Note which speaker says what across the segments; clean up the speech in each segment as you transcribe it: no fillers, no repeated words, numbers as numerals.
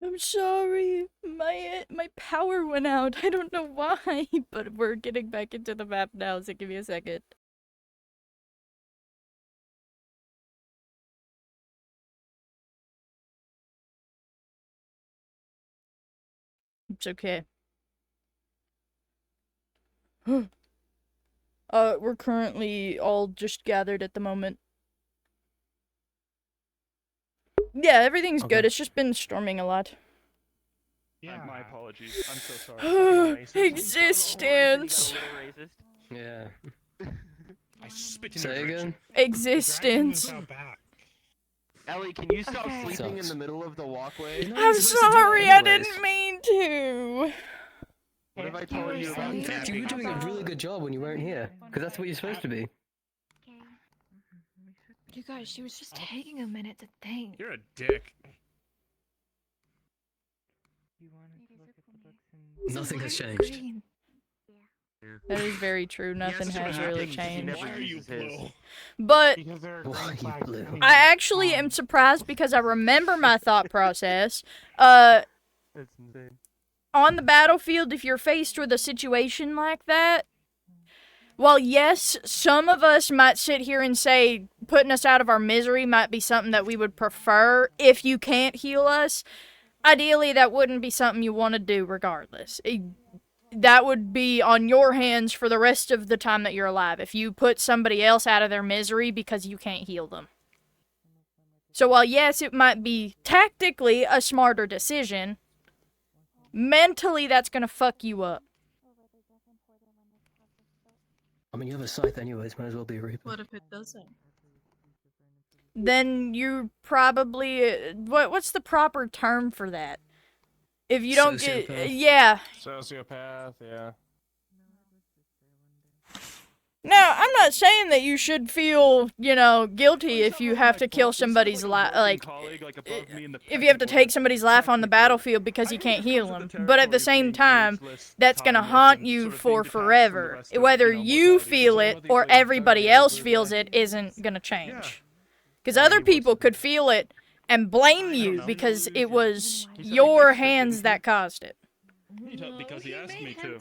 Speaker 1: I'm sorry. My power went out. I don't know why, but we're getting back into the map now, so give me a second. It's okay. We're currently all just gathered at the moment. Yeah, everything's good. It's just been storming a lot.
Speaker 2: Yeah. My apologies. I'm so sorry.
Speaker 1: Existence.
Speaker 3: Yeah.
Speaker 2: I spit in
Speaker 3: Say
Speaker 2: your
Speaker 3: again?
Speaker 1: Existence.
Speaker 4: Ellie, can you stop sleeping in the middle of the walkway?
Speaker 1: I'm sorry, I didn't mean to.
Speaker 4: What have I told you about
Speaker 3: In fact, you were doing a really good job when you weren't here, because that's what you're supposed to be.
Speaker 5: You guys, she was just taking a minute to think.
Speaker 2: You're a dick.
Speaker 3: Nothing has changed.
Speaker 1: That is very true. Nothing has really changed.
Speaker 2: Why are you blue?
Speaker 1: But
Speaker 3: Why are you blue?
Speaker 1: I actually am surprised because I remember my thought process.
Speaker 4: That's insane.
Speaker 1: On the battlefield, if you're faced with a situation like that, while yes, some of us might sit here and say putting us out of our misery might be something that we would prefer if you can't heal us, ideally that wouldn't be something you want to do regardless. That would be on your hands for the rest of the time that you're alive, if you put somebody else out of their misery because you can't heal them. So while yes, it might be tactically a smarter decision, mentally that's gonna fuck you up.
Speaker 3: I mean, you have a scythe anyways, might as well be a reaper.
Speaker 6: What if it doesn't?
Speaker 1: Then you probably what's the proper term for that? If you don't get yeah.
Speaker 2: Sociopath, yeah.
Speaker 1: Now, I'm not saying that you should feel, guilty if you have to kill somebody's life, if you have to take somebody's life on the battlefield because you can't heal them. But at the same time, that's gonna haunt you for forever. Whether you feel it or everybody else feels it isn't gonna change. Because other people could feel it and blame you because it was your hands that caused it.
Speaker 2: Because he asked me to.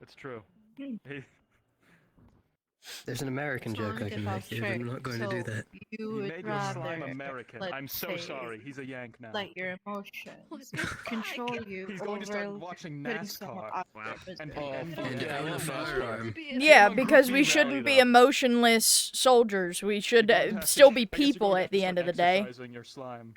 Speaker 2: It's true.
Speaker 3: There's an American joke I can make here, but I'm not going to do that.
Speaker 6: You
Speaker 2: You
Speaker 6: would
Speaker 2: made your slime
Speaker 6: rather
Speaker 2: American. I'm so sorry. He's a Yank now.
Speaker 6: let your emotions control you
Speaker 2: He's going to start
Speaker 6: over
Speaker 2: watching
Speaker 6: putting someone
Speaker 2: NASCAR.
Speaker 6: out there.
Speaker 3: And own a firearm.
Speaker 1: Yeah, because we shouldn't be emotionless soldiers. We should still be people at the end of the day.
Speaker 2: Exercising your slime.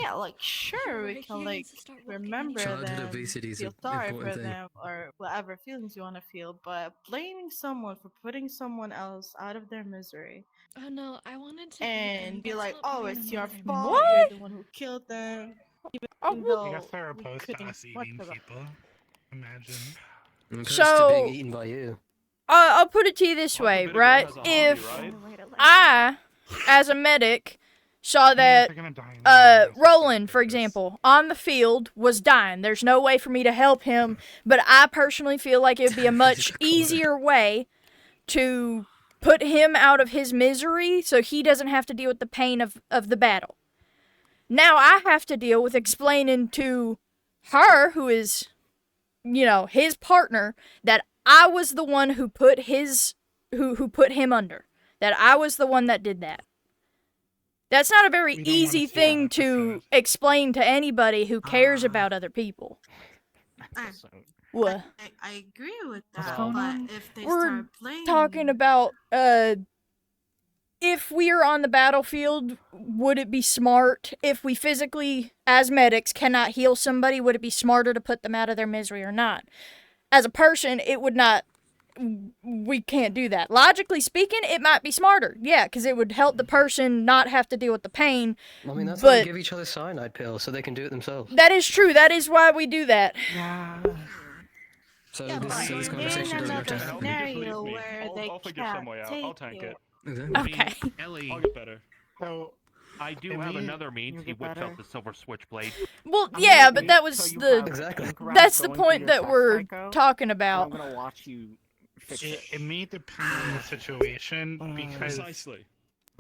Speaker 6: Yeah, like sure we can like remember
Speaker 3: Childhood
Speaker 6: them,
Speaker 3: obesity is
Speaker 6: feel
Speaker 3: an
Speaker 6: sorry for
Speaker 3: important thing.
Speaker 6: them, or whatever feelings you want to feel, but blaming someone for putting someone else out of their misery
Speaker 5: Oh no, I wanted to.
Speaker 6: and be like, oh, it's your
Speaker 5: fault.
Speaker 6: fault,
Speaker 1: What?
Speaker 6: you're the one who killed them.
Speaker 1: Oh,
Speaker 6: Even
Speaker 1: well,
Speaker 6: though
Speaker 7: I guess they're
Speaker 6: we
Speaker 7: opposed to
Speaker 6: couldn't-
Speaker 7: us
Speaker 6: what
Speaker 7: eating
Speaker 6: the-
Speaker 7: people. Imagine.
Speaker 3: I'm close
Speaker 1: So-
Speaker 3: to being eaten by you.
Speaker 1: I'll put it to you this way, right? If I, as a medic, saw that
Speaker 7: They're gonna die in the end.
Speaker 1: Roland, for example, on the field was dying. There's no way for me to help him, but I personally feel like it would be a much easier way to put him out of his misery so he doesn't have to deal with the pain of the battle. Now I have to deal with explaining to her, who is, his partner, that I was the one who put who put him under. That I was the one that did that. That's not a very
Speaker 7: We don't
Speaker 1: easy
Speaker 7: wanna see
Speaker 1: thing
Speaker 7: that
Speaker 1: to
Speaker 7: episode.
Speaker 1: explain to anybody who cares about other people. What?
Speaker 6: I agree with
Speaker 1: What's
Speaker 6: that,
Speaker 1: going
Speaker 6: but
Speaker 1: on?
Speaker 6: if they
Speaker 1: We're
Speaker 6: start blaming
Speaker 1: Talking about, if we're on the battlefield, would it be smart, if we physically, as medics, cannot heal somebody, would it be smarter to put them out of their misery or not? As a person, it would not, we can't do that. Logically speaking, it might be smarter, yeah, because it would help the person not have to deal with the pain.
Speaker 3: I mean, that's why
Speaker 1: But-
Speaker 3: we give each other cyanide pills, so they can do it themselves.
Speaker 1: That is true, that is why we do that.
Speaker 3: So
Speaker 6: Yeah,
Speaker 3: this,
Speaker 6: but
Speaker 3: so this
Speaker 6: in
Speaker 3: conversation doesn't have to
Speaker 6: another
Speaker 3: happen.
Speaker 6: scenario where they
Speaker 2: I'll figure
Speaker 6: can't
Speaker 2: some way out.
Speaker 6: take
Speaker 2: I'll tank
Speaker 6: you.
Speaker 2: it.
Speaker 3: Exactly.
Speaker 1: Okay.
Speaker 7: Ellie,
Speaker 2: I'll get better.
Speaker 7: so
Speaker 8: I do
Speaker 7: Can
Speaker 8: have
Speaker 7: we-
Speaker 8: another means
Speaker 7: you
Speaker 8: he
Speaker 7: get
Speaker 8: whips
Speaker 7: better?
Speaker 8: out the silver switchblade.
Speaker 1: Well,
Speaker 9: I'm
Speaker 1: yeah,
Speaker 9: gonna
Speaker 1: but
Speaker 9: wait
Speaker 1: that
Speaker 9: till
Speaker 1: was
Speaker 9: you
Speaker 1: the,
Speaker 9: have
Speaker 3: Exactly.
Speaker 9: Ingram
Speaker 1: that's the
Speaker 9: going through
Speaker 1: point
Speaker 9: your
Speaker 1: that
Speaker 9: chest,
Speaker 1: we're
Speaker 9: Psycho.
Speaker 1: talking
Speaker 9: I'm
Speaker 1: about.
Speaker 9: gonna watch you fix it.
Speaker 7: it may depend on the situation because
Speaker 2: Precisely.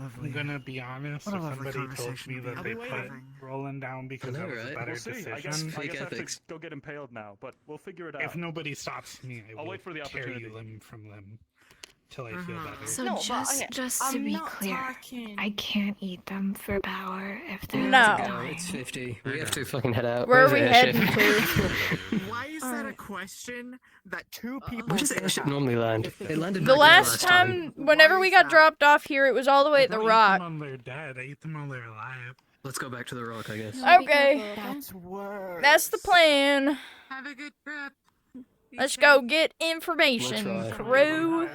Speaker 7: I'm gonna be honest. If somebody told me that they put Roland down because that was a better
Speaker 2: We'll see. I
Speaker 7: decision,
Speaker 2: guess I have
Speaker 3: ethics.
Speaker 2: to go get impaled now, but we'll figure it out.
Speaker 7: if nobody stops me, I
Speaker 2: I'll
Speaker 7: will
Speaker 2: wait for the
Speaker 7: tear you
Speaker 2: opportunity.
Speaker 7: limb from limb till I feel better.
Speaker 5: So
Speaker 6: No, but
Speaker 5: just
Speaker 6: okay,
Speaker 5: just to
Speaker 6: I'm
Speaker 5: be
Speaker 6: not
Speaker 5: clear,
Speaker 6: talking.
Speaker 5: I can't eat them for power if they're
Speaker 1: No.
Speaker 3: No,
Speaker 5: dying.
Speaker 3: it's 50. We have to fucking head out.
Speaker 1: Where are
Speaker 3: Where's
Speaker 1: we
Speaker 3: the
Speaker 1: heading
Speaker 3: airship?
Speaker 1: to?
Speaker 8: Why is that a
Speaker 5: Alright.
Speaker 8: question that two people
Speaker 3: Where does the
Speaker 8: should
Speaker 3: airship
Speaker 8: have?
Speaker 3: normally land? It landed
Speaker 1: The
Speaker 3: back there
Speaker 1: last time,
Speaker 8: Why
Speaker 1: whenever we
Speaker 8: is
Speaker 1: got
Speaker 8: that?
Speaker 1: dropped off here, it was all the way
Speaker 7: I
Speaker 1: at the
Speaker 7: don't eat
Speaker 1: rock.
Speaker 7: them while they're dead. I eat them while they're alive.
Speaker 3: Let's go back to the rock, I guess.
Speaker 5: No, be
Speaker 1: Okay.
Speaker 5: careful, okay?
Speaker 8: That's worse.
Speaker 1: That's the plan.
Speaker 8: Have a good trip. Be
Speaker 1: Let's
Speaker 8: safe.
Speaker 1: go get information,
Speaker 3: We'll try.
Speaker 1: crew.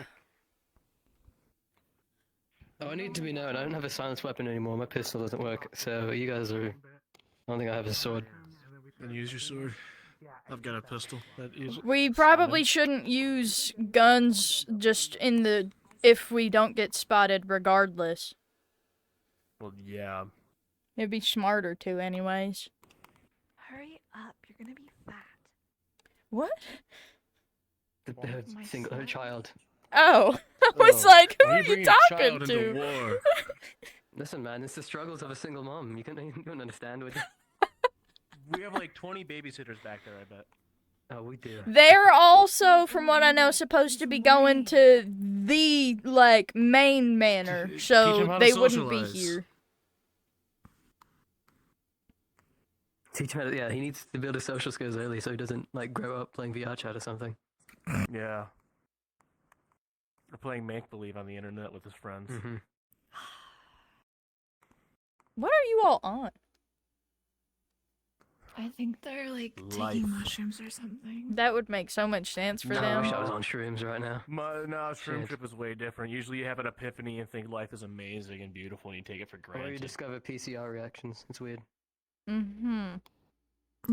Speaker 3: Oh, I need to be known. I don't have a silenced weapon anymore. My pistol doesn't work. So you guys are. I don't think I have a sword.
Speaker 9: Then use your sword. I've got a pistol. That is.
Speaker 1: We probably shouldn't use guns just in the if we don't get spotted regardless.
Speaker 9: Well, yeah.
Speaker 1: It'd be smarter to anyways.
Speaker 5: Hurry up, you're gonna be fat.
Speaker 1: What?
Speaker 3: Her
Speaker 5: My
Speaker 3: single, her
Speaker 5: son?
Speaker 3: child.
Speaker 1: Oh, I was
Speaker 9: Oh,
Speaker 1: like, who
Speaker 9: why
Speaker 1: are
Speaker 9: you
Speaker 1: you
Speaker 9: bringing a
Speaker 1: talking
Speaker 9: child
Speaker 1: to?
Speaker 9: into war?
Speaker 3: Listen, man, it's the struggles of a single mom. You don't understand with.
Speaker 4: We have like 20 babysitters back there, I bet.
Speaker 3: Oh, we do.
Speaker 1: They're also, from what I know, supposed to be going to the like main manor,
Speaker 9: Teach
Speaker 1: so
Speaker 9: him how to
Speaker 1: they wouldn't be
Speaker 9: socialize.
Speaker 1: here.
Speaker 3: Teach him. Yeah, he needs to build his social skills early, so he doesn't like grow up playing VR chat or something.
Speaker 4: Yeah. Or playing make-believe on the internet with his friends.
Speaker 3: Mm-hmm.
Speaker 1: What are you all on?
Speaker 5: I think they're like
Speaker 4: Life.
Speaker 5: taking mushrooms or something.
Speaker 1: That would make so much sense for
Speaker 3: I
Speaker 1: them.
Speaker 3: wish I was on shrooms right now.
Speaker 4: No, Shroom
Speaker 3: Shit.
Speaker 4: Trip is way different. Usually you have an epiphany and think life is amazing and beautiful and you take it for
Speaker 3: Or you
Speaker 4: granted.
Speaker 3: discover PCR reactions. It's weird.
Speaker 1: Mm-hmm.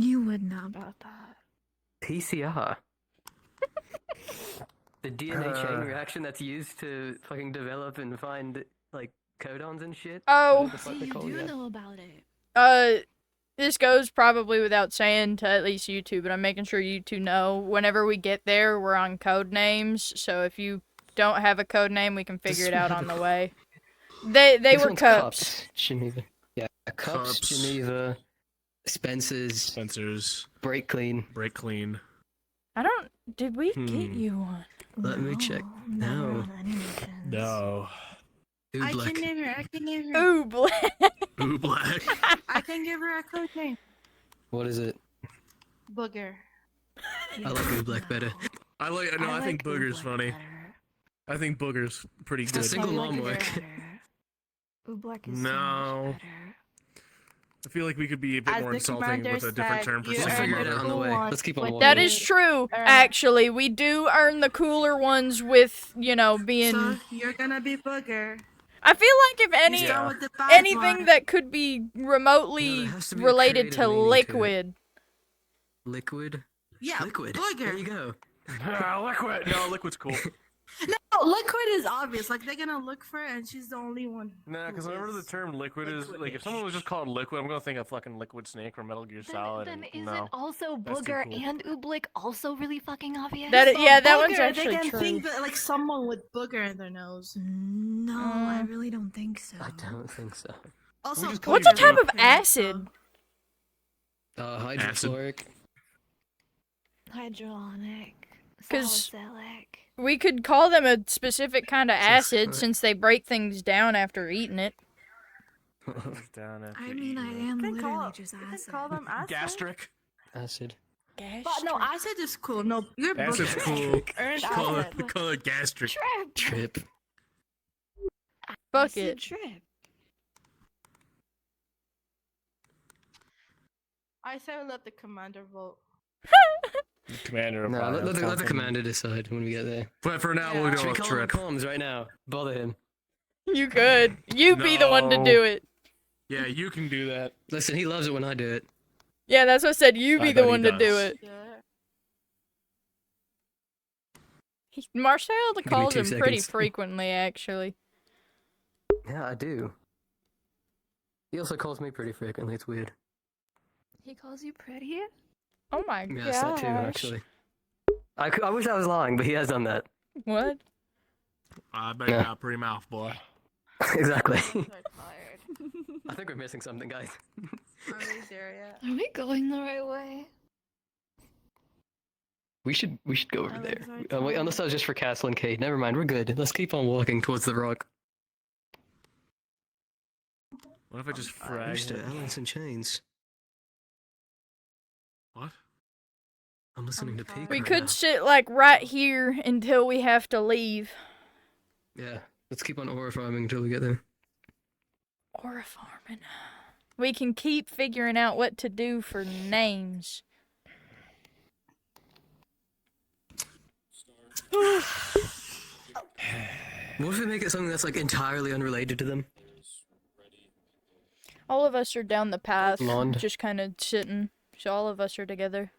Speaker 5: You would know about that.
Speaker 3: PCR. The DNA chain
Speaker 4: Uh.
Speaker 3: reaction that's used to fucking develop and find like codons and shit.
Speaker 1: Oh.
Speaker 3: Whatever the fuck
Speaker 5: See,
Speaker 3: they're
Speaker 5: you
Speaker 3: called,
Speaker 5: do
Speaker 3: yeah.
Speaker 5: know about it.
Speaker 1: This goes probably without saying to at least you two, but I'm making sure you two know. Whenever we get there, we're on code names, so if you don't have a code name, we can figure it out on the way. They
Speaker 3: This
Speaker 1: were
Speaker 3: one's
Speaker 1: cups.
Speaker 3: Geneva. Yeah, Cups,
Speaker 9: Cups.
Speaker 3: Geneva, Spencer's,
Speaker 9: Spencer's.
Speaker 3: Break Clean.
Speaker 9: Break clean.
Speaker 1: I don't. Did we get
Speaker 9: Hmm.
Speaker 1: you one?
Speaker 3: Let me check.
Speaker 5: Never
Speaker 3: No.
Speaker 5: on any missions.
Speaker 9: No.
Speaker 6: I
Speaker 3: Oobleck.
Speaker 6: can give her. I can give her.
Speaker 1: Ooh, black.
Speaker 9: Ooh, black.
Speaker 6: I can give her a code name.
Speaker 3: What is it?
Speaker 6: Booger.
Speaker 3: I like Oobleck better.
Speaker 9: I like. No, I, think Booger's
Speaker 5: Oobleck
Speaker 9: funny.
Speaker 5: better.
Speaker 9: I think Booger's pretty
Speaker 3: It's a
Speaker 9: good.
Speaker 3: single
Speaker 5: I
Speaker 3: mom
Speaker 5: like it
Speaker 3: work.
Speaker 5: better. Oobleck is so
Speaker 9: No.
Speaker 5: much better.
Speaker 9: I feel like we could be a bit
Speaker 6: As
Speaker 9: more
Speaker 6: the
Speaker 9: insulting
Speaker 6: commander
Speaker 9: with a different
Speaker 6: said,
Speaker 9: term for
Speaker 6: you
Speaker 3: We'll
Speaker 6: earned
Speaker 9: single
Speaker 3: figure it
Speaker 6: the
Speaker 3: out
Speaker 9: mother.
Speaker 3: on the way.
Speaker 6: cool one
Speaker 3: Let's keep on
Speaker 6: with
Speaker 3: walking.
Speaker 1: That
Speaker 6: the-
Speaker 1: is true.
Speaker 6: Earn it.
Speaker 1: Actually, we do earn the cooler ones with, you know, being.
Speaker 6: So you're gonna be Booger.
Speaker 1: I feel like if any
Speaker 6: You
Speaker 9: Yeah.
Speaker 6: start with the bad
Speaker 1: anything
Speaker 6: one.
Speaker 1: that could be remotely
Speaker 3: No, there has to be a
Speaker 1: related
Speaker 3: creative
Speaker 1: to
Speaker 3: meaning to it.
Speaker 1: liquid.
Speaker 3: Liquid.
Speaker 6: Yeah,
Speaker 3: Liquid.
Speaker 6: Booger.
Speaker 3: There you go.
Speaker 4: Liquid! No, liquid's cool.
Speaker 6: No, liquid is obvious. Like they're gonna look for it, and she's the only one.
Speaker 4: Nah, because
Speaker 6: who
Speaker 4: whenever the
Speaker 6: is.
Speaker 4: term liquid is, like, if someone was just called liquid, I'm gonna think of fucking Liquid Snake from Metal Gear Solid.
Speaker 5: Then
Speaker 4: and
Speaker 5: isn't
Speaker 4: no.
Speaker 5: also
Speaker 4: That's too
Speaker 5: Booger
Speaker 4: cool.
Speaker 5: and Oobleck also really fucking obvious?
Speaker 1: That yeah, that one's
Speaker 6: Booger,
Speaker 1: actually
Speaker 6: they can
Speaker 1: true.
Speaker 6: think that like someone with booger in their nose.
Speaker 5: No, I really don't think so.
Speaker 3: I don't think so.
Speaker 6: Also,
Speaker 9: just call
Speaker 1: What's a
Speaker 9: you
Speaker 1: type of
Speaker 9: Booger.
Speaker 1: acid?
Speaker 3: Hydrofluoric.
Speaker 5: Hydronic.
Speaker 1: 'Cause-
Speaker 5: Salicylic.
Speaker 1: We could call them a specific kind of acid
Speaker 3: Sulfuric.
Speaker 1: since they break things down after eating it.
Speaker 4: Down after
Speaker 5: I mean, I
Speaker 4: eating it.
Speaker 5: am
Speaker 6: You can
Speaker 5: literally
Speaker 6: call,
Speaker 5: just
Speaker 6: you can
Speaker 5: acid.
Speaker 6: call them acid.
Speaker 9: Gastric.
Speaker 3: Acid.
Speaker 6: But no, acid is cool. No, you're
Speaker 9: Acid's
Speaker 6: Booger.
Speaker 9: cool.
Speaker 6: Earned
Speaker 9: Call
Speaker 6: acid.
Speaker 9: it, call it gastric.
Speaker 5: Trip.
Speaker 3: Trip.
Speaker 1: Fuck
Speaker 5: Acid
Speaker 1: it.
Speaker 5: Trip.
Speaker 6: I say we let the commander vote.
Speaker 4: Commander of
Speaker 3: No,
Speaker 4: Fire,
Speaker 3: let the
Speaker 4: something.
Speaker 3: commander decide when we get there.
Speaker 9: But for now,
Speaker 6: Yeah.
Speaker 9: we'll
Speaker 3: Should
Speaker 9: go
Speaker 3: we
Speaker 9: with
Speaker 3: call him
Speaker 9: Trip.
Speaker 3: comms right now? Bother him.
Speaker 1: You could. You be the one to
Speaker 9: No.
Speaker 1: do it.
Speaker 9: Yeah, you can do that.
Speaker 3: Listen, he loves it when I do it.
Speaker 1: Yeah, that's what I said. You
Speaker 9: I
Speaker 1: be
Speaker 9: bet
Speaker 1: the
Speaker 9: he
Speaker 1: one to do
Speaker 9: does.
Speaker 1: it.
Speaker 6: Yeah.
Speaker 1: Marcel
Speaker 3: me
Speaker 1: calls
Speaker 3: 2
Speaker 1: him pretty
Speaker 3: seconds.
Speaker 1: frequently, actually.
Speaker 3: Yeah, I do. He also calls me pretty frequently. It's weird.
Speaker 5: He calls you pretty?
Speaker 1: Oh my
Speaker 3: Yeah, it's that too,
Speaker 1: gosh.
Speaker 3: actually. I wish I was lying, but he has done that.
Speaker 1: What?
Speaker 9: I bet you got a pretty mouth, boy.
Speaker 3: Exactly.
Speaker 6: I'm so tired.
Speaker 3: I think we're missing something, guys.
Speaker 6: Are we there yet?
Speaker 5: Are we going the right way?
Speaker 3: We should go over
Speaker 6: Alex,
Speaker 3: there.
Speaker 6: I
Speaker 3: Wait, unless that was just for Castle and Kate. Never mind, we're good. Let's keep on walking towards the rock.
Speaker 9: What if I just frag
Speaker 3: Used to
Speaker 9: him?
Speaker 3: Alice in Chains.
Speaker 9: What?
Speaker 3: I'm listening to
Speaker 6: I'm
Speaker 3: Peak.
Speaker 1: We
Speaker 3: right
Speaker 1: could
Speaker 3: now.
Speaker 1: sit like right here until we have to leave.
Speaker 3: Yeah, let's keep on aura farming until we get there.
Speaker 1: Aura farming. We can keep figuring out what to do for names.
Speaker 3: What if we make it something that's like entirely unrelated to them?
Speaker 1: All of us are down the path,
Speaker 3: Blonde.
Speaker 1: just kind of sitting. So all of us are together.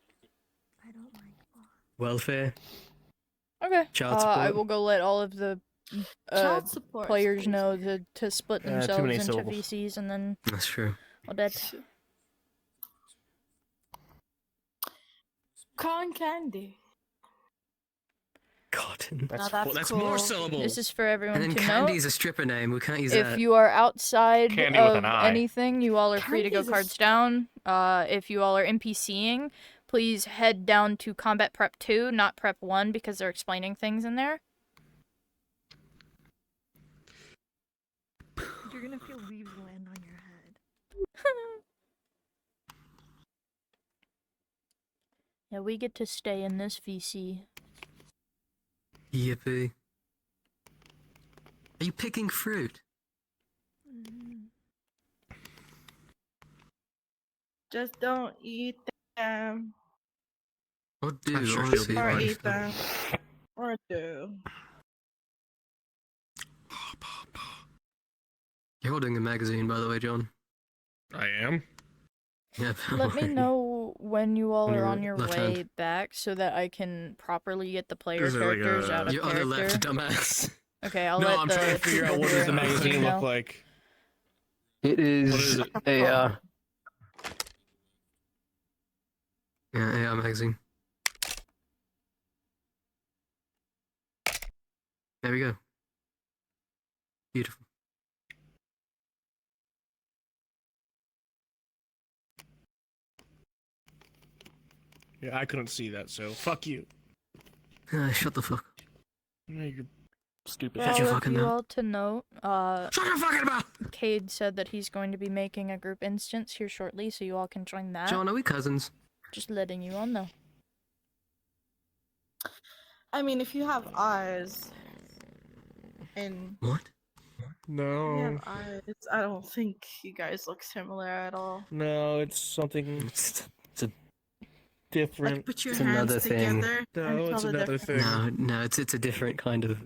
Speaker 5: I don't like
Speaker 3: Welfare.
Speaker 1: Okay.
Speaker 3: Child
Speaker 1: I
Speaker 3: support.
Speaker 1: will go let all of the
Speaker 6: Child support.
Speaker 1: players know to split
Speaker 9: too
Speaker 1: themselves
Speaker 9: many
Speaker 1: into
Speaker 9: syllables.
Speaker 1: VCs and then
Speaker 3: That's true.
Speaker 1: all that.
Speaker 6: Cotton candy.
Speaker 3: Cotton.
Speaker 6: Now that's
Speaker 9: more
Speaker 6: cool.
Speaker 9: syllables.
Speaker 1: This is for everyone
Speaker 3: And then
Speaker 1: to know.
Speaker 3: Candy's a stripper name. We can't use
Speaker 1: If
Speaker 3: that.
Speaker 1: you are outside
Speaker 2: Candy with
Speaker 1: of
Speaker 2: an eye.
Speaker 1: anything, you all are free to go
Speaker 6: Candy's a
Speaker 1: cards down. If you all are NPCing, please head down to Combat Prep 2, not Prep 1, because they're explaining things in there.
Speaker 5: You're gonna feel leaves land on your head.
Speaker 1: Yeah, we get to stay in this VC.
Speaker 3: Yippee. Are you picking fruit?
Speaker 6: Just don't eat them.
Speaker 3: Or do,
Speaker 9: I'm sure she'll
Speaker 3: honestly.
Speaker 9: be
Speaker 6: Or
Speaker 9: fine.
Speaker 6: eat them. Or do.
Speaker 3: You're holding a magazine, by the way, John.
Speaker 9: I am.
Speaker 3: Yeah.
Speaker 1: Let me know when you all
Speaker 3: On
Speaker 1: are
Speaker 3: your
Speaker 1: on your
Speaker 3: left
Speaker 1: way
Speaker 3: hand.
Speaker 1: back so that I can properly get the player
Speaker 9: Is there like
Speaker 1: characters
Speaker 9: a-
Speaker 1: out of
Speaker 3: Your other
Speaker 1: character.
Speaker 3: left, dumbass.
Speaker 1: Okay, I'll
Speaker 9: No,
Speaker 1: let
Speaker 9: I'm
Speaker 1: the
Speaker 9: trying to figure out what does the
Speaker 1: superhero
Speaker 9: magazine
Speaker 1: know.
Speaker 9: look like.
Speaker 3: It is,
Speaker 9: What is it?
Speaker 3: a, yeah, AR magazine. There we go. Beautiful.
Speaker 9: Yeah, I couldn't see that, so fuck you.
Speaker 3: Shut the fuck up.
Speaker 9: No, you're stupid.
Speaker 1: Well,
Speaker 3: your
Speaker 1: if
Speaker 3: fucking
Speaker 1: you
Speaker 3: mouth.
Speaker 1: all to note,
Speaker 9: Shut your fucking mouth!
Speaker 1: Cade said that he's going to be making a group instance here shortly, so you all can join that.
Speaker 3: John, are we cousins?
Speaker 1: Just letting you all know.
Speaker 6: I mean, if you have eyes. And
Speaker 3: What?
Speaker 6: you
Speaker 9: No.
Speaker 6: have eyes. I don't think you guys look similar at all.
Speaker 9: No, it's something
Speaker 3: It's
Speaker 9: different.
Speaker 6: Like, put your
Speaker 3: It's
Speaker 6: hands
Speaker 3: another thing.
Speaker 6: together. and
Speaker 9: No,
Speaker 6: tell
Speaker 9: it's
Speaker 6: the
Speaker 9: another
Speaker 6: difference.
Speaker 9: thing.
Speaker 3: no, it's a different kind of.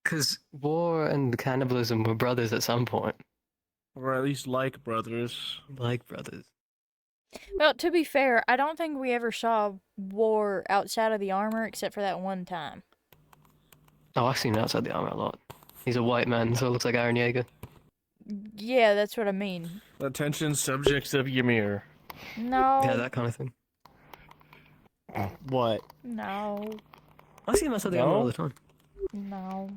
Speaker 3: Because war and cannibalism were brothers at some point.
Speaker 9: Or at least like brothers.
Speaker 3: Like brothers.
Speaker 1: Well, to be fair, I don't think we ever saw war outside of the armor except for that one time.
Speaker 3: Oh, I've seen him outside the armor a lot. He's a white man, so it looks like Iron Jaeger.
Speaker 1: Yeah, that's what I mean.
Speaker 9: Attention, subjects of Ymir.
Speaker 1: No.
Speaker 3: Yeah, that kind of thing.
Speaker 9: What?
Speaker 1: No.
Speaker 3: I see him outside the armor all
Speaker 9: No?
Speaker 3: the time.
Speaker 1: No.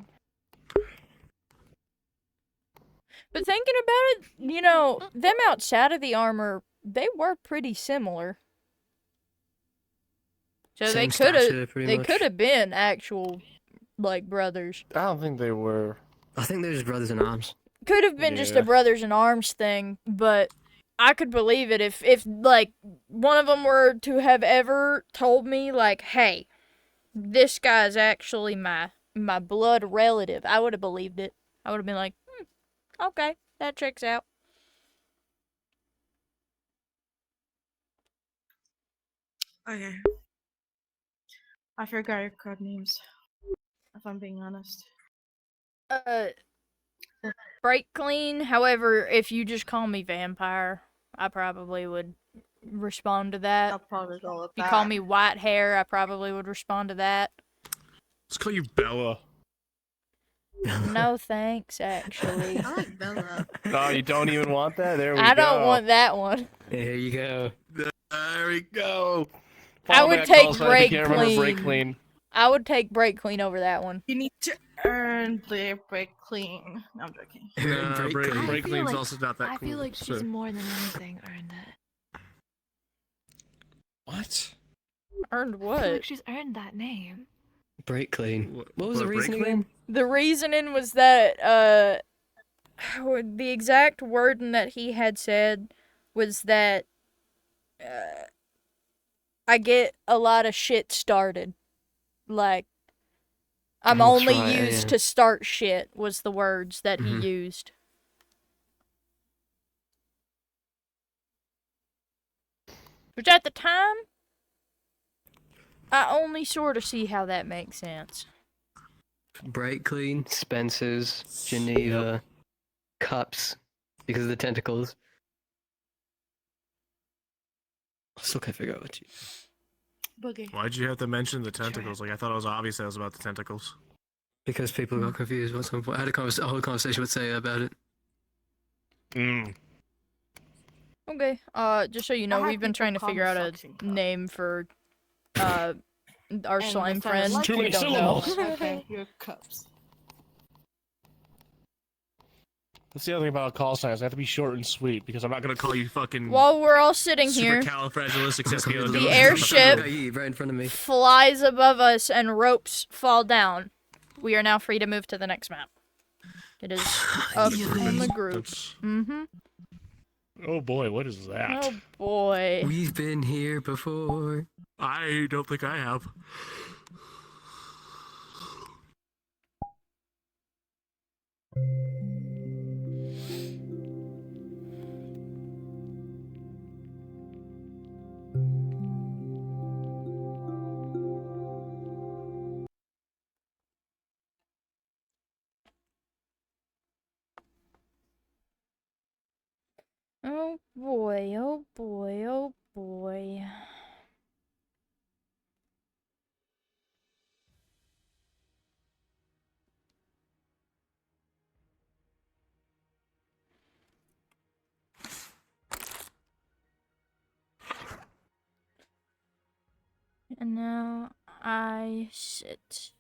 Speaker 1: But thinking about it, you know, them outside of the armor, they were pretty similar. So
Speaker 3: Same
Speaker 1: they could
Speaker 3: stature,
Speaker 1: have
Speaker 3: pretty
Speaker 1: they
Speaker 3: much.
Speaker 1: could have been actual like brothers.
Speaker 9: I don't think they were.
Speaker 3: I think they're just brothers in arms.
Speaker 1: Could have been just
Speaker 9: Yeah.
Speaker 1: a brothers in arms thing, but I could believe it if like one of them were to have ever told me like, "Hey, this guy's actually my blood relative." I would have believed it. I would have been like, "Okay, that checks out."
Speaker 6: Okay. I forgot your code names. If I'm being honest.
Speaker 1: Break clean. However, if you just call me vampire, I probably would respond to that.
Speaker 6: I'll probably go with
Speaker 1: If you
Speaker 6: that.
Speaker 1: call me white hair, I probably would respond to that.
Speaker 9: Let's call you Bella.
Speaker 1: No thanks, actually.
Speaker 6: I like Bella.
Speaker 9: No, you don't even want that? There we go.
Speaker 1: I don't want that one.
Speaker 3: There you go.
Speaker 9: There we go.
Speaker 1: I would
Speaker 9: Fallback
Speaker 1: take
Speaker 9: calls, I
Speaker 1: break
Speaker 9: can't remember break
Speaker 1: clean.
Speaker 9: clean.
Speaker 1: I would take break clean over that one.
Speaker 6: You need to earn the break clean. No, I'm joking.
Speaker 9: Nah, break
Speaker 5: I feel
Speaker 9: clean's
Speaker 5: like-
Speaker 9: also not that
Speaker 5: I
Speaker 9: cool.
Speaker 5: feel like she's
Speaker 9: so.
Speaker 5: more than anything earned it.
Speaker 10: What?
Speaker 1: Earned
Speaker 5: I feel
Speaker 1: what?
Speaker 5: like she's earned that name.
Speaker 3: Break clean. What was the
Speaker 9: break
Speaker 3: reason
Speaker 9: clean?
Speaker 3: again?
Speaker 1: The reasoning was that, the exact wording that he had said was that, I get a lot of shit started. Like, I'm
Speaker 3: That's
Speaker 1: only
Speaker 3: right,
Speaker 1: used
Speaker 3: yeah.
Speaker 1: to start shit, was the words that he
Speaker 3: Mhm.
Speaker 1: used. Which at the time, I only sort of see how that makes sense.
Speaker 3: Break clean, Spencer's, Geneva, Cups, because of the tentacles. I still can't figure out what you.
Speaker 6: Boogie.
Speaker 9: Why'd you have to mention the tentacles? Like, I thought it was obvious that it was about the tentacles.
Speaker 3: Because people got confused at some point. I had a whole conversation with Saya about it.
Speaker 1: Okay, just so you know,
Speaker 6: I had
Speaker 1: we've been
Speaker 6: people
Speaker 1: trying to
Speaker 6: call
Speaker 1: figure
Speaker 6: me
Speaker 1: out a
Speaker 6: suction cup.
Speaker 1: name for, our
Speaker 6: And
Speaker 1: slime
Speaker 6: if I
Speaker 1: friend.
Speaker 6: like
Speaker 10: Too many
Speaker 1: We don't
Speaker 10: syllables.
Speaker 1: know.
Speaker 6: Okay, your cups.
Speaker 10: That's the other thing about call signs. They have to be short and sweet because
Speaker 9: I'm not gonna call you fucking
Speaker 1: While we're all sitting here,
Speaker 9: supercalifragilisticexpialidocious.
Speaker 1: The airship-
Speaker 3: Right in front of me.
Speaker 1: flies above us and ropes fall down. We are now free to move to the next map. It is up on the group. Mm-hmm.
Speaker 10: Oh boy, what is that?
Speaker 1: Oh boy.
Speaker 3: We've been here before.
Speaker 9: I don't think I have.
Speaker 1: Oh boy, oh boy, oh boy. And now I sit.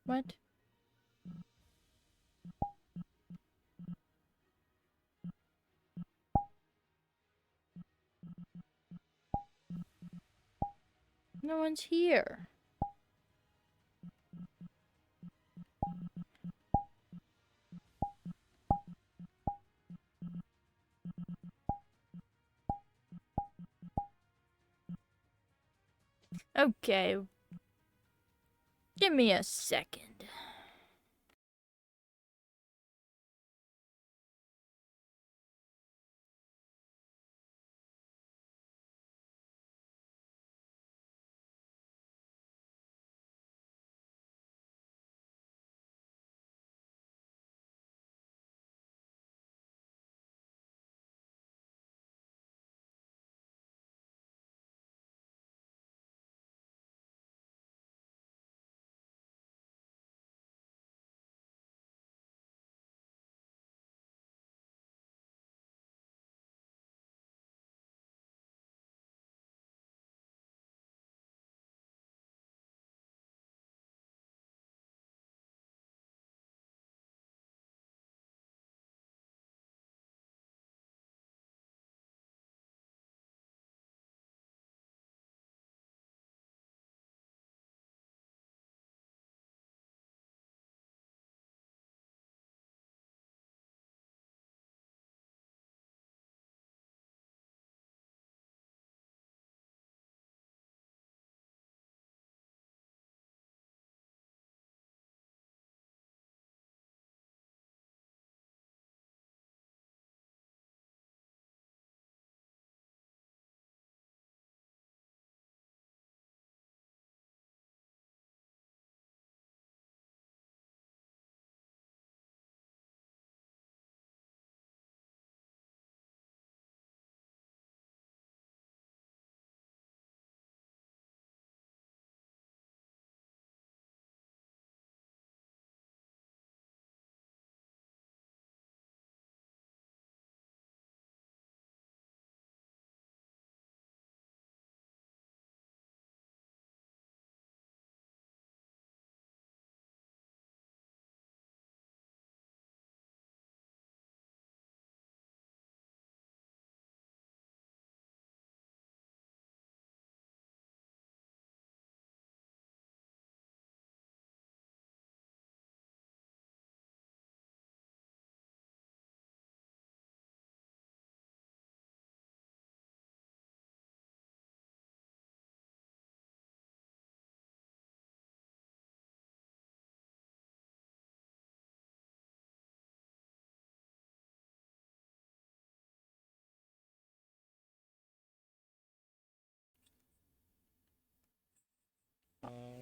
Speaker 1: What? No one's here. Okay. Give me a second.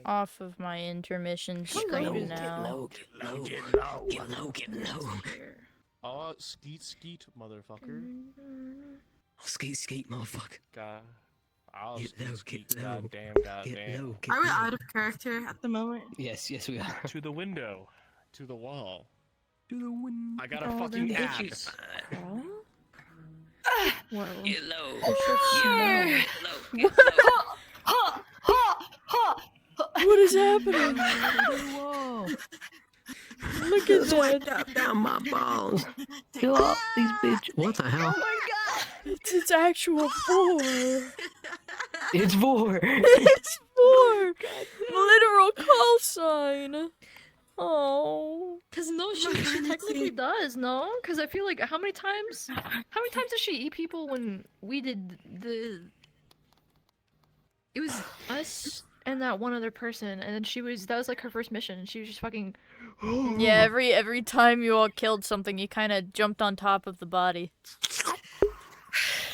Speaker 1: off of my intermission screen now.
Speaker 3: Get low.
Speaker 10: Oh, skeet, motherfucker.
Speaker 3: Skeet, motherfucker.
Speaker 10: God. I'll
Speaker 3: Get low,
Speaker 10: skeet.
Speaker 3: get low.
Speaker 10: Goddamn.
Speaker 3: Get low.
Speaker 6: Are we out of character at the moment?
Speaker 3: Yes, we are.
Speaker 10: To the window. To the wall.
Speaker 3: To the window.
Speaker 10: I got a fucking app.
Speaker 1: Whoa.
Speaker 3: Get low.
Speaker 1: What is happening?
Speaker 3: Whoa.
Speaker 1: Look at that.
Speaker 3: Up down my balls. Kill off these bitches. What the hell?
Speaker 1: It's actual 4.
Speaker 3: It's 4.
Speaker 1: It's 4. Literal call sign. Oh.
Speaker 11: Cause no, she technically does, no? Cause I feel like how many times did she eat people when we did the? It was us and that one other person, and then that was like her first mission, and she was just fucking.
Speaker 1: Yeah, every time you all killed something, you kind of jumped on top of the body.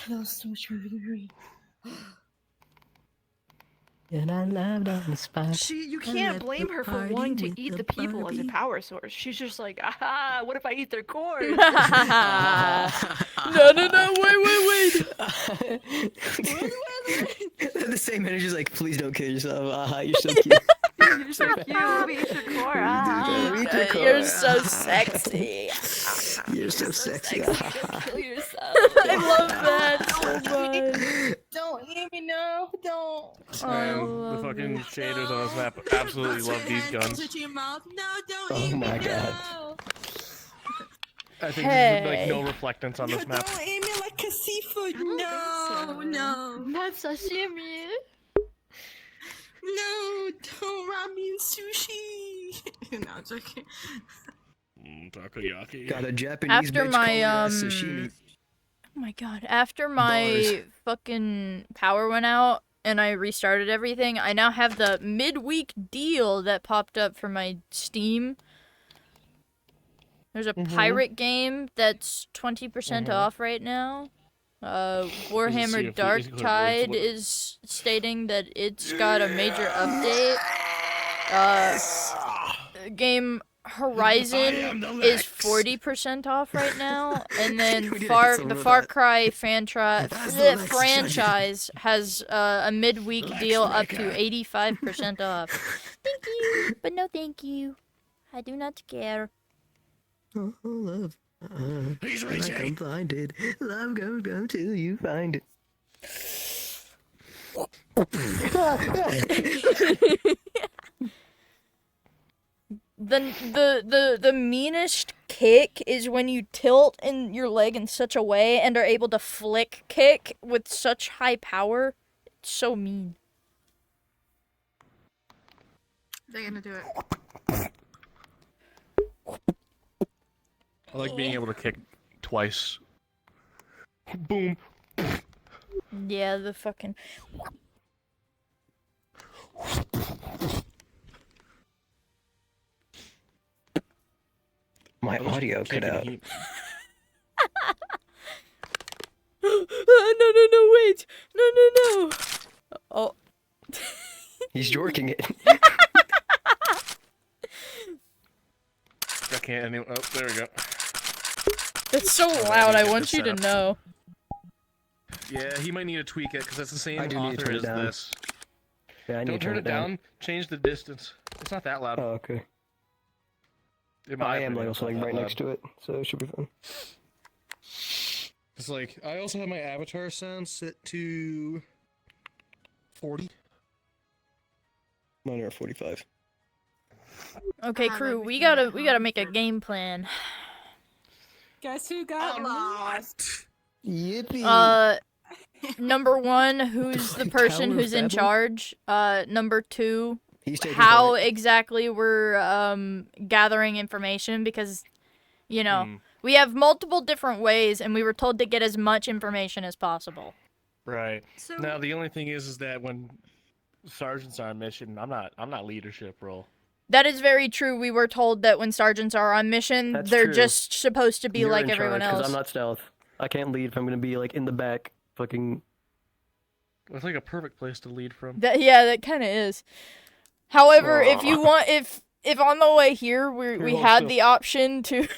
Speaker 6: That was so true.
Speaker 3: And I loved on the spot.
Speaker 11: You can't blame her for wanting to eat the people as a power source. She's just like, ah, what if I eat their core?
Speaker 1: No, wait.
Speaker 3: The same manager's like, please don't kill yourself. You're so cute.
Speaker 11: You're so cute. Eat your core.
Speaker 1: You're so sexy.
Speaker 3: You're so sexy.
Speaker 11: Kill yourself.
Speaker 1: I love that so much.
Speaker 6: Don't eat me, no, don't.
Speaker 10: The fucking shaders on this map absolutely love these guns.
Speaker 8: Your mouth. No, don't
Speaker 3: Oh
Speaker 8: eat me,
Speaker 3: my god.
Speaker 8: no.
Speaker 10: I think there's like no reflectance on this map.
Speaker 8: Don't eat me like a seafood. No.
Speaker 11: That's sashimi.
Speaker 8: No, don't wrap me in sushi. No, I'm joking.
Speaker 10: Takoyaki.
Speaker 3: Got a Japanese
Speaker 1: After
Speaker 3: bitch
Speaker 1: my,
Speaker 3: calling us sashimi.
Speaker 1: Oh my god, after my fucking power went out and I restarted everything, I now have the midweek deal that popped up for my Steam. There's a pirate game that's 20% off right now. Warhammer Darktide is stating that it's got a major update. Game Horizon is 40% off right now, and then the Far Cry franchise has a midweek deal up to 85% off. Thank you, but no thank you. I do not care.
Speaker 3: Oh, love.
Speaker 10: He's
Speaker 3: Like I'm blinded. Love goes go till you find it.
Speaker 1: The meanest kick is when you tilt in your leg in such a way and are able to flick kick with such high power. It's so mean.
Speaker 11: They're gonna do it.
Speaker 10: I like being able to kick twice. Boom.
Speaker 1: Yeah, the fucking...
Speaker 3: My audio cut out.
Speaker 1: No, wait! No! Oh.
Speaker 3: He's jorking it.
Speaker 10: I can't anymore. Oh, there we go.
Speaker 1: That's so loud, I want you to know.
Speaker 10: Yeah, he might need to tweak it because that's the same
Speaker 3: I do need to
Speaker 10: author
Speaker 3: turn it
Speaker 10: as
Speaker 3: down.
Speaker 10: this.
Speaker 3: Yeah, I need
Speaker 10: Don't
Speaker 3: to
Speaker 10: turn it down. Change the distance. It's not that loud.
Speaker 3: Oh, okay.
Speaker 10: In my
Speaker 3: I am
Speaker 10: opinion,
Speaker 3: like
Speaker 10: it's
Speaker 3: also
Speaker 10: not
Speaker 3: like
Speaker 10: that
Speaker 3: right
Speaker 10: loud.
Speaker 3: next to it, so it should be fun.
Speaker 9: It's like I also have my avatar sound set to 40.
Speaker 3: Mine are 45.
Speaker 1: Okay, crew, we gotta make a game plan.
Speaker 8: Guess who got lost?
Speaker 3: Yippee!
Speaker 1: Number 1, who's the person
Speaker 3: Tower of
Speaker 1: who's in
Speaker 3: Babel?
Speaker 1: charge? Number 2,
Speaker 3: He's taking
Speaker 1: how
Speaker 3: point.
Speaker 1: exactly we're gathering information, because, you know, we have multiple different ways, and we were told to get as much information as possible.
Speaker 10: Right.
Speaker 11: So
Speaker 10: Now the only thing is that when sergeants are on mission, I'm not leadership role.
Speaker 1: That is very true. We were told that when sergeants are on mission,
Speaker 3: That's
Speaker 1: they're
Speaker 3: true.
Speaker 1: just supposed to be
Speaker 3: You're
Speaker 1: like
Speaker 3: in
Speaker 1: everyone
Speaker 3: charge, 'cause
Speaker 1: else.
Speaker 3: I'm not stealth. I can't lead if I'm gonna be like in the back, fucking.
Speaker 10: It's like a perfect place to lead from.
Speaker 1: Yeah, that kind of is. However, if you want, if on the way here we had the option to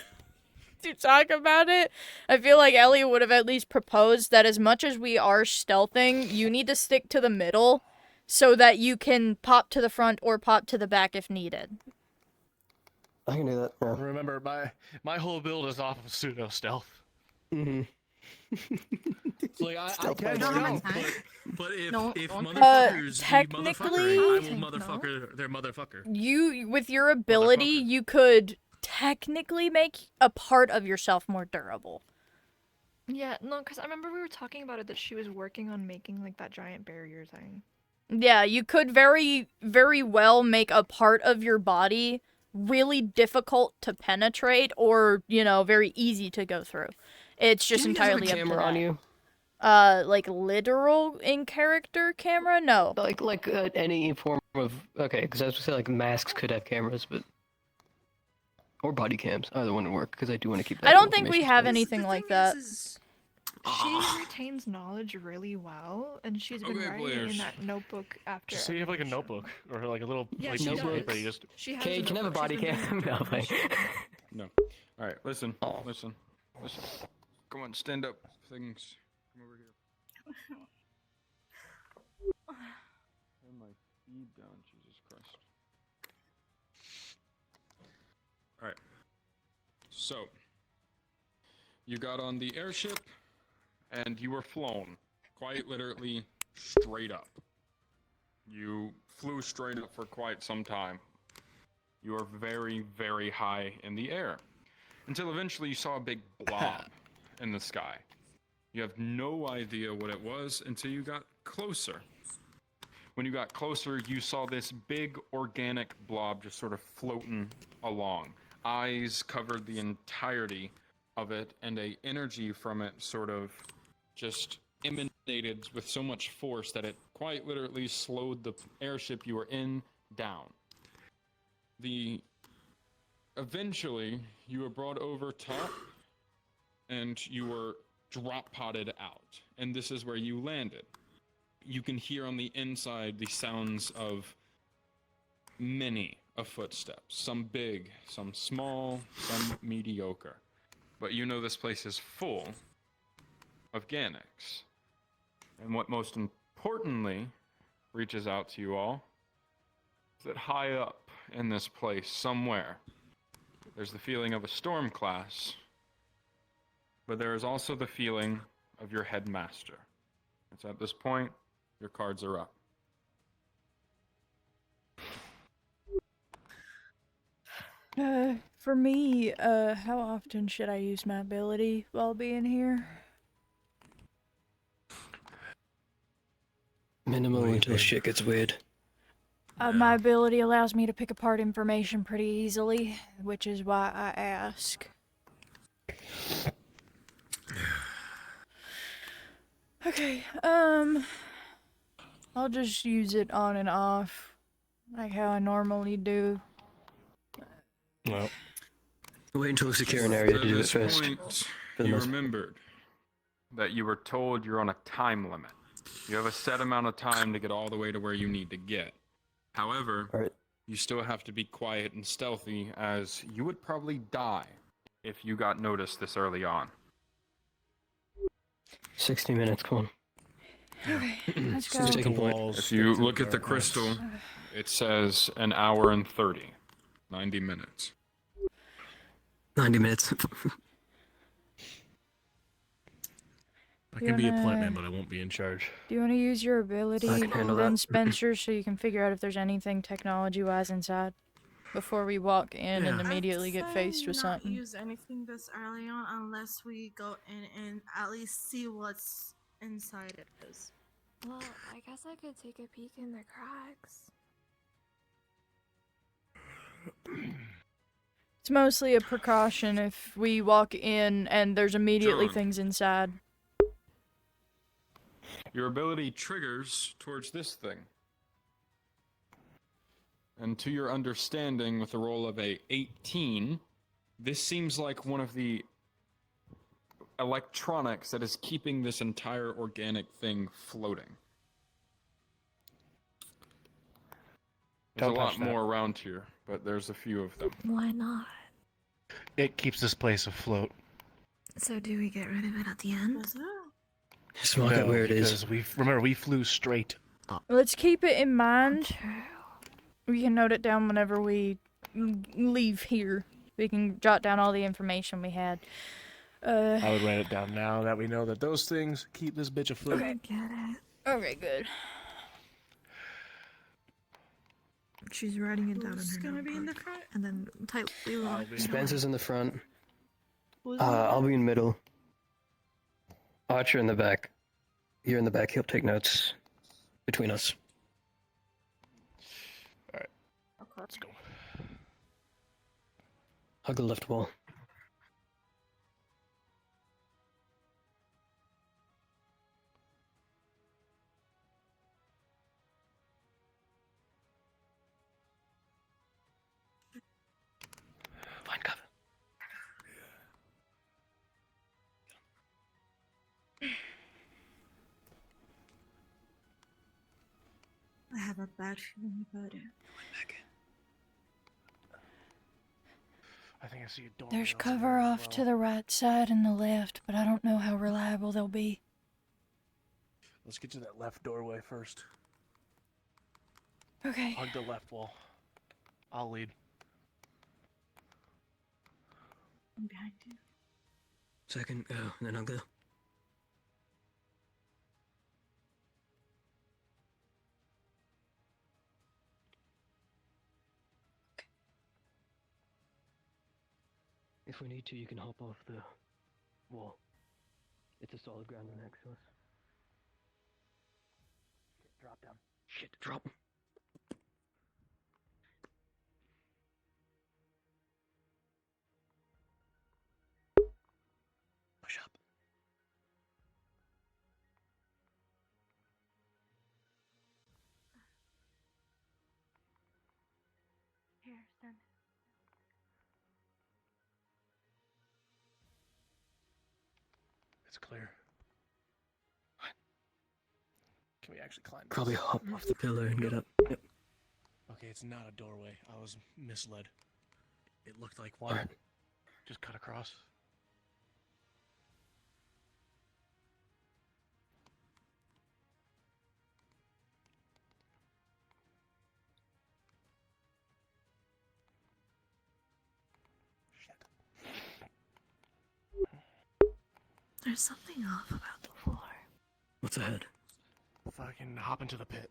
Speaker 1: to talk about it, I feel like Elliot would have at least proposed that as much as we are stealthing, you need to stick to the middle so that you can pop to the front or pop to the back if needed.
Speaker 3: I can do that. Yeah.
Speaker 10: Remember, my whole build is off of pseudo stealth.
Speaker 3: Mm-hmm.
Speaker 9: Like I
Speaker 3: Stealth
Speaker 9: can
Speaker 3: by
Speaker 9: stealth,
Speaker 3: training.
Speaker 9: but if
Speaker 6: No,
Speaker 9: if
Speaker 6: okay.
Speaker 9: motherfuckers
Speaker 1: Technically-
Speaker 9: be motherfucker, I will
Speaker 11: Think no.
Speaker 9: motherfucker their motherfucker.
Speaker 1: You, with your ability, you could technically make a part of yourself more durable.
Speaker 11: Yeah, no, because I remember we were talking about it that she was working on making like that giant barrier thing.
Speaker 1: Yeah, you could very, very well make a part of your body really difficult to penetrate or, you know, very easy to go through. It's just
Speaker 3: Do you guys have a
Speaker 1: entirely up to
Speaker 3: camera on
Speaker 1: that.
Speaker 3: you?
Speaker 1: Like literal in character camera? No.
Speaker 3: Like any form of okay, because I was gonna say like masks could have cameras, but or body cams. Either one would work because I do want to keep that.
Speaker 1: I don't think we
Speaker 3: information
Speaker 1: have
Speaker 3: safe.
Speaker 1: anything like that.
Speaker 11: She retains knowledge really well, and she's been
Speaker 9: Okay,
Speaker 11: writing
Speaker 9: players.
Speaker 11: in that notebook after.
Speaker 10: Just so you have like a
Speaker 11: every show.
Speaker 10: notebook or like a little
Speaker 11: Yeah,
Speaker 10: like
Speaker 11: she
Speaker 10: piece of
Speaker 11: does.
Speaker 10: paper. You just
Speaker 11: She has
Speaker 3: Okay,
Speaker 11: a
Speaker 3: can I have a
Speaker 11: notebook.
Speaker 3: body
Speaker 11: She's been
Speaker 3: cam?
Speaker 11: writing
Speaker 3: No,
Speaker 11: during the
Speaker 3: thanks.
Speaker 11: show.
Speaker 9: No. All right, listen, listen. Come on, stand up. Things. Come over here. Turn my feed down, Jesus Christ. All right. So, you got on the airship, and you were flown, quite literally, straight up. You flew straight up for quite some time. You were very, very high in the air, until eventually you saw a big blob in the sky. You have no idea what it was until you got closer. When you got closer, you saw this big organic blob just sort of floating along. Eyes covered the entirety of it, and a energy from it sort of just emanated with so much force that it quite literally slowed the airship you were in down. Eventually, you were brought over top, and you were drop potted out, and this is where you landed. You can hear on the inside the sounds of many footsteps, some big, some small, some mediocre. But you know this place is full of Ganics. And what most importantly reaches out to you all is that high up in this place somewhere, there's the feeling of a storm class, but there is also the feeling of your headmaster. It's at this point, your cards are up.
Speaker 1: For me, how often should I use my ability while being here?
Speaker 3: Minimal until shit gets weird.
Speaker 1: My ability allows me to pick apart information pretty easily, which is why I ask. Okay, I'll just use it on and off, like how I normally do.
Speaker 3: Well, wait until we secure an area to do it
Speaker 9: At
Speaker 3: first.
Speaker 9: this point,
Speaker 3: For the
Speaker 9: you
Speaker 3: most-
Speaker 9: remembered that you were told you're on a time limit. You have a set amount of time to get all the way to where you need to get. However,
Speaker 3: Alright.
Speaker 9: you still have to be quiet and stealthy, as you would probably die if you got noticed this early on.
Speaker 3: 60 minutes, come on.
Speaker 1: Okay, let's go.
Speaker 3: Just taking point.
Speaker 9: If you look at the crystal, it says an hour and 30. 90 minutes.
Speaker 3: 90 minutes.
Speaker 1: I can be a plant man,
Speaker 10: but I won't be in charge.
Speaker 1: Do you want to use your ability,
Speaker 3: I can handle
Speaker 1: then
Speaker 3: that.
Speaker 1: Spencer, so you can figure out if there's anything technology-wise inside before we walk in and
Speaker 6: I'd
Speaker 1: immediately get
Speaker 6: say
Speaker 1: faced with
Speaker 6: not
Speaker 1: something?
Speaker 6: use anything this early on unless we go in and at least see what's inside it is.
Speaker 5: Well, I guess I could take a peek in the cracks.
Speaker 1: It's mostly a precaution if we walk in and there's immediately
Speaker 9: John.
Speaker 1: things inside.
Speaker 9: Your ability triggers towards this thing. And to your understanding, with a roll of a 18, this seems like one of the electronics that is keeping this entire organic thing floating. There's
Speaker 10: Don't
Speaker 9: a lot
Speaker 10: touch that.
Speaker 9: more around here, but there's a few of them.
Speaker 5: Why not?
Speaker 7: It keeps this place afloat.
Speaker 5: So do we get rid of it at the end?
Speaker 6: What's that?
Speaker 3: Just mark it where it is.
Speaker 7: Because we flew straight.
Speaker 1: Let's keep it in mind.
Speaker 5: True.
Speaker 1: We can note it down whenever we leave here. We can jot down all the information we had.
Speaker 7: I would write it down now that we know that those things keep this bitch afloat.
Speaker 5: I get it.
Speaker 1: Okay, good.
Speaker 11: She's writing it down in
Speaker 6: Who's
Speaker 11: her
Speaker 6: gonna be in the
Speaker 11: notebook.
Speaker 6: front?
Speaker 11: And then tightly locked.
Speaker 3: Spencer's in the front.
Speaker 6: Who's
Speaker 3: I'll be in the middle. Archer in the back. You're in the back. He'll take notes between us.
Speaker 6: Okay.
Speaker 7: Let's go.
Speaker 3: Hug the left wall. Find cover.
Speaker 6: I have a bad feeling about it.
Speaker 7: I think I see a door.
Speaker 1: There's cover off to the right side and the left, but I don't know how reliable they'll be.
Speaker 7: Let's get to that left doorway first.
Speaker 1: Okay.
Speaker 7: Hug the left wall. I'll lead.
Speaker 6: I'm behind you.
Speaker 3: Second go, and then I'll go. If we need to, you can hop off the wall. It's a solid ground next to us. Drop down. Shit, drop. Push up.
Speaker 5: Here, stand.
Speaker 7: It's clear. Can we actually climb?
Speaker 3: Probably
Speaker 7: this?
Speaker 3: hop off the pillar and get up. Yep.
Speaker 7: Okay, it's not a doorway. I was misled. It looked like one.
Speaker 3: Alright.
Speaker 7: Just cut across.
Speaker 5: There's something off about the floor.
Speaker 3: What's ahead?
Speaker 7: Fucking hop into the pit.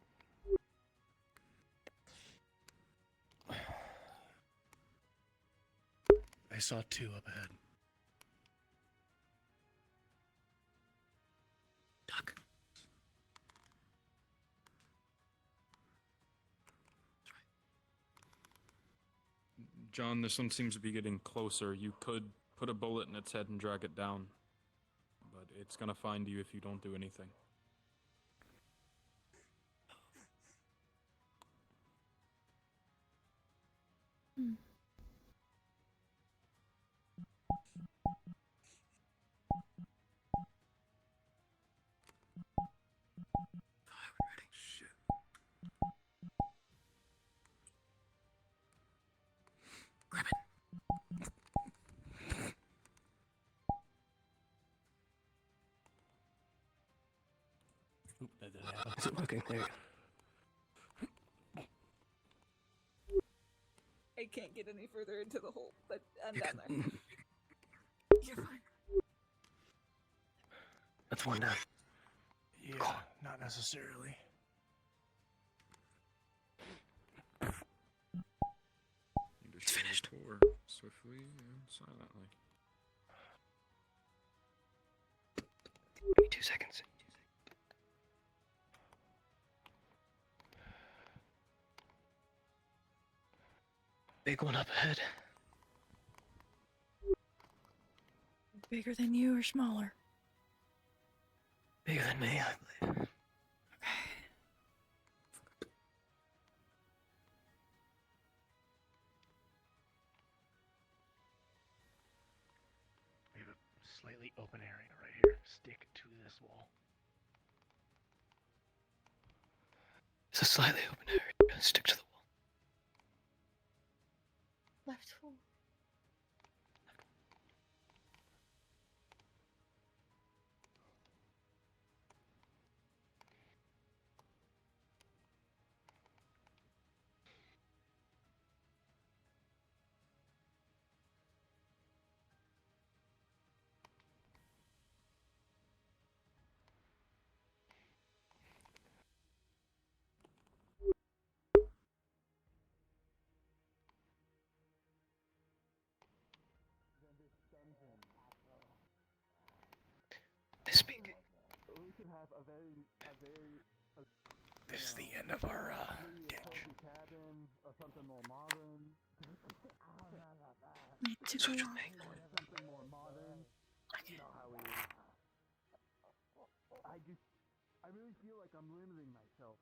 Speaker 7: I saw two up ahead.
Speaker 3: Duck.
Speaker 9: John, this one seems to be getting closer. You could put a bullet in its head and drag it down, but it's gonna find you if you don't do anything.
Speaker 3: Grab it.
Speaker 7: Oop, that didn't happen.
Speaker 3: Is it working? There you go.
Speaker 8: I can't get any further into the hole, but I'm
Speaker 3: You
Speaker 8: down
Speaker 3: can-
Speaker 8: there. You're fine.
Speaker 3: That's one down.
Speaker 7: Yeah, not necessarily.
Speaker 9: It's
Speaker 3: finished.
Speaker 9: Swiftly and silently.
Speaker 3: Give me 2 seconds. Big one up ahead.
Speaker 1: Bigger than you or smaller?
Speaker 3: Bigger than me, I believe.
Speaker 7: We have a slightly open area right here. Stick to this wall.
Speaker 3: It's a slightly open area. Stick to the wall.
Speaker 4: should have a very
Speaker 7: This is the end of our ditch.
Speaker 4: cabin or something more modern.
Speaker 8: Need to go off.
Speaker 4: Something more modern. You know how we. I really feel like I'm limiting myself.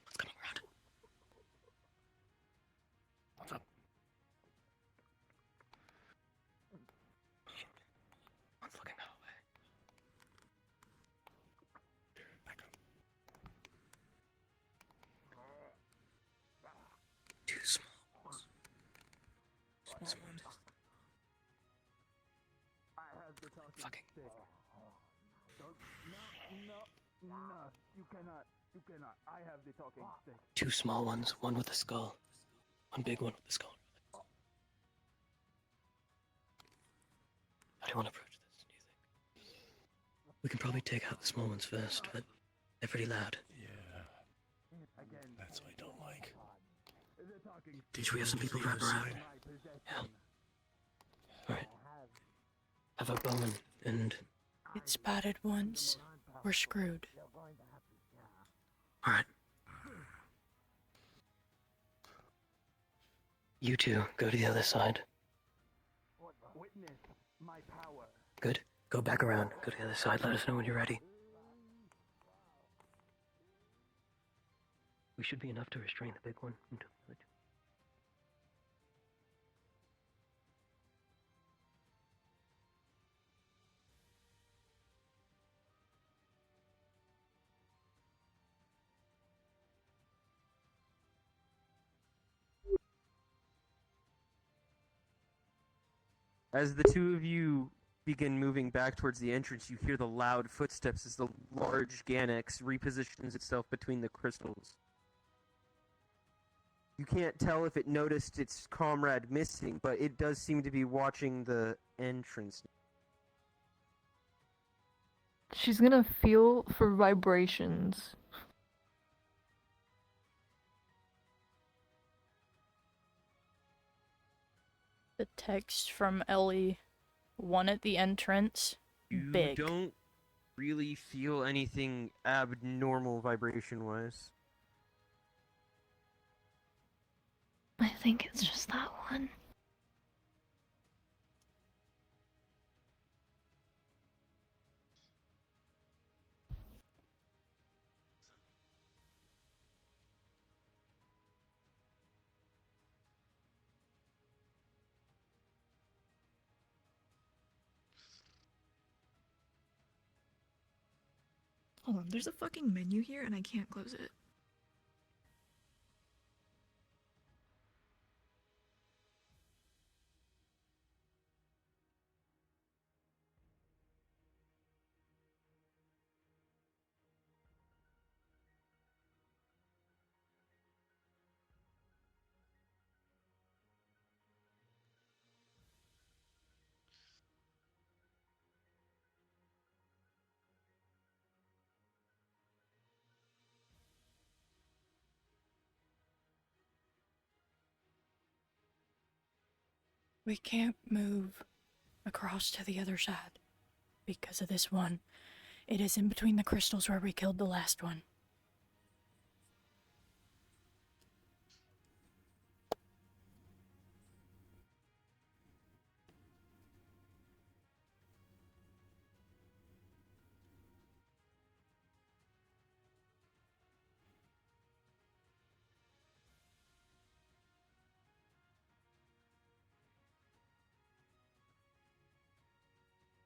Speaker 3: What's coming around? What's up? One's looking that way.
Speaker 7: Back up.
Speaker 3: Too small.
Speaker 4: I have the talking
Speaker 3: Fucking.
Speaker 4: stick. No, you cannot. I have the talking stick.
Speaker 3: Two small ones, one with a skull. One big one with a skull. How do you want to approach this, do you think? We can probably take out the small ones first, but they're pretty loud.
Speaker 7: Yeah,
Speaker 4: Again,
Speaker 7: that's what I don't like.
Speaker 4: the talking
Speaker 3: Dude, we have some people wrap around. Yeah. Alright. Have a bowman and...
Speaker 1: Get spotted once, we're screwed.
Speaker 3: Alright. You two, go to the other side.
Speaker 4: Witness my power.
Speaker 3: Good. Go back around. Go to the other side. Let us know when you're ready. We should be enough to restrain the big one until the village.
Speaker 4: As the two of you begin moving back towards the entrance, you hear the loud footsteps as the large Ganex repositions itself between the crystals. You can't tell if it noticed its comrade missing, but it does seem to be watching the entrance.
Speaker 11: She's gonna feel for vibrations.
Speaker 1: The text from Ellie, one at the entrance,
Speaker 4: You
Speaker 1: big.
Speaker 4: don't really feel anything abnormal vibration-wise.
Speaker 11: I think it's just that one.
Speaker 8: Hold on, there's a fucking menu here and I can't close it.
Speaker 1: We can't move across to the other side because of this one. It is in between the crystals where we killed the last one.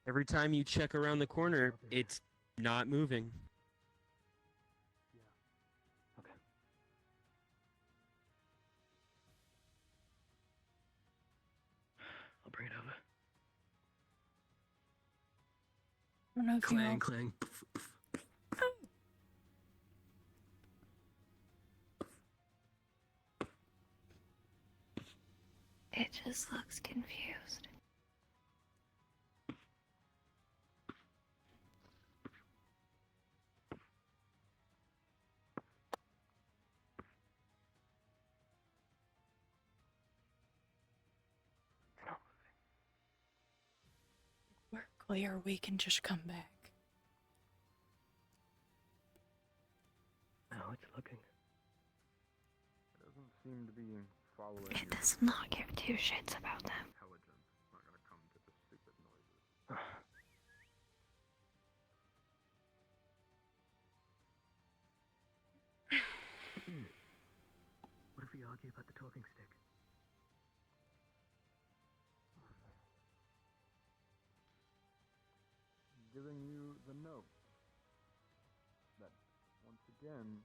Speaker 4: Every time you check around the corner, it's not moving.
Speaker 3: Okay. I'll bring it over.
Speaker 1: I don't know if
Speaker 3: Clang,
Speaker 1: you
Speaker 3: clang.
Speaker 5: It just looks confused.
Speaker 1: clear, we can just come back.
Speaker 3: How it's looking.
Speaker 9: It doesn't seem to be following.
Speaker 5: It does not give two shits about them.
Speaker 9: Intelligence. It's not gonna come to the stupid noises.
Speaker 3: What if we argue about the talking stick?
Speaker 9: Giving you the note that, once again,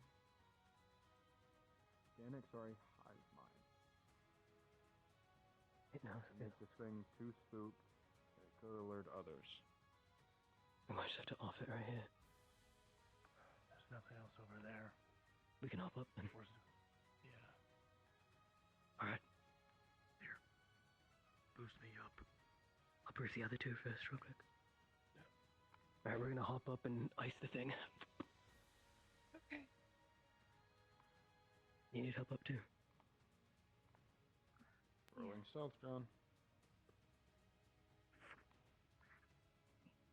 Speaker 9: Ganix are a hive mind.
Speaker 3: It knows.
Speaker 9: And if this thing too spooked, it could alert others.
Speaker 3: We might just have to off it right here.
Speaker 7: There's nothing else over there.
Speaker 3: We can hop up and...
Speaker 7: Yeah.
Speaker 3: Alright. Here. Boost me up. I'll brief the other two first, real quick. Alright, we're gonna hop up and ice the thing.
Speaker 1: Okay.
Speaker 3: You need help up too.
Speaker 9: Rolling stealth, John.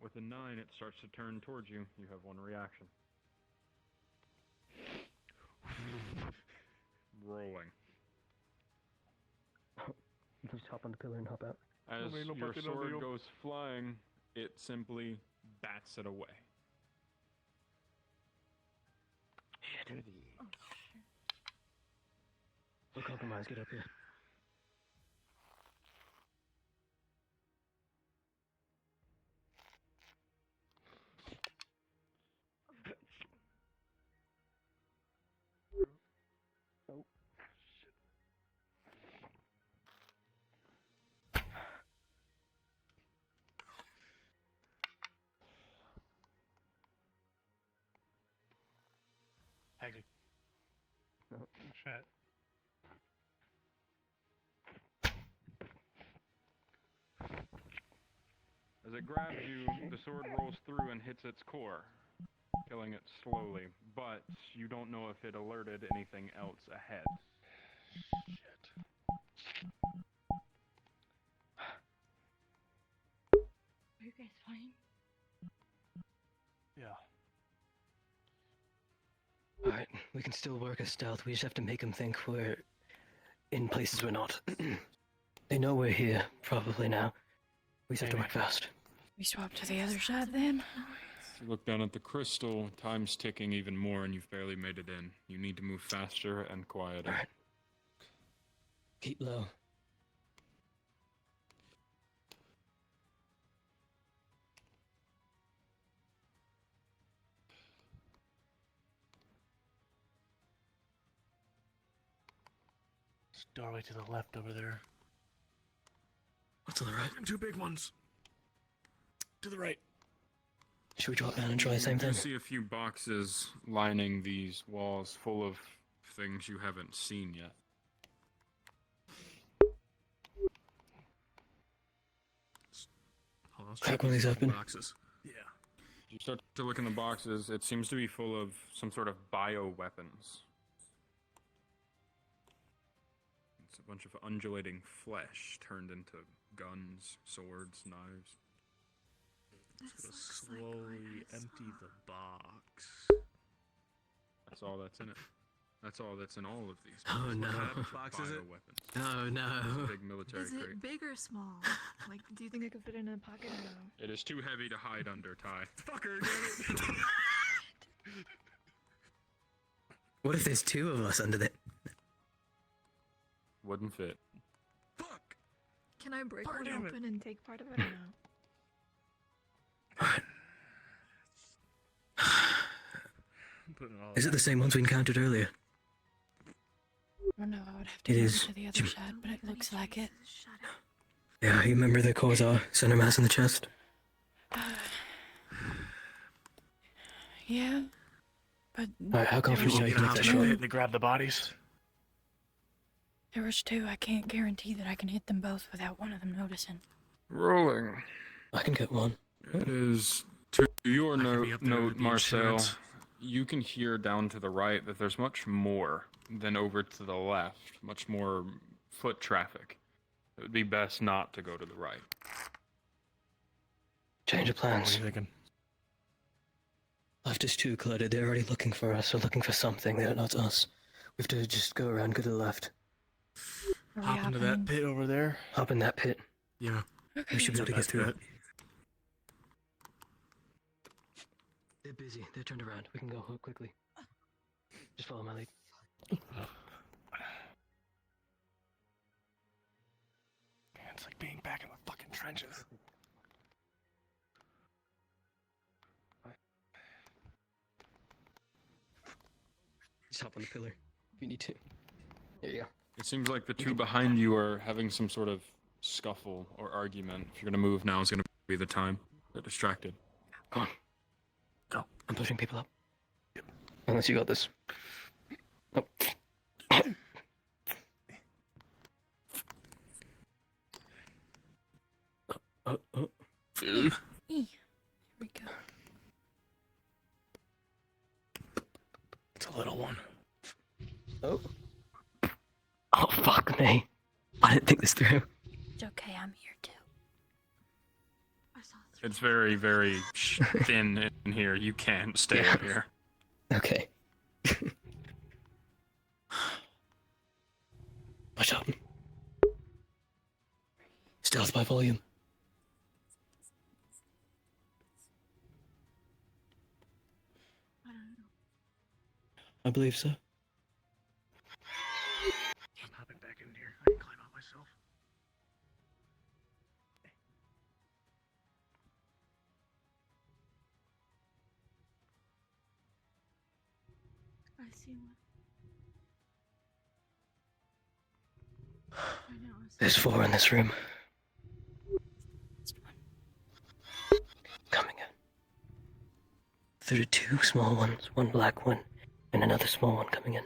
Speaker 9: With a 9, it starts to turn towards you. You have one reaction. Rolling.
Speaker 3: Just hop on the pillar and hop out.
Speaker 9: As your sword goes flying, it simply bats it away.
Speaker 3: Shit. No compromise, get up here. Oh.
Speaker 7: Hagrid.
Speaker 3: No.
Speaker 7: Shit.
Speaker 9: As it grabs you, the sword rolls through and hits its core, killing it slowly, but you don't know if it alerted anything else ahead.
Speaker 7: Shit.
Speaker 6: Are you guys fine?
Speaker 7: Yeah.
Speaker 3: Alright, we can still work as stealth. We just have to make them think we're in places we're not. They know we're here, probably now. We just have to work fast.
Speaker 1: We swap to the other side then?
Speaker 9: You look down at the crystal, time's ticking even more, and you've barely made it in. You need to move faster and quieter.
Speaker 3: Alright. Keep low.
Speaker 7: There's a doorway to the left over there.
Speaker 3: What's on the right?
Speaker 7: Two big ones. To the right.
Speaker 3: Should we drop down and try the same
Speaker 9: You
Speaker 3: thing?
Speaker 9: see a few boxes lining these walls full of things you haven't seen yet.
Speaker 7: Hold on, let's
Speaker 3: Crack
Speaker 7: check
Speaker 3: one of these open.
Speaker 7: boxes. Yeah.
Speaker 9: You start to look in the boxes, it seems to be full of some sort of bioweapons. It's a bunch of undulating flesh turned into guns, swords, knives.
Speaker 7: Just gonna slowly empty the box.
Speaker 9: That's all that's in it. That's all that's in all of these.
Speaker 3: Oh no.
Speaker 7: What kind of box is it?
Speaker 9: Bioweapons.
Speaker 3: Oh
Speaker 9: It's
Speaker 3: no.
Speaker 9: a big military
Speaker 11: Is
Speaker 9: crate.
Speaker 11: it big or small? Like, do you think I could fit it in a pocket or no?
Speaker 9: It is too heavy to hide under, Ty.
Speaker 7: Fucker, damn it!
Speaker 3: What if there's two of us under there?
Speaker 9: Wouldn't fit.
Speaker 7: Fuck!
Speaker 11: Can I break
Speaker 7: Oh,
Speaker 11: one
Speaker 7: damn it.
Speaker 11: open and take part of it or no?
Speaker 7: I'm putting all
Speaker 3: Is it
Speaker 7: that-
Speaker 3: the same ones we encountered earlier?
Speaker 1: I don't know, I would have to
Speaker 3: It
Speaker 1: go
Speaker 3: is.
Speaker 1: to the other side, but it looks like it.
Speaker 5: Shut up.
Speaker 3: Yeah, you remember the cores are center mass in the chest?
Speaker 1: Yeah, but
Speaker 3: Alright, how confident are you can make that shot?
Speaker 7: To grab the bodies?
Speaker 1: there was two. I can't guarantee that I can hit them both without one of them noticing.
Speaker 9: Rolling.
Speaker 3: I can get one.
Speaker 9: It is to your
Speaker 7: I could be up there
Speaker 9: note,
Speaker 7: with the
Speaker 9: Marcel.
Speaker 7: insurance.
Speaker 9: You can hear down to the right that there's much more than over to the left. Much more foot traffic. It would be best not to go to the right.
Speaker 3: Change of
Speaker 10: What are
Speaker 3: plans.
Speaker 10: you thinking?
Speaker 3: Life is too cluttered. They're already looking for us, or looking for something. They're not us. We have to just go around, go to the left.
Speaker 10: Hop into that pit over there.
Speaker 3: Hop in that pit.
Speaker 10: Yeah.
Speaker 3: We should be able to get
Speaker 10: Best
Speaker 3: through
Speaker 10: bet.
Speaker 3: it. They're busy. They're turned around. We can go quickly. Just follow my lead.
Speaker 10: It's like being back in the fucking trenches.
Speaker 3: Just hop on the pillar if you need to. There you go.
Speaker 9: It seems like the two behind you are having some sort of scuffle or argument. If you're gonna move now, is gonna be the time. They're distracted.
Speaker 3: Come on. Go. I'm pushing people up. Unless you got this. Oh.
Speaker 1: Here we go.
Speaker 10: It's a little one.
Speaker 3: Oh. Oh, fuck me. I didn't think this through.
Speaker 1: It's okay, I'm here too.
Speaker 9: It's very, very thin in here. You can't stay
Speaker 3: Yeah.
Speaker 9: up here.
Speaker 3: Okay. Watch out. Stealth by volume. I believe so.
Speaker 7: I'm hopping back in here. I can climb out myself.
Speaker 5: I see one. I know.
Speaker 3: There's 4 in this room. Coming in. There are 2 small ones, 1 black one, and another small one coming in.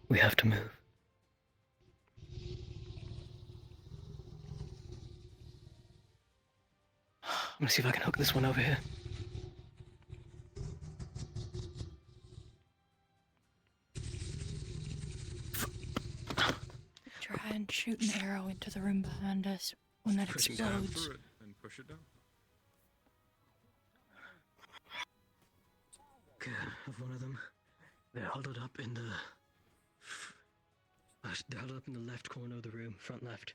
Speaker 3: We have to move. I'm gonna see if I can hook this one over here.
Speaker 1: Try and shoot an arrow into the room behind us when that
Speaker 9: Pushing down
Speaker 1: explodes.
Speaker 9: through it and push it down.
Speaker 3: Okay, I have one of them. They're huddled up in the... They're huddled up in the left corner of the room, front left.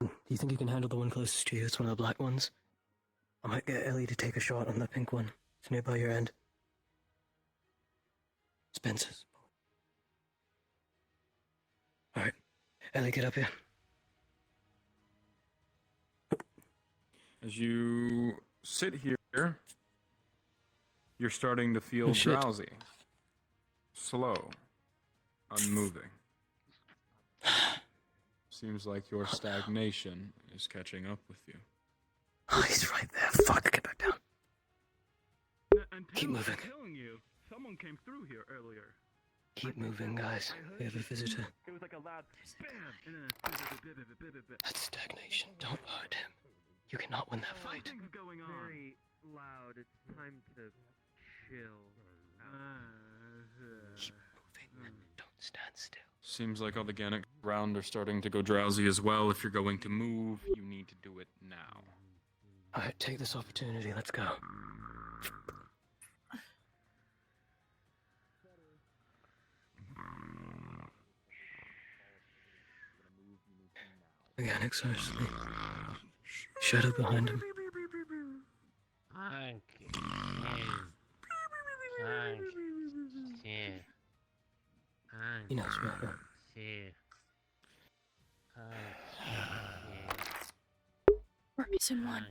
Speaker 3: Do you think you can handle the one closest to you? It's one of the black ones. I might get Ellie to take a shot on the pink one. It's nearby your end. Spencer's. Alright. Ellie, get up here.
Speaker 9: As you sit here, you're starting to feel
Speaker 3: Oh, shit.
Speaker 9: drowsy, slow, unmoving. Seems like your stagnation is catching up with you.
Speaker 3: Oh, he's right there. Fuck, get back down. Keep moving.
Speaker 2: Telling you, someone came through here earlier.
Speaker 3: Keep moving, guys. We have a visitor.
Speaker 2: It was like a loud bam, and then
Speaker 3: That's stagnation. Don't hurt him. You cannot win that fight.
Speaker 2: something's going on.
Speaker 4: Very loud. It's time to chill.
Speaker 3: Keep moving. Don't Stand still.
Speaker 9: Seems like all the Gannic around are starting to go drowsy as well. If you're going to move, you need to do it now.
Speaker 3: Alright, take this opportunity. Let's go. Mechanics are asleep. Shadow behind him. He knows about that.
Speaker 1: We're missing one.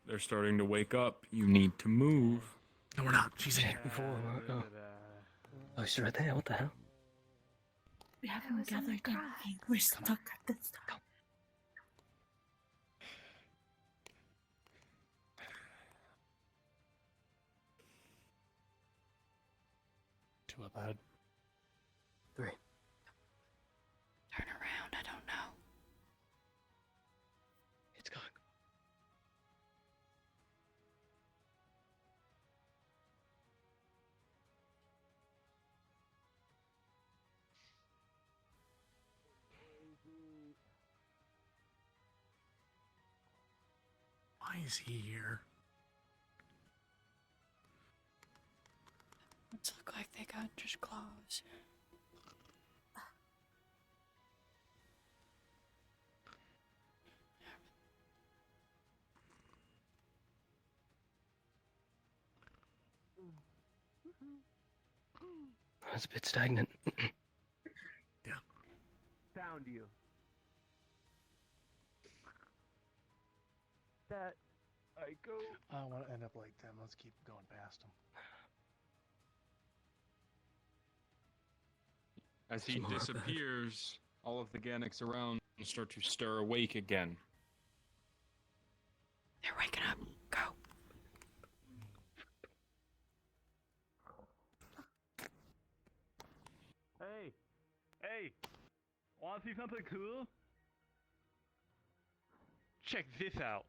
Speaker 9: They're starting to wake up. You need to move.
Speaker 7: No, we're not. She's in here.
Speaker 3: Before oh, she's right there. What the hell?
Speaker 6: We
Speaker 5: I
Speaker 6: haven't
Speaker 5: was in the
Speaker 6: gathered
Speaker 5: crowd.
Speaker 6: anything. We're stuck at this time.
Speaker 10: Two up ahead.
Speaker 3: 3.
Speaker 1: Turn around, I don't know.
Speaker 3: It's going.
Speaker 7: Why is he here?
Speaker 1: Let's look like they got just claws.
Speaker 3: That's a bit stagnant.
Speaker 7: Yeah.
Speaker 4: Found you. That I go.
Speaker 10: I don't want to end up like them. Let's keep going past them.
Speaker 9: As he
Speaker 3: Some more
Speaker 9: disappears, all of the Gannics around start to stir awake again.
Speaker 1: They're waking up. Go.
Speaker 2: Hey! Hey! Want to see something cool? Check this out.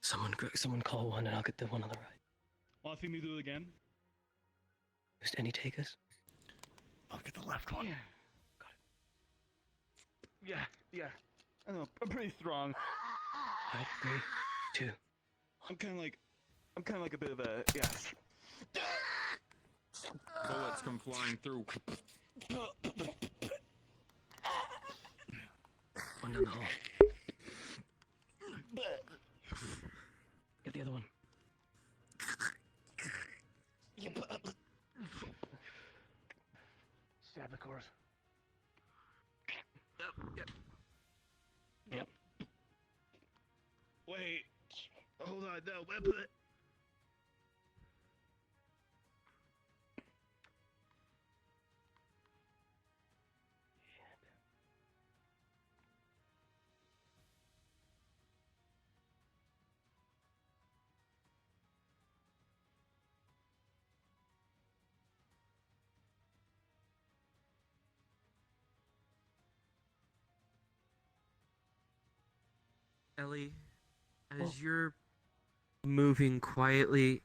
Speaker 3: Someone call one and I'll get the one on the right.
Speaker 2: Want to see me do it again?
Speaker 3: Just any takers?
Speaker 7: I'll get the left one.
Speaker 2: Yeah. I know, I'm pretty strong.
Speaker 3: Alright, 3, 2.
Speaker 2: I'm kind of like a bit of a, yeah.
Speaker 9: Bullets come flying through.
Speaker 3: One down the hall. Get the other one.
Speaker 10: Silvercore.
Speaker 3: Yep.
Speaker 2: Wait. Hold on, no, weapon.
Speaker 4: Ellie, as you're moving quietly,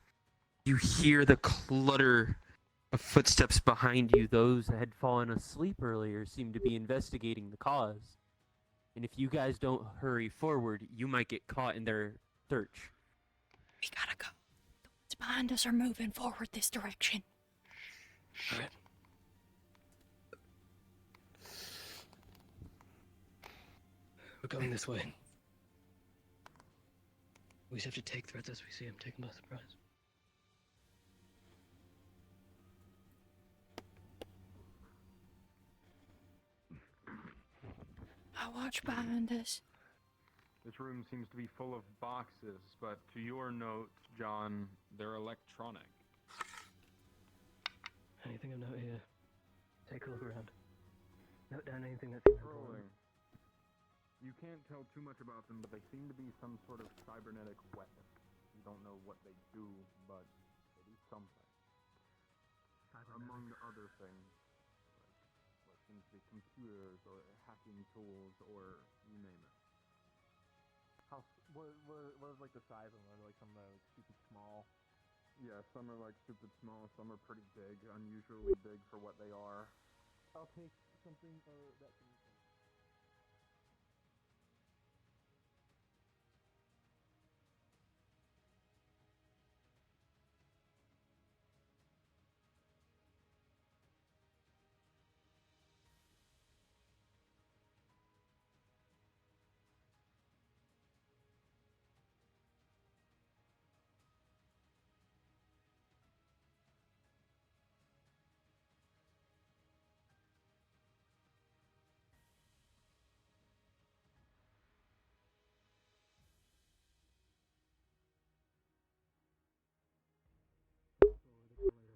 Speaker 4: you hear the clutter of footsteps behind you. Those that had fallen asleep earlier seem to be investigating the cause. And if you guys don't hurry forward, you might get caught in their search.
Speaker 1: We gotta go. The ones behind us are moving forward this direction.
Speaker 3: Alright. We're going this way. We just have to take threats as we see them, take them by surprise.
Speaker 1: I'll watch behind us.
Speaker 9: This room seems to be full of boxes, but to your note, John, they're electronic.
Speaker 3: Anything of note here? Take a look around. Note down anything that seems important.
Speaker 9: You can't tell too much about them, but they seem to be some sort of cybernetic weapon. You don't know what they do, but they do something. Among other things, like what seems to be computers or hacking tools or you name it. How
Speaker 10: What is like the size of them? Are like some like stupid small?
Speaker 9: Yeah, some are like stupid small, some are pretty big, unusually big for what they are.
Speaker 10: I'll take something that can.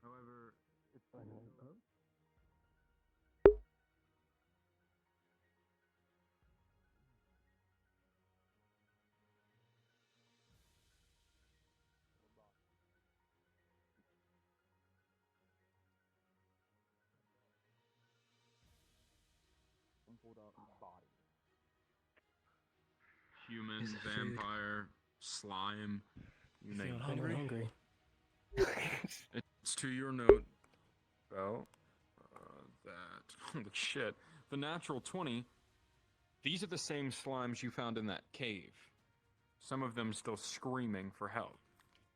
Speaker 9: However, it's human, vampire, slime, you name it.
Speaker 3: Anyone hungry?
Speaker 9: It's to your note, Bell, that, holy shit, the natural 20, these are the same slimes you found in that cave. Some of them still screaming for help,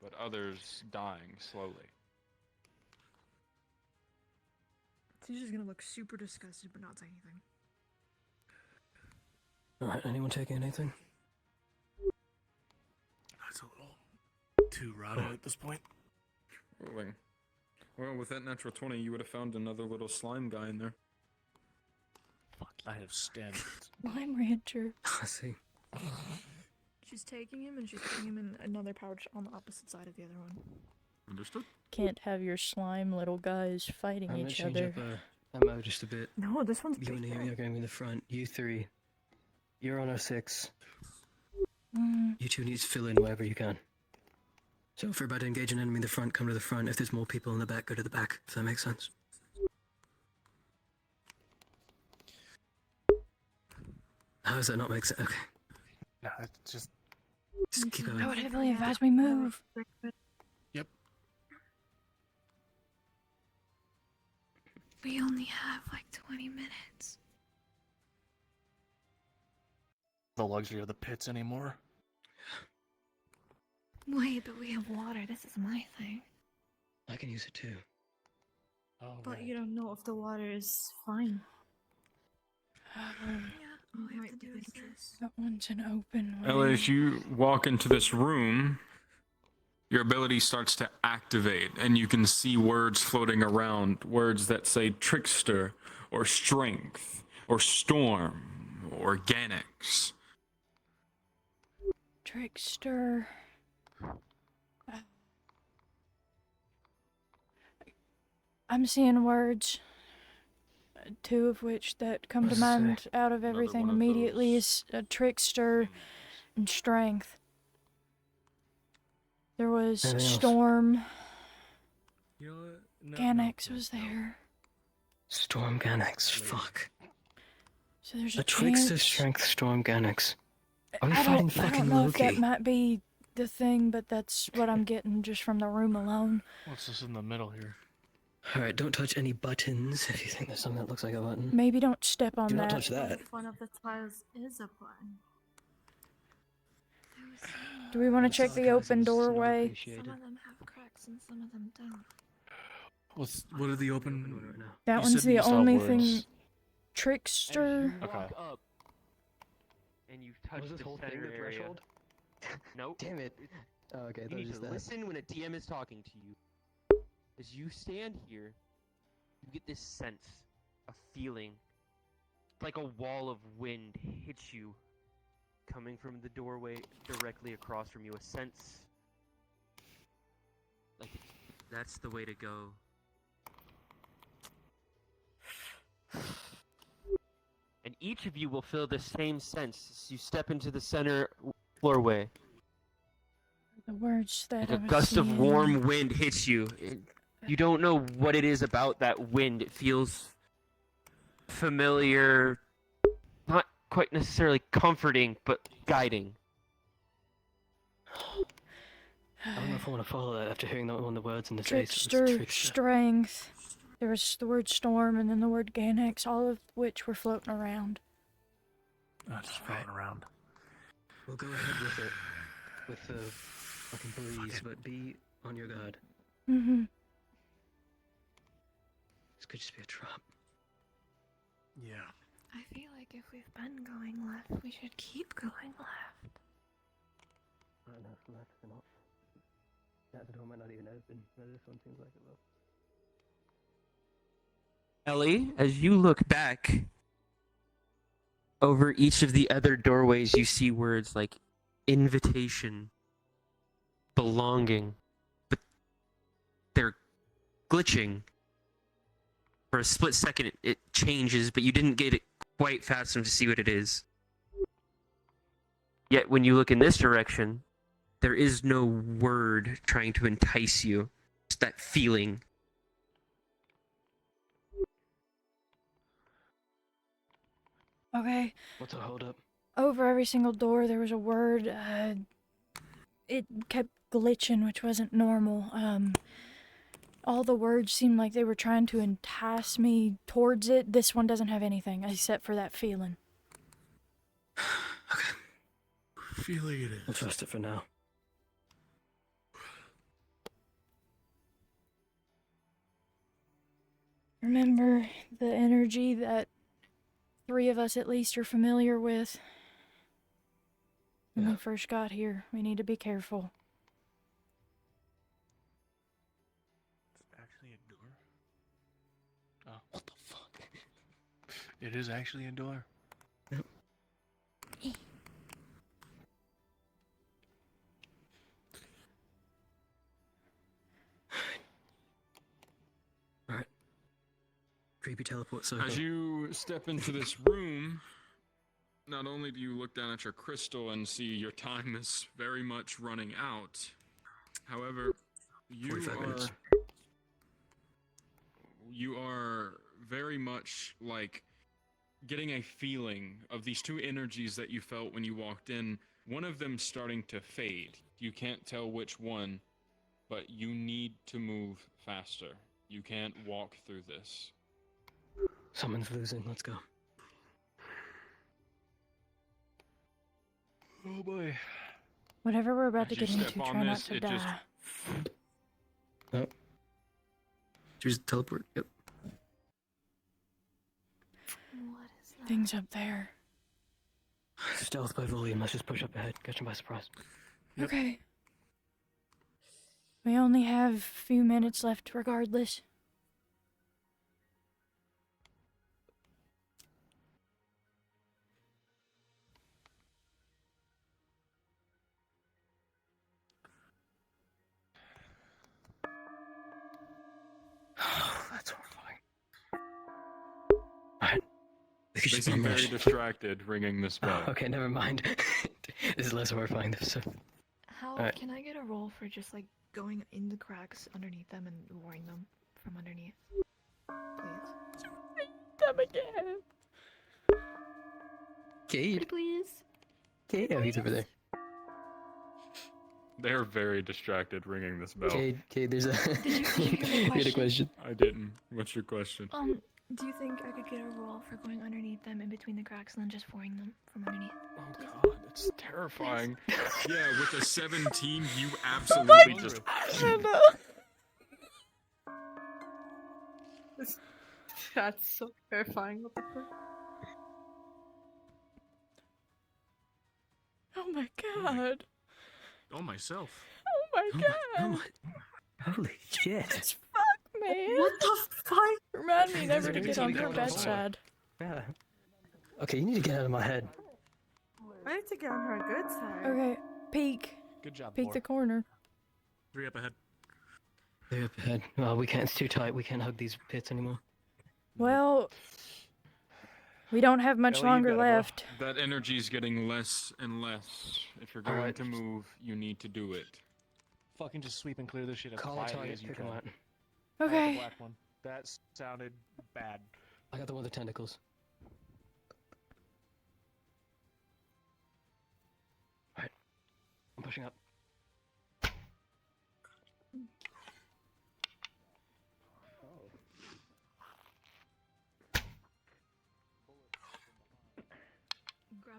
Speaker 9: but others dying slowly.
Speaker 11: He's just gonna look super disgusted but not say anything.
Speaker 3: Alright, anyone taking anything?
Speaker 7: That's a little too rotten at this point.
Speaker 9: Rolling. Well, with that natural 20, you would have found another little slime guy in there.
Speaker 7: Fuck, I have standards.
Speaker 1: Slime Rancher.
Speaker 3: I see.
Speaker 11: She's taking him and she's putting him in another pouch on the opposite side of the other one.
Speaker 9: Understood?
Speaker 1: Can't have your slime little guys fighting
Speaker 3: I'm gonna
Speaker 1: each
Speaker 3: change
Speaker 1: other.
Speaker 3: up ammo just a bit.
Speaker 11: No, this one's
Speaker 3: You and
Speaker 11: big.
Speaker 3: Amy are going in the front. You three. You're on 06. You two need to fill in wherever you can. So if we're about to engage an enemy in the front, come to the front. If there's more people in the back, go to the back. If that makes sense. How does that not make sense? Okay.
Speaker 7: No, it's just.
Speaker 3: Just keep going.
Speaker 1: I would heavily advise we move.
Speaker 7: Yep.
Speaker 5: We only have like 20 minutes.
Speaker 7: The luxury of the pits anymore.
Speaker 5: Wait, but we have water. This is my thing.
Speaker 3: I can use it too.
Speaker 7: Oh,
Speaker 6: But
Speaker 7: right.
Speaker 6: you don't know if the water is fine.
Speaker 5: Yeah, all we have to do is this.
Speaker 1: That one's an open one.
Speaker 9: Ella, as you walk into this room, your ability starts to activate, and you can see words floating around, words that say trickster, or strength, or storm, or organics.
Speaker 1: Trickster. I'm seeing words. Two of which that come to mind out of everything
Speaker 9: one of
Speaker 1: immediately
Speaker 9: those
Speaker 1: is a trickster and strength. There was
Speaker 3: Anything else?
Speaker 1: storm.
Speaker 7: You know what? No,
Speaker 1: Ganex
Speaker 7: no,
Speaker 1: was
Speaker 7: no.
Speaker 1: there.
Speaker 3: Storm Ganex. Fuck.
Speaker 1: So there's
Speaker 3: A
Speaker 1: a
Speaker 3: trickster
Speaker 1: chance.
Speaker 3: strength Storm Ganex. Are we
Speaker 1: I
Speaker 3: fighting
Speaker 1: don't
Speaker 3: fucking
Speaker 1: know if that
Speaker 3: Loki?
Speaker 1: might be the thing, but that's what I'm getting just from the room alone.
Speaker 7: What's this in the middle here?
Speaker 3: Alright, don't touch any buttons if you think there's something that looks like a button.
Speaker 1: Maybe don't step on
Speaker 3: Do not
Speaker 1: that.
Speaker 3: touch that.
Speaker 6: If one of the tiles is a button.
Speaker 1: Do we want to check the open doorway?
Speaker 5: Some of them have cracks and some of them don't.
Speaker 7: What are the open?
Speaker 3: Right now.
Speaker 1: That
Speaker 7: You
Speaker 1: one's
Speaker 7: said you
Speaker 1: the
Speaker 7: saw
Speaker 1: only
Speaker 7: words.
Speaker 1: thing. Trickster.
Speaker 4: As you walk
Speaker 10: Okay.
Speaker 4: up and you've touched
Speaker 3: Was this
Speaker 4: the
Speaker 3: whole thing
Speaker 4: center
Speaker 3: the
Speaker 4: area.
Speaker 3: threshold?
Speaker 4: Nope.
Speaker 3: Damn it. Oh, okay,
Speaker 4: You
Speaker 3: that was
Speaker 4: need
Speaker 3: just
Speaker 4: to
Speaker 3: that.
Speaker 4: listen when a DM is talking to you. As you stand here, you get this sense, a feeling, like a wall of wind hits you, coming from the doorway directly across from you. A sense, like that's the way to go. And each of you will feel the same sense as you step into the center floorway.
Speaker 1: The words that
Speaker 4: Like
Speaker 1: I
Speaker 4: a
Speaker 1: was
Speaker 4: gust of
Speaker 1: seeing.
Speaker 4: warm wind hits you. You don't know what it is about that wind. It feels familiar, not quite necessarily comforting, but guiding.
Speaker 3: I don't know if I want to follow that after hearing one of the words in the
Speaker 1: Trickster, strength. There was the word storm and then the word Ganex, all of which were floating around.
Speaker 7: Just floating around.
Speaker 3: We'll go ahead with it. With the fucking breeze, but be on your guard.
Speaker 1: Mm-hmm.
Speaker 3: This could just be a trap.
Speaker 7: Yeah.
Speaker 5: I feel like if we've been going left, we should keep going left.
Speaker 3: Right now, left or not. That door might not even open, but this one seems like it will.
Speaker 4: Ellie, as you look back over each of the other doorways, you see words like invitation, belonging, but they're glitching. For a split second, it changes, but you didn't get it quite fast enough to see what it is. Yet, when you look in this direction, there is no word trying to entice you. Just that feeling.
Speaker 1: Okay.
Speaker 3: What's a hold up?
Speaker 1: Over every single door there was a word. It kept glitching, which wasn't normal. All the words seemed like they were trying to entice me towards it. This one doesn't have anything except for that feeling.
Speaker 3: Okay.
Speaker 7: Feeling it is.
Speaker 3: I'll trust it for now.
Speaker 1: Remember the energy that 3 of us at least are familiar with? When we first got here, we need to be careful.
Speaker 7: It's actually a door. Oh, what the fuck? It is actually a door.
Speaker 3: Yep. Alright. Creepy teleport circle.
Speaker 9: As you step into this room, not only do you look down at your crystal and see your time is very much running out, however, you are very much like getting a feeling of these 2 energies that you felt when you walked in. One of them starting to fade. You can't tell which one, but you need to move faster. You can't walk through this.
Speaker 3: Someone's losing. Let's go.
Speaker 7: Oh boy.
Speaker 1: Whatever we're about to
Speaker 9: As you
Speaker 1: get into,
Speaker 9: step on
Speaker 1: try not
Speaker 9: this,
Speaker 1: to
Speaker 9: it just-
Speaker 1: die.
Speaker 3: Oh. Choose teleport. Yep.
Speaker 5: What is that?
Speaker 1: Things up there.
Speaker 3: Stealth by volume. Let's just push up ahead. Catch him by surprise.
Speaker 7: Yep.
Speaker 1: Okay. We only have a few minutes left regardless.
Speaker 3: That's horrifying. Alright.
Speaker 9: They seem very distracted ringing this bell.
Speaker 3: Okay, never mind. This is less horrifying than so.
Speaker 11: How
Speaker 3: Alright.
Speaker 11: can I get a roll for just like going in the cracks underneath them and warring them from underneath? Please.
Speaker 1: Them again.
Speaker 3: Cade.
Speaker 11: Please.
Speaker 3: Cade. Oh, he's over there.
Speaker 9: They're very distracted ringing this bell.
Speaker 3: Cade, there's a.
Speaker 11: Did you hear the
Speaker 3: You had a question.
Speaker 9: I didn't. What's your question?
Speaker 11: Do you think I could get a roll for going underneath them in between the cracks and then just pouring them from underneath?
Speaker 9: Oh god, it's terrifying. Yeah, with a 17, you absolutely just.
Speaker 6: That's so terrifying. What the fuck?
Speaker 1: Oh my god.
Speaker 9: Oh, myself.
Speaker 1: Oh my god.
Speaker 3: Oh my. Holy shit.
Speaker 1: Fuck, man.
Speaker 6: What the fuck?
Speaker 1: Remind me never to
Speaker 3: Everything's
Speaker 1: get on
Speaker 3: gonna
Speaker 1: her
Speaker 3: be
Speaker 1: bad
Speaker 3: fine.
Speaker 1: side.
Speaker 3: Yeah. Okay, you need to get out of my head.
Speaker 6: I need to get on her good side.
Speaker 1: Okay, peek.
Speaker 7: Good job,
Speaker 1: Peek the corner.
Speaker 7: 3 up ahead.
Speaker 3: They're up ahead. Oh, we can't. It's too tight. We can't hug these pits anymore.
Speaker 1: Well, we don't have much
Speaker 10: Ellie, you
Speaker 1: longer
Speaker 10: got it, bro.
Speaker 1: left.
Speaker 9: That energy's getting less and less. If you're going
Speaker 3: Alright.
Speaker 9: to move, you need to do it.
Speaker 7: Fucking just sweep and clear this shit as
Speaker 3: Call a
Speaker 7: quietly
Speaker 3: target.
Speaker 7: as you
Speaker 3: Pick
Speaker 7: can.
Speaker 3: them out.
Speaker 7: I got the
Speaker 1: Okay.
Speaker 7: black one. That sounded bad.
Speaker 3: I got the one with the tentacles. Alright. I'm pushing up.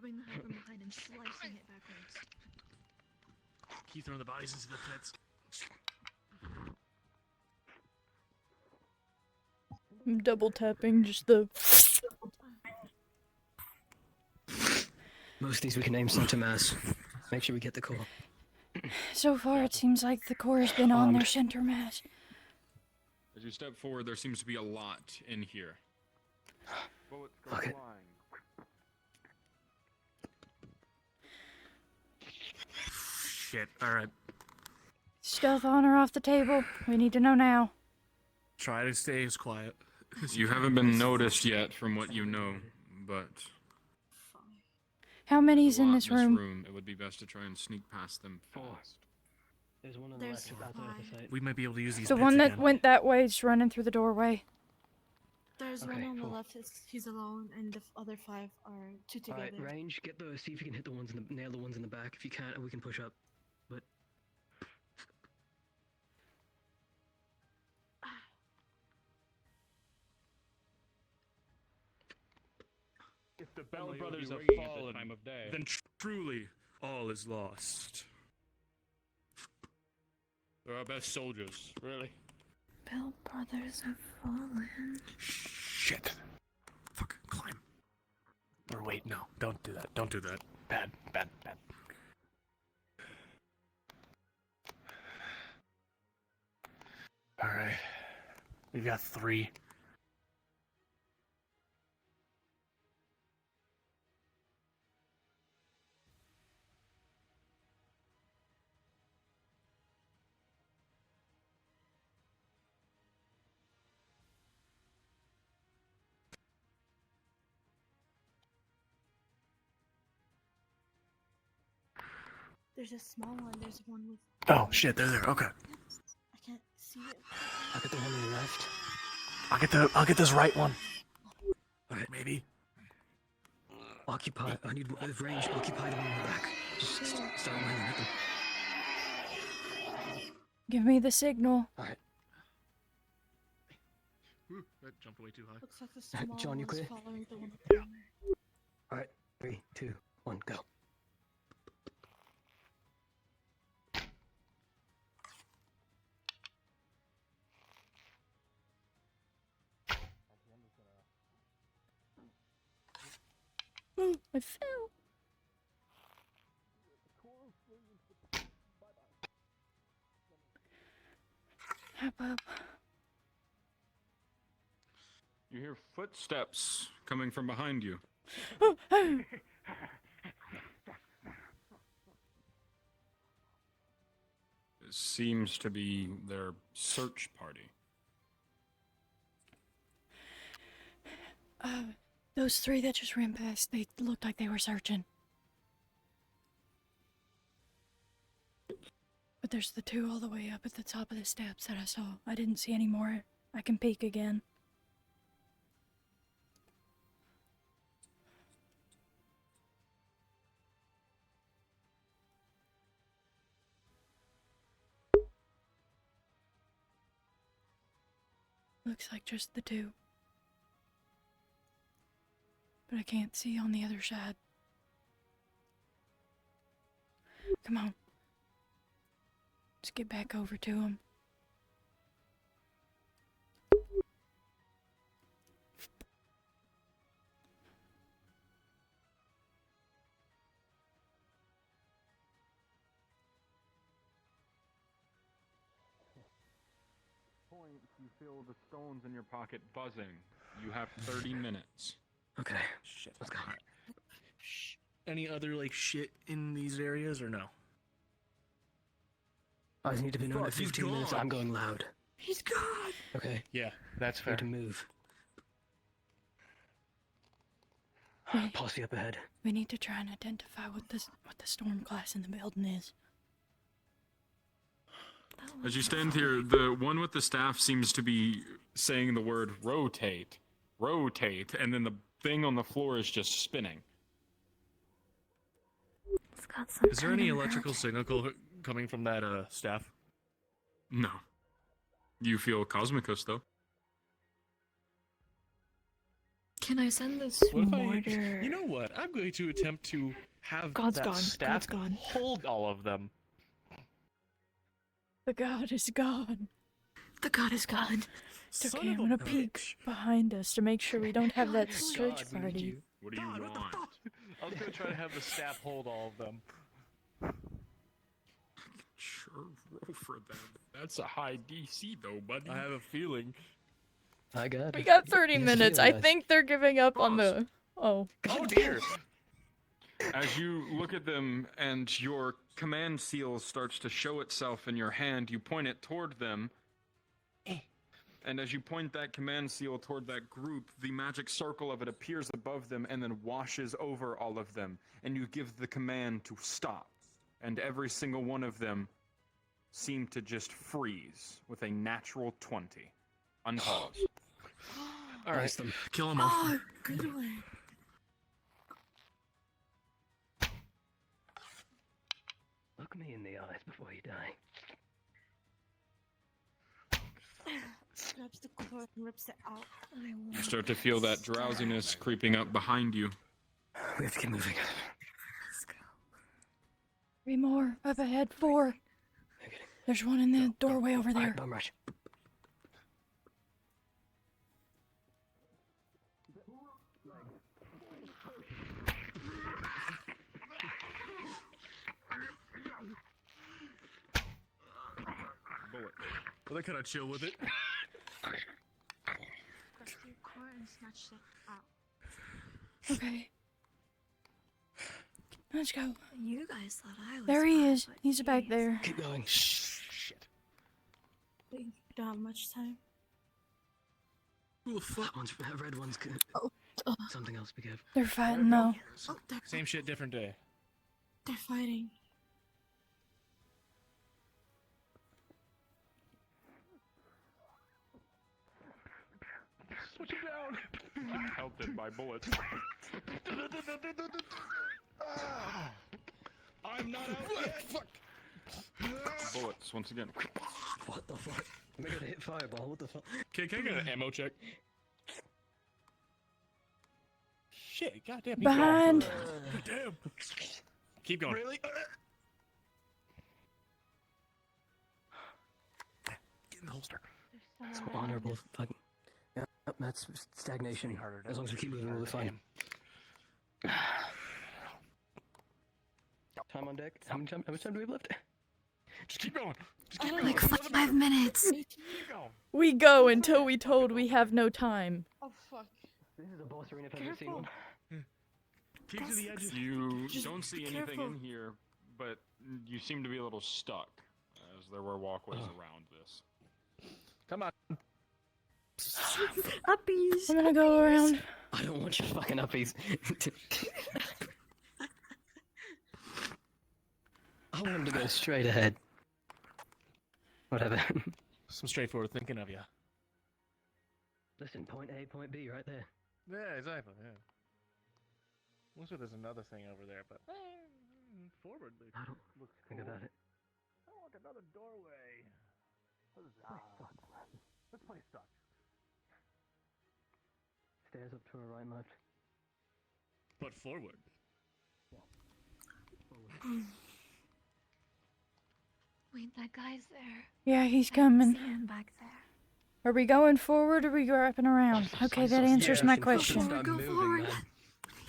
Speaker 11: grabbing the head from behind and slicing it backwards.
Speaker 10: Keep throwing the bodies into the pits.
Speaker 1: I'm double tapping just the.
Speaker 3: Most of these we can aim center mass. Make sure we get the core.
Speaker 1: So far, it seems like the core has been on their center mass.
Speaker 9: As you step forward, there seems to be a lot in here.
Speaker 12: Bullets go
Speaker 3: Fuck it.
Speaker 12: flying.
Speaker 10: Shit, alright.
Speaker 1: Stuff on or off the table. We need to know now.
Speaker 10: Try to stay as quiet.
Speaker 9: You haven't been noticed yet from what you know, but
Speaker 1: How many's
Speaker 9: there's a
Speaker 1: in
Speaker 9: lot
Speaker 1: this room?
Speaker 9: It would be best to try and sneak past them fast.
Speaker 3: There's one on
Speaker 6: There's
Speaker 3: the left outside the site.
Speaker 10: We might be able to use these
Speaker 1: The
Speaker 10: pits
Speaker 1: one that
Speaker 10: again.
Speaker 1: went that way is running through the doorway.
Speaker 6: There's
Speaker 3: Okay,
Speaker 6: one on
Speaker 3: cool.
Speaker 6: the left. He's alone, and the other 5 are 2 together.
Speaker 3: Alright, range, get those, see if you can hit the ones in the, nail the ones in the back. If you can't, we can push up. But
Speaker 10: If the
Speaker 2: Bell brothers have fallen,
Speaker 10: time
Speaker 2: of day.
Speaker 10: then truly all is lost. They're our best soldiers, really.
Speaker 5: Bell brothers have fallen.
Speaker 10: Shit. Fuck, climb. Or wait, no, don't do that. Don't do that. Bad, bad, bad. Alright. We've got 3.
Speaker 6: There's a small one. There's one with.
Speaker 10: Oh shit, they're there. Okay.
Speaker 6: I can't see it.
Speaker 3: I'll get the one on the left.
Speaker 10: I'll get this right one.
Speaker 3: Alright,
Speaker 10: Maybe.
Speaker 3: occupy. I need range. Occupy the one in the back. Just start mining at them.
Speaker 1: Give me the signal.
Speaker 3: Alright,
Speaker 10: Ooh, that jumped way too high.
Speaker 6: Looks like the small
Speaker 3: John, you
Speaker 6: one's
Speaker 3: clear?
Speaker 6: following the one.
Speaker 3: alright. 3, 2, 1, go.
Speaker 1: Oh, I fell. Hop up.
Speaker 9: You hear footsteps coming from behind you.
Speaker 1: Oh, oh.
Speaker 9: It seems to be their search party.
Speaker 1: Those 3 that just ran past, they looked like they were searching. But there's the 2 all the way up at the top of the steps that I saw. I didn't see any more. I can peek again. Looks like just the 2. But I can't see on the other side. Come on. Let's get back over to him.
Speaker 9: Point, you feel the stones in your pocket buzzing. You have 30 minutes.
Speaker 3: Okay,
Speaker 10: Shit.
Speaker 3: let's go.
Speaker 10: Any other like shit in these areas or no?
Speaker 3: I need to be known
Speaker 10: Fuck,
Speaker 3: at
Speaker 10: he's
Speaker 3: 15 minutes.
Speaker 10: gone.
Speaker 3: I'm going loud.
Speaker 6: He's gone.
Speaker 3: Okay,
Speaker 10: Yeah, that's
Speaker 3: need
Speaker 10: fair.
Speaker 3: to move.
Speaker 1: Hey.
Speaker 3: Posse up ahead.
Speaker 1: We need to try and identify what the storm class in the building is.
Speaker 9: As you stand here, the one with the staff seems to be saying the word rotate, rotate, and then the thing on the floor is just spinning.
Speaker 5: It's got some
Speaker 10: Is there
Speaker 5: kind
Speaker 10: any
Speaker 5: of
Speaker 10: electrical
Speaker 5: hurt.
Speaker 10: signal coming from that staff?
Speaker 9: No. You feel Cosmicus, though.
Speaker 11: Can I send this
Speaker 7: What if
Speaker 11: mortar?
Speaker 7: You know what? I'm going to attempt to have
Speaker 11: God's
Speaker 7: that
Speaker 11: gone.
Speaker 7: staff
Speaker 11: God's gone.
Speaker 7: hold all of them.
Speaker 1: The god is gone.
Speaker 11: The god is gone.
Speaker 1: It's okay, I'm gonna peek behind us to make sure we don't have that search
Speaker 7: God,
Speaker 1: party.
Speaker 9: What do you want?
Speaker 7: I was going to try to have the staff hold all of them.
Speaker 9: Sure, roll for them. That's a high DC though, buddy.
Speaker 7: I have a feeling.
Speaker 3: I got it.
Speaker 1: We got 30
Speaker 3: Yes,
Speaker 1: minutes.
Speaker 3: you
Speaker 1: I
Speaker 3: guys.
Speaker 1: think they're giving up on the... Oh.
Speaker 7: Oh dear.
Speaker 9: As you look at them and your command seal starts to show itself in your hand, you point it toward them. And as you point that command seal toward that group, the magic circle of it appears above them and then washes over all of them. And you give the command to stop. And every single one of them seem to just freeze with a natural 20. Unpause.
Speaker 7: All right.
Speaker 3: Them.
Speaker 10: Kill them all.
Speaker 8: Oh, good one.
Speaker 3: Look me in the eyes before you die.
Speaker 6: Grabs the cord and rips it out.
Speaker 9: You start to feel that drowsiness creeping up behind you.
Speaker 3: We have to keep moving.
Speaker 8: Let's go.
Speaker 1: 3 more. Up ahead. 4. There's one in the doorway over there.
Speaker 3: Bum rush.
Speaker 9: Bullet.
Speaker 10: Well, they kind of chill with it.
Speaker 6: Grabs the cord and snatched it out.
Speaker 1: Okay. Let's go.
Speaker 8: You guys thought I was.
Speaker 1: There he
Speaker 8: hot,
Speaker 1: is.
Speaker 8: but
Speaker 1: He's back there.
Speaker 3: Keep going.
Speaker 10: Shit.
Speaker 6: We don't have much time.
Speaker 10: Who the fuck?
Speaker 3: That red one's good.
Speaker 6: Oh.
Speaker 3: Something else. Be careful.
Speaker 1: They're fighting though.
Speaker 6: Oh,
Speaker 7: Same shit, different day.
Speaker 6: they're fighting.
Speaker 2: Switch it down.
Speaker 9: Pelted by bullets.
Speaker 2: I'm not out yet. Fuck.
Speaker 9: Bullets once again.
Speaker 3: What the fuck? Am I gonna hit fireball? What the fuck?
Speaker 10: Can I get an ammo check?
Speaker 7: Shit, goddamn. he's
Speaker 1: Behind.
Speaker 10: God damn.
Speaker 7: Keep going.
Speaker 10: Really? Get in the holster.
Speaker 3: It's honorable. Fucking. Yeah, that's stagnation. As long as we keep moving, we'll be fine. Time on deck. How much time do we have left?
Speaker 10: Just keep going. Just
Speaker 8: I
Speaker 10: keep
Speaker 8: don't
Speaker 10: going.
Speaker 8: like 5 minutes.
Speaker 10: Keep going.
Speaker 1: We go until we told we have no time.
Speaker 6: Oh fuck.
Speaker 3: This is a boss arena if I've ever seen one.
Speaker 10: Keep to the edges.
Speaker 9: You
Speaker 6: Just
Speaker 9: don't see
Speaker 6: be
Speaker 9: anything
Speaker 6: careful.
Speaker 9: in here, but you seem to be a little stuck, as there were walkways around this.
Speaker 7: Come on.
Speaker 8: Uppies.
Speaker 1: I'm gonna go around.
Speaker 3: I don't want your fucking uppies. I want him to go straight ahead. Whatever.
Speaker 7: Some straightforward thinking of you.
Speaker 3: Listen, point A, point B, right there.
Speaker 7: Yeah, exactly. Yeah. Looks like there's another thing over there, but forward.
Speaker 3: I don't
Speaker 7: looks
Speaker 3: think about it.
Speaker 7: Oh, look, another doorway. This place sucks.
Speaker 3: Stairs up to our right and left.
Speaker 10: But forward.
Speaker 5: Wait, that guy's there.
Speaker 1: Yeah, he's
Speaker 5: I can
Speaker 1: coming.
Speaker 5: see him back there.
Speaker 1: Are we going forward or are we wrapping around? Okay, that answers my question.
Speaker 3: Start
Speaker 8: Go
Speaker 3: moving,
Speaker 8: forward.
Speaker 3: man.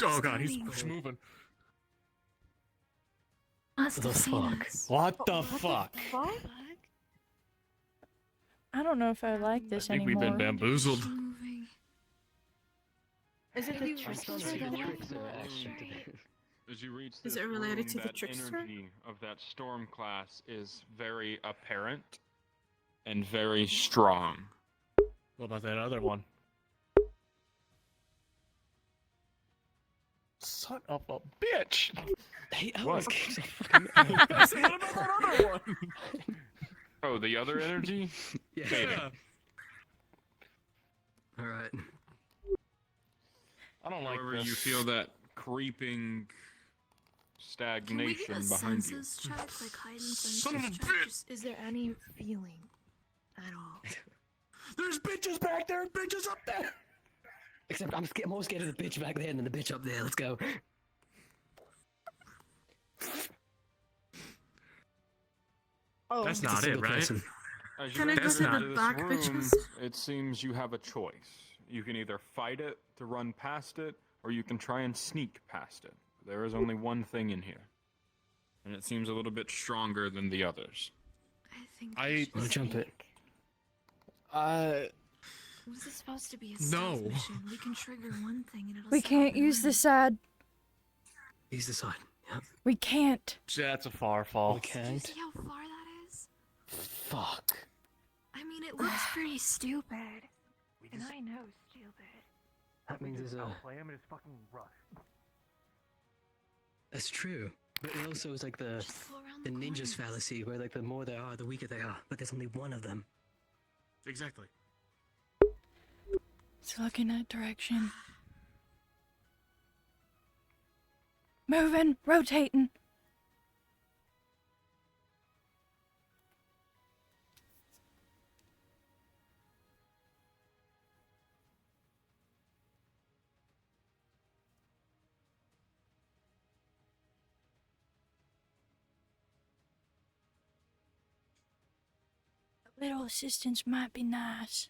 Speaker 10: Oh god, he's
Speaker 8: Moving.
Speaker 10: moving.
Speaker 8: Must
Speaker 3: The
Speaker 8: have seen
Speaker 3: fuck?
Speaker 8: us.
Speaker 7: What the fuck?
Speaker 6: What?
Speaker 1: I don't know if I like this
Speaker 10: I think
Speaker 1: anymore.
Speaker 10: we've been bamboozled.
Speaker 8: Moving.
Speaker 6: Is it the
Speaker 8: Maybe
Speaker 6: trickster?
Speaker 8: we're supposed to
Speaker 6: that-
Speaker 8: go
Speaker 3: Tricks are
Speaker 8: left,
Speaker 3: action to
Speaker 8: right?
Speaker 3: this.
Speaker 9: As you reach
Speaker 6: Is
Speaker 9: this
Speaker 6: it related
Speaker 9: room,
Speaker 6: to the
Speaker 9: that
Speaker 6: trickster?
Speaker 9: energy of that storm class is very apparent and very strong.
Speaker 7: What about that other one? Son of a bitch!
Speaker 3: Hey, I
Speaker 9: What?
Speaker 3: was
Speaker 10: Another one.
Speaker 9: Oh, the other energy?
Speaker 3: Yeah.
Speaker 10: Yeah.
Speaker 3: Alright.
Speaker 7: I don't like
Speaker 9: However,
Speaker 7: this.
Speaker 9: you feel that creeping
Speaker 8: Can we get
Speaker 9: stagnation
Speaker 8: a
Speaker 9: behind you.
Speaker 8: senses check? Like hiding
Speaker 10: Son of a
Speaker 8: senses check?
Speaker 10: bitch.
Speaker 8: Just- Is there any feeling at all?
Speaker 10: There's bitches back there and bitches up there.
Speaker 3: Except I'm more scared of the bitch back there than the bitch up there. Let's go.
Speaker 6: Oh,
Speaker 10: That's
Speaker 3: It's a
Speaker 10: not it,
Speaker 3: single
Speaker 10: right?
Speaker 3: person.
Speaker 9: As you
Speaker 8: Can I go
Speaker 9: enter
Speaker 8: to the
Speaker 9: into this
Speaker 8: back,
Speaker 9: room,
Speaker 8: bitches?
Speaker 9: it seems you have a choice. You can either fight it to run past it, or you can try and sneak past it. There is only one thing in here, and it seems a little bit stronger than the others.
Speaker 5: I think
Speaker 10: I
Speaker 3: wanna jump it.
Speaker 5: Was this supposed to be a
Speaker 10: No.
Speaker 5: stealth mission? We can trigger one thing and it'll
Speaker 1: We
Speaker 5: stop
Speaker 1: can't
Speaker 5: and
Speaker 1: use
Speaker 5: run.
Speaker 1: the side.
Speaker 3: Use the side. Yep.
Speaker 1: We can't.
Speaker 7: That's a far fall.
Speaker 3: We
Speaker 5: Do you
Speaker 3: can't.
Speaker 5: see how far that is?
Speaker 3: Fuck.
Speaker 5: I mean, it looks pretty stupid. And I know stupid.
Speaker 3: That means there's a.
Speaker 2: Play him in his fucking rush.
Speaker 3: That's true. But it also is like the
Speaker 5: Just go around
Speaker 3: the
Speaker 5: the
Speaker 3: ninja's
Speaker 5: corners.
Speaker 3: fallacy, where like the more there are, the weaker they are. But there's only one of them.
Speaker 10: Exactly.
Speaker 1: Let's look in that direction. Moving, rotating. A little assistance might be nice.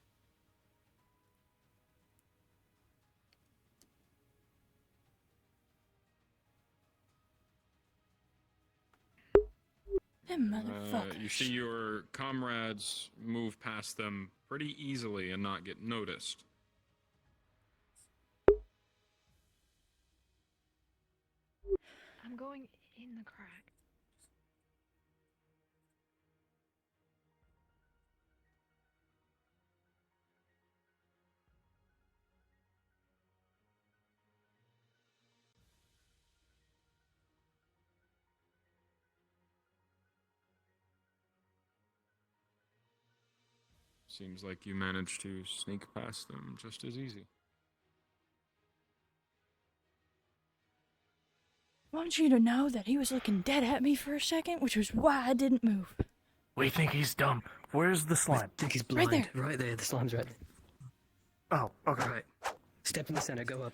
Speaker 1: Them motherfuckers.
Speaker 9: You see your comrades move past them pretty easily and not get noticed.
Speaker 11: I'm going in the crack.
Speaker 9: Seems like you managed to sneak past them just as easy.
Speaker 1: I want you to know that he was looking dead at me for a second, which was why I didn't move.
Speaker 7: We think he's dumb. Where's the
Speaker 3: I
Speaker 7: slime?
Speaker 3: think he's
Speaker 1: Right
Speaker 3: blind.
Speaker 1: there.
Speaker 3: Right there. The slime's right there.
Speaker 7: Oh, okay.
Speaker 3: Right. Step in the center. Go up.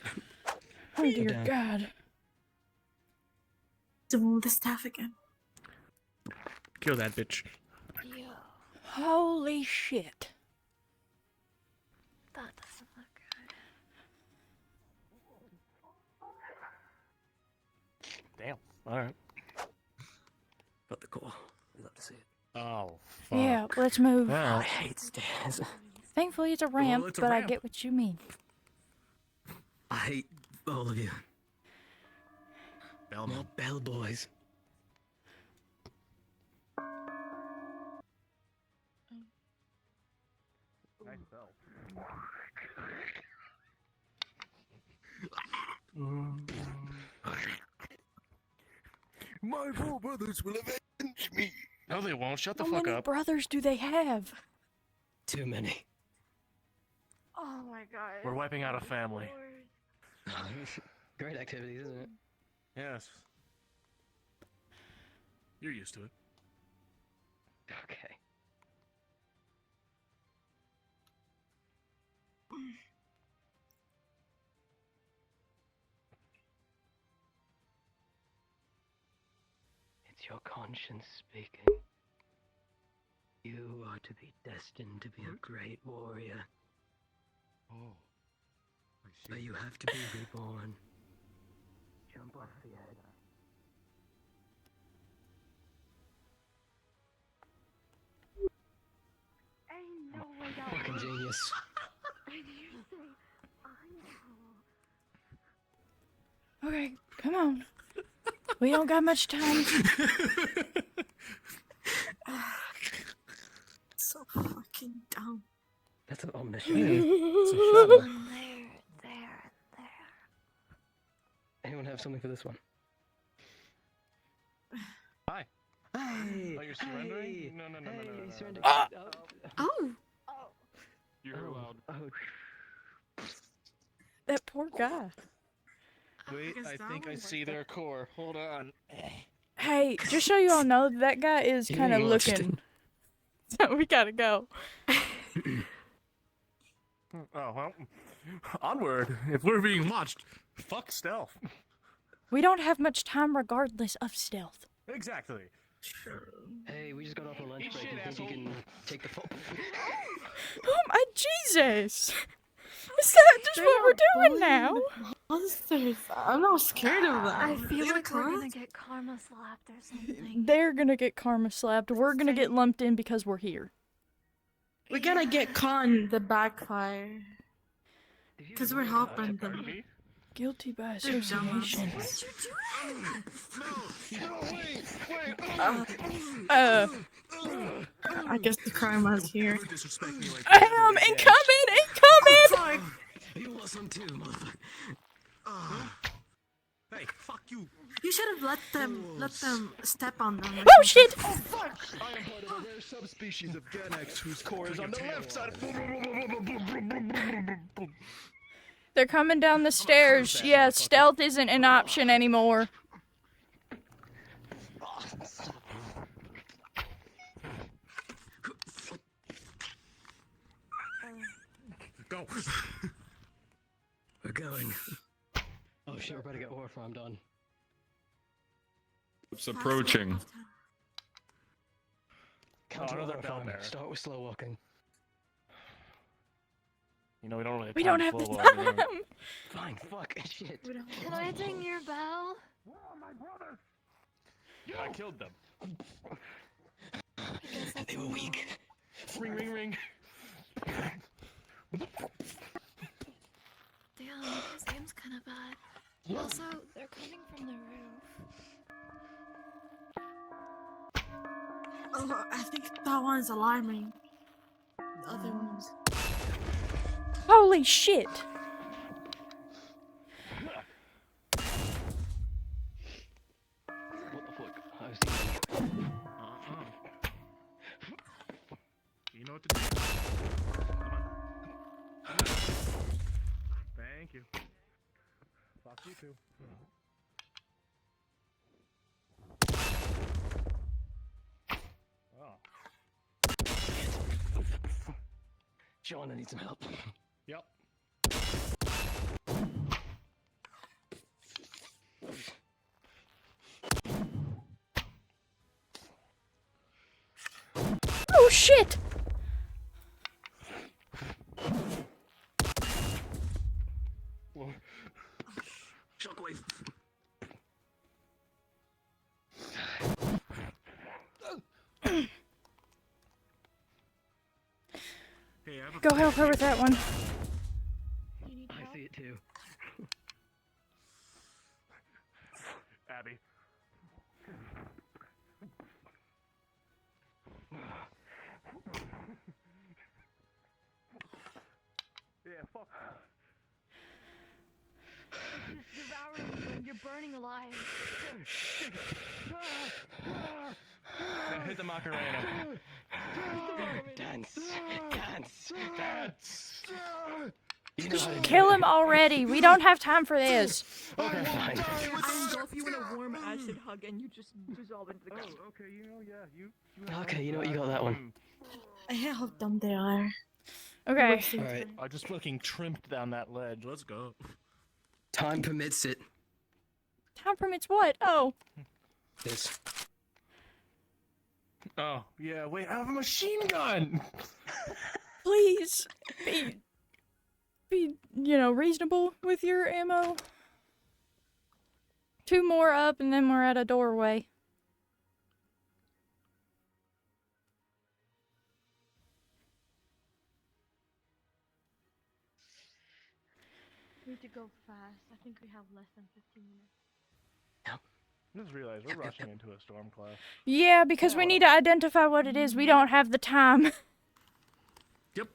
Speaker 1: Oh dear
Speaker 3: down.
Speaker 1: God.
Speaker 8: Do the staff again.
Speaker 10: Kill that bitch.
Speaker 5: Yo,
Speaker 1: Holy shit.
Speaker 5: that doesn't look good.
Speaker 7: Damn. All right.
Speaker 3: Got the core. We'd love to see it.
Speaker 7: Oh, fuck.
Speaker 1: Yeah, let's move.
Speaker 7: Well,
Speaker 3: I hate stairs.
Speaker 1: Thankfully it's a ramp,
Speaker 10: it's a
Speaker 1: but I
Speaker 10: ramp.
Speaker 1: get what you mean.
Speaker 3: I hate all of you.
Speaker 10: Bell
Speaker 3: More bellboys.
Speaker 2: Nice bell.
Speaker 10: My four brothers will avenge me. No, they won't. Shut the
Speaker 1: How
Speaker 10: fuck
Speaker 1: many
Speaker 10: up.
Speaker 1: brothers do they have?
Speaker 3: Too many.
Speaker 5: Oh my god.
Speaker 7: we're wiping out a family.
Speaker 3: Great activities, isn't it?
Speaker 10: Yes. You're used to it.
Speaker 3: Okay. It's your conscience speaking. You are to be destined to be a great warrior.
Speaker 9: Oh, I see.
Speaker 3: But you have to be reborn. Jump off the edge.
Speaker 5: Ain't no way that
Speaker 3: Fucking genius.
Speaker 5: And you say, I know.
Speaker 1: Okay, come on. We don't got much time.
Speaker 8: So fucking dumb.
Speaker 3: That's an omniscient.
Speaker 7: It's a shovel.
Speaker 5: There.
Speaker 3: Anyone have something for this one?
Speaker 7: Hi.
Speaker 3: Hey!
Speaker 7: Oh, you're surrendering?
Speaker 3: Hey,
Speaker 7: No.
Speaker 3: hey, you surrendered.
Speaker 7: Ah!
Speaker 5: Oh!
Speaker 9: You're allowed.
Speaker 3: Oh,
Speaker 1: That poor guy.
Speaker 7: Wait,
Speaker 8: guess
Speaker 7: I
Speaker 8: that
Speaker 7: think I
Speaker 8: one
Speaker 7: see
Speaker 8: worked.
Speaker 7: their core. Hold on.
Speaker 1: Hey, just so you all know, that guy is
Speaker 3: You
Speaker 1: kind of
Speaker 3: lost
Speaker 1: looking. So we gotta go.
Speaker 10: Oh, well. Onward. If we're being watched, fuck stealth.
Speaker 1: We don't have much time regardless of stealth.
Speaker 10: Exactly.
Speaker 3: Hey, we just got off a lunch break. You think you can take the fall?
Speaker 1: Oh my Jesus! Is that just what we're doing now?
Speaker 6: Monsters. I'm not scared of them.
Speaker 5: I feel
Speaker 6: They're
Speaker 5: like we're gonna
Speaker 6: clowns.
Speaker 5: get karma slapped or something.
Speaker 1: They're gonna get karma slapped. We're gonna get lumped in because we're here.
Speaker 6: We're gonna get caught in the backfire. Because we're helping them.
Speaker 1: Guilty by
Speaker 6: They're
Speaker 1: association.
Speaker 6: I guess the karma's here.
Speaker 1: Incoming! Incoming!
Speaker 3: You want some too, motherfucker?
Speaker 10: Hey, fuck you.
Speaker 6: You should have let them step on them.
Speaker 1: Oh shit!
Speaker 2: Oh fuck! I am part of a rare subspecies of Genex whose core is on the left side.
Speaker 1: They're coming down the stairs. Yeah, stealth isn't an option anymore.
Speaker 10: Go.
Speaker 3: We're going. Oh shit, we're about to get war farmed on.
Speaker 9: It's approaching.
Speaker 3: Counter
Speaker 10: another
Speaker 3: war
Speaker 10: bell
Speaker 3: farm.
Speaker 10: bearer.
Speaker 3: Start with slow walking.
Speaker 10: You know, we don't really have
Speaker 1: We
Speaker 10: time
Speaker 1: don't
Speaker 10: to
Speaker 1: have the
Speaker 10: slow walk around.
Speaker 1: time.
Speaker 3: Fine, fuck, shit.
Speaker 5: Can I ding your bell?
Speaker 10: Where are my brothers? I killed them.
Speaker 3: They were weak.
Speaker 10: Ring, ring, ring.
Speaker 5: Damn, this game's kind of bad. Also, they're coming from the roof.
Speaker 6: Oh, I think that one's alarming. The other ones.
Speaker 1: Holy shit!
Speaker 3: What the fuck? I was thinking.
Speaker 10: You know what to do. Come on. Thank you. Fuck you too. Oh.
Speaker 3: John, I need some help.
Speaker 10: Yep.
Speaker 1: Oh shit!
Speaker 3: Shockwave.
Speaker 10: Hey, I have a
Speaker 1: Go help her with that one.
Speaker 3: I see it too.
Speaker 10: Abby. Yeah, fuck.
Speaker 5: It's devouring you and you're burning alive.
Speaker 10: Hit the Macarena.
Speaker 3: Dance. Dance.
Speaker 10: Dance.
Speaker 3: You know how to do
Speaker 1: Kill
Speaker 3: it.
Speaker 1: him already. We don't have time for this.
Speaker 3: Okay, fine.
Speaker 8: I engulf you in a warm acid hug and you just dissolve into the ground.
Speaker 10: Oh, okay, you know, yeah, you
Speaker 3: Okay, you know what? You got that one.
Speaker 6: I hate how dumb they are.
Speaker 1: Okay.
Speaker 3: Alright.
Speaker 10: I just fucking trimmed down that ledge. Let's go.
Speaker 3: Time permits it.
Speaker 1: Time permits what? Oh.
Speaker 3: This.
Speaker 10: Oh, yeah, wait, I have a machine gun!
Speaker 1: Please. Be, reasonable with your ammo. 2 more up and then we're at a doorway.
Speaker 6: We need to go fast. I think we have less than 15 minutes.
Speaker 10: I just realized we're rushing into a storm class.
Speaker 1: Yeah, because we need to identify what it is. We don't have the time.
Speaker 10: Yep.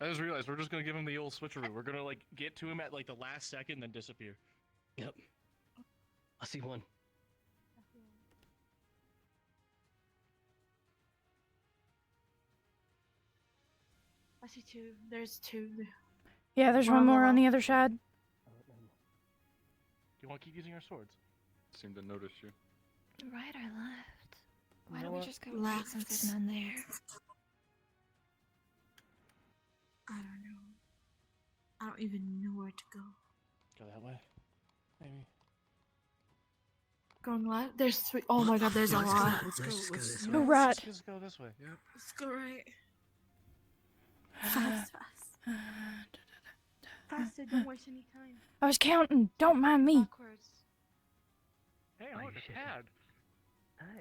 Speaker 10: I just realized we're just gonna give him the old switcheroo. We're gonna, get to him at, the last second, then disappear.
Speaker 3: Yep. I see one.
Speaker 6: I see 2. There's 2.
Speaker 1: Yeah, there's one more on the other side.
Speaker 10: Do you want to keep using our swords?
Speaker 9: Seem to notice you.
Speaker 5: Right or left? Why
Speaker 10: You know
Speaker 5: don't we
Speaker 10: what?
Speaker 5: just go right since there's none there?
Speaker 8: I don't know. I don't even know where to go.
Speaker 7: Go that way. Maybe.
Speaker 8: Going left? There's 3. Oh my god, there's a lot.
Speaker 3: Let's just go this
Speaker 1: Go
Speaker 3: way.
Speaker 1: right.
Speaker 7: Let's go this way. Yep.
Speaker 8: Let's go right. Fast.
Speaker 5: Faster, don't waste any time.
Speaker 1: I was counting. Don't mind me.
Speaker 5: Backwards.
Speaker 7: Hey, I want a pad.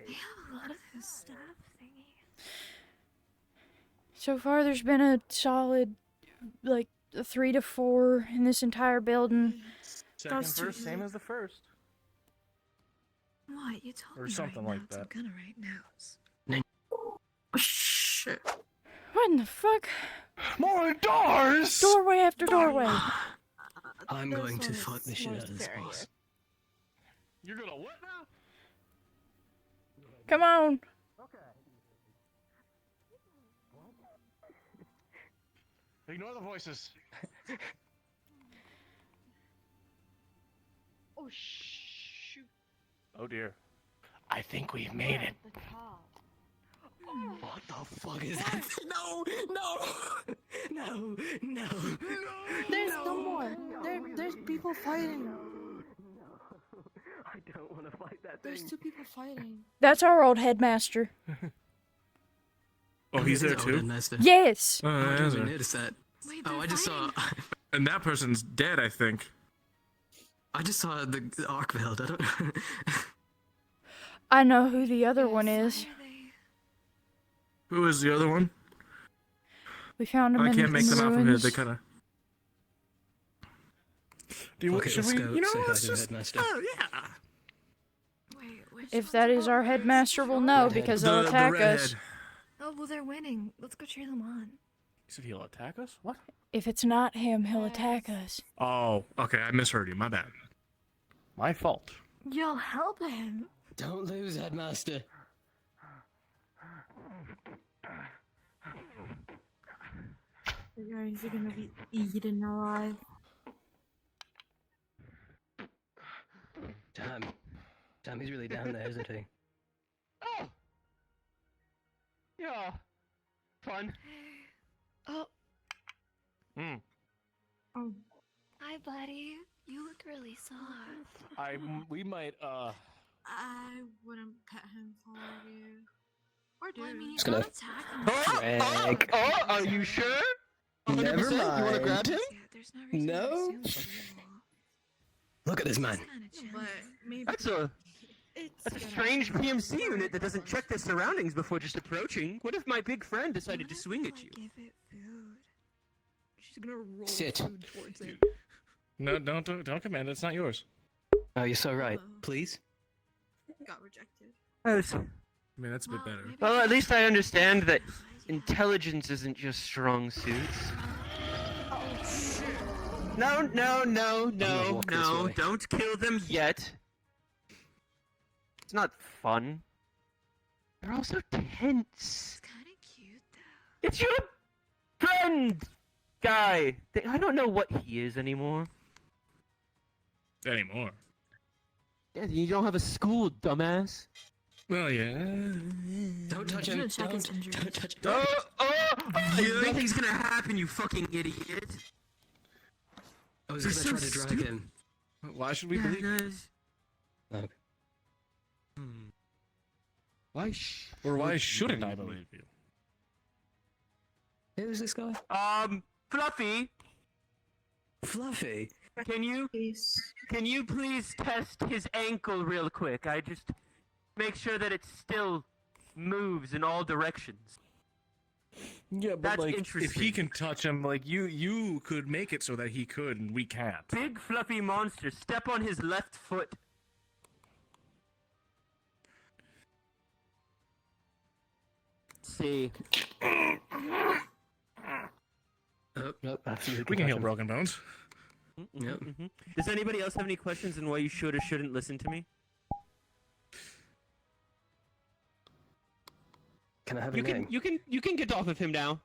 Speaker 5: They have a lot of this stuff thingy.
Speaker 1: So far, there's been a solid, like, 3 to 4 in this entire building.
Speaker 7: Second
Speaker 8: That's too
Speaker 7: verse, same
Speaker 8: easy.
Speaker 7: as the first.
Speaker 5: What? You told
Speaker 7: Or
Speaker 5: me
Speaker 7: something
Speaker 5: right
Speaker 7: like
Speaker 5: now.
Speaker 7: that.
Speaker 5: I'm gonna write notes.
Speaker 8: Oh, shit.
Speaker 1: What in the fuck?
Speaker 7: More doors!
Speaker 1: Doorway after doorway.
Speaker 3: I'm
Speaker 8: This
Speaker 3: going to
Speaker 8: one is
Speaker 3: fuck the shit
Speaker 8: more
Speaker 3: out of this
Speaker 8: scarier.
Speaker 3: boss.
Speaker 7: You're gonna what now?
Speaker 1: Come on.
Speaker 7: Ignore the voices.
Speaker 5: Oh shoot!
Speaker 7: Oh dear. I think we've made it.
Speaker 5: The top.
Speaker 3: What the fuck is that? No!
Speaker 8: There's no more. There's people fighting.
Speaker 3: I don't want to fight that
Speaker 8: There's 2 people fighting.
Speaker 1: That's our old headmaster.
Speaker 10: Oh, he's there
Speaker 3: Old
Speaker 10: too?
Speaker 3: Headmaster.
Speaker 1: Yes.
Speaker 10: Oh,
Speaker 3: I
Speaker 10: yeah,
Speaker 3: didn't
Speaker 10: is
Speaker 3: even
Speaker 10: there?
Speaker 3: notice that.
Speaker 5: Wait,
Speaker 3: Oh,
Speaker 5: they're
Speaker 3: I just saw.
Speaker 5: fighting.
Speaker 10: And that person's dead, I think.
Speaker 3: I just saw the arc belt. I don't.
Speaker 1: I know who the other one
Speaker 5: Why
Speaker 1: is.
Speaker 5: are they-
Speaker 10: Who is the other one?
Speaker 1: We found him
Speaker 10: I
Speaker 1: in,
Speaker 10: can't make
Speaker 1: in
Speaker 10: them
Speaker 1: the
Speaker 10: out from here.
Speaker 1: ruins.
Speaker 10: They kind of. Do you?
Speaker 3: Okay,
Speaker 10: Should
Speaker 3: let's
Speaker 10: we?
Speaker 3: go
Speaker 10: You know,
Speaker 3: say hi
Speaker 10: let's
Speaker 3: to the
Speaker 10: just.
Speaker 3: headmaster.
Speaker 10: Oh yeah.
Speaker 5: Wait, which
Speaker 1: If
Speaker 5: one's
Speaker 1: that is our
Speaker 5: ours?
Speaker 1: headmaster, we'll know
Speaker 3: Redhead.
Speaker 1: because they'll attack us.
Speaker 10: redhead.
Speaker 5: Oh well, they're winning. Let's go cheer them on.
Speaker 7: He said he'll attack us? What?
Speaker 1: If it's not him, he'll attack us.
Speaker 10: Oh, okay. I misheard you. My bad.
Speaker 7: My fault.
Speaker 5: You'll help him.
Speaker 3: Don't lose, headmaster.
Speaker 8: You guys are gonna be eaten alive.
Speaker 3: Damn, he's really down there, isn't he?
Speaker 4: Oh! Yeah. Fun.
Speaker 5: Oh,
Speaker 7: Hmm.
Speaker 8: Oh,
Speaker 5: hi, buddy. You look really soft.
Speaker 7: We might,
Speaker 8: I wouldn't pet him for you. Or
Speaker 5: Well, I
Speaker 8: do.
Speaker 5: mean, he's
Speaker 3: Just gonna-
Speaker 5: not attacking us.
Speaker 3: Greg.
Speaker 4: Are you sure? 100%?
Speaker 3: Never
Speaker 4: You want to
Speaker 3: mind.
Speaker 4: grab him?
Speaker 5: Yeah, there's no reason
Speaker 3: No.
Speaker 5: to assume evil.
Speaker 3: Look at this man.
Speaker 5: He's kinda chill.
Speaker 8: But maybe
Speaker 4: That's a
Speaker 8: it's
Speaker 4: that's a
Speaker 8: gonna
Speaker 4: strange
Speaker 8: happen.
Speaker 4: PMC unit that doesn't check their surroundings before just approaching. What if my big friend decided to
Speaker 5: What if
Speaker 4: swing
Speaker 5: we,
Speaker 4: at
Speaker 5: like,
Speaker 4: you?
Speaker 5: Give it food. She's gonna roll
Speaker 3: Sit.
Speaker 5: food towards it.
Speaker 10: No, don't command it. It's not yours.
Speaker 3: Oh, you're so right.
Speaker 8: Uh-oh.
Speaker 3: Please.
Speaker 8: Got rejected.
Speaker 10: I mean, that's a bit better.
Speaker 5: Maybe
Speaker 4: Well, at
Speaker 5: we
Speaker 4: least
Speaker 5: should
Speaker 4: I understand that
Speaker 5: Yeah.
Speaker 4: intelligence isn't just strong suits.
Speaker 8: Oh shit.
Speaker 4: No,
Speaker 3: gonna walk this way.
Speaker 4: don't kill them yet. It's not fun. They're all so tense.
Speaker 5: It's kind of cute though.
Speaker 4: It's your friend, guy. I don't know what he is anymore.
Speaker 10: Anymore.
Speaker 4: Yeah, you don't have a school, dumbass.
Speaker 10: Well, yeah.
Speaker 3: Don't touch
Speaker 8: He's
Speaker 3: him.
Speaker 8: gonna check his
Speaker 3: Don't
Speaker 8: injuries.
Speaker 3: touch him.
Speaker 4: Nothing's gonna happen, you fucking idiot.
Speaker 3: I was
Speaker 4: You're
Speaker 3: gonna
Speaker 4: so
Speaker 3: try to drag
Speaker 4: stupid.
Speaker 3: him.
Speaker 10: Why should we believe?
Speaker 3: No.
Speaker 10: Why shouldn't I believe you?
Speaker 3: Who's this guy?
Speaker 4: Fluffy,
Speaker 3: Fluffy.
Speaker 4: can you please test his ankle real quick? I just make sure that it still moves in all directions.
Speaker 10: Yeah, but
Speaker 4: That's
Speaker 10: like, if
Speaker 4: interesting.
Speaker 10: he can touch him, like you could make it so that he could, and we can't.
Speaker 4: Big fluffy monster, step on his left foot. See.
Speaker 3: Oh, no, absolutely.
Speaker 10: We can heal broken bones.
Speaker 3: Yep.
Speaker 4: Does anybody else have any questions on why you should or shouldn't listen to me?
Speaker 3: Can I have
Speaker 4: You
Speaker 3: a
Speaker 4: can
Speaker 3: name?
Speaker 4: you can get off of him now.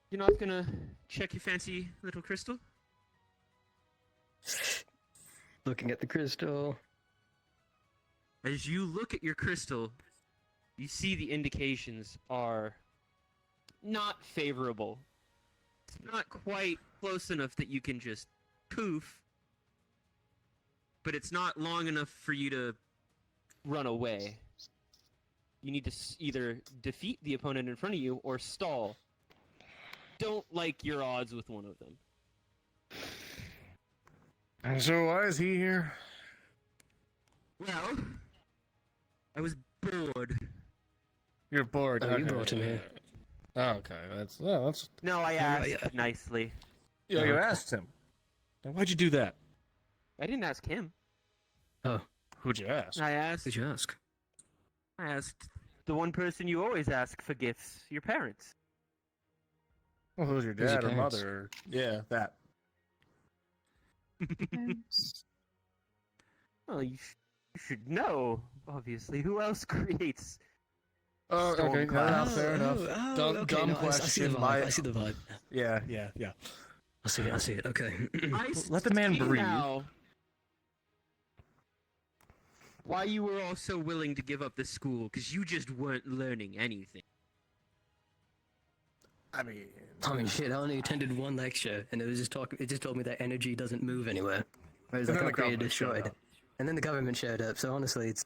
Speaker 4: You're not gonna check your fancy little crystal?
Speaker 3: Looking at the crystal.
Speaker 4: As you look at your crystal, you see the indications are not favorable. It's not quite close enough that you can just poof, but it's not long enough for you to run away. You need to either defeat the opponent in front of you or stall. Don't like your odds with one of them.
Speaker 10: And so why is he here?
Speaker 4: Well, I was bored.
Speaker 10: You're bored.
Speaker 3: Oh, you brought him here.
Speaker 10: Oh, okay, that's
Speaker 4: No, I asked nicely.
Speaker 10: Yeah, you asked him. Now, why'd you do that?
Speaker 4: I didn't ask him.
Speaker 3: Oh,
Speaker 10: who'd you ask?
Speaker 4: I asked.
Speaker 3: Who'd you ask?
Speaker 4: I asked the one person you always ask for gifts, your parents.
Speaker 10: Well, who's your
Speaker 3: Who's your
Speaker 10: dad or
Speaker 3: parents?
Speaker 10: mother? Or... Yeah, that.
Speaker 4: Well, you should know, obviously. Who else creates?
Speaker 10: Oh,
Speaker 4: Storm
Speaker 10: okay,
Speaker 4: clouds?
Speaker 10: fair enough. Dumb
Speaker 3: no,
Speaker 10: question.
Speaker 3: I see the vibe.
Speaker 10: Yeah.
Speaker 3: I see it. Okay.
Speaker 10: Let the man
Speaker 4: see
Speaker 10: breathe.
Speaker 4: now why you were all so willing to give up the school, because you just weren't learning anything.
Speaker 10: I mean,
Speaker 3: shit. I only attended one lecture, and it was just talk. It just told me that energy doesn't move anywhere. Whereas
Speaker 10: And
Speaker 3: I
Speaker 10: then
Speaker 3: got
Speaker 10: the
Speaker 3: created
Speaker 10: government showed
Speaker 3: destroyed,
Speaker 10: up.
Speaker 3: and then the government showed up. So honestly, it's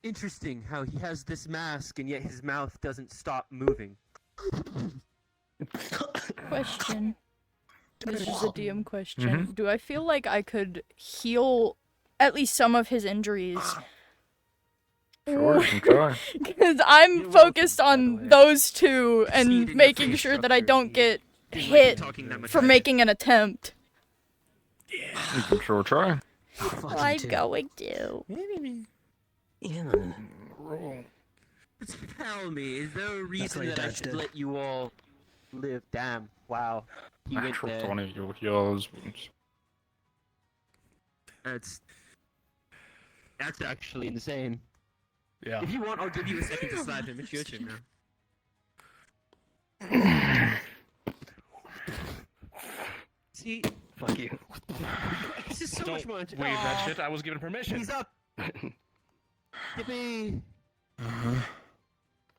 Speaker 4: Interesting how he has this mask and yet his mouth doesn't stop moving.
Speaker 1: Question. This is a DM question.
Speaker 10: Mm-hmm.
Speaker 1: Do I feel like I could heal at least some of his injuries?
Speaker 10: Sure, you can try.
Speaker 1: Because I'm
Speaker 4: You're
Speaker 1: focused
Speaker 4: welcome, by the
Speaker 1: on
Speaker 4: way.
Speaker 1: those two
Speaker 4: See it in
Speaker 1: and
Speaker 4: your
Speaker 1: making
Speaker 4: face
Speaker 1: sure that I
Speaker 4: structure.
Speaker 1: don't get
Speaker 4: Didn't like you
Speaker 1: hit
Speaker 4: talking that much
Speaker 1: for
Speaker 4: about it.
Speaker 1: making an attempt.
Speaker 10: You can sure try.
Speaker 1: I'm going to.
Speaker 3: yeah.
Speaker 4: Tell me, is there a
Speaker 3: That's
Speaker 4: reason
Speaker 3: why your
Speaker 4: that I
Speaker 3: dad's
Speaker 4: should
Speaker 3: dead.
Speaker 4: let you all live? Damn, wow. He went
Speaker 10: Natural
Speaker 4: there.
Speaker 10: 20, you'll heal his wounds.
Speaker 4: That's actually insane.
Speaker 10: Yeah.
Speaker 4: If you want, I'll give you a second to slap him. It's your turn now. See,
Speaker 3: Fuck you.
Speaker 4: this is so
Speaker 10: Don't
Speaker 4: much more.
Speaker 10: wave that shit. I was given permission.
Speaker 4: He's up. Yippee!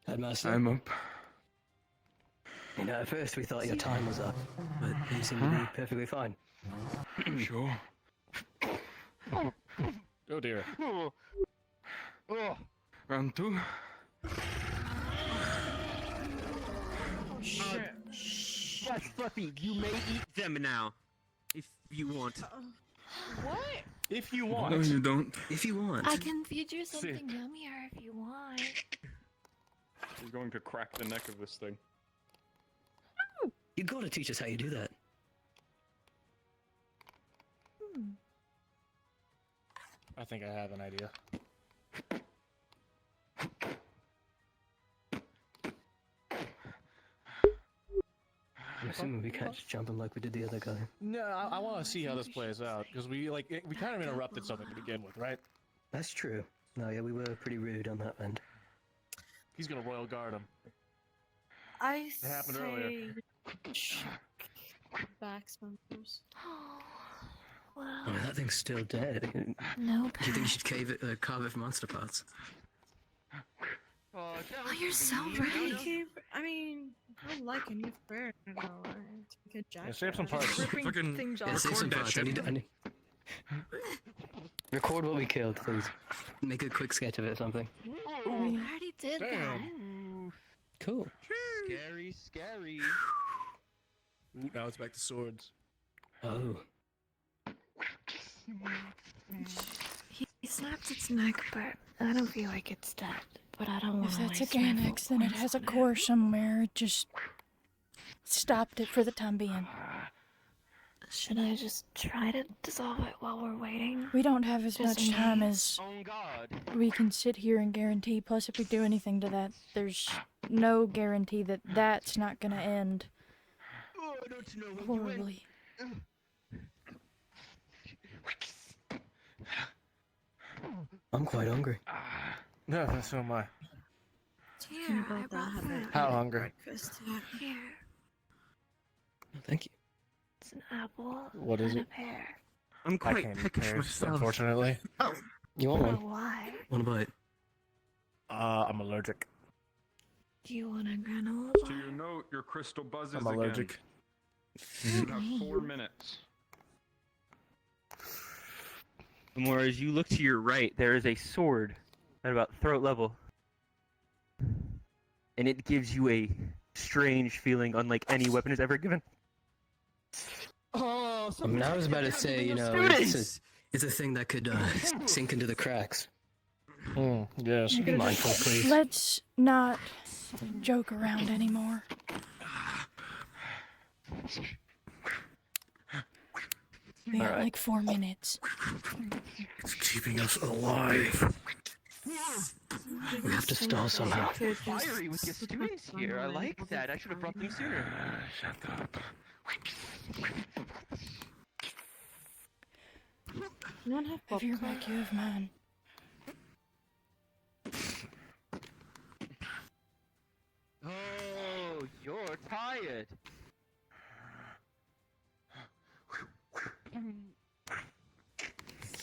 Speaker 3: Headmaster.
Speaker 10: I'm up.
Speaker 3: You know, at first we thought your time was up, but you seem to be perfectly fine.
Speaker 10: Sure. Oh dear. Round 2.
Speaker 4: Yes, Fluffy, you may eat them now. If you want.
Speaker 8: What?
Speaker 10: If you
Speaker 9: No,
Speaker 10: want.
Speaker 9: you don't.
Speaker 3: If you want.
Speaker 5: I can feed you
Speaker 10: Sick.
Speaker 5: something yummier if you want.
Speaker 9: We're going to crack the neck of this thing.
Speaker 3: You gotta teach us how you do that.
Speaker 10: I think I have an idea.
Speaker 3: I'm assuming we can't just jump him like we did the other guy.
Speaker 10: No, I want to see how this plays out because we kind of interrupted something to begin with, right?
Speaker 3: That's true. No, yeah, we were pretty rude on that end.
Speaker 10: He's gonna royal guard him.
Speaker 6: I
Speaker 10: It happened
Speaker 6: say
Speaker 10: earlier.
Speaker 6: check back members.
Speaker 5: Well,
Speaker 3: Oh, that thing's still dead. Do
Speaker 5: no.
Speaker 3: you think you should carve it for monster parts?
Speaker 5: Oh, you're so right.
Speaker 6: I mean, I don't like any of fair. I don't know. Take a jack.
Speaker 10: Yeah, save some parts.
Speaker 11: Ripping
Speaker 10: Fucking
Speaker 11: things
Speaker 3: Yeah,
Speaker 11: off.
Speaker 3: save some
Speaker 10: that
Speaker 3: parts.
Speaker 10: shit.
Speaker 3: I need... Record what we killed, please. Make a quick sketch of it or something.
Speaker 5: I already did that.
Speaker 10: Damn.
Speaker 3: Cool.
Speaker 4: Scary, scary.
Speaker 10: Ooh, now it's back to swords.
Speaker 3: Oh.
Speaker 5: He snapped its neck, but I don't feel like it's dead. But I don't want
Speaker 1: If
Speaker 5: to
Speaker 1: that's a
Speaker 5: waste my
Speaker 1: Ganex, then it
Speaker 5: points
Speaker 1: has a
Speaker 5: on
Speaker 1: core somewhere. It just stopped it for the time being.
Speaker 5: Should I just try to dissolve it while we're waiting?
Speaker 1: We don't have as
Speaker 5: Just
Speaker 1: much
Speaker 5: in
Speaker 1: time
Speaker 5: case.
Speaker 1: as
Speaker 4: Oh God.
Speaker 1: we can sit here and guarantee. Plus, if we do anything to that, there's no guarantee that that's not gonna end
Speaker 4: Oh, I don't know when you went.
Speaker 1: horribly.
Speaker 3: I'm quite hungry.
Speaker 10: No, so am I.
Speaker 5: Here, I brought food.
Speaker 10: How hungry?
Speaker 5: Here.
Speaker 3: Thank you.
Speaker 5: It's an apple.
Speaker 10: What is
Speaker 5: and
Speaker 10: it?
Speaker 5: A pear.
Speaker 4: I'm
Speaker 10: I
Speaker 4: quite
Speaker 10: can't eat
Speaker 4: peckish
Speaker 10: pears,
Speaker 4: myself.
Speaker 10: unfortunately.
Speaker 3: You want
Speaker 5: Oh,
Speaker 3: one?
Speaker 5: why?
Speaker 3: Want a bite?
Speaker 10: I'm allergic.
Speaker 5: Do you want a granola
Speaker 9: So
Speaker 5: bar?
Speaker 9: you note your crystal buzzes
Speaker 10: I'm
Speaker 9: again.
Speaker 10: allergic.
Speaker 9: You have 4 minutes.
Speaker 4: And whereas you look to your right, there is a sword at about throat level. And it gives you a strange feeling unlike any weapon has ever given. Oh,
Speaker 3: I mean, I was about to say, you know, it's a thing that could sink into the cracks.
Speaker 10: Yes, be mindful, please.
Speaker 1: Let's not joke around anymore. We got like 4 minutes.
Speaker 10: It's keeping us alive.
Speaker 3: We have to stall somehow.
Speaker 4: Fiery with your students here. I like that. I should have brought them sooner.
Speaker 7: Shut up.
Speaker 6: You don't have
Speaker 1: If you're
Speaker 6: popcorn?
Speaker 1: back, you have mine.
Speaker 4: Oh, you're tired.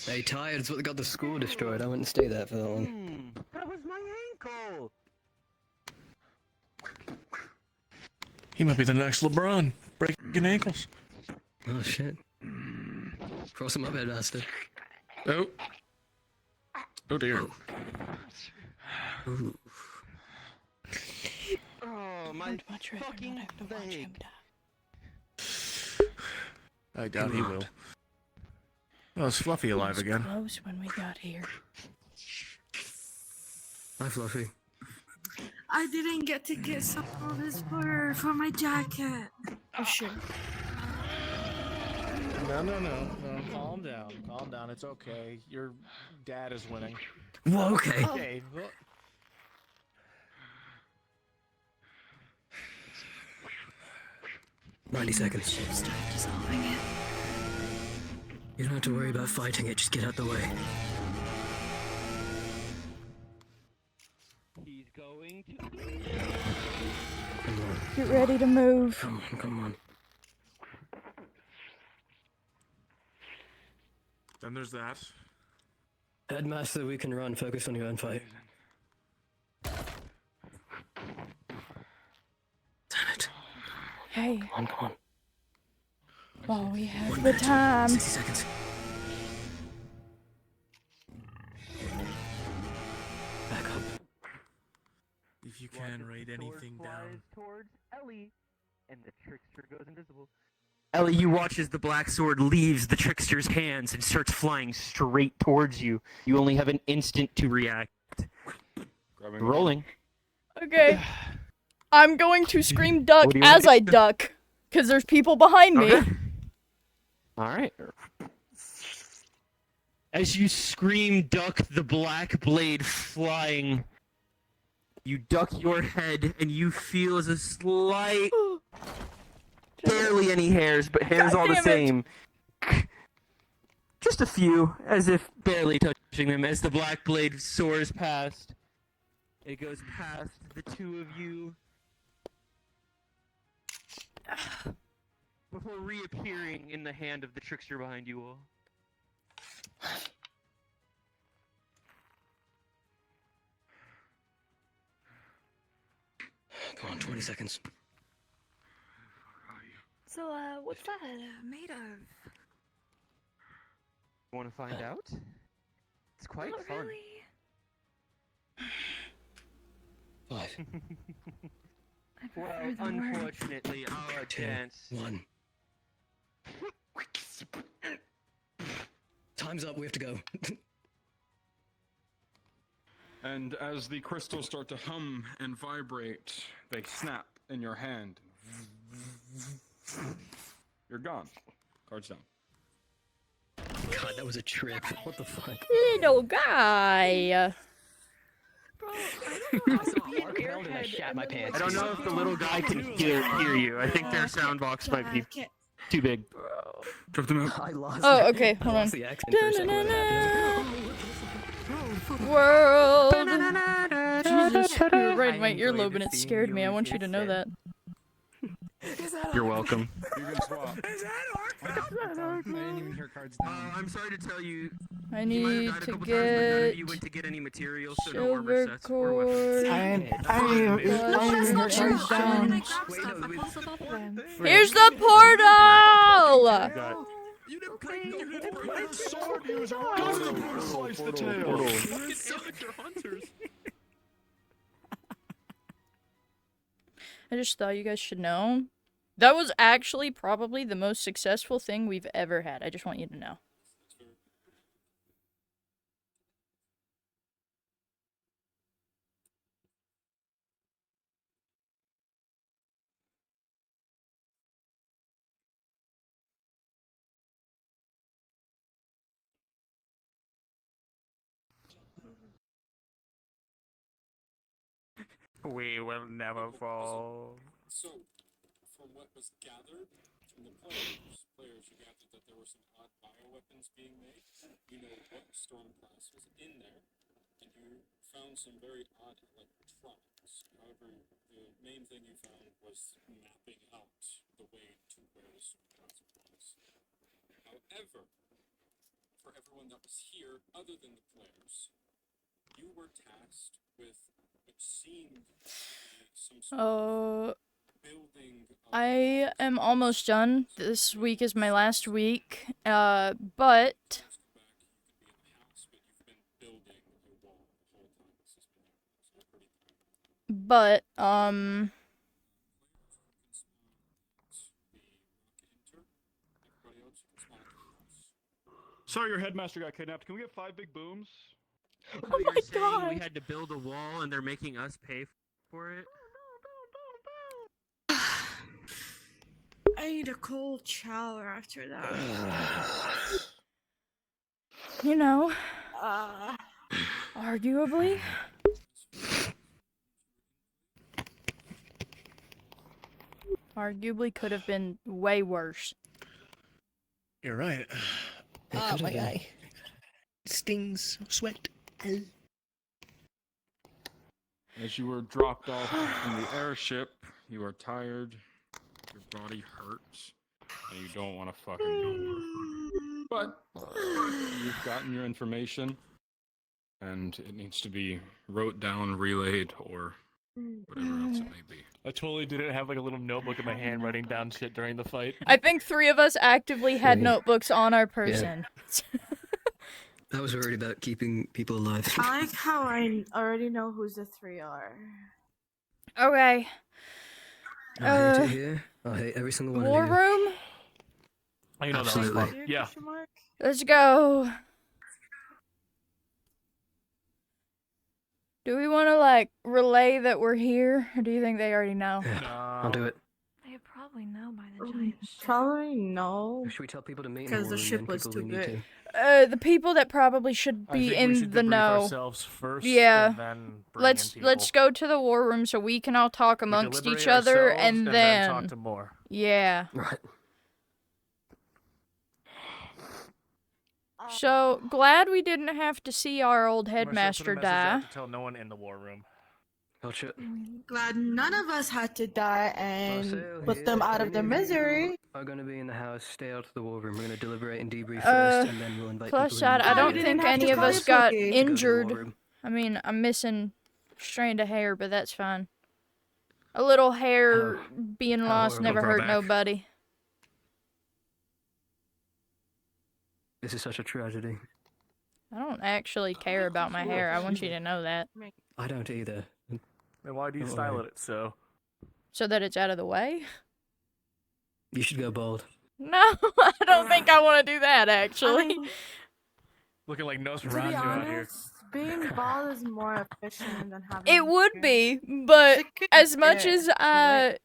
Speaker 3: Hey, tired is what got the school destroyed. I wouldn't stay that for that long.
Speaker 4: That was my ankle.
Speaker 10: He might be the next LeBron, breaking ankles.
Speaker 3: Oh shit. Cross him up, head bastard.
Speaker 10: Oh. Oh dear.
Speaker 3: Ooh.
Speaker 4: Oh, my fucking leg.
Speaker 10: I doubt he will. Oh, is Fluffy alive again?
Speaker 1: Close when we got here.
Speaker 3: Hi, Fluffy.
Speaker 8: I didn't get to get some of his fur for my jacket.
Speaker 1: Oh shit.
Speaker 10: No. Calm down. Calm down. It's okay. Your dad is winning.
Speaker 3: Whoa, okay.
Speaker 10: Okay. Well,
Speaker 3: 90 seconds.
Speaker 5: Start dissolving it.
Speaker 3: You don't have to worry about fighting it, just get out the way.
Speaker 4: He's going to.
Speaker 3: Come on.
Speaker 1: Get ready to move.
Speaker 3: Come on.
Speaker 10: then there's that.
Speaker 3: Headmaster, we can run. Focus on your own fight. Damn it.
Speaker 1: Hey,
Speaker 3: Come on.
Speaker 1: while we have
Speaker 3: 1
Speaker 1: the
Speaker 3: minute.
Speaker 1: time.
Speaker 3: 60 seconds. Back up.
Speaker 10: If you can write anything down.
Speaker 4: Towards Ellie, and the trickster goes invisible. Ellie, you watch as the black sword leaves the trickster's hands and starts flying straight towards you. You only have an instant to react.
Speaker 9: Grabbing
Speaker 4: Rolling.
Speaker 1: Okay. I'm going to scream duck
Speaker 4: What do you wanna
Speaker 1: as I duck. Because there's people behind me.
Speaker 4: Okay. All right. As you scream, duck the black blade flying. You duck your head, and you feel as a slight, barely any hairs, but hairs
Speaker 1: God
Speaker 4: all the
Speaker 1: damn it.
Speaker 4: same. Just a few, as if barely touching them, as the black blade soars past. It goes past the two of you. Before reappearing in the hand of the trickster behind you all.
Speaker 3: Come on, 20 seconds.
Speaker 5: So, what's that made of?
Speaker 4: Want to find out? It's quite
Speaker 5: Not
Speaker 4: fun.
Speaker 5: really.
Speaker 3: 5,
Speaker 5: I
Speaker 4: Well,
Speaker 5: prefer the worm.
Speaker 4: unfortunately, our
Speaker 3: 2,
Speaker 4: dance.
Speaker 3: 1. Time's up, we have to go.
Speaker 9: And as the crystals start to hum and vibrate, they snap in your hand. You're gone. Cards down.
Speaker 3: God, that was a trick. What the fuck?
Speaker 1: Little guy.
Speaker 5: Bro, I don't know how to be an
Speaker 3: Mark held and I
Speaker 5: airhead.
Speaker 3: shat
Speaker 5: and
Speaker 3: my
Speaker 5: then,
Speaker 3: pants.
Speaker 4: I don't know if the little guy can hear you. I think their sound box might be
Speaker 8: Jacket.
Speaker 4: too big.
Speaker 9: Drop them out.
Speaker 3: I lost
Speaker 1: Oh,
Speaker 3: it.
Speaker 1: okay,
Speaker 3: I
Speaker 1: hold on.
Speaker 3: lost the accent for a second. What happened?
Speaker 1: World. Jesus, you were right in my
Speaker 4: I enjoyed
Speaker 1: earlobe and it
Speaker 4: seeing
Speaker 1: scared
Speaker 4: you
Speaker 1: me. I
Speaker 4: with
Speaker 1: want you
Speaker 4: your
Speaker 1: to know
Speaker 4: set.
Speaker 1: that.
Speaker 4: You're welcome.
Speaker 9: You can swap.
Speaker 10: I didn't even hear cards down.
Speaker 4: I'm sorry to tell you.
Speaker 1: I
Speaker 4: You might have
Speaker 1: need
Speaker 4: died a
Speaker 1: to
Speaker 4: couple times, but none of
Speaker 1: get
Speaker 4: you went to get any materials, so no armor sets or
Speaker 1: Silvercore.
Speaker 4: weapons.
Speaker 8: No, that's not true.
Speaker 1: Cards
Speaker 8: I
Speaker 1: down.
Speaker 8: when I grab stuff, I pull stuff off of them.
Speaker 1: Here's the portal!
Speaker 2: You didn't break the portal. Sword user. Go to the portal. Slice the tail.
Speaker 4: Amateur hunters.
Speaker 1: I just thought you guys should know. That was actually probably the most successful thing we've ever had. I just want you to know.
Speaker 12: We will never fall.
Speaker 13: So, from what was gathered from the players who gathered that there were some odd bioweapons being made. You know what storm class was in there, and you found some very odd electronics. However, the main thing you found was mapping out the way to where the storm class was. However, for everyone that was here, other than the players, you were tasked with what seemed to be some sort of building.
Speaker 1: I am almost done. This week is my last week. But
Speaker 2: Sorry, your headmaster got kidnapped. Can we get 5 big booms?
Speaker 4: Oh my god! We had to build a wall, and they're making us pay for it.
Speaker 8: I need a cold shower after that.
Speaker 1: you know, arguably. Arguably could have been way worse.
Speaker 10: You're right.
Speaker 3: Oh,
Speaker 10: my eye. Stings. Sweat.
Speaker 9: As you were dropped off from the airship, you are tired, your body hurts, and you don't want to fucking go. But you've gotten your information, and it needs to be wrote down, relayed, or whatever else it may be.
Speaker 7: I totally didn't have like a little notebook in my hand writing down shit during the fight.
Speaker 1: I think 3 of us actively had notebooks on our person.
Speaker 3: I was worried about keeping people alive.
Speaker 6: I like how I already know who the 3 are.
Speaker 1: Okay.
Speaker 3: I hate it here. I hate every single one
Speaker 1: War
Speaker 3: of you.
Speaker 1: room?
Speaker 7: I know
Speaker 3: Absolutely.
Speaker 7: that. Yeah.
Speaker 1: Let's go. Do we want to, like, relay that we're here? Or do you think they already know?
Speaker 3: I'll do it.
Speaker 5: They probably know by the giant ship.
Speaker 6: Probably no.
Speaker 3: Should we tell people to meet in
Speaker 6: Because
Speaker 3: war
Speaker 6: the
Speaker 3: room,
Speaker 6: ship
Speaker 3: then
Speaker 6: was
Speaker 3: people
Speaker 6: too
Speaker 3: we need
Speaker 6: big.
Speaker 3: to?
Speaker 1: The people that probably should
Speaker 7: I
Speaker 1: be
Speaker 7: think we
Speaker 1: in
Speaker 7: should
Speaker 1: the
Speaker 7: debrief
Speaker 1: know.
Speaker 7: ourselves first,
Speaker 1: Yeah.
Speaker 7: and then bring
Speaker 1: let's
Speaker 7: in
Speaker 1: let's
Speaker 7: people.
Speaker 1: go to the war room so we can all talk amongst
Speaker 7: deliberate
Speaker 1: each other,
Speaker 7: ourselves
Speaker 1: and
Speaker 7: then talk
Speaker 1: then
Speaker 7: to more.
Speaker 1: yeah.
Speaker 3: Right.
Speaker 1: So glad we didn't have to see our old
Speaker 7: I'm gonna put a
Speaker 1: headmaster
Speaker 7: message out
Speaker 1: die.
Speaker 7: to tell no one in the war room.
Speaker 3: Gotcha.
Speaker 6: Glad none of us had to die and
Speaker 3: So,
Speaker 6: put them out of their misery.
Speaker 3: Are going to be in the house. Stay out of the war room. We're going to deliberate and debrief first, and then we'll invite
Speaker 1: Plus
Speaker 3: people
Speaker 1: side,
Speaker 3: who
Speaker 1: I
Speaker 3: need
Speaker 1: don't
Speaker 3: to
Speaker 1: think
Speaker 6: have
Speaker 1: any
Speaker 6: to
Speaker 1: of
Speaker 6: call
Speaker 1: us
Speaker 6: you
Speaker 1: got
Speaker 6: Cookie.
Speaker 3: go to the war
Speaker 1: injured.
Speaker 3: room.
Speaker 1: I mean, I'm missing a strand of hair, but that's fine. A little hair being lost
Speaker 3: horrible.
Speaker 1: never
Speaker 3: Grow
Speaker 1: hurt
Speaker 3: back.
Speaker 1: nobody.
Speaker 3: This is such a tragedy.
Speaker 1: I don't actually care about my hair. I want you to know that.
Speaker 3: I don't either.
Speaker 7: Then why do you
Speaker 3: Don't
Speaker 7: style
Speaker 3: worry.
Speaker 7: it so?
Speaker 1: So that it's out of the way?
Speaker 3: You should go bald.
Speaker 1: No, I don't think I want to do that, actually.
Speaker 7: Looking like
Speaker 6: To be
Speaker 7: Nosferatu out here.
Speaker 6: honest, being bald is more efficient than having.
Speaker 1: It would be, but as much
Speaker 6: Yeah,
Speaker 1: as I,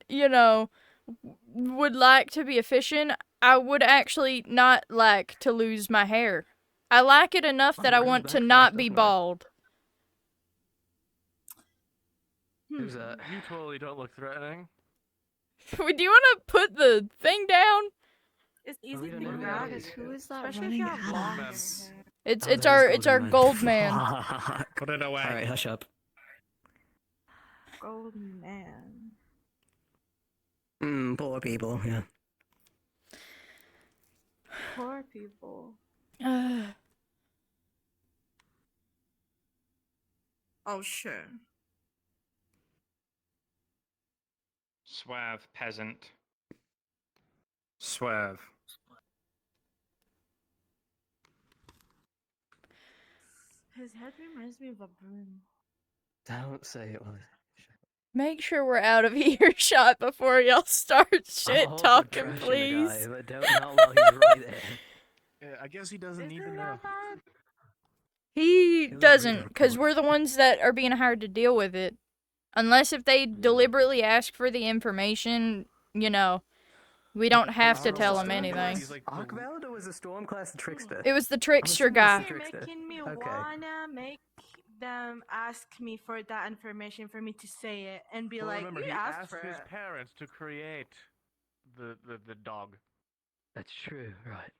Speaker 1: would like to be efficient, I would actually not like to lose my hair. I like it enough that I want to not be bald.
Speaker 3: Who's that?
Speaker 7: You totally don't look threatening.
Speaker 1: Do you want to put the thing down?
Speaker 6: It's
Speaker 3: we
Speaker 6: easy
Speaker 3: don't
Speaker 6: to
Speaker 3: know who
Speaker 6: grab,
Speaker 3: that is.
Speaker 5: Who is that
Speaker 6: especially if
Speaker 5: running
Speaker 6: you have
Speaker 5: at
Speaker 6: long
Speaker 5: us?
Speaker 6: hair.
Speaker 1: It's
Speaker 3: Oh,
Speaker 1: it's
Speaker 3: that
Speaker 1: our
Speaker 3: is
Speaker 1: it's our gold man.
Speaker 7: Put it away.
Speaker 3: Alright, hush up.
Speaker 6: Golden man.
Speaker 3: Poor people, yeah.
Speaker 6: Poor people.
Speaker 8: Oh, sure.
Speaker 14: Suave peasant.
Speaker 12: Swerve.
Speaker 6: His head reminds me of a broom.
Speaker 3: Don't say it was.
Speaker 1: Make sure we're out of earshot before y'all start shit
Speaker 3: also
Speaker 1: talking,
Speaker 3: trashing the
Speaker 1: please.
Speaker 3: guy, but don't not while he's right there.
Speaker 10: Yeah, I guess he doesn't
Speaker 6: Isn't
Speaker 10: even
Speaker 6: that
Speaker 10: know.
Speaker 6: bad?
Speaker 1: He
Speaker 3: was
Speaker 1: doesn't,
Speaker 3: radar
Speaker 1: because
Speaker 3: report.
Speaker 1: we're the ones that are being hired to deal with it. Unless if they deliberately ask for the information, you know, we don't have to tell them anything.
Speaker 10: He's like the-
Speaker 3: Arkveld or was the Storm class the trickster?
Speaker 1: It was the
Speaker 3: I'm
Speaker 1: trickster
Speaker 3: assuming it's
Speaker 1: guy.
Speaker 3: the trickster.
Speaker 6: Making me
Speaker 3: Okay.
Speaker 6: wanna make them ask me for that information for me to say it and be
Speaker 10: Well,
Speaker 6: like,
Speaker 10: remember,
Speaker 6: you
Speaker 10: he
Speaker 6: asked
Speaker 10: asked
Speaker 6: for
Speaker 10: his
Speaker 6: it.
Speaker 10: parents to create the dog.
Speaker 3: That's true, right.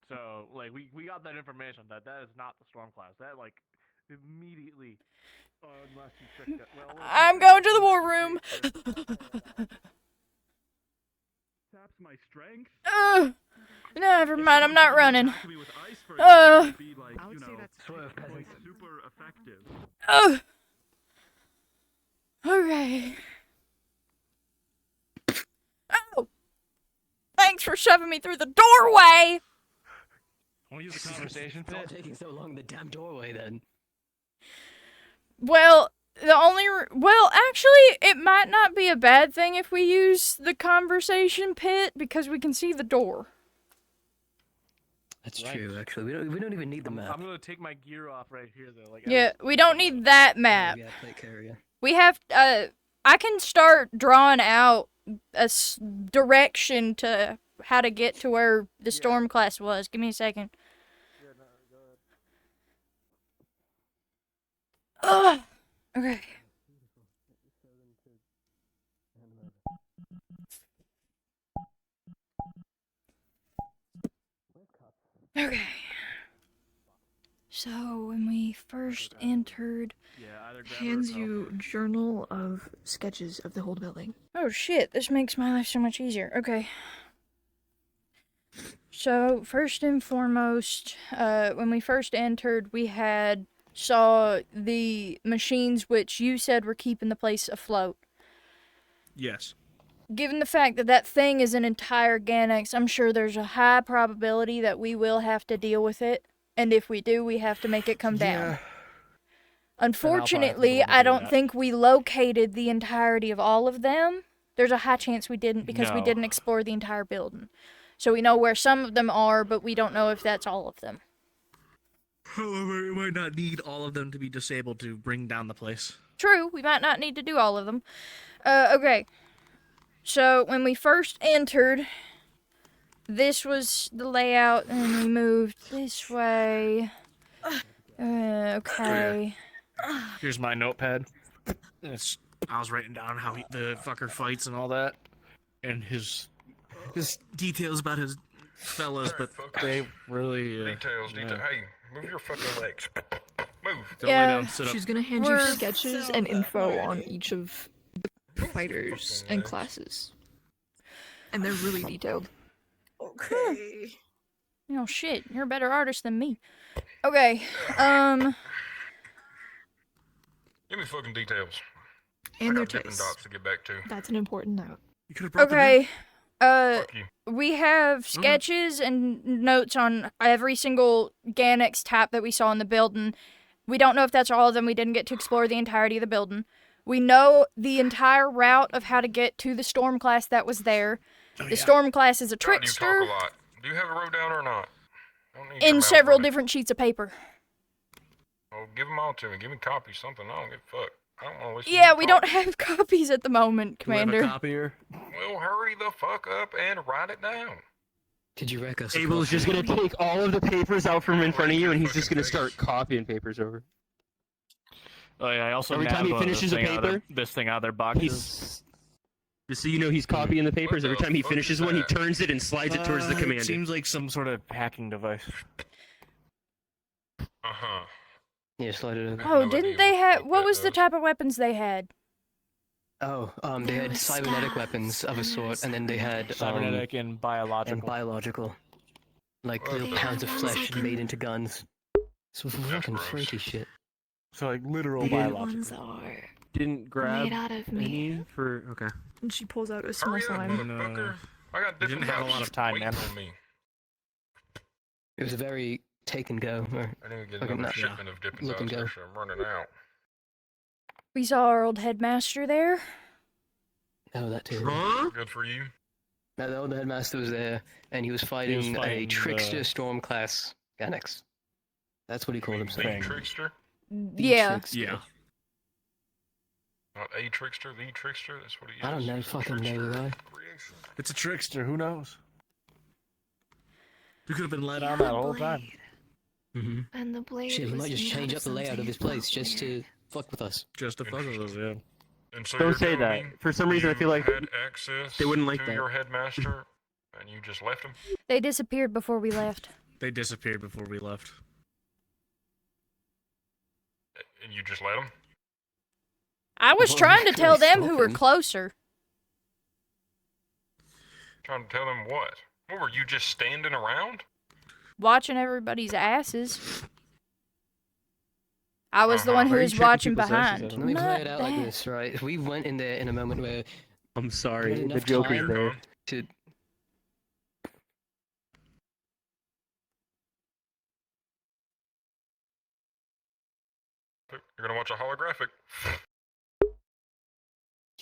Speaker 10: So, like, we got that information that is not the Storm class. That, like, immediately, unless you tricked it. Well,
Speaker 1: I'm going to the war room.
Speaker 10: Taps my strength.
Speaker 1: Never mind, I'm not running.
Speaker 10: Attack me with ice, for example, would be, like,
Speaker 12: I would say that's
Speaker 3: Swerve peasant.
Speaker 10: super effective.
Speaker 1: Okay. Oh! Thanks for shoving me through the doorway!
Speaker 10: Want to use the conversation
Speaker 3: It's not
Speaker 10: pit?
Speaker 3: taking so long in the damn doorway then.
Speaker 1: Well, well, actually, it might not be a bad thing if we use the conversation pit because we can see the door.
Speaker 3: That's
Speaker 10: Right.
Speaker 3: true, actually. We don't even need the map.
Speaker 10: I'm gonna take my gear off right here, though. Like,
Speaker 1: Yeah, we don't need that map.
Speaker 3: Yeah, plate carrier.
Speaker 1: We have, I can start drawing out a direction to how to get to where the storm class was. Give me a second. Ugh! Okay. Okay. So, when we first entered...
Speaker 11: Hands you journal of sketches of the whole building.
Speaker 1: Oh shit, this makes my life so much easier. Okay. So, first and foremost, when we first entered, we saw the machines which you said were keeping the place afloat.
Speaker 10: Yes.
Speaker 1: Given the fact that that thing is an entire Ganex, I'm sure there's a high probability that we will have to deal with it. And if we do, we have to make it come down. Unfortunately, I don't think we located the entirety of all of them. There's a high chance we didn't because we didn't explore the entire building. So we know where some of them are, but we don't know if that's all of them.
Speaker 10: However, we might not need all of them to be disabled to bring down the place.
Speaker 1: True, we might not need to do all of them. Okay. So when we first entered, this was the layout, and we moved this way. Okay.
Speaker 10: Here's my notepad. I was writing down how the fucker fights and all that, and his details about his fellas, but they really
Speaker 9: Details. Hey, move your fucking legs. Move.
Speaker 10: Don't lay down, sit up.
Speaker 11: She's gonna hand you sketches and info on each of the fighters and classes. And they're really detailed.
Speaker 6: Okay.
Speaker 1: Oh shit, you're a better artist than me. Okay,
Speaker 9: Give me fucking details.
Speaker 11: And
Speaker 9: I
Speaker 11: their
Speaker 9: got Dippin'
Speaker 11: tastes.
Speaker 9: Dots to get back to.
Speaker 11: That's an important note.
Speaker 10: You could have brought
Speaker 1: okay.
Speaker 9: Fuck you.
Speaker 1: We have sketches and notes on every single Ganex type that we saw in the building. We don't know if that's all of them. We didn't get to explore the entirety of the building. We know the entire route of how to get to the storm class that was there. The storm class is a
Speaker 9: God, you
Speaker 1: trickster
Speaker 9: talk a lot. Do you have a road down or not? I don't need your
Speaker 1: in
Speaker 9: mouth
Speaker 1: several
Speaker 9: running.
Speaker 1: different sheets of paper.
Speaker 9: Oh, give them all to me. Give me copies, something. I don't give a fuck. I don't want to listen
Speaker 1: Yeah,
Speaker 9: to
Speaker 1: we
Speaker 9: you talk.
Speaker 1: don't have copies at the moment, Commander.
Speaker 10: copier.
Speaker 9: Well, hurry the fuck up and write it down.
Speaker 3: Could you wreck us?
Speaker 4: Abel's just gonna take all of the papers out from in front of you, and he's just gonna start copying papers over.
Speaker 10: Oh yeah, I also
Speaker 4: Every time he finishes a paper,
Speaker 10: this thing out of their boxes.
Speaker 4: He's just so you know, he's copying the papers. Every time he finishes one, he turns it and slides it towards the
Speaker 10: It
Speaker 4: commander.
Speaker 10: seems like some sort of hacking device.
Speaker 9: Uh-huh.
Speaker 3: Yeah, slide it over.
Speaker 1: Oh, didn't they have... What was the type of weapons they had?
Speaker 3: Oh, they
Speaker 5: There
Speaker 3: had
Speaker 5: was
Speaker 3: cybernetic
Speaker 5: staffs,
Speaker 3: weapons of a
Speaker 5: and there
Speaker 3: sort,
Speaker 5: was
Speaker 3: and then they had
Speaker 10: Cybernetic and biological.
Speaker 3: and biological, like
Speaker 2: Well,
Speaker 3: little
Speaker 5: They
Speaker 3: pounds
Speaker 5: had
Speaker 3: of
Speaker 5: ones
Speaker 3: flesh
Speaker 5: like
Speaker 3: made
Speaker 5: in-
Speaker 3: into guns. So fucking
Speaker 2: gross.
Speaker 3: freaky shit.
Speaker 10: So like literal
Speaker 4: You didn't-
Speaker 10: biological.
Speaker 5: ones that are
Speaker 4: Didn't grab
Speaker 5: made out of meat.
Speaker 4: any for okay.
Speaker 11: And she pulls out a small
Speaker 2: Hurry up,
Speaker 11: slime.
Speaker 2: motherfucker. I got
Speaker 10: You didn't
Speaker 2: different
Speaker 10: have a
Speaker 2: cops
Speaker 10: lot of time,
Speaker 2: waiting
Speaker 10: man.
Speaker 2: on me.
Speaker 3: It was a very take and go. Or
Speaker 2: I need to get
Speaker 3: fucking
Speaker 2: another
Speaker 3: not-
Speaker 2: shipment of Dippin'
Speaker 3: look and
Speaker 2: Dots.
Speaker 3: go.
Speaker 2: Actually, I'm running out.
Speaker 1: We saw our old headmaster there.
Speaker 3: Oh, that too.
Speaker 2: Good for you.
Speaker 3: No, the old headmaster was there, and he was fighting, a
Speaker 10: fighting
Speaker 3: trickster
Speaker 10: the-
Speaker 3: storm class Ganex. That's what he called himself.
Speaker 2: The trickster?
Speaker 3: The
Speaker 1: Yeah.
Speaker 3: trickster.
Speaker 10: Yeah.
Speaker 2: Not a trickster, the trickster? That's what he is.
Speaker 3: I don't know,
Speaker 2: He's a
Speaker 3: fucking know the
Speaker 2: trickster
Speaker 3: guy.
Speaker 2: creation.
Speaker 10: It's a trickster. Who knows? You could have been led on that whole time.
Speaker 3: Mm-hmm.
Speaker 5: And the blade
Speaker 3: Shit, he
Speaker 5: was
Speaker 3: might just
Speaker 5: made
Speaker 3: change
Speaker 5: out
Speaker 3: up the layout of
Speaker 5: something
Speaker 3: his place just to fuck with us.
Speaker 10: Just to fuck with us, yeah.
Speaker 2: And so
Speaker 4: Don't
Speaker 2: you're
Speaker 4: say
Speaker 2: telling
Speaker 4: that.
Speaker 2: me
Speaker 4: For some reason, I
Speaker 2: you
Speaker 4: feel like
Speaker 2: had access
Speaker 4: they wouldn't like
Speaker 2: to
Speaker 4: that.
Speaker 2: your headmaster, and you just left him?
Speaker 1: They disappeared before we left.
Speaker 10: They disappeared before we left.
Speaker 2: And you just let him?
Speaker 1: I was
Speaker 3: Well,
Speaker 1: trying to
Speaker 3: can I
Speaker 1: tell them
Speaker 3: stop
Speaker 1: who were
Speaker 3: him?
Speaker 1: closer.
Speaker 2: Trying to tell them what? What were you just standing around?
Speaker 1: Watching everybody's asses. I was the
Speaker 2: Uh-huh.
Speaker 1: one who
Speaker 4: Why are you
Speaker 1: was
Speaker 4: checking
Speaker 1: watching
Speaker 4: people's asses?
Speaker 1: behind.
Speaker 3: Let me play
Speaker 1: Not
Speaker 3: it out like
Speaker 1: that.
Speaker 3: this, right? We went in there in a moment where
Speaker 4: I'm
Speaker 3: we had
Speaker 4: sorry, the
Speaker 3: enough
Speaker 4: Joker's
Speaker 3: time
Speaker 4: there.
Speaker 3: to.
Speaker 2: You're gonna watch a holographic.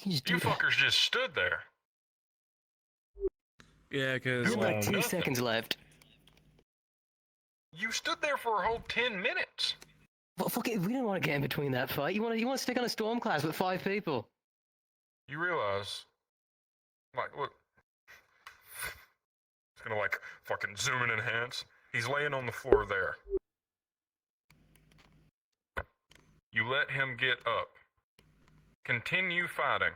Speaker 3: You
Speaker 2: You fuckers just stood there.
Speaker 10: Yeah, because
Speaker 2: Dude,
Speaker 3: like 2
Speaker 2: nothing.
Speaker 3: seconds left.
Speaker 2: You stood there for a whole 10 minutes.
Speaker 3: Well, fuck it. We didn't want to get in between that fight. You want to stick on a storm class with 5 people.
Speaker 2: You realize, like, look. It's gonna, like, fucking zoom and enhance. He's laying on the floor there. You let him get up. Continue fighting.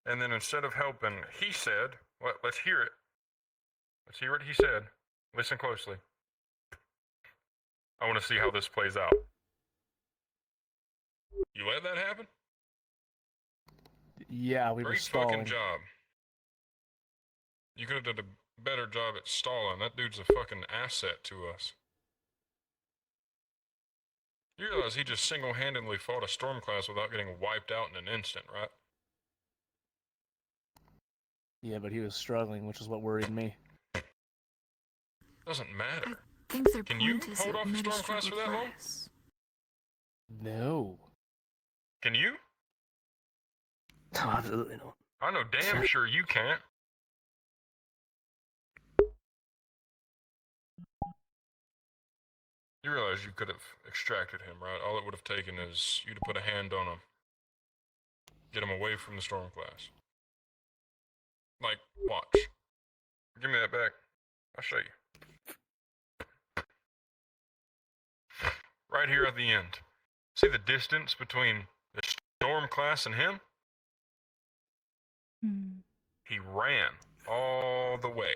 Speaker 2: And then instead of helping, he said, let's hear it. Let's hear what he said. Listen closely. I want to see how this plays out. You let that happen?
Speaker 10: yeah, we were
Speaker 2: Great
Speaker 10: stalling.
Speaker 2: fucking job. You could have done a better job at stalling. That dude's a fucking asset to us. You realize he just single-handedly fought a storm class without getting wiped out in an instant, right?
Speaker 10: Yeah, but he was struggling, which is what worried me.
Speaker 2: Doesn't matter.
Speaker 5: I think their
Speaker 2: Can you
Speaker 5: point is
Speaker 2: hold
Speaker 5: it
Speaker 2: off a
Speaker 5: made a
Speaker 2: storm class
Speaker 5: struggle
Speaker 2: for that long?
Speaker 5: class.
Speaker 10: No.
Speaker 2: Can you?
Speaker 3: Oh, absolutely not.
Speaker 2: I know damn sure you can't. You realize you could have extracted him, right? All it would have taken is you to put a hand on him. Get him away from the storm class. Like, watch. Give me that back. I'll show you. Right here at the end. See the distance between the storm class and him? He ran all the way.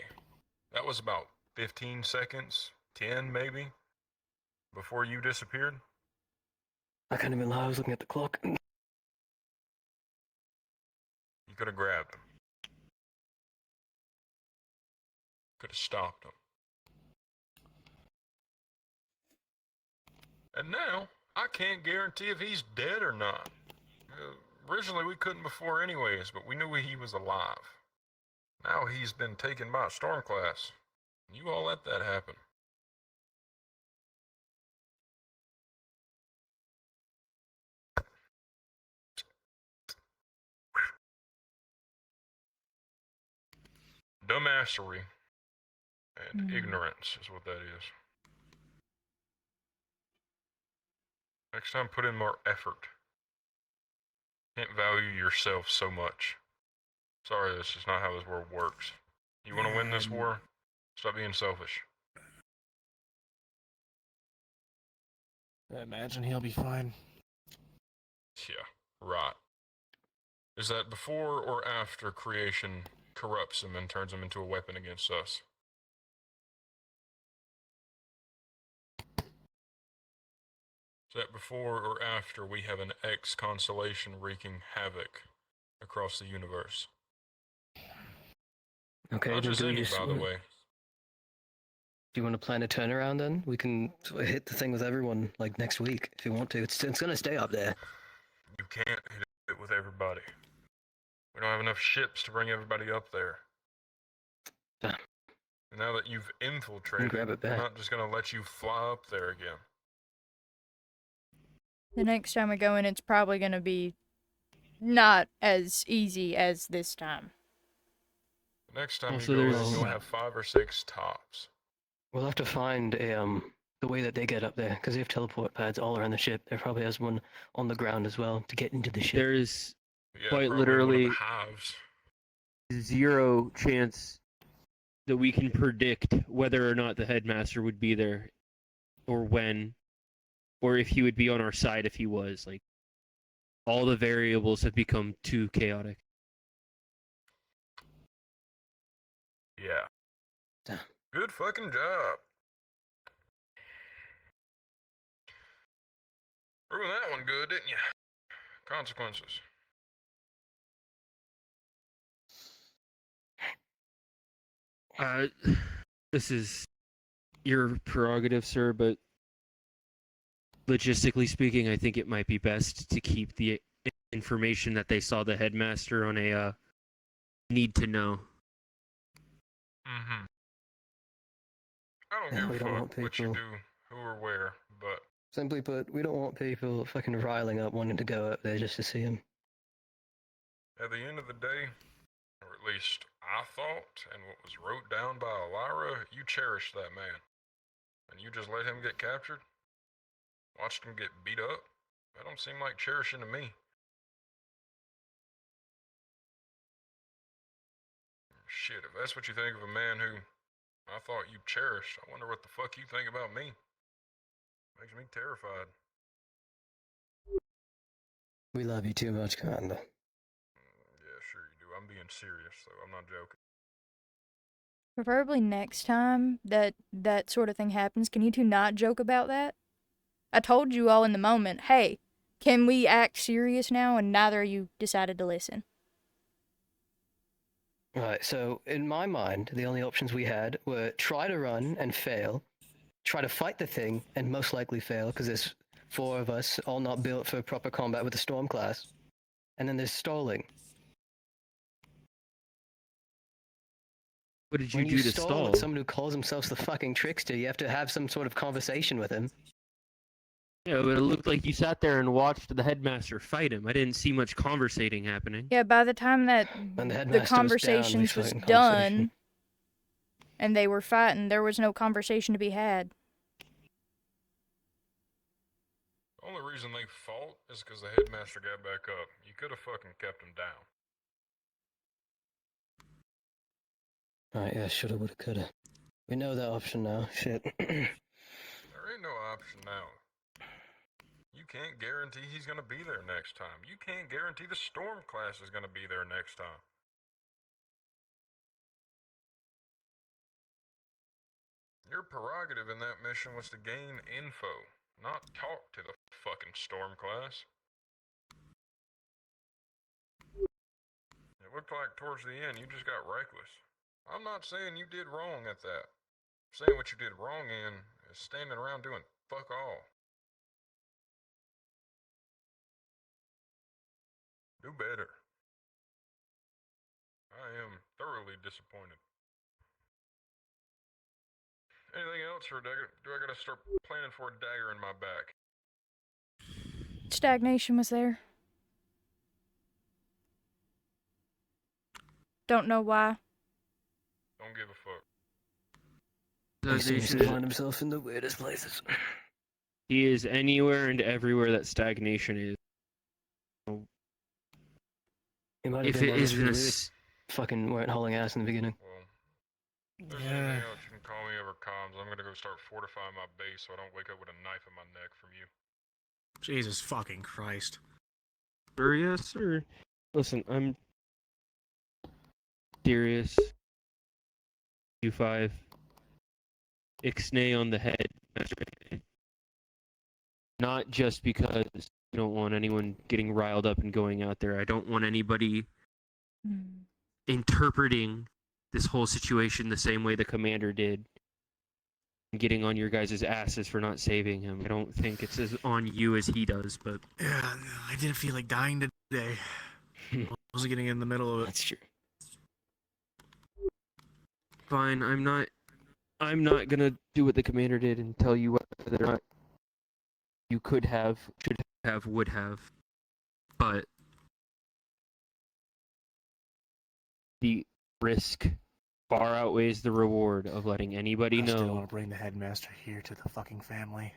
Speaker 2: That was about 15 seconds, 10 maybe, before you disappeared.
Speaker 3: I can't even lie. I was looking at the clock.
Speaker 2: You could have grabbed him. Could have stopped him. And now, I can't guarantee if he's dead or not. Originally, we couldn't before anyways, but we knew he was alive. Now he's been taken by a storm class. You all let that happen. Dumbassery and ignorance is what that is. Next time, put in more effort. Can't value yourself so much. Sorry, that's just not how this world works. You want to win this war? Stop being selfish.
Speaker 10: I imagine he'll be fine.
Speaker 2: Yeah, right. Is that before or after creation corrupts him and turns him into a weapon against us? Is that before or after we have an X constellation wreaking havoc across the universe?
Speaker 3: Okay,
Speaker 2: Not
Speaker 3: then
Speaker 2: just
Speaker 3: do we
Speaker 2: any,
Speaker 3: just
Speaker 2: by the way.
Speaker 3: do you want to plan a turnaround then? We can sort of hit the thing with everyone like next week if you want to. It's gonna stay up there.
Speaker 2: You can't hit it with everybody. We don't have enough ships to bring everybody up there.
Speaker 3: Damn.
Speaker 2: And now that you've infiltrated,
Speaker 3: grab it
Speaker 2: we're
Speaker 3: back.
Speaker 2: not just gonna let you fly up there again.
Speaker 1: The next time we go in, it's probably going to be not as easy as this time.
Speaker 2: The next time
Speaker 4: Also,
Speaker 2: you go in,
Speaker 4: there's-
Speaker 2: you'll have 5 or 6 tops.
Speaker 3: We'll have to find a the way that they get up there because they have teleport pads all around the ship. There probably has one on the ground as well to get into the ship.
Speaker 4: There's
Speaker 2: Yeah,
Speaker 4: quite
Speaker 2: probably
Speaker 4: literally
Speaker 2: one of the hives.
Speaker 4: 0 chance that we can predict whether or not the headmaster would be there, or when, or if he would be on our side if he was. Like, all the variables have become too chaotic.
Speaker 2: Yeah.
Speaker 3: Damn.
Speaker 2: Good fucking job. Ruined that one good, didn't you? Consequences.
Speaker 4: This is your prerogative, sir, but logistically speaking, I think it might be best to keep the information that they saw the headmaster on a need to know.
Speaker 2: Mm-hmm. I don't
Speaker 3: Yeah, we
Speaker 2: give a
Speaker 3: don't want
Speaker 2: fuck what you
Speaker 3: people-
Speaker 2: do, who or where, but
Speaker 3: Simply put, we don't want people fucking riling up wanting to go up there just to see him.
Speaker 2: at the end of the day, or at least I thought, and what was wrote down by Elira, you cherished that man. And you just let him get captured? Watched him get beat up? That don't seem like cherishing to me. Shit, if that's what you think of a man who I thought you cherished, I wonder what the fuck you think about me. Makes me terrified.
Speaker 3: We love you too much, kinda.
Speaker 2: Yeah, sure you do. I'm being serious, though. I'm not joking.
Speaker 1: Preferably next time that sort of thing happens, can you two not joke about that? I told you all in the moment, hey, can we act serious now? And neither of you decided to listen.
Speaker 3: Right, so in my mind, the only options we had were try to run and fail, try to fight the thing and most likely fail because there's 4 of us, all not built for proper combat with the Storm class, and then there's stalling.
Speaker 4: What did you
Speaker 3: When
Speaker 4: do
Speaker 3: you
Speaker 4: to
Speaker 3: stall
Speaker 4: stall?
Speaker 3: with someone who calls himself the fucking trickster, you have to have some sort of conversation with him.
Speaker 4: Yeah, but it looked like you sat there and watched the headmaster fight him. I didn't see much conversating happening.
Speaker 1: Yeah, by the time that
Speaker 3: When the
Speaker 1: the
Speaker 3: headmaster
Speaker 1: conversations
Speaker 3: was
Speaker 1: was
Speaker 3: down, they
Speaker 1: done
Speaker 3: started conversation.
Speaker 1: and they were fighting, there was no conversation to be had.
Speaker 2: The only reason they fought is because the headmaster got back up. You could have fucking kept him down.
Speaker 3: Right, yeah, shoulda, woulda, coulda. We know that option now. Shit.
Speaker 2: There ain't no option now. You can't guarantee he's gonna be there next time. You can't guarantee the Storm class is gonna be there next time. Your prerogative in that mission was to gain info, not talk to the fucking Storm class. It looked like towards the end you just got reckless. I'm not saying you did wrong at that. I'm saying what you did wrong in is standing around doing fuck all. Do better. I am thoroughly disappointed. Anything else, or do I gotta start planning for a dagger in my back?
Speaker 1: Stagnation was there. Don't know why.
Speaker 2: Don't give a fuck.
Speaker 3: He seems to
Speaker 4: Stagnation-
Speaker 3: find himself in the weirdest places.
Speaker 4: He is anywhere and everywhere that stagnation is.
Speaker 3: He might have
Speaker 4: If
Speaker 3: been
Speaker 4: it
Speaker 3: there
Speaker 4: is
Speaker 3: if
Speaker 4: in
Speaker 3: we
Speaker 4: a
Speaker 3: really
Speaker 4: s-
Speaker 3: fucking weren't hauling ass in the beginning.
Speaker 2: Well, if there's anything else, you can call me over comms. I'm gonna go start fortifying my base so I don't wake up with a knife in my neck from you.
Speaker 10: Jesus fucking Christ.
Speaker 4: Sir, yes, sir. Listen, I'm serious. U5. Ixnay on the head. Not just because I don't want anyone getting riled up and going out there. I don't want anybody interpreting this whole situation the same way the commander did. Getting on your guys' asses for not saving him. I don't think it's as on you as he does, but...
Speaker 10: Yeah, I didn't feel like dying today. I wasn't getting in the middle of it.
Speaker 4: That's true. Fine, I'm not gonna do what the commander did and tell you whether or not you could have, should have, would have. But the risk far outweighs the reward of letting anybody
Speaker 10: I still
Speaker 4: know.
Speaker 10: want to bring the headmaster here to the fucking family.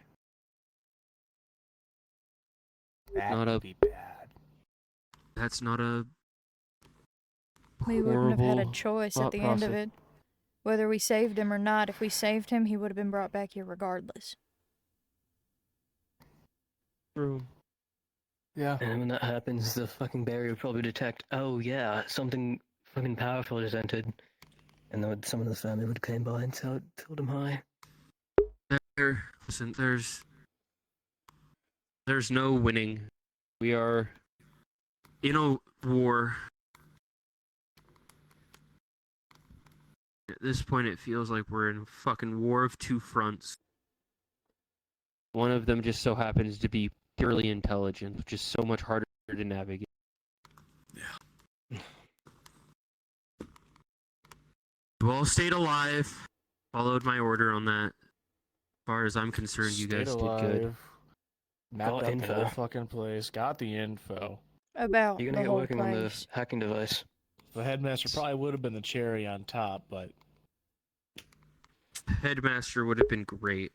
Speaker 10: That
Speaker 4: Not
Speaker 10: would
Speaker 4: a-
Speaker 10: be bad.
Speaker 4: That's not a
Speaker 1: We wouldn't have had a
Speaker 4: horrible
Speaker 1: choice at
Speaker 4: thought
Speaker 1: the end of
Speaker 4: process.
Speaker 1: it. Whether we saved him or not, if we saved him, he would have been brought back here regardless.
Speaker 4: True.
Speaker 10: Yeah.
Speaker 3: And when that happens, the fucking barrier will probably detect, oh yeah, something fucking powerful just entered. And then someone in the family would came by and told him hi.
Speaker 4: Listen, there's no winning. We are in a war. At this point, it feels like we're in a fucking war of two fronts. One of them just so happens to be purely intelligent, which is so much harder to navigate.
Speaker 10: Yeah.
Speaker 4: You all stayed alive. Followed my order on that. As far as I'm concerned, you
Speaker 10: Stayed
Speaker 4: guys
Speaker 10: alive,
Speaker 4: did good.
Speaker 10: Mapped
Speaker 3: Got
Speaker 10: out
Speaker 3: info.
Speaker 10: the whole fucking place. Got the info.
Speaker 1: About
Speaker 3: You're
Speaker 1: the
Speaker 3: gonna get
Speaker 1: whole
Speaker 3: working on the
Speaker 1: place.
Speaker 3: hacking device.
Speaker 10: The headmaster probably would have been the cherry on top, but
Speaker 4: Headmaster would have been great.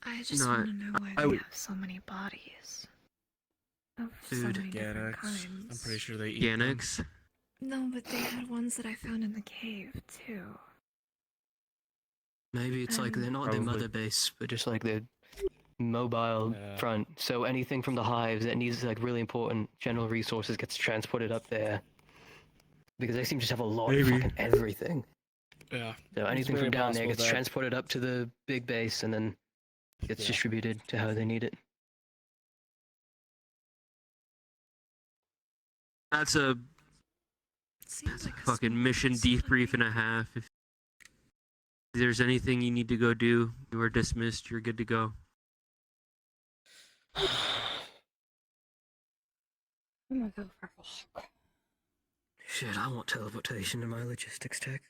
Speaker 5: I just
Speaker 4: Not-
Speaker 5: want to know why
Speaker 4: I
Speaker 5: they
Speaker 4: would-
Speaker 5: have so many bodies. Of so
Speaker 4: Dude,
Speaker 5: many different
Speaker 10: Ganax.
Speaker 5: kinds.
Speaker 10: I'm pretty sure they eat them.
Speaker 4: Ganax?
Speaker 5: No, but they had ones that I found in the cave, too.
Speaker 3: Maybe it's like they're not their
Speaker 4: Probably.
Speaker 3: mother base, but just like their mobile
Speaker 10: Yeah.
Speaker 3: front. So anything from the hives that needs like really important general resources gets transported up there. Because they seem to just have a lot of
Speaker 4: Maybe.
Speaker 3: fucking everything.
Speaker 10: Yeah.
Speaker 3: So
Speaker 10: It's
Speaker 3: anything
Speaker 10: very
Speaker 3: from down there
Speaker 10: possible
Speaker 3: gets
Speaker 10: that-
Speaker 3: transported up to the big base and then gets
Speaker 10: Yeah.
Speaker 3: distributed to how they need it.
Speaker 4: That's a
Speaker 5: Seems like a
Speaker 4: fucking
Speaker 5: small
Speaker 4: mission debrief and a
Speaker 5: facility.
Speaker 4: half. If there's anything you need to go do, you are dismissed. You're good to go.
Speaker 1: I'm gonna go for a walk.
Speaker 3: Shit, I want teleportation in my logistics tech.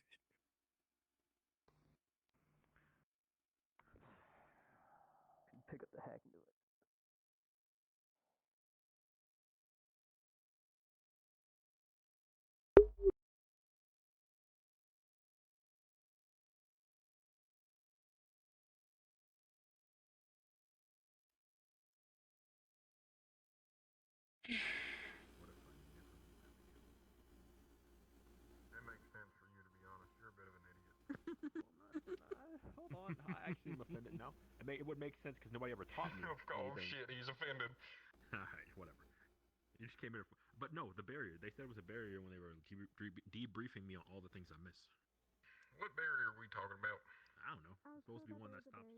Speaker 3: Pick up the hack and do it.
Speaker 2: It makes sense for you to be honest. You're a bit of an idiot.
Speaker 9: Hold on, I actually am offended now. It would make sense because nobody ever taught me.
Speaker 2: Oh
Speaker 9: anything.
Speaker 2: shit, he's offended.
Speaker 9: Alright, whatever. You just came here. But no, the barrier. They said it was a barrier when they were debriefing me on all the things I missed.
Speaker 2: What barrier are we talking about?
Speaker 9: I don't know. It's supposed to be one that stops.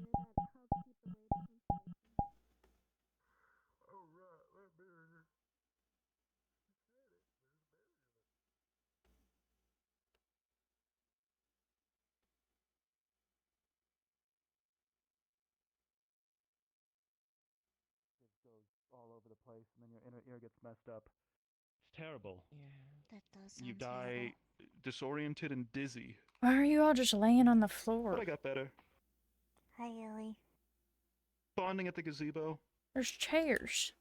Speaker 2: Oh right, that barrier.
Speaker 9: Goes all over the place, and then your inner ear gets messed up. It's terrible.
Speaker 8: That does sound
Speaker 9: You die disoriented and dizzy.
Speaker 1: Why are you all just laying on the
Speaker 9: But
Speaker 1: floor?
Speaker 9: I got better.
Speaker 8: Hi, Ellie.
Speaker 9: Bonding at the gazebo.
Speaker 1: There's chairs.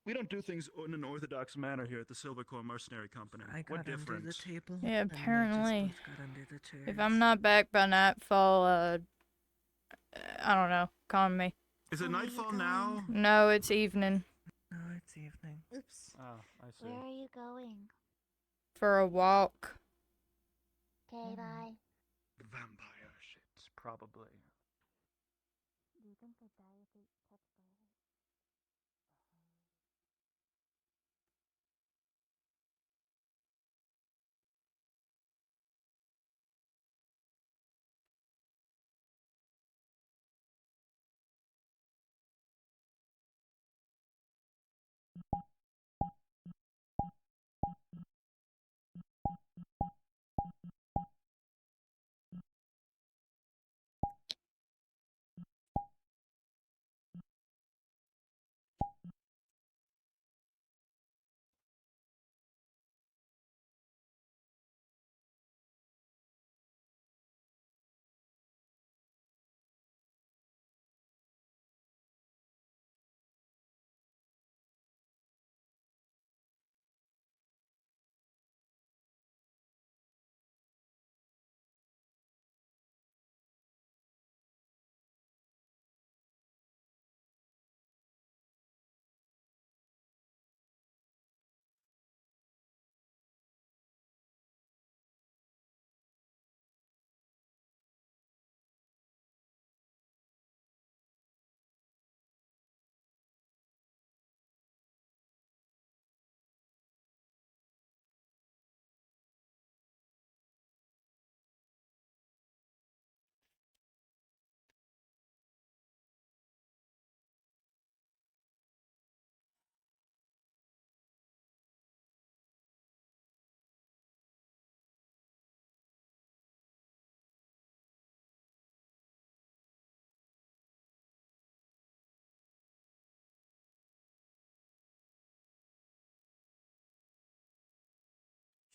Speaker 9: We don't do things in an orthodox manner here at the Silvercore Mercenary Company.
Speaker 14: I got
Speaker 9: What
Speaker 14: under the
Speaker 9: difference?
Speaker 14: table.
Speaker 1: Yeah,
Speaker 14: and they just
Speaker 1: apparently.
Speaker 14: both got under the chairs.
Speaker 1: If I'm not back by nightfall, I don't know. Call me.
Speaker 9: Is it
Speaker 8: Where are you
Speaker 9: nightfall
Speaker 8: going?
Speaker 9: now?
Speaker 1: No, it's evening.
Speaker 14: No, it's evening.
Speaker 8: Oops.
Speaker 9: Oh, I see.
Speaker 8: Where are you going?
Speaker 1: For a walk.
Speaker 8: Okay, bye.
Speaker 9: Vampire shit, probably.
Speaker 8: Do you think they die if they touch fire?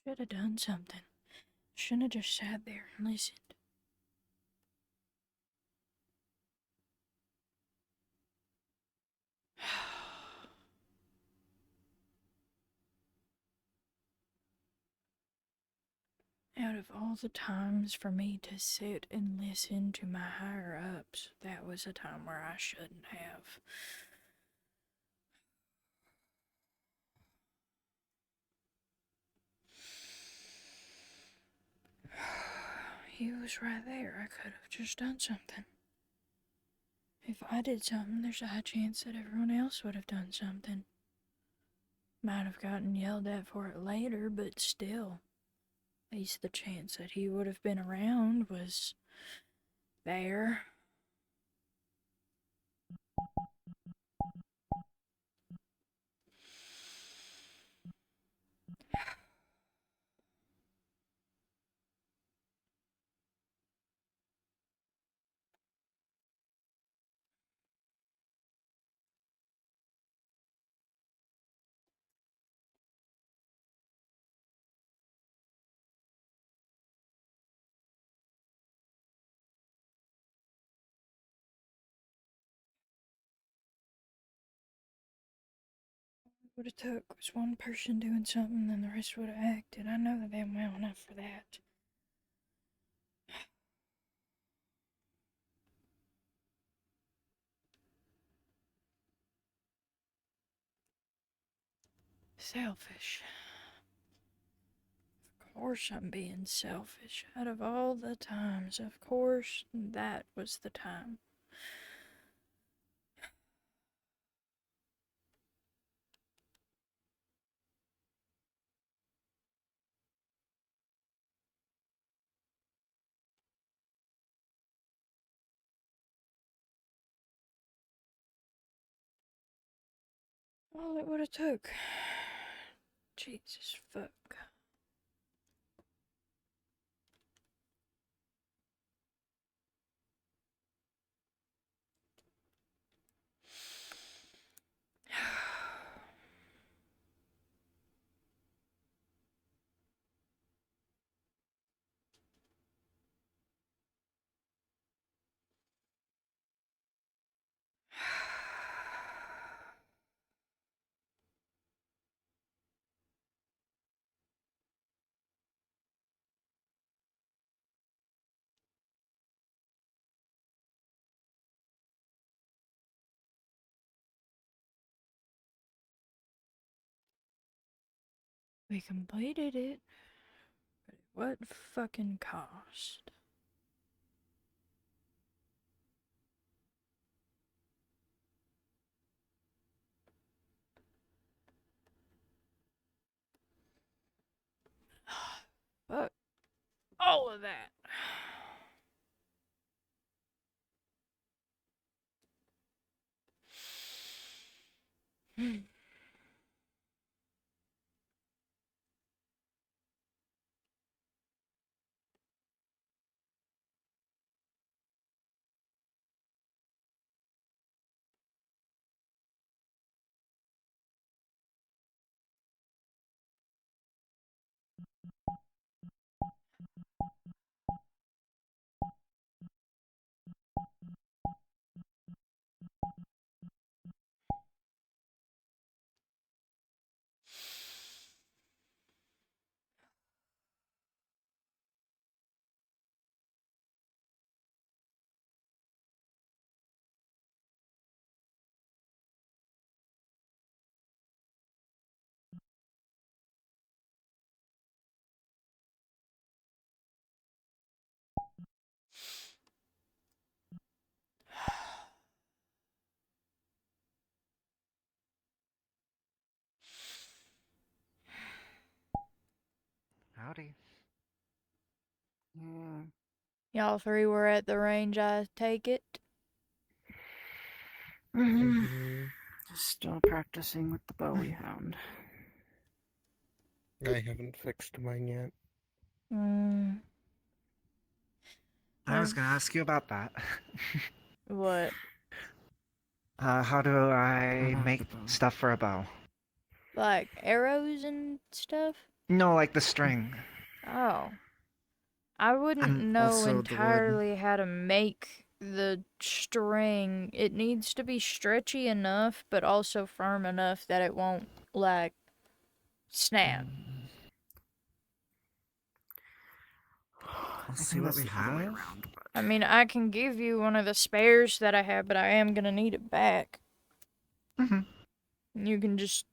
Speaker 1: Should have done something. Shouldn't have just sat there and listened. Out of all the times for me to sit and listen to my higher ups, that was a time where I shouldn't have. He was right there. I could have just done something. If I did something, there's a high chance that everyone else would have done something. Might have gotten yelled at for it later, but still. At least the chance that he would have been around was there. What it took was one person doing something, and the rest would have acted. I know them well enough for that. Selfish. Of course I'm being selfish. Out of all the times, of course that was the time. All it would have took. Jesus fuck. We completed it, but at what fucking cost? Fuck all of that.
Speaker 12: Howdy.
Speaker 1: Y'all three were at the range, I take it?
Speaker 14: Still practicing with the Bowie hound.
Speaker 15: I haven't fixed mine yet.
Speaker 12: I was gonna ask you about that.
Speaker 1: What?
Speaker 12: How do I make stuff for a bow?
Speaker 1: Like arrows and stuff?
Speaker 12: No, like the string.
Speaker 1: Oh. I wouldn't
Speaker 12: And
Speaker 1: know
Speaker 12: also the wood.
Speaker 1: entirely how to make the string. It needs to be stretchy enough, but also firm enough that it won't, like, snap.
Speaker 12: Let's see what we have.
Speaker 1: I mean, I can give you one of the spares that I have, but I am gonna need it back.
Speaker 12: Mhm.
Speaker 1: You can just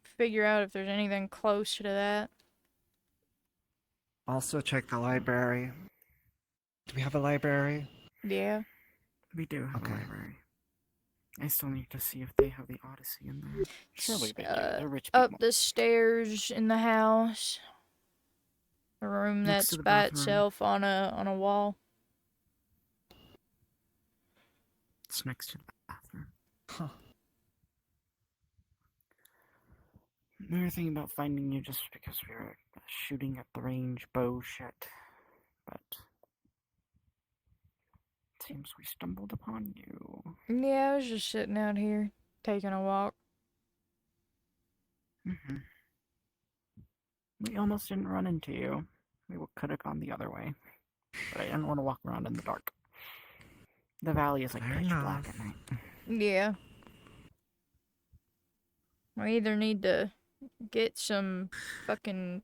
Speaker 1: figure out if there's anything close to that.
Speaker 12: Also check the library. Do we have a library?
Speaker 1: Yeah.
Speaker 14: We do have
Speaker 12: Okay.
Speaker 14: a library. I still need to see if they have the Odyssey in there. Surely they do. They're rich people.
Speaker 1: Up the stairs in the house. A room
Speaker 14: Next to
Speaker 1: that's
Speaker 14: the
Speaker 1: by
Speaker 14: bathroom.
Speaker 1: itself on a wall.
Speaker 14: It's next to the bathroom.
Speaker 12: Huh.
Speaker 14: We were thinking about finding you just because we were shooting at the range bow shit, but it seems we stumbled upon you.
Speaker 1: Yeah, I was just sitting out here, taking a walk.
Speaker 14: Mm-hmm. We almost didn't run into you. We could have gone the other way, but I didn't want to walk around in the dark. The valley is like
Speaker 12: Fair
Speaker 14: pitch
Speaker 12: enough.
Speaker 14: black at night.
Speaker 1: Yeah. We either need to get some fucking,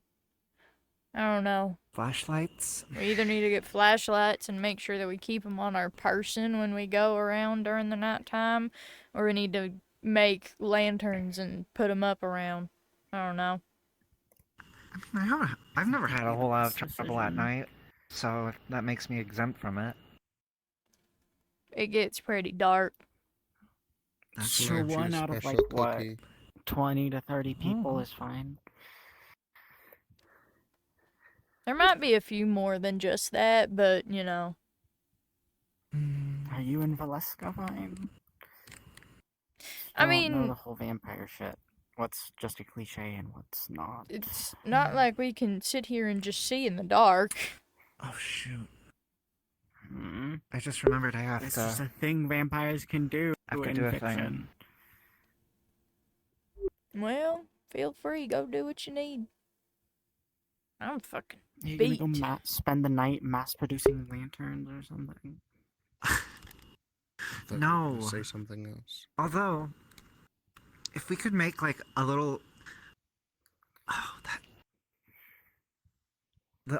Speaker 1: I don't know.
Speaker 12: Flashlights?
Speaker 1: We either need to get flashlights and make sure that we keep them on our person when we go around during the nighttime, or we need to make lanterns and put them up around. I don't know.
Speaker 12: I mean, I've never had a whole lot of trouble at
Speaker 14: Decision.
Speaker 12: night, so that makes me exempt from it.
Speaker 1: It gets pretty dark.
Speaker 14: So
Speaker 15: Aren't you
Speaker 14: one
Speaker 15: a
Speaker 14: out of like
Speaker 15: special
Speaker 14: what,
Speaker 15: cookie?
Speaker 14: 20 to 30 people is fine.
Speaker 1: There might be a few more than just that, but, you know.
Speaker 14: Are you and Valeska fine?
Speaker 1: I
Speaker 14: Don't know
Speaker 1: mean,
Speaker 14: the whole vampire shit. What's just a cliche and what's not.
Speaker 1: it's not like we can sit here and just see in the dark.
Speaker 12: Oh shoot.
Speaker 14: Hmm.
Speaker 12: I just remembered I have
Speaker 14: It's
Speaker 12: to...
Speaker 14: just a thing vampires can do
Speaker 12: I have to
Speaker 14: in
Speaker 12: do a
Speaker 14: fiction.
Speaker 12: thing.
Speaker 1: Well, feel free, go do what you need. I'm fucking
Speaker 14: You're
Speaker 1: beat.
Speaker 14: gonna go spend the night mass producing lanterns or something?
Speaker 12: No.
Speaker 15: Say something else.
Speaker 12: Although, if we could make like a little... Oh,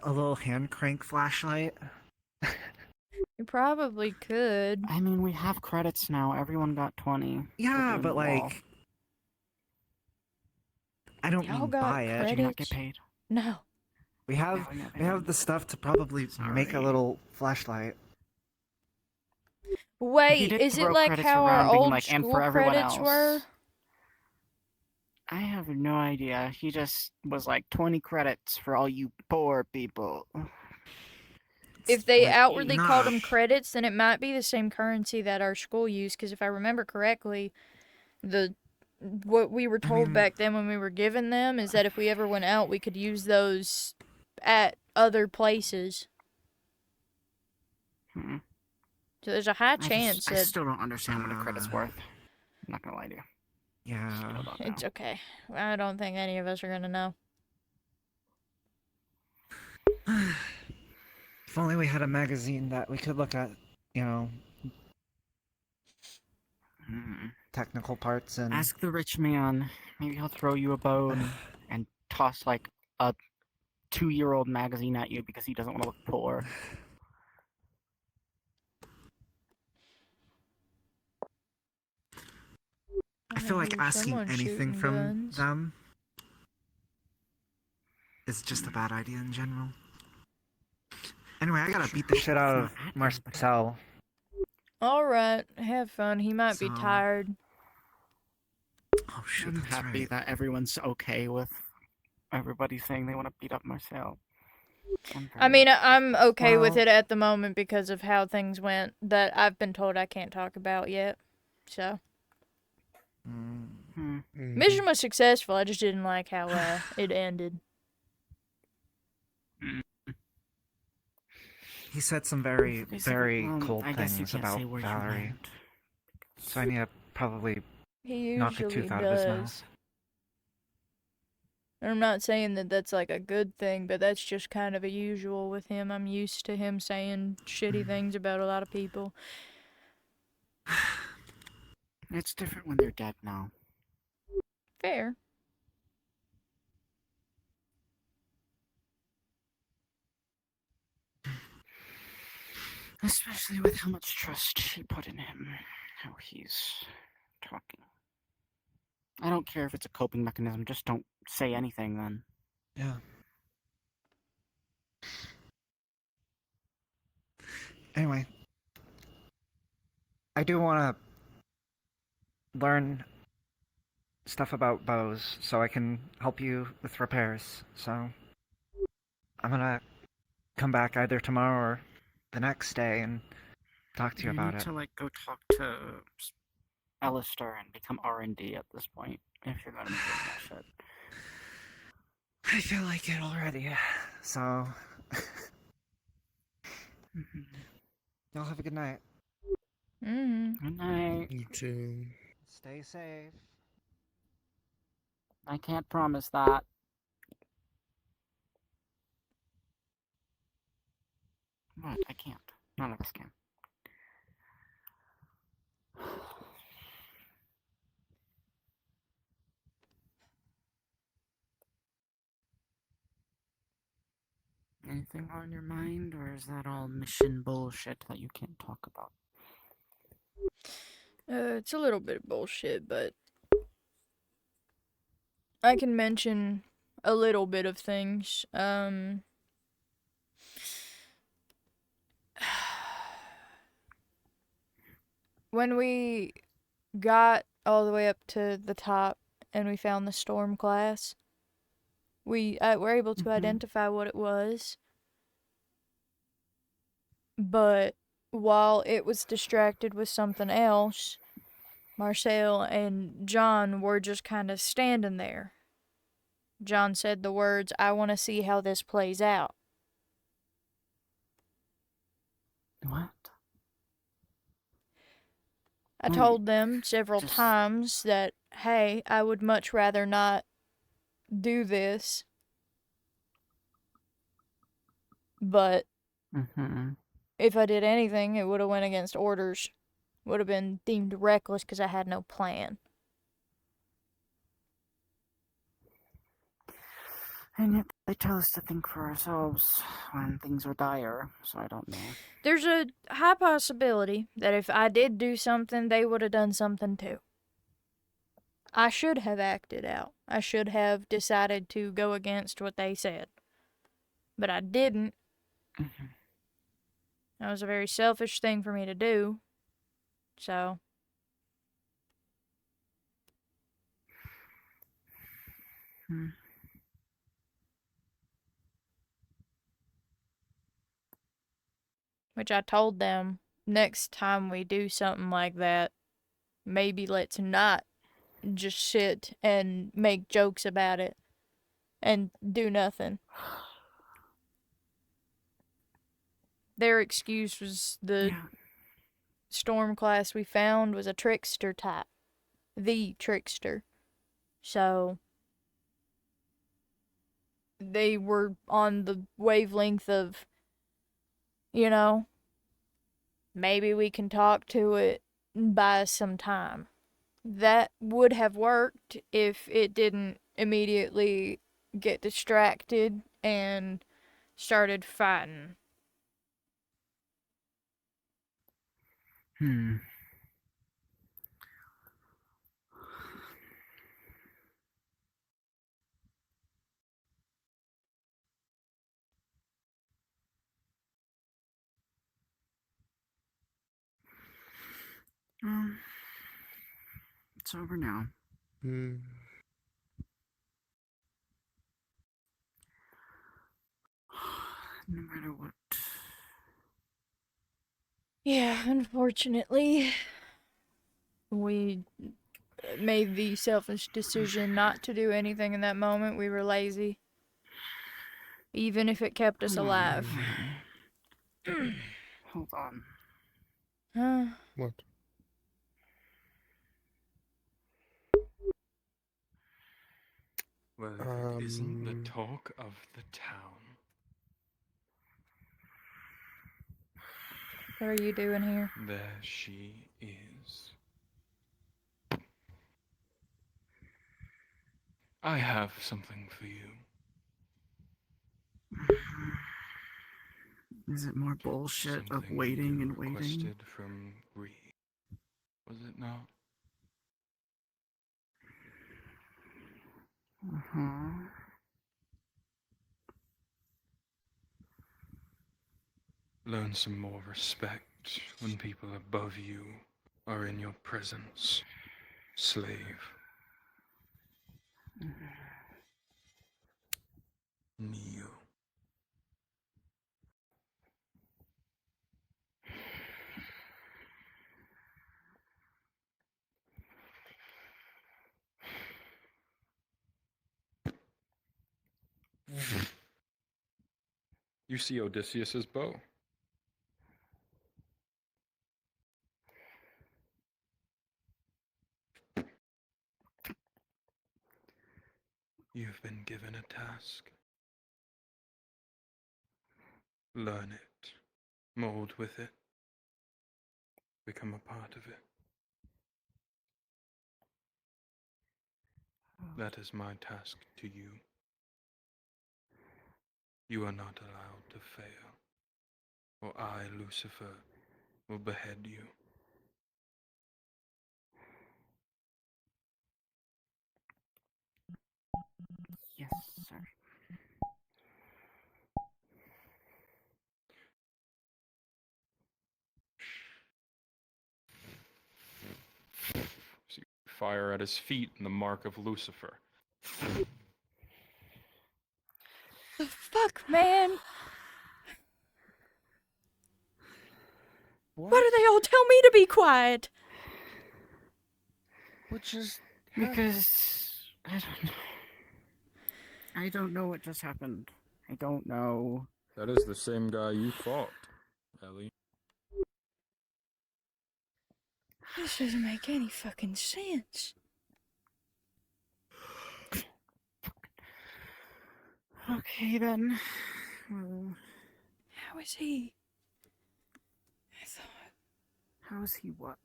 Speaker 12: a little hand crank flashlight.
Speaker 1: You probably could.
Speaker 14: I mean, we have credits now. Everyone got 20. for
Speaker 12: Yeah,
Speaker 14: doing
Speaker 12: but
Speaker 14: the wall.
Speaker 12: like... I don't
Speaker 1: Y'all
Speaker 12: mean
Speaker 1: got
Speaker 12: buy it.
Speaker 14: Did you not get paid?
Speaker 1: No.
Speaker 12: We have the stuff to probably make a
Speaker 14: Sorry.
Speaker 12: little flashlight.
Speaker 14: He
Speaker 1: Wait,
Speaker 14: did
Speaker 1: is it
Speaker 14: throw
Speaker 1: like
Speaker 14: credits
Speaker 1: how our
Speaker 14: around being
Speaker 1: old
Speaker 14: like, and
Speaker 1: school
Speaker 14: for everyone
Speaker 1: credits
Speaker 14: else.
Speaker 1: were?
Speaker 14: I have no idea. He just was like 20 credits for all you poor people.
Speaker 1: If they
Speaker 12: Like,
Speaker 1: outwardly called
Speaker 12: nah.
Speaker 1: them credits, then it might be the same currency that our school used. Because if I remember correctly, what we were told back then when we were given them is that if we ever went out, we could use those at other places.
Speaker 14: Hmm.
Speaker 1: So there's a high chance
Speaker 14: I
Speaker 1: that
Speaker 14: still don't understand what a credit's worth. I'm not gonna lie to you.
Speaker 12: Yeah.
Speaker 14: Still don't know.
Speaker 1: it's okay. I don't think any of us are gonna know.
Speaker 12: If only we had a magazine that we could look at, you know, technical parts and...
Speaker 14: Ask the rich man. Maybe he'll throw you a bone and toss like a 2-year-old magazine at you because he doesn't want to look poor.
Speaker 12: I feel like asking
Speaker 1: Someone's
Speaker 12: anything
Speaker 1: shooting
Speaker 12: from
Speaker 1: guns.
Speaker 12: them is just a bad idea in general. Anyway, I gotta beat the shit out of Marcel.
Speaker 1: Alright, have fun. He might be
Speaker 12: So-
Speaker 1: tired.
Speaker 12: Oh shit,
Speaker 14: I'm
Speaker 12: that's
Speaker 14: happy
Speaker 12: right.
Speaker 14: that everyone's okay with everybody saying they want to beat up Marcel.
Speaker 1: I mean, I'm okay with
Speaker 14: Well-
Speaker 1: it at the moment because of how things went that I've been told I can't talk about yet. So, mission was successful. I just didn't like how it ended.
Speaker 12: He said some very,
Speaker 14: Basically,
Speaker 12: very cold
Speaker 14: I guess you
Speaker 12: things
Speaker 14: can't
Speaker 12: about
Speaker 14: say where you
Speaker 12: Valerie.
Speaker 14: went.
Speaker 12: So I need to probably
Speaker 1: He
Speaker 12: knock a
Speaker 1: usually
Speaker 12: tooth out of his
Speaker 1: does.
Speaker 12: mouth.
Speaker 1: And I'm not saying that that's like a good thing, but that's just kind of a usual with him. I'm used to him saying shitty things about a lot of people.
Speaker 14: It's different when they're dead now.
Speaker 1: Fair.
Speaker 14: Especially with how much trust she put in him. How he's talking. I don't care if it's a coping mechanism, just don't say anything then.
Speaker 12: Yeah. Anyway, I do want to learn stuff about bows so I can help you with repairs. So I'm gonna come back either tomorrow or the next day and talk to you about
Speaker 14: need
Speaker 12: it.
Speaker 14: to like go talk to Alistair and become R&D at this point if you're gonna be doing that shit.
Speaker 12: I feel like it already. So y'all have a good night.
Speaker 14: Good night.
Speaker 15: You too.
Speaker 12: Stay safe.
Speaker 14: I can't promise that. What? I can't. None of us can. Anything on your mind, or is that all mission bullshit that you can't talk about?
Speaker 1: It's a little bit of bullshit, but I can mention a little bit of things. When we got all the way up to the top and we found the storm class, we were able to identify what it was. But while it was distracted with something else, Marcel and John were just kind of standing there. John said the words, "I want to see how this plays out."
Speaker 14: What?
Speaker 1: I told them several times that, hey, I would much rather not do this. But if I did anything, it would have went against orders. Would have been deemed reckless because I had no plan.
Speaker 14: And yet they tell us to think for ourselves when things are dire, so I don't know.
Speaker 1: There's a high possibility that if I did do something, they would have done something too. I should have acted out. I should have decided to go against what they said. But I didn't. That was a very selfish thing for me to do. So. Which I told them, next time we do something like that, maybe let's not just sit and make jokes about it and do nothing. Their excuse was the storm class we found was a trickster type. The trickster. So they were on the wavelength of, you know, maybe we can talk to it and buy us some time. That would have worked if it didn't immediately get distracted and started fighting.
Speaker 14: It's over now.
Speaker 15: Hmm.
Speaker 14: No matter what.
Speaker 1: Yeah, unfortunately, we made the selfish decision not to do anything in that moment. We were lazy. Even if it kept us alive.
Speaker 14: Hold on.
Speaker 1: Huh?
Speaker 15: What?
Speaker 9: Well, if it isn't the talk of the town.
Speaker 1: What are you doing here?
Speaker 9: There she is. I have something for you.
Speaker 14: Is it more bullshit of
Speaker 9: Something
Speaker 14: waiting
Speaker 9: you
Speaker 14: and waiting?
Speaker 9: requested from Ree. Was it not?
Speaker 14: Uh-huh.
Speaker 9: Learn some more respect when people above you are in your presence, slave. Kneel. You see Odysseus's bow. You've been given a task. Learn it, mold with it, become a part of it. That is my task to you. You are not allowed to fail, or I, Lucifer, will behead you.
Speaker 14: Yes, sir.
Speaker 9: So you fire at his feet in the mark of Lucifer.
Speaker 1: The fuck, man? Why do they all tell me to be quiet?
Speaker 14: Which is because I don't know. I don't know what just happened. I don't know.
Speaker 9: That is the same guy you fought, Ellie.
Speaker 1: This doesn't make any fucking sense.
Speaker 14: Okay then. Well,
Speaker 1: How is he? I thought.
Speaker 14: how is he what?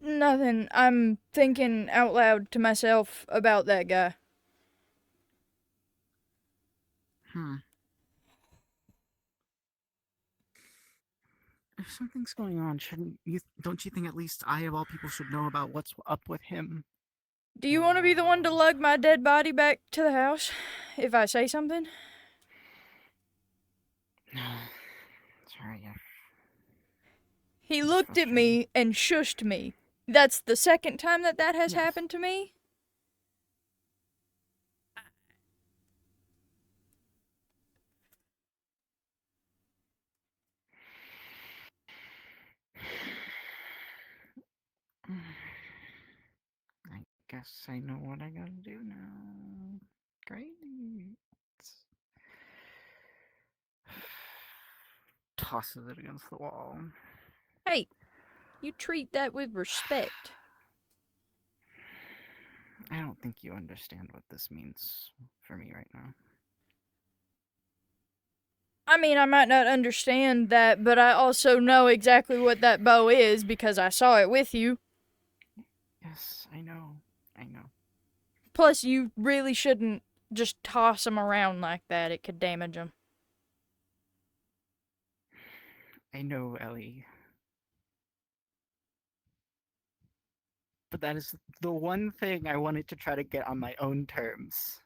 Speaker 1: Nothing. I'm thinking out loud to myself about that guy.
Speaker 14: If something's going on, shouldn't you? Don't you think at least I, of all people, should know about what's up with him?
Speaker 1: Do you want to be the one to lug my dead body back to the house if I say something?
Speaker 14: Sorry.
Speaker 1: He looked at me and shushed me. That's the second time that has happened to me.
Speaker 14: I guess I know what I gotta do now. Great. Tosses it against the wall.
Speaker 1: Hey, you treat that with respect.
Speaker 14: I don't think you understand what this means for me right now.
Speaker 1: I mean, I might not understand that, but I also know exactly what that bow is because I saw it with you.
Speaker 14: Yes, I know. I know.
Speaker 1: Plus, you really shouldn't just toss them around like that. It could damage them.
Speaker 14: I know, Ellie. But that is the one thing I wanted to try to get on my own terms.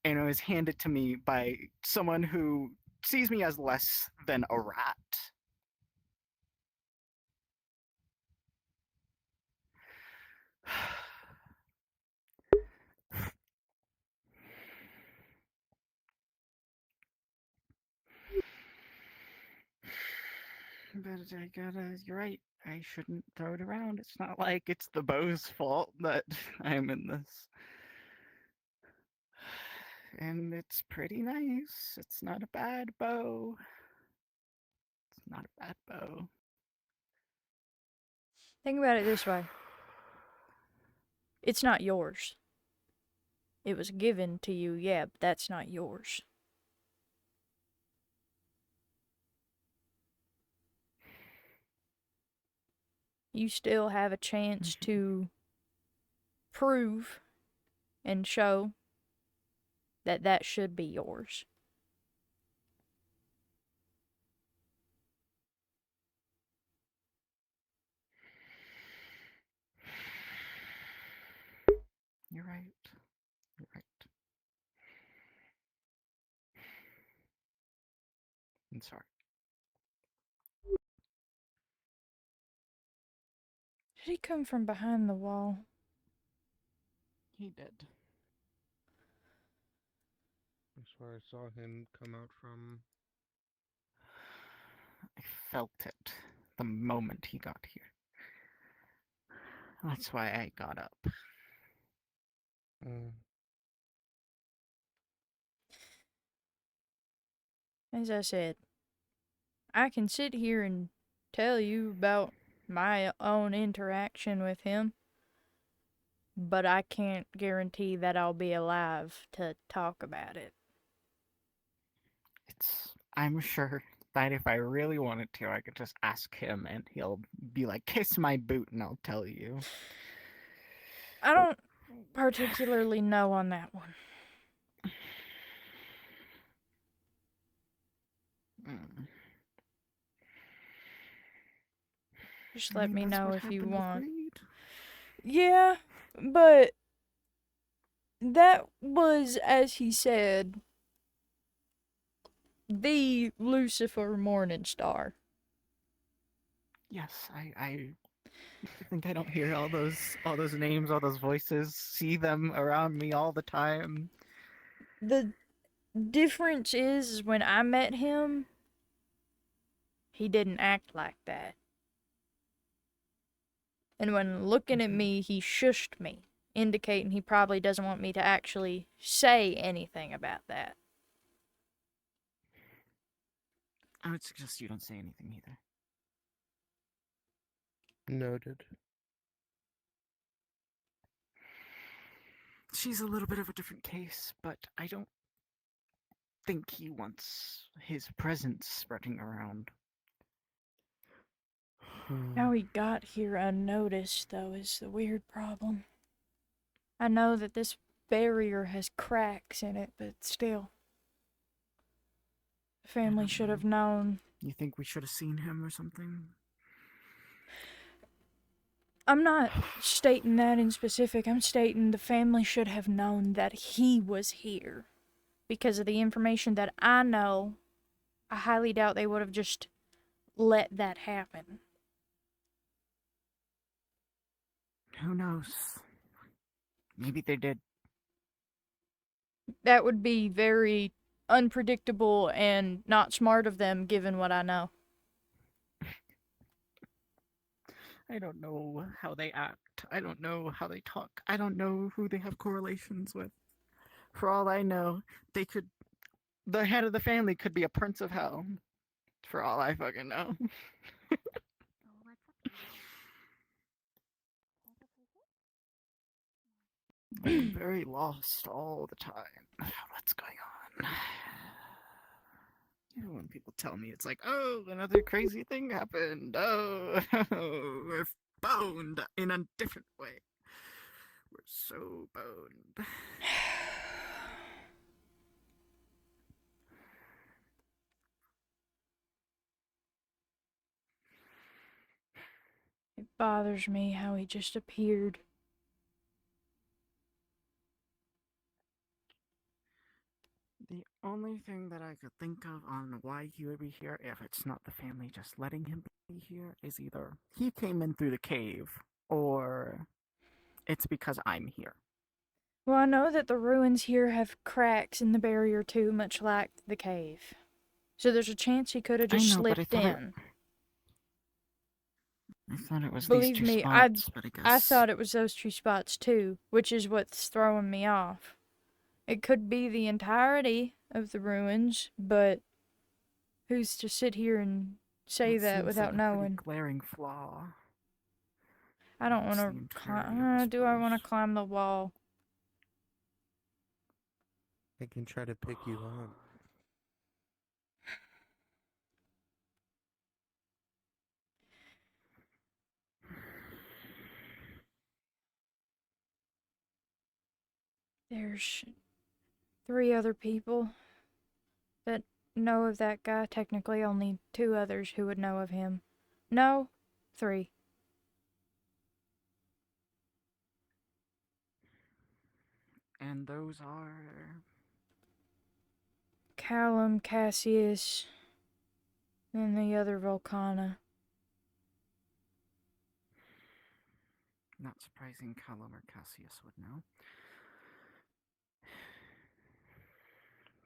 Speaker 14: And it was handed to me by someone who sees me as less than a rat. But you're right. I shouldn't throw it around. It's not like it's the bow's fault that I'm in this. And it's pretty nice. It's not a bad bow. It's not a bad bow.
Speaker 1: Think about it this way. It's not yours. It was given to you, yeah, but that's not yours. You still have a chance to prove and show that that should be yours.
Speaker 14: You're right. You're right. I'm sorry.
Speaker 1: Did he come from behind the wall?
Speaker 14: He did.
Speaker 15: That's where I saw him come out from.
Speaker 14: I felt it the moment he got here. That's why I got up.
Speaker 1: As I said, I can sit here and tell you about my own interaction with him, but I can't guarantee that I'll be alive to talk about it.
Speaker 14: I'm sure that if I really wanted to, I could just ask him and he'll be like, kiss my boot, and I'll tell you.
Speaker 1: I don't particularly know on that one. Just let me know if you want. Yeah, but that was, as he said, the Lucifer Morningstar.
Speaker 14: Yes, I think I don't hear all those names, all those voices, see them around me all the time.
Speaker 1: The difference is when I met him, he didn't act like that. And when looking at me, he shushed me, indicating he probably doesn't want me to actually say anything about that.
Speaker 14: I would suggest you don't say anything either.
Speaker 15: Noted.
Speaker 14: She's a little bit of a different case, but I don't think he wants his presence spreading around.
Speaker 1: How he got here unnoticed, though, is the weird problem. I know that this barrier has cracks in it, but still. The family should have known.
Speaker 14: You think we should have seen him or something?
Speaker 1: I'm not stating that in specific. I'm stating the family should have known that he was here. Because of the information that I know, I highly doubt they would have just let that happen.
Speaker 14: Who knows? Maybe they did.
Speaker 1: That would be very unpredictable and not smart of them, given what I know.
Speaker 14: I don't know how they act. I don't know how they talk. I don't know who they have correlations with. For all I know, the head of the family could be a prince of hell. For all I fucking know. I'm very lost all the time. What's going on? You know, when people tell me, it's like, oh, another crazy thing happened. Oh, we're boned in a different way. We're so boned.
Speaker 1: It bothers me how he just appeared.
Speaker 14: The only thing that I could think of on why he would be here, if it's not the family just letting him be here, is either he came in through the cave, or it's because I'm here.
Speaker 1: Well, I know that the ruins here have cracks in the barrier too, much like the cave. So there's a chance he could have just slipped in.
Speaker 14: I thought it was
Speaker 1: Believe
Speaker 14: these two
Speaker 1: me,
Speaker 14: spots, but I guess...
Speaker 1: I thought it was those two spots too, which is what's throwing me off. It could be the entirety of the ruins, but who's to sit here and say that without knowing?
Speaker 14: Glaring flaw.
Speaker 1: I don't want to climb. Do I want to climb the wall?
Speaker 15: I can try to pick you up.
Speaker 1: There's 3 other people that know of that guy. Technically, only 2 others who would know of him. No, 3.
Speaker 14: And those are.
Speaker 1: Callum, Cassius, and the other Volcana.
Speaker 14: Not surprising Callum or Cassius would know.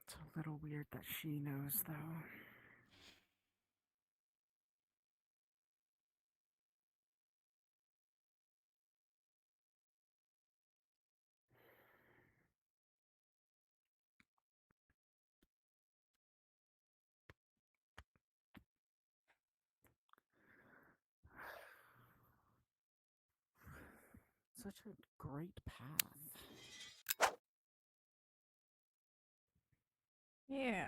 Speaker 14: It's a little weird that she knows, though. Such a great path.
Speaker 1: Yeah.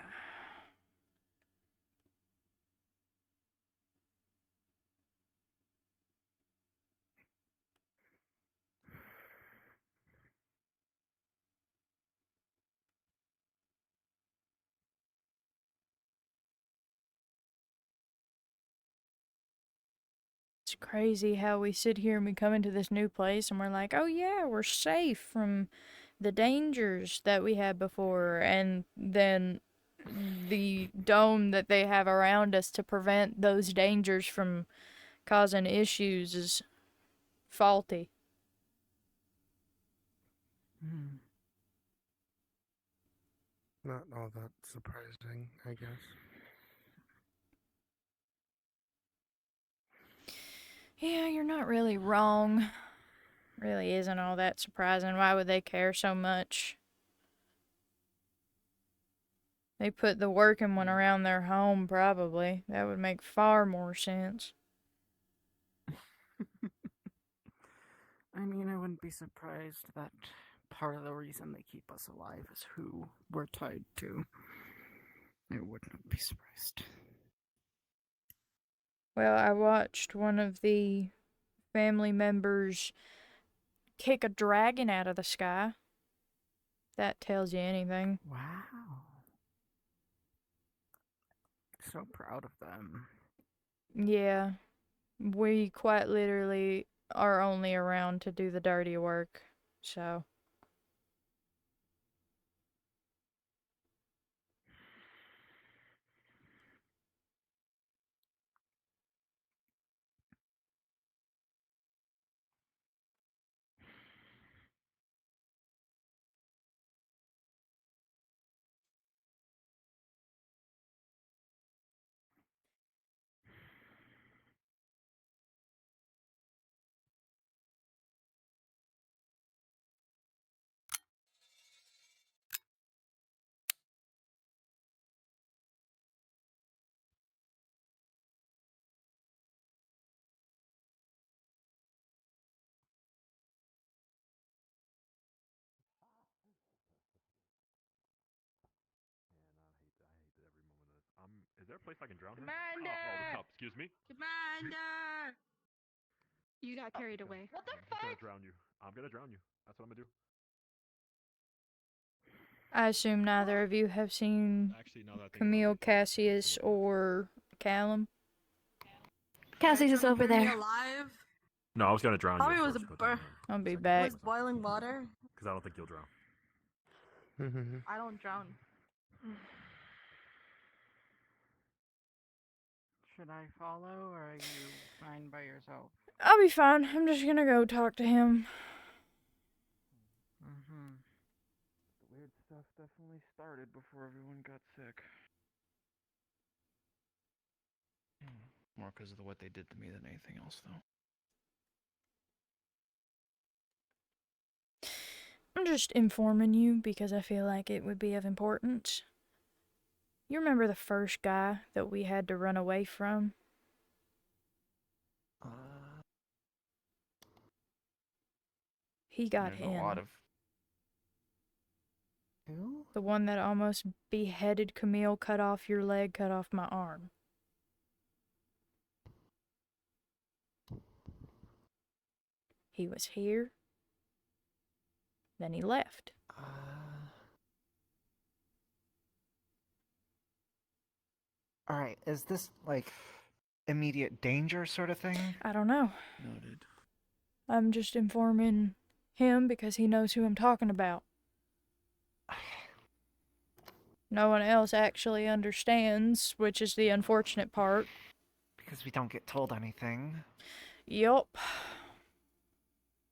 Speaker 1: It's crazy how we sit here and we come into this new place and we're like, oh yeah, we're safe from the dangers that we had before, and then the dome that they have around us to prevent those dangers from causing issues is faulty.
Speaker 15: Not all that surprising, I guess.
Speaker 1: Yeah, you're not really wrong. Really isn't all that surprising. Why would they care so much? They put the working one around their home, probably. That would make far more sense.
Speaker 14: I mean, I wouldn't be surprised that part of the reason they keep us alive is who we're tied to. I would not be surprised.
Speaker 1: Well, I watched one of the family members kick a dragon out of the sky. That tells you anything.
Speaker 14: Wow. So proud of them.
Speaker 1: Yeah, we quite literally are only around to do the dirty work, so.
Speaker 16: Is there a place I can drown her?
Speaker 11: Commander!
Speaker 16: Oh, the top. Excuse me.
Speaker 11: Commander! You got carried away. What the
Speaker 16: I'm gonna drown you. I'm gonna drown you. That's what I'm gonna do.
Speaker 1: I assume neither of you have seen
Speaker 16: Actually, now that I think
Speaker 1: Camille, Cassius, or Callum.
Speaker 5: Cassie's is over
Speaker 8: Burn me
Speaker 5: there.
Speaker 8: alive.
Speaker 16: No, I was gonna drown
Speaker 8: Probably
Speaker 16: you.
Speaker 8: was
Speaker 1: I'll be back.
Speaker 8: was boiling water.
Speaker 16: Because I don't think you'll drown.
Speaker 8: I don't drown.
Speaker 14: Should I follow, or are you fine by yourself?
Speaker 1: I'll be fine. I'm just gonna go talk to him.
Speaker 10: The weird stuff definitely started before everyone got sick. More because of what they did to me than anything else, though.
Speaker 1: I'm just informing you because I feel like it would be of importance. You remember the first guy that we had to run away from? He got
Speaker 10: There's
Speaker 1: in.
Speaker 10: a lot of.
Speaker 15: Who?
Speaker 1: The one that almost beheaded Camille, cut off your leg, cut off my arm. He was here. Then he left.
Speaker 12: Alright, is this, like, immediate danger sort of thing?
Speaker 1: I don't know.
Speaker 7: Noted.
Speaker 1: I'm just informing him because he knows who I'm talking about. No one else actually understands, which is the unfortunate part.
Speaker 12: Because we don't get told anything.
Speaker 1: Yup.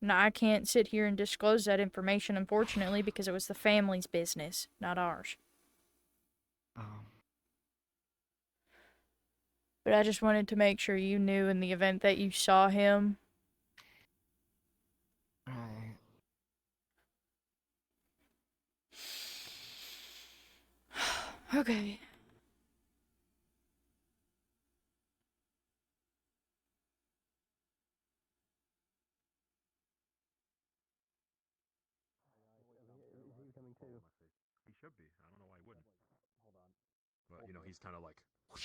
Speaker 1: Now, I can't sit here and disclose that information, unfortunately, because it was the family's business, not ours.
Speaker 12: Oh.
Speaker 1: But I just wanted to make sure you knew in the event that you saw him.
Speaker 12: Right.
Speaker 1: Okay.
Speaker 16: He should be. I don't know why he wouldn't. Hold on. But, you know, he's kind of like...
Speaker 11: What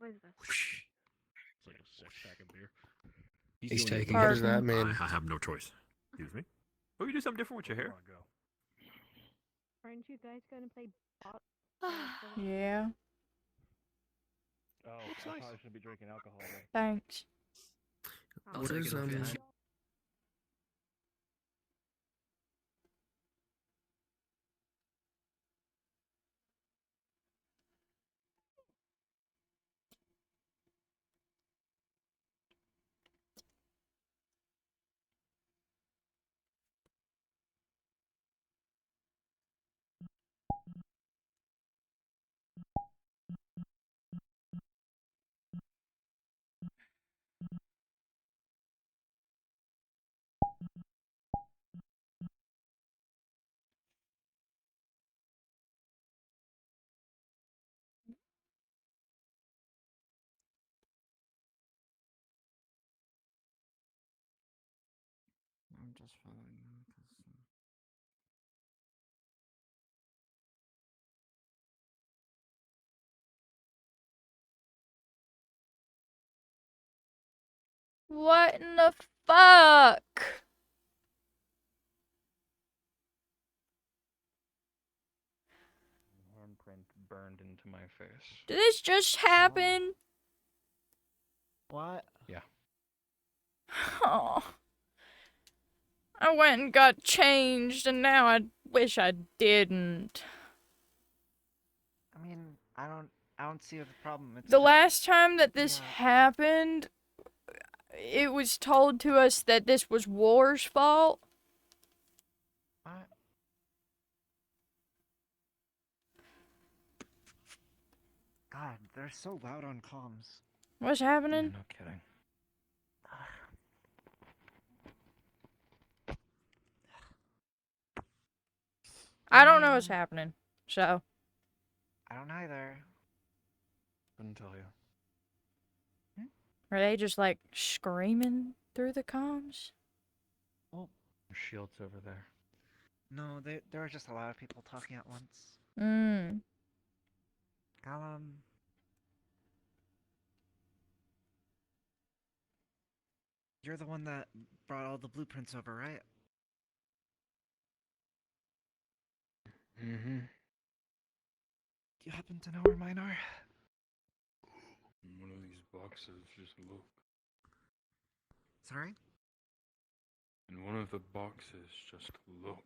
Speaker 11: is this?
Speaker 16: It's like a six-pack of beer.
Speaker 3: He's
Speaker 16: doing it.
Speaker 3: taking. What does that mean?
Speaker 16: I have no choice. Excuse me? Oh, you do something different with your hair?
Speaker 11: Aren't you guys going to play bot?
Speaker 1: Yeah.
Speaker 7: Oh, I probably shouldn't be drinking alcohol.
Speaker 1: Thanks.
Speaker 3: What is
Speaker 12: I'm just following them because...
Speaker 1: What in the fuck?
Speaker 7: Handprint burned into my face.
Speaker 1: Did this just happen?
Speaker 12: What?
Speaker 7: Yeah.
Speaker 1: Oh. I went and got changed, and now I wish I didn't.
Speaker 12: I mean, I don't see the problem. It's
Speaker 1: The
Speaker 12: just-
Speaker 1: last time that this happened, it was told to us that this was War's fault.
Speaker 12: What? God, they're so loud on comms.
Speaker 1: What's happening?
Speaker 12: No kidding.
Speaker 1: I don't know what's happening, so.
Speaker 12: I don't either.
Speaker 7: Couldn't tell you.
Speaker 1: Are they just like screaming through the comms?
Speaker 12: Oh.
Speaker 7: Shield's over there.
Speaker 12: No, there are just a lot of people talking at once.
Speaker 1: Mm.
Speaker 12: Callum. You're the one that brought all the blueprints over, right?
Speaker 7: Mm-hmm.
Speaker 12: Do you happen to know where mine are?
Speaker 9: In one of these boxes, just look.
Speaker 12: Sorry?
Speaker 9: In one of the boxes, just look.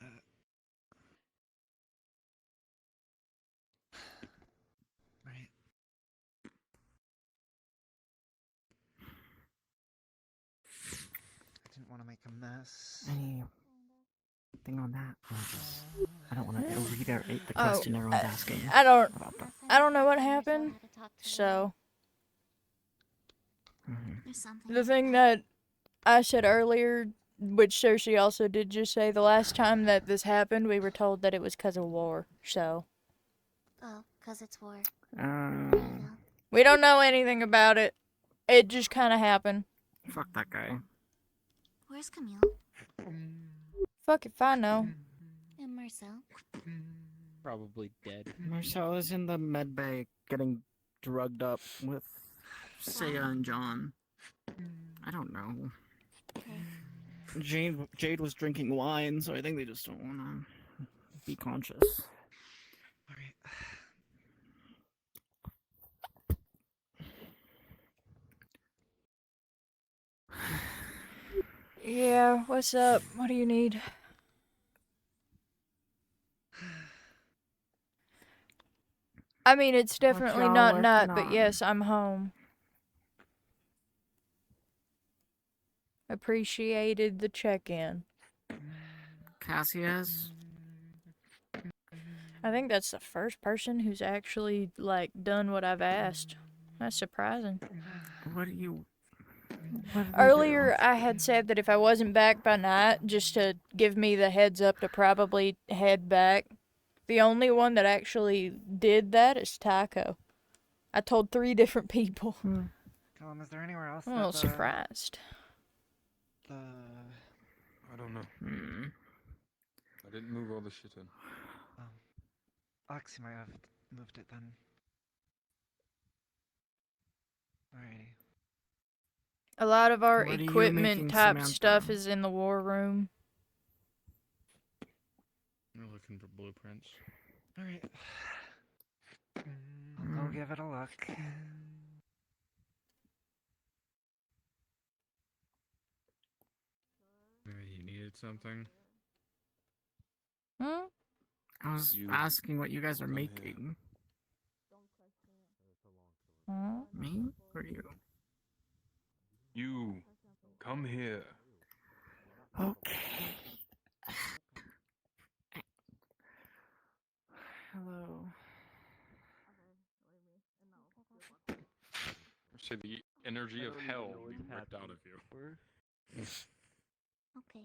Speaker 12: Right. I didn't want to make a mess.
Speaker 14: Anything on that? I don't want to reiterate the question everyone's asking.
Speaker 1: I don't
Speaker 14: about
Speaker 1: know what happened. So the thing that I said earlier, which Cersei also did just say, the last time that this happened, we were told that it was because of war. So
Speaker 17: Oh, because it's war.
Speaker 1: we don't know anything about it. It just kind of happened.
Speaker 14: Fuck that guy.
Speaker 17: Where's Camille?
Speaker 1: Fuck if I know.
Speaker 17: It Marcel?
Speaker 4: Probably dead.
Speaker 14: Marcel is in the med bay getting drugged up with Saya and John. I don't know. Jade was drinking wine, so I think they just don't want to be conscious.
Speaker 12: Alright.
Speaker 1: Yeah, what's up? What do you need? I mean, it's definitely
Speaker 14: y'all
Speaker 1: not
Speaker 14: working
Speaker 1: nut, but
Speaker 14: on?
Speaker 1: yes, I'm home. Appreciated the check-in.
Speaker 14: Cassius?
Speaker 1: I think that's the first person who's actually, like, done what I've asked. That's surprising.
Speaker 14: What do you... What did we
Speaker 1: Earlier,
Speaker 14: do?
Speaker 1: I had said that if I wasn't back by night, just to give me the heads up to probably head back. The only one that actually did that is Tycho. I told 3 different people.
Speaker 12: Colin, is there anywhere else
Speaker 1: I'm a
Speaker 12: that
Speaker 1: little surprised.
Speaker 9: I don't know.
Speaker 14: Hmm.
Speaker 9: I didn't move all the shit in.
Speaker 12: Alexi might have moved it then. Alrighty.
Speaker 1: A lot of our
Speaker 14: What are you
Speaker 1: equipment
Speaker 14: making,
Speaker 1: type
Speaker 14: Samantha?
Speaker 1: stuff is in the war room.
Speaker 9: We're looking for blueprints.
Speaker 12: Alright. I'll go give it a look.
Speaker 9: Maybe he needed something.
Speaker 1: Hmm?
Speaker 14: I was
Speaker 9: You
Speaker 14: asking what you guys are
Speaker 9: come here.
Speaker 14: making.
Speaker 1: Hmm?
Speaker 14: Me? Or you?
Speaker 2: You come here.
Speaker 14: Okay. Hello.
Speaker 9: Say the energy of hell being ripped out of you.
Speaker 17: Okay.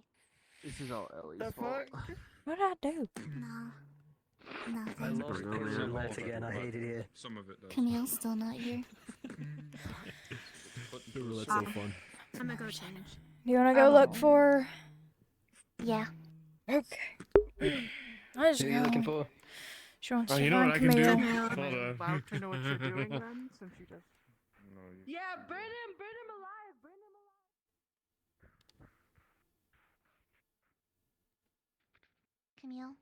Speaker 4: This is all Ellie's
Speaker 14: The
Speaker 4: fault.
Speaker 14: fuck?
Speaker 1: What'd I do?
Speaker 17: No.
Speaker 3: I
Speaker 17: Nothing.
Speaker 3: lost Camille life again. I hate it here.
Speaker 9: Some of it does.
Speaker 17: Camille's still not here.
Speaker 16: Ooh, that's so fun.
Speaker 8: I'm gonna go change.
Speaker 1: Do you want to go look
Speaker 14: Oh.
Speaker 1: for her?
Speaker 17: Yeah.
Speaker 1: Okay. Let's
Speaker 3: Who
Speaker 1: go.
Speaker 3: are you looking for?
Speaker 1: She wants
Speaker 10: Oh,
Speaker 1: to
Speaker 10: you know what
Speaker 1: find
Speaker 10: I can do?
Speaker 1: Camille.
Speaker 10: Hold
Speaker 14: Am I
Speaker 10: on.
Speaker 14: allowed to know what you're doing then, since you just...
Speaker 6: Yeah, burn him alive, burn him alive.
Speaker 17: Camille?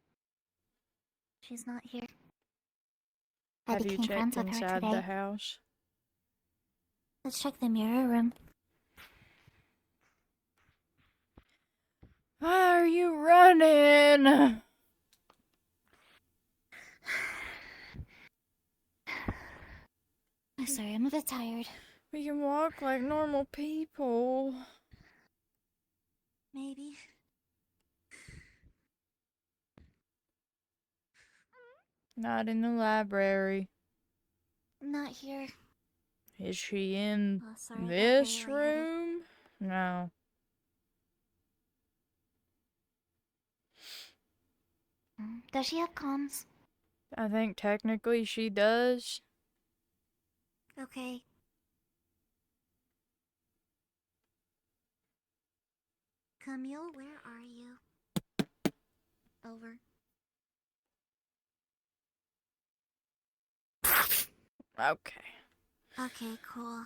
Speaker 17: She's not here. I
Speaker 1: Have you
Speaker 17: became friends
Speaker 1: checked
Speaker 17: with her
Speaker 1: inside
Speaker 17: today.
Speaker 1: the house?
Speaker 17: Let's check the mirror room.
Speaker 1: Why are you running?
Speaker 17: I'm sorry, I'm a bit tired.
Speaker 1: We can walk like normal people.
Speaker 17: Maybe.
Speaker 1: Not in the library.
Speaker 17: Not here.
Speaker 1: Is she in
Speaker 17: Oh, sorry, I got
Speaker 1: this
Speaker 17: very lightheaded.
Speaker 1: room? No.
Speaker 17: Does she have comms?
Speaker 1: I think technically she does.
Speaker 17: Okay. Camille, where are you? Over.
Speaker 1: Okay.
Speaker 17: Okay, cool.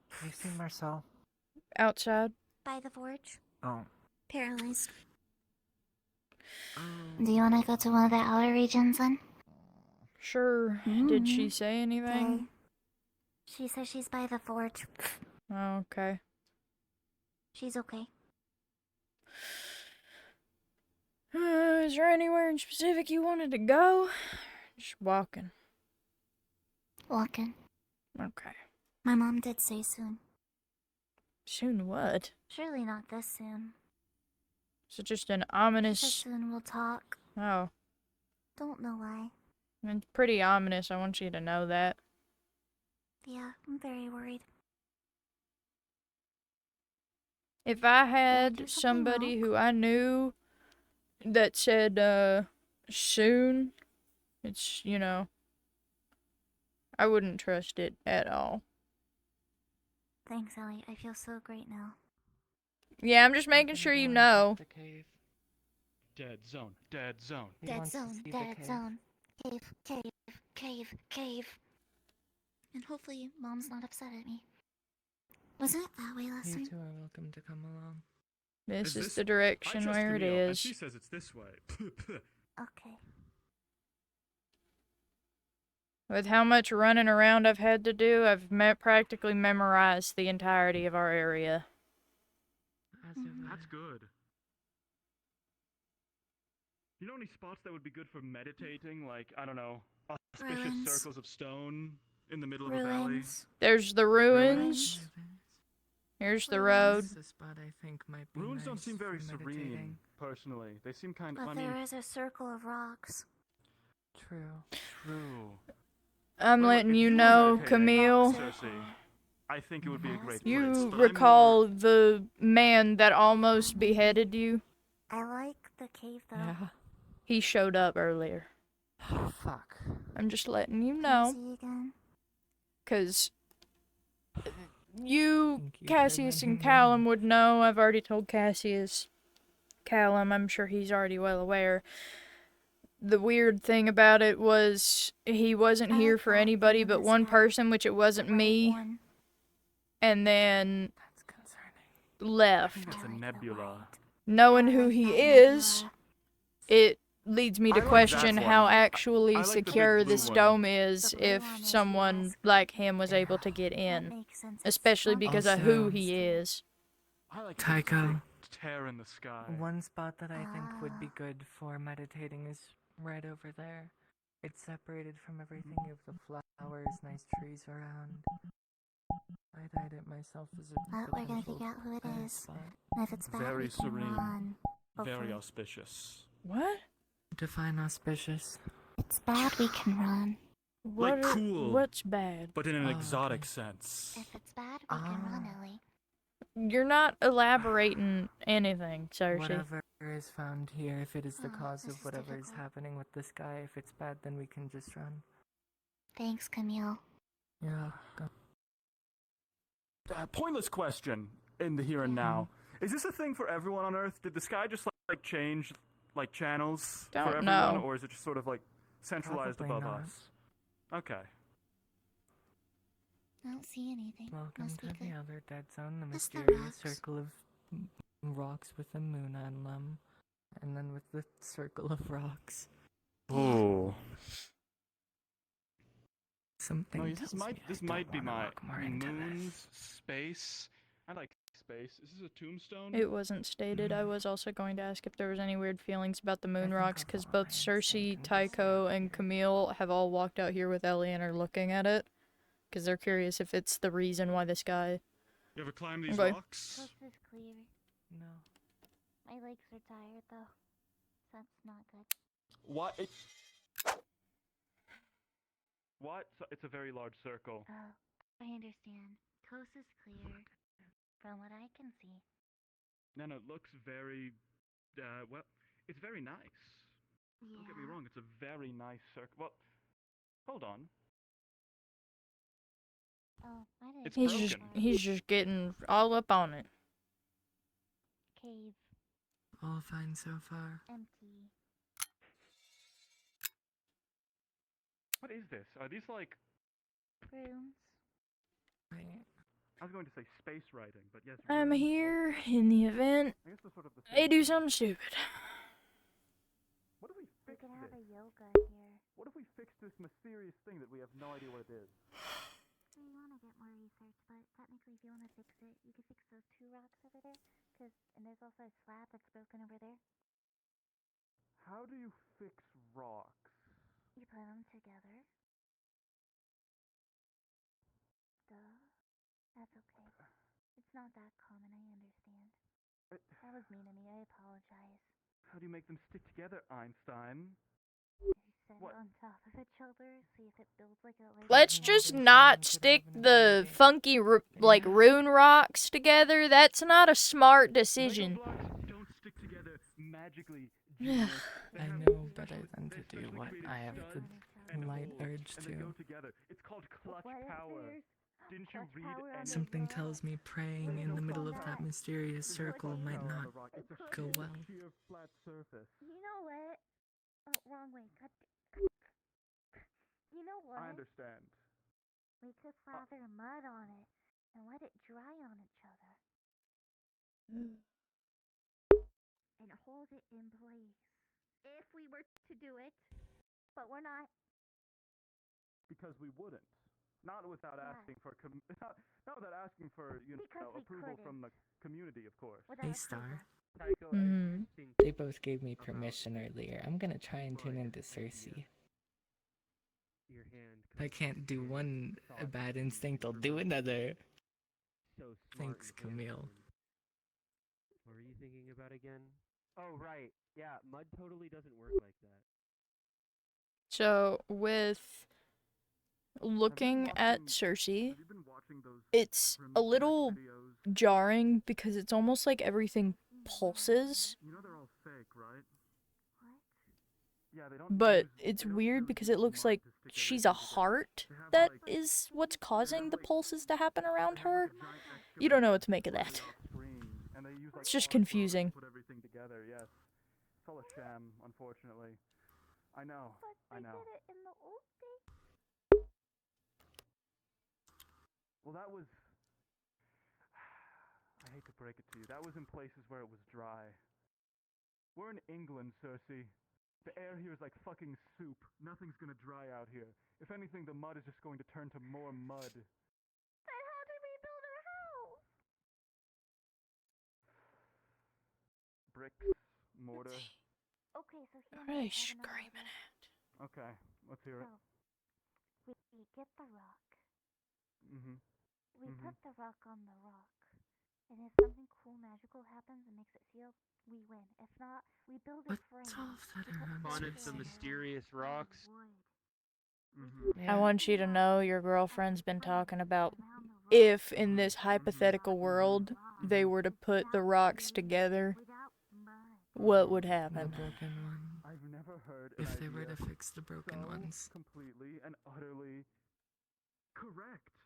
Speaker 12: Have you seen Marcel?
Speaker 1: Outside?
Speaker 17: By the forge.
Speaker 12: Oh.
Speaker 17: Paralyzed. Do you want to go to one of the outer regions then?
Speaker 1: Sure. Did she say anything?
Speaker 17: Okay. She says she's by the forge.
Speaker 1: Oh, okay.
Speaker 17: She's okay.
Speaker 1: Is there anywhere in specific you wanted to go? Just walking.
Speaker 17: Walking.
Speaker 1: Okay.
Speaker 17: My mom did say soon.
Speaker 1: Soon what?
Speaker 17: Surely not this soon.
Speaker 1: Is it just an
Speaker 17: She said
Speaker 1: ominous...
Speaker 17: soon we'll talk.
Speaker 1: Oh.
Speaker 17: Don't know why.
Speaker 1: It's pretty ominous. I want you to know that.
Speaker 17: Yeah, I'm very worried.
Speaker 1: If I
Speaker 17: do
Speaker 1: had
Speaker 17: something
Speaker 1: somebody
Speaker 17: wrong?
Speaker 1: who I knew that said, soon, it's, you know, I wouldn't trust it at all.
Speaker 17: Thanks, Ellie. I feel so great now.
Speaker 1: Yeah, I'm just making sure you know.
Speaker 7: Dead zone. Dead zone.
Speaker 12: He
Speaker 17: Dead
Speaker 12: wants to
Speaker 17: zone,
Speaker 12: see the
Speaker 17: dead
Speaker 12: cave.
Speaker 17: zone. Cave, cave, cave, cave. And hopefully Mom's not upset at me. Wasn't it that way last
Speaker 12: You
Speaker 17: time?
Speaker 12: two are welcome to come along.
Speaker 1: This is
Speaker 16: this-
Speaker 1: the
Speaker 16: I
Speaker 1: direction
Speaker 16: trust
Speaker 1: where it
Speaker 16: Camille, and
Speaker 1: is.
Speaker 16: she says it's this way.
Speaker 17: Okay.
Speaker 1: With how much running around I've had to do, I've practically memorized the entirety of our area.
Speaker 16: That's good. You know any spots that would be good for meditating? Like, I don't know, auspicious
Speaker 17: Ruins.
Speaker 16: circles of stone in the middle of a valley?
Speaker 17: Ruins.
Speaker 1: There's the ruins. Here's the road.
Speaker 12: This is a spot I think might be
Speaker 16: Ruins don't
Speaker 12: nice
Speaker 16: seem very
Speaker 12: for
Speaker 16: serene,
Speaker 12: meditating.
Speaker 16: personally. They seem kind of,
Speaker 17: But there is a circle of rocks.
Speaker 12: True.
Speaker 16: True.
Speaker 1: I'm
Speaker 16: Well,
Speaker 1: letting
Speaker 16: if
Speaker 1: you
Speaker 16: were
Speaker 1: know,
Speaker 16: meditating,
Speaker 1: Camille.
Speaker 16: Cersei, I think it would be a great place.
Speaker 1: You
Speaker 16: but I'm
Speaker 1: recall the man that almost beheaded you?
Speaker 17: I like the cave though.
Speaker 12: Yeah.
Speaker 1: He showed up earlier.
Speaker 12: Fuck.
Speaker 1: I'm just letting you
Speaker 17: Can
Speaker 1: know.
Speaker 17: I see you again?
Speaker 1: Because you,
Speaker 12: Thank you for
Speaker 1: Cassius, and
Speaker 12: letting me
Speaker 1: Callum
Speaker 12: know.
Speaker 1: would know. I've already told Cassius. Callum, I'm sure he's already well aware. The weird thing about it was he wasn't here for anybody but one person, which it wasn't me, and then left.
Speaker 16: It's a nebula.
Speaker 1: Knowing who he is, it leads me to
Speaker 16: I like
Speaker 1: question
Speaker 16: that
Speaker 1: how
Speaker 16: one.
Speaker 1: actually
Speaker 16: I like the big
Speaker 1: secure
Speaker 16: blue
Speaker 1: this
Speaker 16: one.
Speaker 1: dome is if someone like him was able to get in. Especially because of who
Speaker 12: Also-
Speaker 1: he is.
Speaker 16: I like
Speaker 12: Tycho.
Speaker 16: tear in the sky.
Speaker 12: One spot that I think would be good for meditating is right over there. It's separated from everything. You have the flowers, nice trees around. I'd hide it myself as a
Speaker 17: But we're gonna
Speaker 12: potential
Speaker 17: figure out who it
Speaker 12: better
Speaker 17: is.
Speaker 12: spot.
Speaker 17: And if it's bad,
Speaker 16: Very
Speaker 17: we can
Speaker 16: serene.
Speaker 17: run.
Speaker 16: Very
Speaker 17: Hopefully.
Speaker 16: auspicious.
Speaker 1: What?
Speaker 12: Define auspicious.
Speaker 17: It's bad, we can run.
Speaker 16: Like cool.
Speaker 1: What's bad?
Speaker 16: But in an
Speaker 12: Oh,
Speaker 16: exotic
Speaker 12: okay.
Speaker 16: sense.
Speaker 17: If it's bad, we can run, Ellie.
Speaker 1: You're not elaborating anything, Cersei.
Speaker 12: Whatever is found here, if it is the
Speaker 17: Oh,
Speaker 12: cause
Speaker 17: this
Speaker 12: of
Speaker 17: is
Speaker 12: whatever is
Speaker 17: difficult.
Speaker 12: happening with this guy, if it's bad, then we can just run.
Speaker 17: Thanks, Camille.
Speaker 12: Yeah. Go.
Speaker 16: Pointless question in the here and now. Is this a thing for everyone on Earth? Did the sky just like change like channels
Speaker 1: Don't
Speaker 16: for everyone,
Speaker 1: know.
Speaker 16: or is it just sort of like centralized
Speaker 12: Probably
Speaker 16: above
Speaker 12: not.
Speaker 16: us? Okay.
Speaker 17: I don't see anything.
Speaker 12: Welcome
Speaker 17: Must
Speaker 12: to
Speaker 17: be
Speaker 12: the
Speaker 17: good.
Speaker 12: other dead zone, the
Speaker 17: What's the
Speaker 12: mysterious
Speaker 17: rocks?
Speaker 12: circle of rocks with a moon on them, and then with the circle of rocks.
Speaker 16: Ooh.
Speaker 12: Something
Speaker 16: No,
Speaker 12: tells
Speaker 16: this
Speaker 12: me
Speaker 16: might be
Speaker 12: wanna
Speaker 16: my
Speaker 12: look more into
Speaker 16: moons, space. I like space. Is this a tombstone?
Speaker 1: It wasn't stated. I was also going to ask if there was any weird feelings about the moon rocks, because both Cersei, Tycho, and Camille have all walked out here with Ellie and are looking at it. Because they're curious if it's the reason why this guy...
Speaker 16: You ever climb these
Speaker 1: Okay.
Speaker 16: rocks?
Speaker 17: Coast is clear.
Speaker 12: No.
Speaker 17: My legs are tired though. That's not good.
Speaker 16: What? What? It's a very large circle.
Speaker 17: Oh, I understand. Coast is clear. From what I can see.
Speaker 16: No, it looks very, well, it's very nice. Don't get me wrong, it's a very nice circle. Well, hold on.
Speaker 17: Oh, I didn't.
Speaker 16: It's broken.
Speaker 1: He's just getting all up on it.
Speaker 17: Cave.
Speaker 12: All fine so far.
Speaker 17: Empty.
Speaker 16: What is this? Are these like,
Speaker 17: Rooms.
Speaker 12: Wait.
Speaker 16: I was going to say space writing, but yes.
Speaker 1: I'm
Speaker 16: rooms.
Speaker 1: here in the event
Speaker 16: I guess they're sort of the
Speaker 1: they
Speaker 16: same.
Speaker 1: do something stupid.
Speaker 16: What if we
Speaker 17: We
Speaker 16: fix
Speaker 17: can have a
Speaker 16: this?
Speaker 17: yoga here.
Speaker 16: What if we fix this mysterious thing that we have no idea what it is?
Speaker 17: We want to get more research, but technically if you want to fix it, you can fix those two rocks over there. And there's also a slab that's broken over there.
Speaker 16: How do you fix rocks?
Speaker 17: You put them together. Duh. That's okay. It's not that common, I understand. That was mean of me, I apologize.
Speaker 16: How do you make them stick together, Einstein?
Speaker 17: You set
Speaker 16: What?
Speaker 17: it on top of each other, see if it builds like a...
Speaker 1: Let's just not stick the funky, like, rune rocks together. That's not a smart decision.
Speaker 16: Lego blocks don't stick together magically.
Speaker 1: Yeah.
Speaker 16: They
Speaker 12: I
Speaker 16: have
Speaker 12: know
Speaker 16: special-
Speaker 12: better than
Speaker 16: they
Speaker 12: to do
Speaker 16: specially
Speaker 12: what
Speaker 16: created
Speaker 12: I have
Speaker 16: studs
Speaker 12: the
Speaker 16: and
Speaker 12: light
Speaker 16: holes,
Speaker 12: urge
Speaker 16: and they go
Speaker 12: to.
Speaker 16: together. It's called clutch
Speaker 17: What if
Speaker 16: power.
Speaker 17: there's
Speaker 16: Didn't you read any
Speaker 3: Something tells me praying in the middle of that mysterious circle might not go well.
Speaker 16: sheer flat surface?
Speaker 17: You know what? Oh, wrong way. Cut. You know what?
Speaker 16: I understand.
Speaker 17: We could slather mud on it and let it dry on each other. And hold it in place. If we were to do it. But we're not.
Speaker 16: Because we wouldn't. Not without
Speaker 17: Yeah.
Speaker 16: asking for not without asking for approval from the community, of course.
Speaker 3: Hey, Star.
Speaker 1: Hmm.
Speaker 18: They both gave me permission earlier. I'm gonna try and tune into Cersei.
Speaker 4: Your hand.
Speaker 18: If I can't do one bad instinct, I'll do another.
Speaker 4: So
Speaker 18: Thanks, Camille.
Speaker 4: What were you thinking about again? Oh, right. Yeah, mud totally doesn't work like that.
Speaker 1: So, with looking at Cersei, it's a little jarring because it's almost like everything pulses.
Speaker 16: You know they're all fake, right? Yeah, they don't.
Speaker 1: But it's weird because it looks like she's a heart that is what's causing the pulses to happen around her. You don't know what to make of that. It's just confusing.
Speaker 16: Put everything together. Yes, it's all a sham, unfortunately. I know. I know.
Speaker 17: Did it in the old days.
Speaker 16: Well, that was. I hate to break it to you. That was in places where it was dry. We're in England, Cersei. The air here is like fucking soup. Nothing's gonna dry out here. If anything, the mud is just going to turn to more mud.
Speaker 17: Then how did we build our house?
Speaker 16: Bricks, mortar.
Speaker 17: Okay, so hear
Speaker 1: What are
Speaker 17: me.
Speaker 1: they screaming at?
Speaker 16: Okay, let's hear it.
Speaker 17: So, we get the rock.
Speaker 16: Mm-hmm.
Speaker 17: We put the rock on the rock. And if something cool, magical happens and makes it seal, we win. If not, we build a frame.
Speaker 3: What's all of that around
Speaker 4: Fun of the
Speaker 3: Cersei?
Speaker 4: mysterious rocks.
Speaker 1: I want you to know your girlfriend's been talking about if in this hypothetical world they were to put the rocks together, what would
Speaker 3: The
Speaker 1: happen?
Speaker 3: broken one.
Speaker 16: I've never heard
Speaker 3: If they were to fix the broken
Speaker 16: so
Speaker 3: ones.
Speaker 16: completely and utterly correct.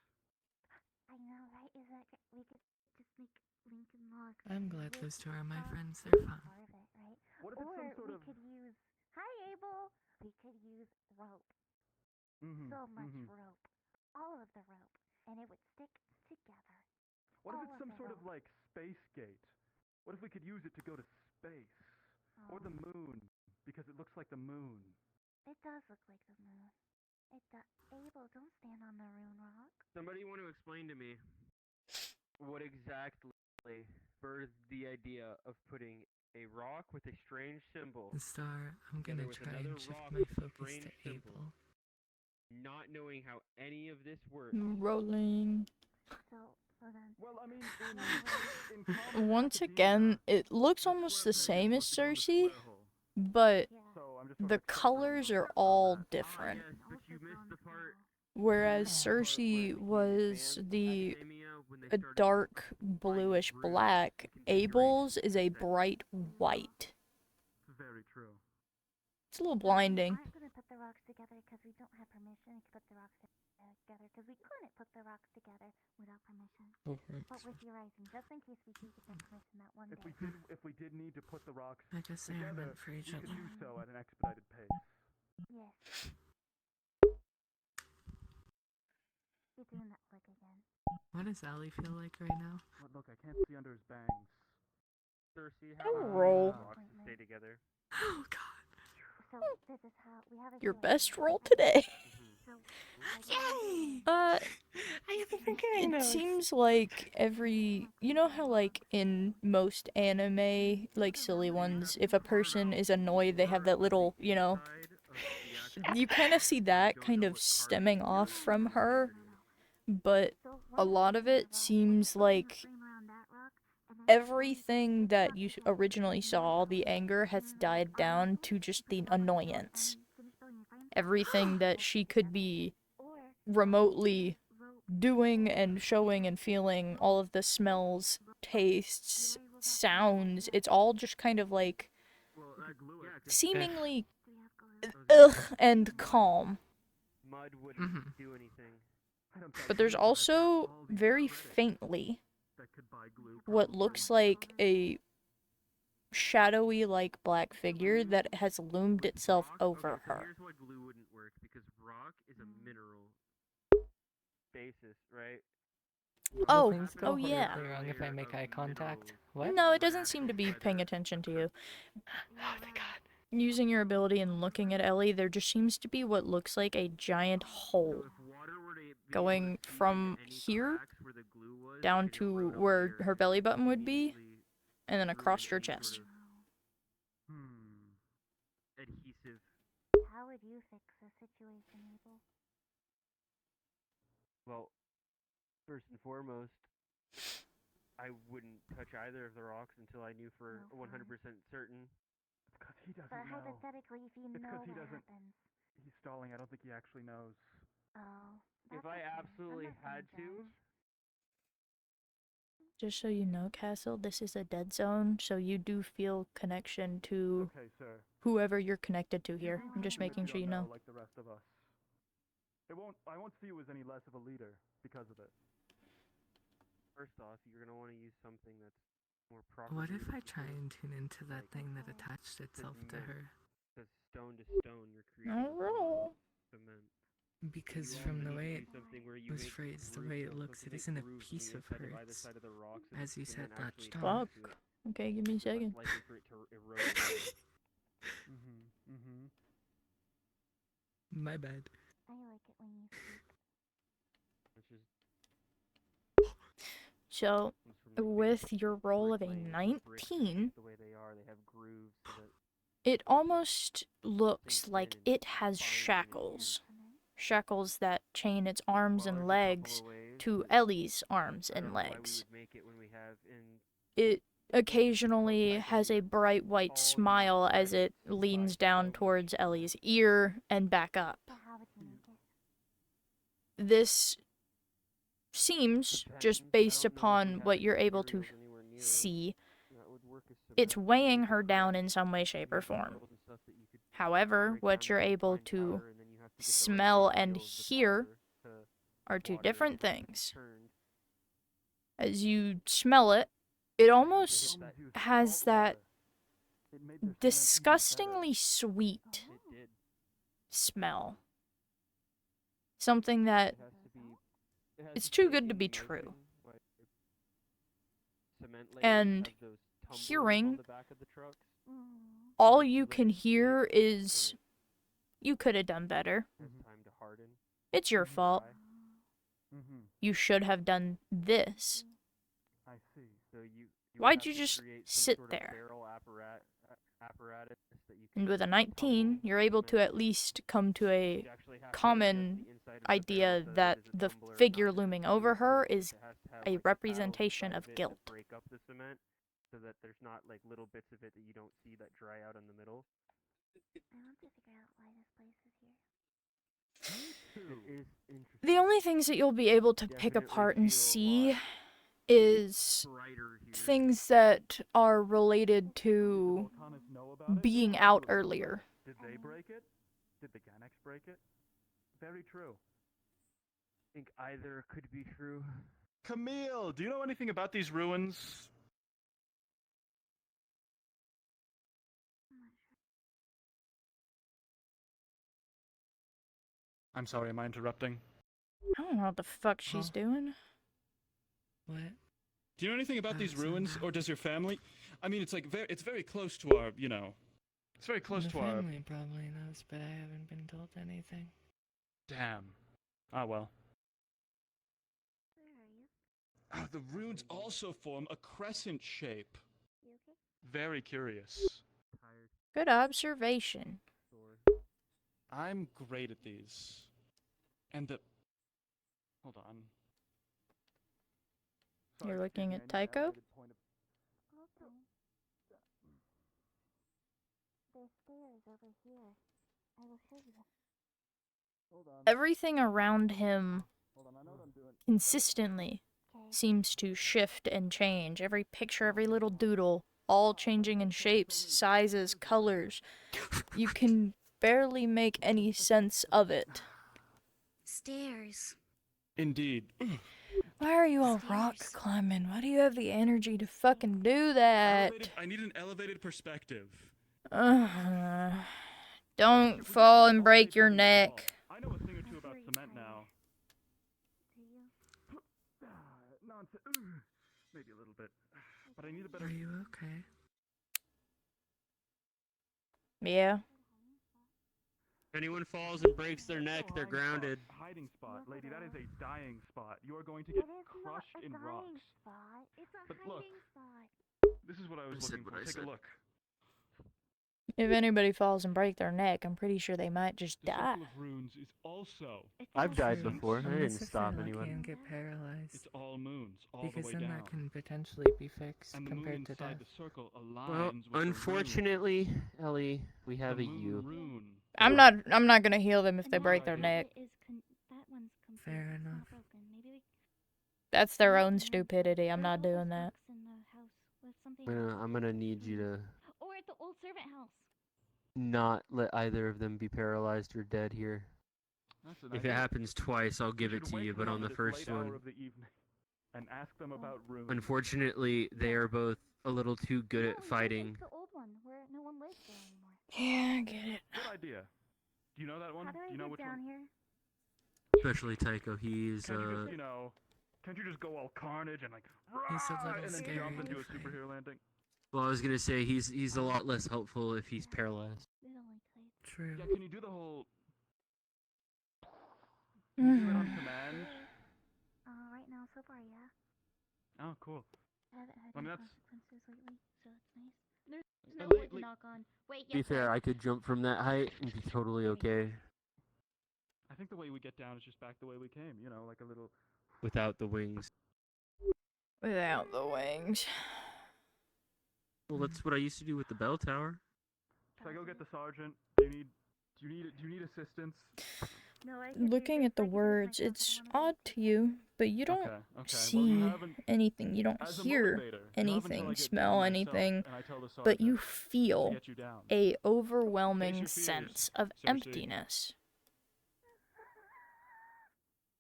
Speaker 17: I know, right? Is that we could just make Lincoln Logs.
Speaker 3: I'm glad those two are my
Speaker 17: stuff
Speaker 3: friends. They're fun.
Speaker 17: part of it, right?
Speaker 16: What if it's
Speaker 17: Or
Speaker 16: some sort
Speaker 17: we
Speaker 16: of
Speaker 17: could use. Hi, Abel. We could use rope. So much rope. All of the rope, and it would stick together.
Speaker 16: What if
Speaker 17: All
Speaker 16: it's
Speaker 17: of
Speaker 16: some
Speaker 17: the
Speaker 16: sort of
Speaker 17: rope.
Speaker 16: like space gate? What if we could use it to go to space? Or the moon, because it looks like the moon.
Speaker 17: It does look like the moon. It does. Abel, don't stand on the rune rock.
Speaker 4: Somebody want to explain to me what exactly birthed the idea of putting a rock with a strange symbol.
Speaker 3: Star, I'm gonna
Speaker 4: together with
Speaker 3: try
Speaker 4: another
Speaker 3: and shift
Speaker 4: rock
Speaker 3: my
Speaker 4: with a
Speaker 3: focus
Speaker 4: strange
Speaker 3: to
Speaker 4: symbol,
Speaker 3: Abel.
Speaker 4: not knowing how any of this works.
Speaker 1: Rolling.
Speaker 17: So then.
Speaker 16: Well, I mean,
Speaker 1: Once again, it looks almost the same as Cersei, but the colors are all different.
Speaker 4: But you missed the part.
Speaker 1: Whereas Cersei was a dark bluish black, Abel's is a bright white.
Speaker 16: Very true.
Speaker 1: It's a little blinding.
Speaker 17: We aren't gonna put the rocks together because we don't have permission to put the rocks together because we couldn't put the rocks together without permission. But with your rising, just in case we do get the permission that one day.
Speaker 16: If we did need to put the rocks
Speaker 3: I guess they are
Speaker 16: together,
Speaker 3: meant for each
Speaker 16: we could
Speaker 3: other.
Speaker 16: do so at an expedited pace.
Speaker 17: Yes. You're doing that look again.
Speaker 3: What does Allie feel like right now?
Speaker 16: But look, I can't see under his bangs.
Speaker 4: Cersei,
Speaker 1: I'll
Speaker 4: how
Speaker 1: roll.
Speaker 4: rocks to stay together?
Speaker 3: Oh God.
Speaker 17: So this is how we have a
Speaker 1: Your
Speaker 17: deal.
Speaker 1: best roll today.
Speaker 17: So,
Speaker 3: Yay!
Speaker 1: Uh,
Speaker 3: I haven't been getting
Speaker 1: it
Speaker 3: those.
Speaker 1: seems like you know how like in most anime, like silly ones, if a person is annoyed, they have that little, you kind of see that kind of stemming off from her, but a lot of it seems like everything that you originally saw, the anger has died down to just the annoyance. Everything that she could be remotely doing and showing and feeling, all of the smells, tastes, sounds, it's all just kind of like seemingly ugh and calm.
Speaker 4: Mud wouldn't do anything.
Speaker 1: But there's also, very faintly, what looks like a shadowy, like, black figure that has loomed itself over her.
Speaker 4: Here's why glue wouldn't work, because rock is a mineral basis, right?
Speaker 1: Oh,
Speaker 18: Things
Speaker 1: oh
Speaker 18: go
Speaker 1: yeah.
Speaker 18: horribly wrong if I make eye contact. What?
Speaker 1: No, it doesn't seem to be paying attention to you.
Speaker 11: Oh my god.
Speaker 1: Using your ability and looking at Ellie, there just seems to be what looks like a giant hole going from here down to where her belly button would be, and then across her chest.
Speaker 4: Adhesive.
Speaker 17: How would you fix the situation, Abel?
Speaker 4: Well, first and foremost, I wouldn't touch either of the rocks until I knew for 100% certain.
Speaker 16: It's because he doesn't
Speaker 17: But
Speaker 16: know.
Speaker 17: hypothetically, if you
Speaker 16: It's
Speaker 17: know
Speaker 16: because he
Speaker 17: what
Speaker 16: doesn't.
Speaker 17: happens.
Speaker 16: He's stalling. I don't think he actually knows.
Speaker 17: Oh.
Speaker 4: If I absolutely had to,
Speaker 1: Just so you know, Castle, this is a dead zone, so you do feel connection to
Speaker 16: Okay, sir.
Speaker 1: whoever you're connected to here. I'm just making sure you know.
Speaker 16: Like the rest of us. I won't see you as any less of a leader because of it.
Speaker 4: first off, you're gonna want to use something that's more proper.
Speaker 18: What if I try and tune into that thing that attached itself to her?
Speaker 4: Because stone to stone, you're
Speaker 1: All right.
Speaker 4: cement.
Speaker 18: Because from the way it was phrased, the way it looks, it isn't a piece of hers. As you said, that's
Speaker 1: Fuck. Okay, give me a second.
Speaker 18: My bad.
Speaker 17: I like it when you speak.
Speaker 1: So, with your roll of a 19, it almost looks like it has shackles. Shackles that chain its arms and legs to Ellie's arms and legs. It occasionally has a bright white smile as it leans down towards Ellie's ear and back up. This seems, just based upon what you're able to see, it's weighing her down in some way, shape, or form. However, what you're able to smell and hear are two different things. As you smell it, it almost has that disgustingly sweet smell. Something that it's too good to be true. And hearing, all you can hear is, you could have done better. It's your fault. You should have done this.
Speaker 16: I see. So
Speaker 1: Why'd you just sit there? And with a 19, you're able to at least come to a common idea that the figure looming over her is a representation of guilt.
Speaker 4: Break up the cement so that there's not like little bits of it that you don't see that dry out in the middle.
Speaker 17: I want to figure out why this place is here.
Speaker 4: It is interesting.
Speaker 1: The only things that you'll be able to pick apart and see is things that are related to being out earlier.
Speaker 16: Did they break it? Did the Ganex break it? Very true.
Speaker 4: I think either could be true.
Speaker 16: Camille, do you know anything about these ruins? I'm sorry, am I interrupting?
Speaker 1: I don't know what the fuck she's doing.
Speaker 18: What?
Speaker 16: Do you know anything about these ruins, or does your family? I mean, it's like it's very close to our, you know, it's very close
Speaker 18: The
Speaker 16: to our.
Speaker 18: family probably knows, but I haven't been told anything.
Speaker 16: Damn. Ah well.
Speaker 17: Where are you?
Speaker 16: The runes also form a crescent shape.
Speaker 17: You okay?
Speaker 16: Very curious.
Speaker 1: Good observation.
Speaker 16: I'm great at these. And the. Hold on.
Speaker 1: You're looking at Tycho?
Speaker 17: Also, there's stairs over here. I will show you.
Speaker 1: Everything around him consistently seems to shift and change. Every picture, every little doodle, all changing in shapes, sizes, colors. You can barely make any sense of it.
Speaker 5: Stairs.
Speaker 16: Indeed.
Speaker 1: Why are you all rock climbing? Why do you have the energy to fucking do that?
Speaker 16: I need an elevated perspective.
Speaker 1: Don't fall and break your neck.
Speaker 16: I know a thing or two about cement now. Nonsense. Maybe a little bit. But I need a better...
Speaker 18: Are you okay?
Speaker 1: Yeah.
Speaker 4: If anyone falls and breaks their neck, they're grounded.
Speaker 16: Hiding spot, lady. That is a dying spot. You are going to get crushed in rocks.
Speaker 17: It's a
Speaker 16: But look,
Speaker 17: spot.
Speaker 16: this is what I was looking for. Take a look.
Speaker 1: If anybody falls and break their neck, I'm pretty sure they might just
Speaker 16: The
Speaker 1: die.
Speaker 16: Circle of Runes is also...
Speaker 4: I've died before. I
Speaker 18: Unless
Speaker 4: didn't
Speaker 18: if
Speaker 4: stop
Speaker 18: you're lucky
Speaker 4: anyone.
Speaker 18: and get paralyzed.
Speaker 16: It's all moons, all
Speaker 18: Because
Speaker 16: the way
Speaker 18: then
Speaker 16: down.
Speaker 18: that can potentially be fixed
Speaker 16: And the moon
Speaker 18: compared to
Speaker 16: inside
Speaker 18: death.
Speaker 16: the circle aligns
Speaker 4: Well,
Speaker 16: with the rune.
Speaker 4: unfortunately, Ellie, we have
Speaker 16: The
Speaker 4: a you.
Speaker 16: rune.
Speaker 1: I'm not gonna heal them if they break their neck.
Speaker 18: Fair enough.
Speaker 1: That's their own stupidity. I'm not doing that.
Speaker 4: I'm gonna need you to
Speaker 17: Or at the old servant house.
Speaker 4: not let either of them be paralyzed or dead here.
Speaker 16: That's an
Speaker 4: If it
Speaker 16: idea.
Speaker 4: happens twice, I'll give it to you, but on the first one,
Speaker 16: Of the evening and ask them about runes.
Speaker 4: unfortunately, they are both a little too good at fighting.
Speaker 17: The old one where no one lives there anymore.
Speaker 1: Yeah, I get it.
Speaker 16: Good idea. Do you know that one?
Speaker 17: How do I
Speaker 16: you know
Speaker 17: get
Speaker 16: which
Speaker 17: down
Speaker 16: one?
Speaker 17: here?
Speaker 4: Especially Tycho, he's
Speaker 16: Can't you just, can't you just go all carnage and like,
Speaker 18: He's a
Speaker 16: "Rah!"
Speaker 18: little
Speaker 16: and then
Speaker 18: scary
Speaker 16: jump into
Speaker 18: to
Speaker 16: a superhero landing?
Speaker 4: well, I was gonna say he's a lot less helpful if he's paralyzed.
Speaker 18: True.
Speaker 16: Yeah, can you do the whole? Can you do it on command?
Speaker 17: Right now, so far, yeah.
Speaker 16: Oh, cool.
Speaker 17: I haven't had
Speaker 16: I mean,
Speaker 17: any
Speaker 16: that's-
Speaker 17: consequences lately, so it's nice. There's no
Speaker 16: Lately-
Speaker 17: wood to knock on. Wait,
Speaker 4: To be
Speaker 17: yes,
Speaker 4: fair, I could jump from that height and be totally okay
Speaker 16: I think the way we get down is just back the way we came. You know, like a little.
Speaker 4: without the wings.
Speaker 1: Without the wings.
Speaker 4: Well, that's what I used to do with the bell tower.
Speaker 16: Should I go get the sergeant? Do you need assistance?
Speaker 17: No, I can
Speaker 1: Looking at the words, it's odd to you, but you don't
Speaker 16: Okay. Well,
Speaker 1: see
Speaker 16: you haven't.
Speaker 1: anything. You don't
Speaker 16: As a
Speaker 1: hear
Speaker 16: motivator, you have until I
Speaker 1: anything,
Speaker 16: get
Speaker 1: smell
Speaker 16: down myself,
Speaker 1: anything,
Speaker 16: and I tell the
Speaker 1: but you
Speaker 16: sergeant
Speaker 1: feel
Speaker 16: to get you down.
Speaker 1: a overwhelming
Speaker 16: Face your fears,
Speaker 1: sense of
Speaker 16: Cersei.
Speaker 1: emptiness.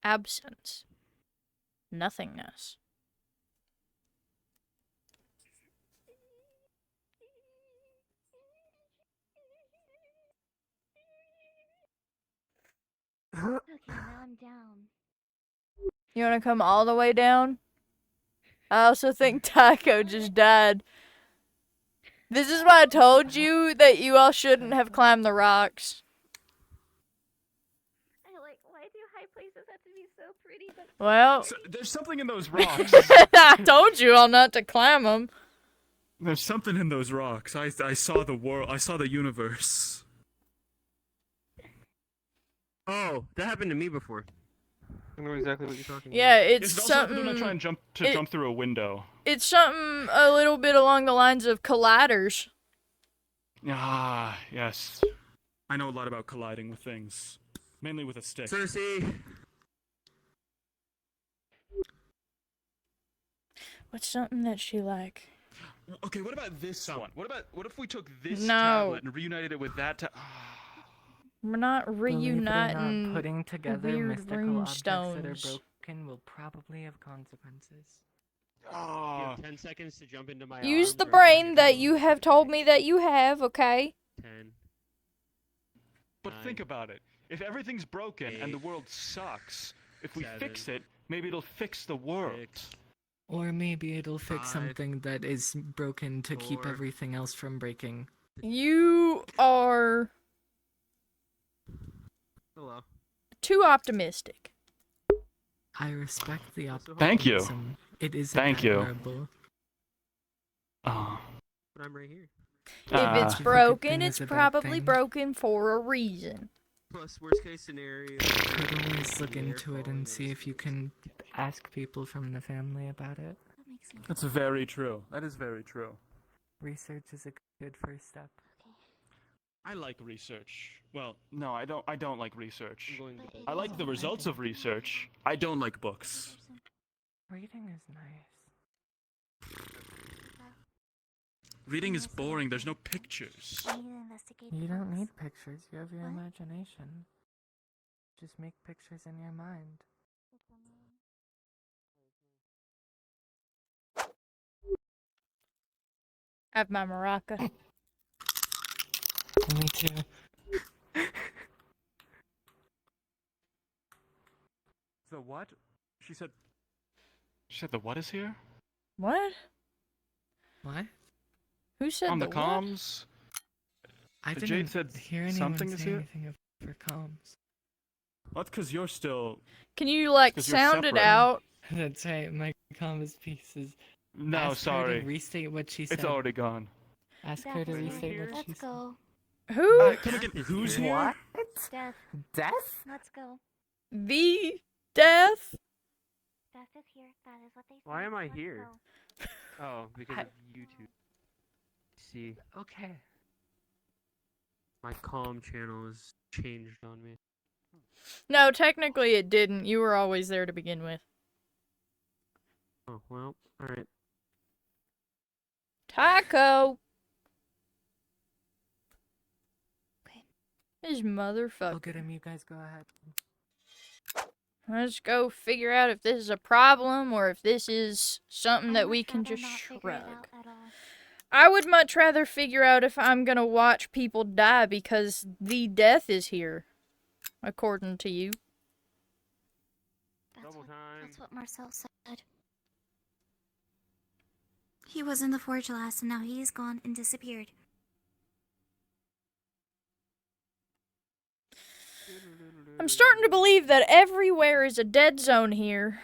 Speaker 1: Absence. Nothingness.
Speaker 17: Okay, now I'm down.
Speaker 1: You wanna come all the way down? I also think Taco just died. This is why I told you that you all shouldn't have climbed the rocks.
Speaker 17: Why do high places have to be so pretty? But
Speaker 1: Well,
Speaker 16: There's something in those rocks.
Speaker 1: I told you all not to climb them.
Speaker 16: There's something in those rocks. I saw the world. I saw the universe.
Speaker 4: Oh, that happened to me before. I know exactly what you're talking
Speaker 1: Yeah,
Speaker 4: about.
Speaker 1: it's
Speaker 16: It also happened
Speaker 1: something.
Speaker 16: when I try and jump through a window.
Speaker 1: It's something a little bit along the lines of colliders.
Speaker 16: Ah, yes. I know a lot about colliding with things, mainly with a stick.
Speaker 4: Cersei.
Speaker 1: What's something that she like?
Speaker 16: Okay, what about this one? What if we took this
Speaker 1: No.
Speaker 16: tablet and reunited it with that
Speaker 1: We're not
Speaker 18: Believe it or not,
Speaker 1: reuniting
Speaker 18: putting together
Speaker 1: weird
Speaker 18: mystical
Speaker 1: rune
Speaker 18: objects that are
Speaker 1: stones.
Speaker 18: broken will probably have consequences.
Speaker 4: You have 10 seconds to jump into my
Speaker 1: Use
Speaker 4: arms
Speaker 1: the
Speaker 4: or-
Speaker 1: brain that you have told me that you have, okay?
Speaker 4: 10.
Speaker 16: But think about it. If everything's broken and the world sucks, if we fix it, maybe it'll fix the world.
Speaker 18: Or maybe it'll fix
Speaker 4: 5,
Speaker 18: something that is broken to keep
Speaker 4: 4.
Speaker 18: everything else from breaking.
Speaker 1: You are
Speaker 4: Hello.
Speaker 1: too optimistic.
Speaker 18: I respect the optimism.
Speaker 16: Thank you.
Speaker 18: It is
Speaker 16: Thank you.
Speaker 18: admirable.
Speaker 16: Oh.
Speaker 4: But I'm right here.
Speaker 1: If it's
Speaker 18: If a good
Speaker 1: broken,
Speaker 18: thing
Speaker 1: it's
Speaker 18: is a bad
Speaker 1: probably
Speaker 18: thing.
Speaker 1: broken for a reason.
Speaker 4: Plus, worst case scenario.
Speaker 18: Could always look into it and see if you can ask people from the family about it.
Speaker 16: That's very true. That is very true.
Speaker 18: Research is a good first step.
Speaker 16: I like research. Well, no, I don't like research.
Speaker 4: I'm going to bed.
Speaker 16: I like the results of research. I don't like books.
Speaker 18: Reading is nice.
Speaker 16: Reading is boring. There's no pictures.
Speaker 18: You don't need pictures, you have your imagination. Just make pictures in your mind.
Speaker 1: I have my maraca.
Speaker 18: Me too.
Speaker 16: The what? She said the what is here?
Speaker 1: What?
Speaker 18: What?
Speaker 1: Who said
Speaker 16: On the
Speaker 1: what?
Speaker 16: comms.
Speaker 18: I
Speaker 16: Jade
Speaker 18: didn't
Speaker 16: said
Speaker 18: hear anyone
Speaker 16: something
Speaker 18: say
Speaker 16: is here.
Speaker 18: anything for comms.
Speaker 16: Well, that's because you're still.
Speaker 1: Can you like
Speaker 16: 'Cause you're
Speaker 1: sound it
Speaker 16: separate.
Speaker 1: out?
Speaker 18: That's right. My comms piece is.
Speaker 16: No,
Speaker 18: Ask her
Speaker 16: sorry.
Speaker 18: to restate what she said.
Speaker 16: It's already gone.
Speaker 18: Ask her to restate what she
Speaker 17: Let's
Speaker 18: said.
Speaker 17: go.
Speaker 1: Who?
Speaker 16: Come again. Who's here?
Speaker 17: Death.
Speaker 12: Death?
Speaker 17: Let's go.
Speaker 1: The death?
Speaker 17: Death is here. That is what they said.
Speaker 4: Why am I
Speaker 17: Let's
Speaker 4: here?
Speaker 17: go.
Speaker 4: Oh, because of YouTube. See,
Speaker 18: Okay.
Speaker 4: my comm channel has changed on me.
Speaker 1: No, technically it didn't. You were always there to begin with.
Speaker 4: Oh, well, alright.
Speaker 1: Taco! This motherfucker.
Speaker 18: I'll get him. You guys go ahead.
Speaker 1: Let's go figure out if this is a problem or if this is something that we can
Speaker 17: rather
Speaker 1: just
Speaker 17: not figure it
Speaker 1: shrug.
Speaker 17: out at all.
Speaker 1: I would much rather figure out if I'm gonna watch people die because the death is here. According to you.
Speaker 17: That's what Marcel said. He was in the forge last, and now he's gone and disappeared.
Speaker 1: I'm starting to believe that everywhere is a dead zone here.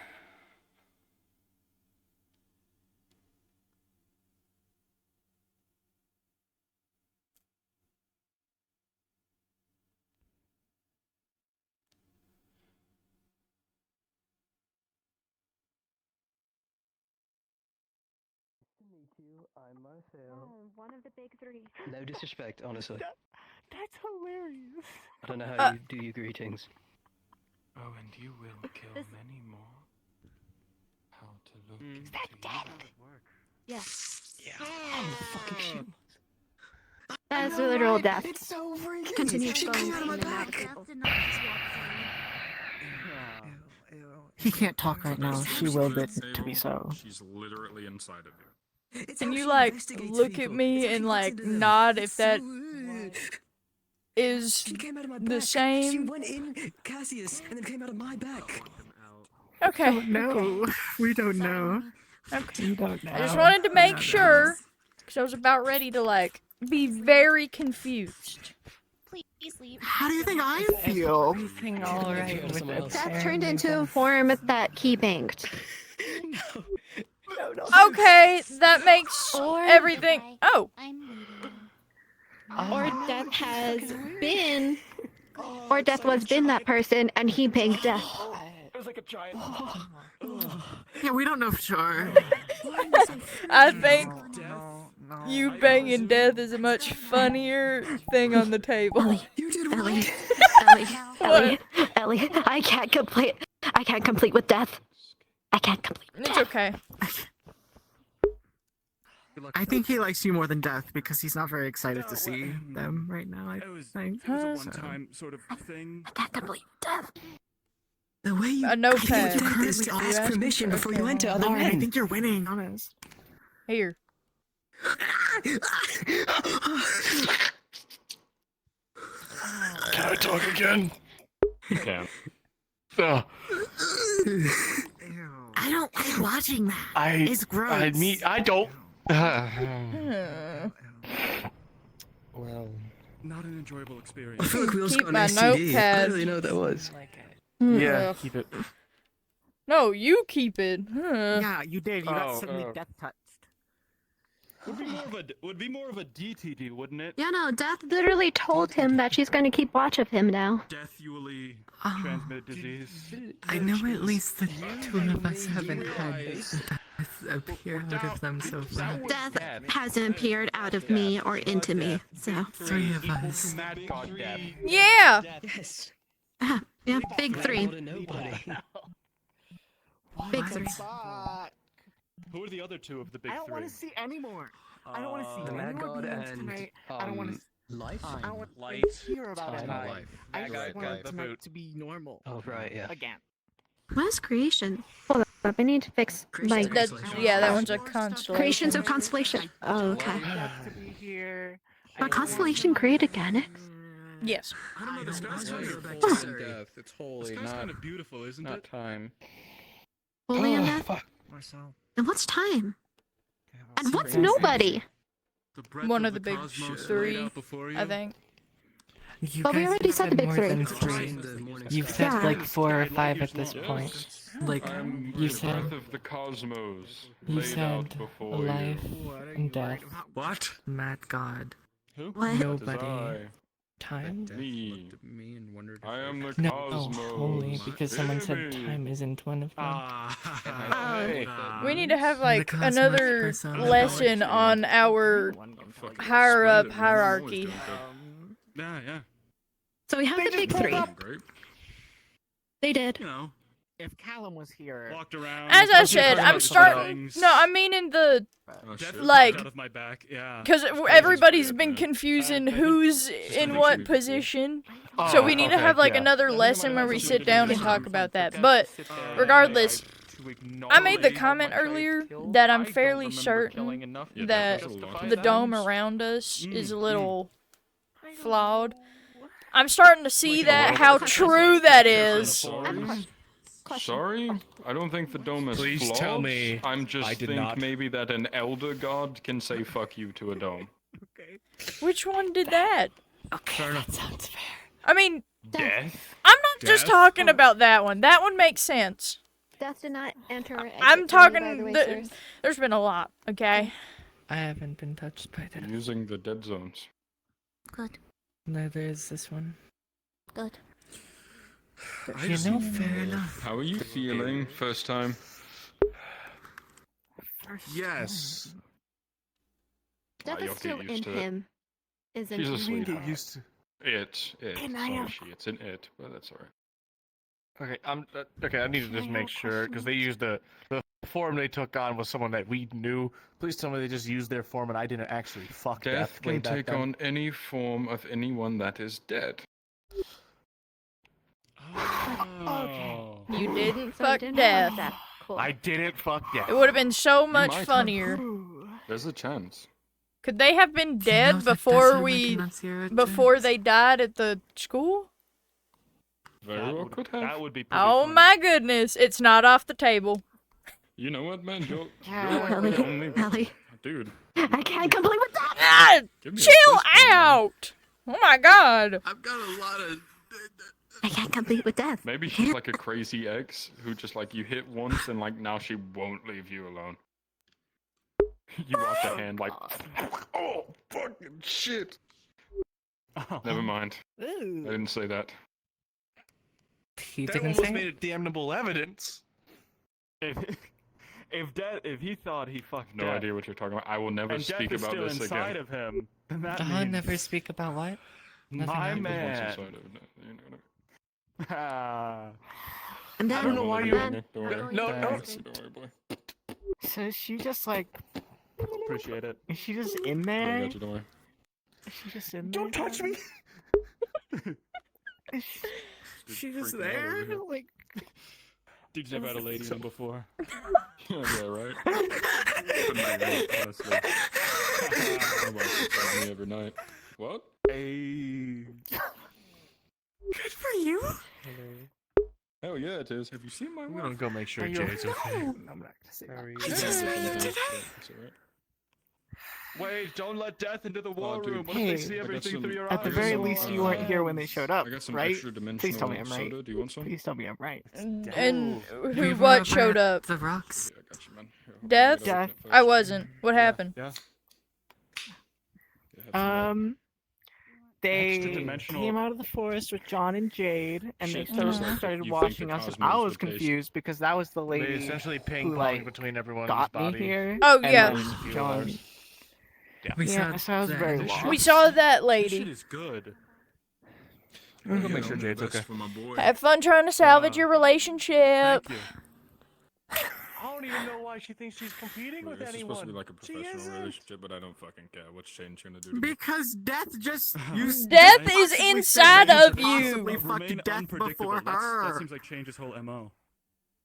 Speaker 3: I'm Marcel.
Speaker 17: Oh, one of the big three.
Speaker 3: No disrespect, honestly.
Speaker 14: That's hilarious.
Speaker 3: I don't know how you do your greetings.
Speaker 2: Oh, and you will kill many more. How to look into
Speaker 17: death?
Speaker 5: Yes.
Speaker 3: Yeah. Oh, fucking shit.
Speaker 5: That is a literal death.
Speaker 3: It's so freaky.
Speaker 5: Continue
Speaker 3: She
Speaker 5: going
Speaker 3: came out of my
Speaker 5: in and out of
Speaker 3: back.
Speaker 5: people.
Speaker 14: He can't talk right now. She willed it to be so.
Speaker 2: She's literally inside of you.
Speaker 1: Can you like look at me and like nod if that is the
Speaker 3: She
Speaker 1: same?
Speaker 3: went in Cassius and then came out of my back.
Speaker 1: Okay.
Speaker 14: No, we don't know.
Speaker 1: Okay.
Speaker 14: We don't know.
Speaker 1: I just wanted to make sure because I was about ready to like be very confused.
Speaker 17: Please leave.
Speaker 14: How do you think I feel?
Speaker 18: Everything all right with it.
Speaker 5: That turned into a form that he banked.
Speaker 1: Okay, that makes everything. Oh.
Speaker 5: Or Death has been, or Death was been that person, and he banked Death.
Speaker 16: It was like a giant.
Speaker 14: Yeah, we don't know for sure.
Speaker 1: I think you banging Death is a much funnier thing on the table.
Speaker 5: Ellie, I can't complete. I can't complete with Death. I can't complete.
Speaker 1: It's okay.
Speaker 14: I think he likes you more than Death because he's not very excited to see them right now. I think.
Speaker 16: It was a one-time sort of thing.
Speaker 5: I can't complete Death.
Speaker 3: The way you
Speaker 1: A notepad.
Speaker 3: deal with Death is to
Speaker 1: You
Speaker 3: ask
Speaker 1: asked?
Speaker 3: permission before you
Speaker 1: Okay.
Speaker 3: enter other
Speaker 14: Lauren, I
Speaker 3: men.
Speaker 14: think you're winning, honest.
Speaker 1: Here.
Speaker 2: Can I talk again? You can.
Speaker 14: I don't like watching that. It's gross.
Speaker 7: I don't.
Speaker 16: Well, not an enjoyable experience.
Speaker 3: I feel like we also
Speaker 1: Keep
Speaker 3: got
Speaker 1: my
Speaker 3: an STD. I
Speaker 1: notepad.
Speaker 3: don't really know what that was.
Speaker 7: Yeah,
Speaker 1: Ugh.
Speaker 7: keep it.
Speaker 1: No, you keep it.
Speaker 14: Yeah, you did. You got
Speaker 16: Oh,
Speaker 14: suddenly
Speaker 16: oh.
Speaker 14: death touched.
Speaker 16: Would be more of a DTD, wouldn't it?
Speaker 5: Yeah, no, Death literally told him that she's going to keep watch of him now.
Speaker 16: Death-ually transmitted disease.
Speaker 18: I know at least the two of us haven't had Death appear out of them so far.
Speaker 5: Death hasn't appeared out of me or into me, so.
Speaker 18: Three of us.
Speaker 1: Yeah.
Speaker 3: Yes.
Speaker 5: Yeah, big three.
Speaker 3: Nobody.
Speaker 5: Big three.
Speaker 16: Who are the other two of the big
Speaker 14: I don't
Speaker 16: three?
Speaker 14: want to see any more. I don't want to see
Speaker 3: The
Speaker 14: any
Speaker 3: Mad
Speaker 14: more
Speaker 3: God
Speaker 14: demons
Speaker 3: and
Speaker 14: tonight. I don't want to.
Speaker 3: Life.
Speaker 14: I don't want
Speaker 7: Light.
Speaker 14: to hear about it.
Speaker 7: Time life.
Speaker 14: I
Speaker 7: Mad
Speaker 14: just
Speaker 7: God
Speaker 14: want
Speaker 7: guy.
Speaker 14: tonight to be normal
Speaker 3: Oh right, yeah.
Speaker 14: again.
Speaker 5: Mass creation. Hold on. But we need to fix my
Speaker 1: That one's a constellation.
Speaker 5: creations of constellation. Oh, okay.
Speaker 14: To be here.
Speaker 5: A constellation created Ganix?
Speaker 1: Yes.
Speaker 15: I don't know. The sky's kind of death. It's holy,
Speaker 7: Sky's
Speaker 15: not
Speaker 7: kind of beautiful, isn't
Speaker 15: not
Speaker 7: it?
Speaker 15: time.
Speaker 5: Holy and death?
Speaker 12: Marcel.
Speaker 5: And what's time? And what's nobody?
Speaker 1: One of the big three, I think.
Speaker 18: You
Speaker 5: But we
Speaker 18: guys
Speaker 5: already
Speaker 18: have
Speaker 5: said the big
Speaker 18: more
Speaker 5: three.
Speaker 18: than three. You've said
Speaker 5: Yeah.
Speaker 18: like 4 or 5 at this point. Like
Speaker 2: I am
Speaker 18: you
Speaker 2: the
Speaker 18: said,
Speaker 2: breath of the cosmos
Speaker 18: you
Speaker 2: laid out
Speaker 18: said
Speaker 2: before
Speaker 18: life
Speaker 2: you.
Speaker 18: and death.
Speaker 7: What?
Speaker 18: Mad God.
Speaker 2: Who?
Speaker 5: What?
Speaker 18: Nobody. Time.
Speaker 2: Me.
Speaker 15: Me and wondered.
Speaker 2: I am the
Speaker 18: No,
Speaker 2: cosmos.
Speaker 18: only because someone said
Speaker 2: Hear me.
Speaker 18: time isn't one of them.
Speaker 1: We need to have like
Speaker 18: The cosmic
Speaker 1: another
Speaker 18: personified.
Speaker 1: lesson on our higher up hierarchy.
Speaker 7: Yeah.
Speaker 5: So we have the big three.
Speaker 2: Great.
Speaker 5: They did.
Speaker 7: You know,
Speaker 14: If Callum was here,
Speaker 7: walked around.
Speaker 1: As I
Speaker 7: looked at
Speaker 1: said,
Speaker 7: the
Speaker 1: I'm
Speaker 7: things.
Speaker 1: starting. No, I mean in the
Speaker 7: Death
Speaker 1: like
Speaker 7: out of my back. Yeah.
Speaker 1: because everybody's been confusing who's in what position. So we need to have like another lesson where we sit down and talk about that. But regardless, I made the comment earlier that I'm fairly certain that the dome around us is a little flawed. I'm starting to see that, how true that is.
Speaker 2: Sorry? I don't think the dome is
Speaker 10: Please
Speaker 2: flawed.
Speaker 10: tell me
Speaker 2: I'm just
Speaker 10: I did
Speaker 2: think
Speaker 10: not.
Speaker 2: maybe that an elder god can say fuck you to a dome.
Speaker 1: Which one did that?
Speaker 18: Okay, that sounds fair.
Speaker 1: I mean,
Speaker 2: Death?
Speaker 1: I'm not just
Speaker 2: Death?
Speaker 1: talking about that one. That one makes sense.
Speaker 5: Death did not enter. or exit
Speaker 1: I'm
Speaker 5: from
Speaker 1: talking.
Speaker 5: the way,
Speaker 1: The,
Speaker 5: sirs.
Speaker 1: there's been a lot. Okay.
Speaker 18: I haven't been touched by that.
Speaker 2: Using the dead zones.
Speaker 5: Good.
Speaker 18: Neither is this one.
Speaker 5: Good.
Speaker 18: You know, fair enough.
Speaker 2: How are you feeling? First time?
Speaker 7: Yes.
Speaker 5: Death
Speaker 2: you'll
Speaker 5: is still
Speaker 2: get
Speaker 5: in
Speaker 2: used to it.
Speaker 5: him. Isn't
Speaker 2: She's a
Speaker 5: he?
Speaker 2: sweetheart.
Speaker 7: used to.
Speaker 2: It.
Speaker 5: Can
Speaker 2: It's
Speaker 5: I
Speaker 2: not
Speaker 5: have-
Speaker 2: a she. It's an it, but that's alright.
Speaker 10: Okay, okay. I need to just make sure because they used the form they took on was someone that we knew. Please tell me they just used their form and I didn't actually fuck
Speaker 2: Death
Speaker 10: way
Speaker 2: can
Speaker 10: back
Speaker 2: take
Speaker 10: then.
Speaker 2: on any form of anyone that is dead.
Speaker 7: Oh.
Speaker 1: You didn't
Speaker 5: So you
Speaker 1: fuck
Speaker 5: didn't
Speaker 1: death.
Speaker 5: fuck death. Cool.
Speaker 10: I didn't fuck death.
Speaker 1: It would have been so
Speaker 2: You
Speaker 1: much
Speaker 2: might have.
Speaker 1: funnier.
Speaker 2: There's a chance.
Speaker 1: Could they have been
Speaker 18: You know,
Speaker 1: dead
Speaker 18: that
Speaker 1: before
Speaker 18: doesn't make
Speaker 1: we,
Speaker 18: enough zero
Speaker 1: before
Speaker 18: chance.
Speaker 1: they died at the school?
Speaker 2: Very well could have.
Speaker 10: That would be. Pretty
Speaker 1: Oh
Speaker 10: funny.
Speaker 1: my goodness, it's not off the table.
Speaker 2: You know what, man? You're
Speaker 5: Ellie,
Speaker 2: the only
Speaker 5: Ellie,
Speaker 2: dude.
Speaker 5: I can't complete with that.
Speaker 1: Ah,
Speaker 2: Give me a
Speaker 1: chill
Speaker 2: fist bump, man.
Speaker 1: out! Oh my god.
Speaker 9: I've got a lot of.
Speaker 5: I can't complete with death.
Speaker 2: Maybe she's like a crazy ex who just like you hit once and like now she won't leave you alone. You watch a hand like, oh fucking shit. Never mind. I didn't say that.
Speaker 18: He
Speaker 10: That
Speaker 18: didn't
Speaker 10: almost
Speaker 18: say
Speaker 10: made
Speaker 18: it.
Speaker 10: it damnable evidence.
Speaker 16: If he thought he fucked
Speaker 2: No
Speaker 16: death,
Speaker 2: idea what you're talking about. I will never
Speaker 16: and death
Speaker 2: speak
Speaker 16: is
Speaker 2: about
Speaker 16: still
Speaker 2: this
Speaker 16: inside
Speaker 2: again.
Speaker 16: of him, then that
Speaker 18: I'll
Speaker 16: means
Speaker 18: never speak about what? Nothing
Speaker 16: my
Speaker 18: happened.
Speaker 2: Once
Speaker 16: man.
Speaker 2: inside of it, you know.
Speaker 16: Ah.
Speaker 5: And then,
Speaker 10: I don't know why
Speaker 5: and
Speaker 10: you.
Speaker 5: then,
Speaker 2: Don't worry.
Speaker 10: No,
Speaker 2: Thanks. Don't worry, boy.
Speaker 14: So is she just like,
Speaker 16: Appreciate it.
Speaker 14: is she just in
Speaker 2: I
Speaker 14: there?
Speaker 2: got you, don't worry.
Speaker 14: Is she just in there?
Speaker 10: Don't touch me.
Speaker 14: Is she just
Speaker 2: freaking out over
Speaker 14: there?
Speaker 2: here.
Speaker 14: Like,
Speaker 16: Dude's never had a lady in before.
Speaker 2: Yeah, right. Couldn't be right, honestly. My wife tells me every night. What?
Speaker 16: Hey.
Speaker 5: good for you.
Speaker 2: Hell yeah, it is. Have you seen my
Speaker 10: I'm
Speaker 2: wife?
Speaker 10: gonna go make sure
Speaker 14: Are you
Speaker 10: Jay's okay.
Speaker 14: I'm not gonna say that.
Speaker 10: Sorry.
Speaker 2: It's alright.
Speaker 16: Wait, don't let death into the war
Speaker 2: dude.
Speaker 16: room. What if
Speaker 14: Hey,
Speaker 16: they see
Speaker 2: I got
Speaker 16: everything
Speaker 2: some-
Speaker 16: through your
Speaker 14: At the
Speaker 16: eyes?
Speaker 14: very
Speaker 2: some,
Speaker 14: least, you weren't here when they showed up,
Speaker 2: I got some
Speaker 14: right?
Speaker 2: extra dimensional
Speaker 14: Please tell me I'm right.
Speaker 2: soda. Do you want some?
Speaker 14: Please tell me I'm right.
Speaker 1: And
Speaker 18: We
Speaker 1: who,
Speaker 18: were
Speaker 1: what
Speaker 18: over
Speaker 1: showed
Speaker 18: at
Speaker 1: up?
Speaker 18: The rocks.
Speaker 2: Yeah, I got you, man. Here, hold on,
Speaker 1: Death?
Speaker 2: I gotta open it
Speaker 1: I
Speaker 2: first.
Speaker 1: wasn't. What happened?
Speaker 16: Yeah.
Speaker 2: Yeah, have some of that.
Speaker 14: They
Speaker 16: Extra-dimensional-
Speaker 14: came out of the forest with John and Jade, and they
Speaker 2: Shit, just like
Speaker 14: started
Speaker 2: you think
Speaker 14: watching
Speaker 2: the
Speaker 14: us, and
Speaker 2: cosmos
Speaker 14: I was
Speaker 2: would taste.
Speaker 14: confused because that was the
Speaker 10: They
Speaker 14: lady
Speaker 10: essentially
Speaker 14: who
Speaker 10: ping-ponged
Speaker 14: like
Speaker 10: between everyone's
Speaker 14: got me
Speaker 10: body.
Speaker 14: here.
Speaker 1: Oh,
Speaker 14: and
Speaker 1: yeah.
Speaker 14: then John.
Speaker 18: We
Speaker 14: Yeah,
Speaker 18: saw
Speaker 14: so I was
Speaker 18: that.
Speaker 14: very
Speaker 10: This
Speaker 14: lost.
Speaker 1: We saw that
Speaker 16: This shit
Speaker 1: lady.
Speaker 16: is good.
Speaker 10: I'm gonna
Speaker 2: Yeah,
Speaker 10: make sure
Speaker 2: I'm the
Speaker 10: Jade's
Speaker 2: best
Speaker 10: okay.
Speaker 2: for my boy.
Speaker 1: Have fun trying to salvage
Speaker 16: Wow.
Speaker 1: your relationship.
Speaker 16: Thank you.
Speaker 10: I don't even know why she thinks she's competing
Speaker 2: Look,
Speaker 10: with
Speaker 2: this is
Speaker 10: anyone.
Speaker 2: supposed to be like a
Speaker 10: She
Speaker 2: professional
Speaker 10: isn't.
Speaker 2: relationship, but I don't fucking care. What's Shane trying to do to me?
Speaker 14: Because death just
Speaker 1: Death
Speaker 14: possibly
Speaker 1: is
Speaker 14: said
Speaker 1: inside
Speaker 14: that you
Speaker 1: of
Speaker 14: should possibly
Speaker 1: you.
Speaker 14: fuck
Speaker 16: Remain
Speaker 14: death
Speaker 16: unpredictable.
Speaker 14: before
Speaker 16: That
Speaker 14: her.
Speaker 16: seems like change's whole MO.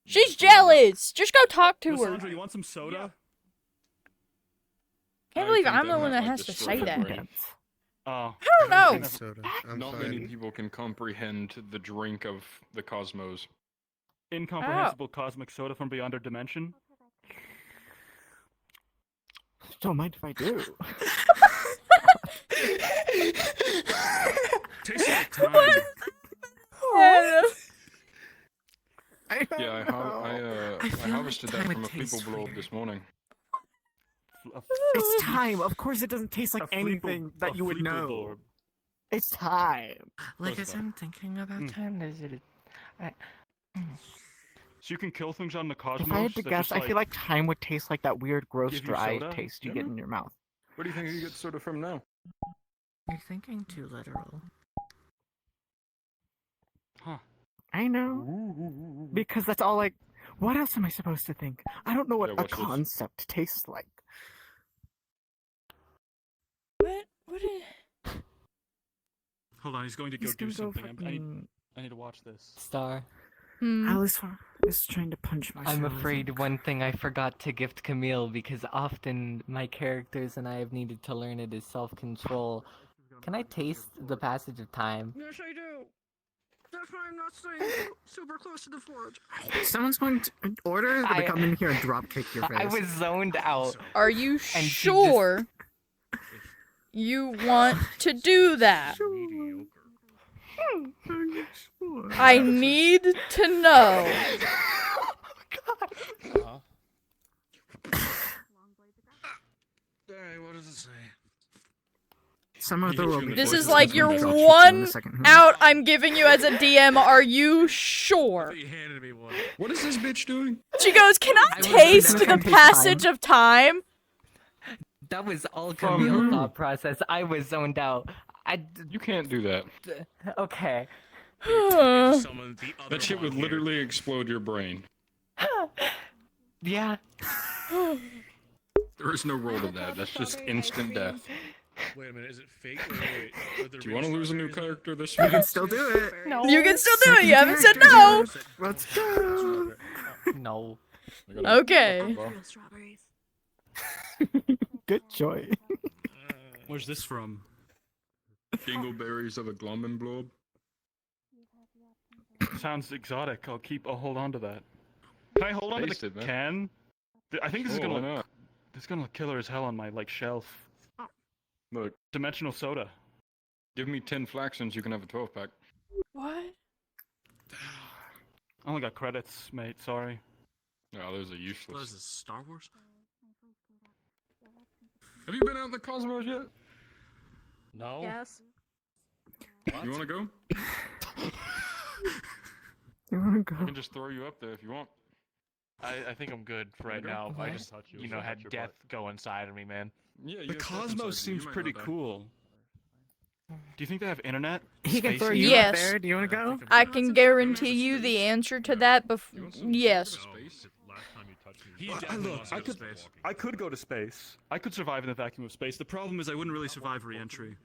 Speaker 1: She's jealous. Just go talk to her.
Speaker 16: Lissandra, you want some soda?
Speaker 1: Can't believe I'm the one that has to say that.
Speaker 16: Oh.
Speaker 1: I don't know.
Speaker 2: Not many people can comprehend the drink of the cosmos.
Speaker 16: Incomprehensible cosmic soda from beyond our dimension?
Speaker 14: Don't mind if I do.
Speaker 16: Tastes like time.
Speaker 2: Yeah, I harvested that from a people blow this morning.
Speaker 14: It's time. Of course, it doesn't taste like anything that you would know. It's time.
Speaker 18: Like, as I'm thinking about time, is it?
Speaker 16: So you can kill things on the cosmos?
Speaker 14: If I had to
Speaker 16: that
Speaker 14: guess,
Speaker 16: just,
Speaker 14: I feel like time would taste like that weird, gross,
Speaker 2: give you
Speaker 14: dry
Speaker 2: soda?
Speaker 14: taste you get in your mouth.
Speaker 2: Where do you think you get soda from now?
Speaker 18: You're thinking too literal.
Speaker 16: Huh.
Speaker 14: I know. Because that's all like. What else am I supposed to think? I don't know what a
Speaker 2: watch this.
Speaker 14: concept tastes like.
Speaker 1: What is...
Speaker 16: Hold on, he's going to go
Speaker 14: He's
Speaker 16: do
Speaker 14: gonna go
Speaker 16: something. I need to watch this.
Speaker 18: Star.
Speaker 14: Alice is trying to punch myself.
Speaker 18: I'm afraid one thing I forgot to gift Camille because often my characters and I have needed to learn it is self-control. Can I taste the passage of time?
Speaker 11: Yes, I do. That's why I'm not staying super close to the forge.
Speaker 14: Someone's going to order to come in here and drop kick your face.
Speaker 18: I was zoned out.
Speaker 1: Are you sure you want to do that? I need to know.
Speaker 10: Alright, what does it say?
Speaker 14: Some of the
Speaker 1: This is like your one out I'm giving you as a DM. Are you sure?
Speaker 2: What is this bitch doing?
Speaker 1: She goes, can I taste the passage of time?
Speaker 18: That was all Camille's thought process. I was zoned out.
Speaker 2: You can't do that.
Speaker 18: Okay.
Speaker 2: That shit would literally explode your brain.
Speaker 18: Yeah.
Speaker 2: There is no roll to that. That's just instant death.
Speaker 7: Wait a minute, is it fake? Wait.
Speaker 2: Do you want to lose a new character this
Speaker 14: You
Speaker 2: week?
Speaker 14: can still do it.
Speaker 1: No. You can still do it. You haven't said no.
Speaker 14: Let's go.
Speaker 18: No.
Speaker 1: Okay.
Speaker 14: Good joy.
Speaker 16: Where's this from?
Speaker 2: Dingleberries of a Glummenblob.
Speaker 16: Sounds exotic. I'll hold on to that. Can I hold on to
Speaker 2: Taste
Speaker 16: the
Speaker 2: it, man.
Speaker 16: can? I think this is
Speaker 2: Sure,
Speaker 16: gonna
Speaker 2: why
Speaker 16: look.
Speaker 2: not?
Speaker 16: This is gonna look killer as hell on my shelf.
Speaker 2: Look,
Speaker 16: Dimensional soda.
Speaker 2: give me 10 flaxens, you can have a 12-pack.
Speaker 1: What?
Speaker 16: I only got credits, mate. Sorry.
Speaker 2: No, those are useless.
Speaker 7: What is this, Star Wars?
Speaker 2: Have you been out in the cosmos yet?
Speaker 7: No.
Speaker 11: Yes.
Speaker 2: You want to go?
Speaker 14: You wanna go?
Speaker 2: I can just throw you up there if you want.
Speaker 7: I think I'm good for right now. I just, had death go inside of me, man.
Speaker 2: Yeah, you
Speaker 16: The
Speaker 2: have death
Speaker 16: cosmos
Speaker 2: inside you,
Speaker 16: seems
Speaker 2: you might
Speaker 16: pretty
Speaker 2: not die.
Speaker 16: cool. Do you think they have internet?
Speaker 14: He can
Speaker 16: Space
Speaker 14: throw
Speaker 16: heat?
Speaker 14: you
Speaker 1: Yes.
Speaker 14: up there. Do you want to go?
Speaker 1: I can guarantee you the answer to that. Yes.
Speaker 16: I could go to space. I could survive in the vacuum of space. The problem is I wouldn't really survive re-entry.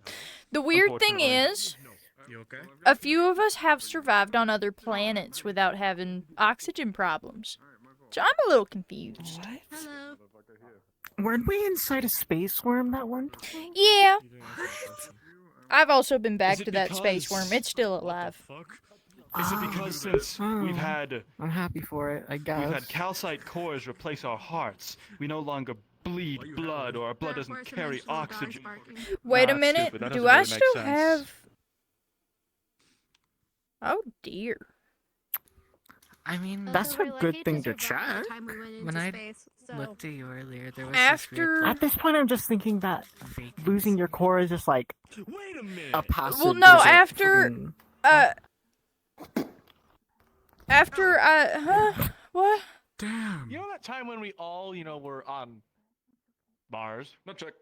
Speaker 1: The weird thing is,
Speaker 7: You okay?
Speaker 1: a few of us have survived on other planets without having oxygen problems. So I'm a little confused.
Speaker 8: Hello.
Speaker 14: Weren't we inside a space worm that one time?
Speaker 1: Yeah. I've also been back
Speaker 16: Is it
Speaker 1: to that space
Speaker 16: because-
Speaker 1: worm. It's still alive.
Speaker 16: Is it because since we've had
Speaker 14: I'm happy for it, I guess.
Speaker 16: we've had calcite cores replace our hearts, we no longer bleed blood, or our blood doesn't carry oxygen.
Speaker 1: Wait a
Speaker 16: Nah,
Speaker 1: minute.
Speaker 16: stupid. That
Speaker 1: Do
Speaker 16: doesn't
Speaker 1: I
Speaker 16: really make
Speaker 1: still
Speaker 16: sense.
Speaker 1: have... Oh dear.
Speaker 18: I mean,
Speaker 14: That's a good thing to check.
Speaker 18: when I looked at you earlier, there was
Speaker 1: After...
Speaker 14: At this point, I'm just thinking that losing your core is just like a passive.
Speaker 1: Well, no,
Speaker 14: result
Speaker 1: after...
Speaker 14: fucking-
Speaker 1: After I... What?
Speaker 16: Damn.
Speaker 7: You know that time when we all, were on Mars?
Speaker 2: No check.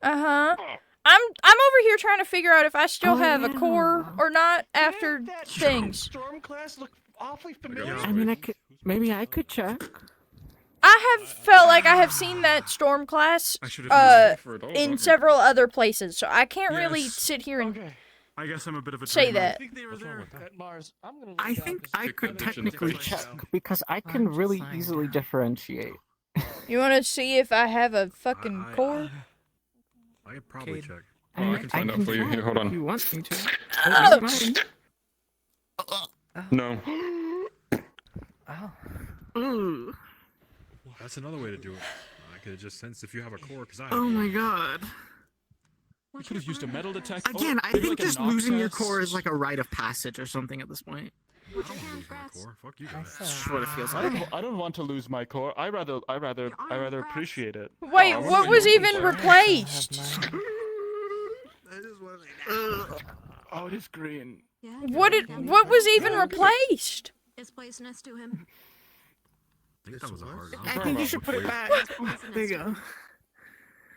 Speaker 1: Uh-huh. I'm over here trying to figure out if I still have a core or not after things.
Speaker 7: Storm class look awfully familiar.
Speaker 14: I mean, maybe I could check.
Speaker 1: I have felt like I have seen that storm class
Speaker 2: I should have used it for it all,
Speaker 1: in
Speaker 2: don't
Speaker 1: several other places, so I can't really
Speaker 16: Yes.
Speaker 1: sit here and
Speaker 16: I guess I'm a bit of a
Speaker 1: Say
Speaker 16: dreamer.
Speaker 1: that.
Speaker 7: I think they were there at Mars. I'm gonna.
Speaker 14: I think I could technically check
Speaker 7: now.
Speaker 14: because I can
Speaker 12: I'm just
Speaker 14: really
Speaker 12: saying.
Speaker 14: easily differentiate.
Speaker 1: You want to see if I have a fucking core?
Speaker 16: I could probably check.
Speaker 9: Oh, I can find out for you. Here, hold
Speaker 14: If you
Speaker 9: on.
Speaker 14: want me to.
Speaker 1: Oh!
Speaker 9: No.
Speaker 12: Oh.
Speaker 14: Ooh.
Speaker 16: That's another way to do it. I could just sense if you have a core, because I have
Speaker 14: Oh
Speaker 16: one.
Speaker 14: my god.
Speaker 9: You could have used a metal detector.
Speaker 14: Again, I
Speaker 9: maybe
Speaker 14: think
Speaker 9: like a
Speaker 14: just
Speaker 9: knock
Speaker 14: losing your
Speaker 9: test.
Speaker 14: core is like a rite of passage or something at this point.
Speaker 16: I don't want to lose my core. Fuck you guys.
Speaker 14: That's what it feels
Speaker 16: I
Speaker 14: like.
Speaker 16: I don't want to lose my core. I rather appreciate it.
Speaker 1: Wait,
Speaker 9: Oh,
Speaker 1: what was even replaced?
Speaker 14: Oh, it is green.
Speaker 1: What was even replaced?
Speaker 8: It's poisonous to him.
Speaker 16: I think that was a hard.
Speaker 14: I think you should put it back. There you go.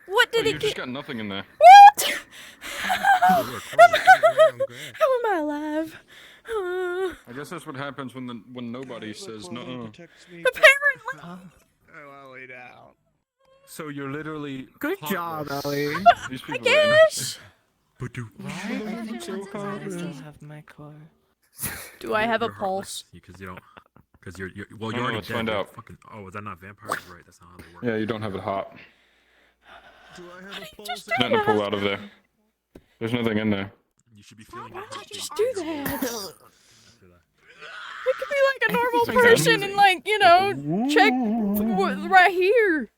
Speaker 1: What
Speaker 9: Oh,
Speaker 1: did
Speaker 9: you
Speaker 1: it
Speaker 9: just
Speaker 1: get?
Speaker 9: got nothing in there.
Speaker 1: What? How am I alive?
Speaker 9: I guess that's what happens when nobody says no.
Speaker 1: Apparently.
Speaker 16: Oh, I'll lay down. So you're literally.
Speaker 14: Good job, Ellie.
Speaker 9: These
Speaker 1: I
Speaker 9: people are
Speaker 1: guess.
Speaker 12: I think so. I still have my core.
Speaker 1: Do I have a pulse?
Speaker 16: Because you don't. Because you're well,
Speaker 9: No,
Speaker 16: you're already
Speaker 9: let's
Speaker 16: dead.
Speaker 9: find
Speaker 16: You're
Speaker 9: out.
Speaker 16: Fucking, oh, is that not vampires? Right, that's not how they work.
Speaker 9: Yeah, you don't have it hot.
Speaker 7: Do I have a pulse?
Speaker 9: Nothing to pull out of there. There's nothing in there.
Speaker 16: You should be feeling.
Speaker 1: Why would you just do that?
Speaker 16: I feel that.
Speaker 1: We could be like a normal person and like, you know, check right here.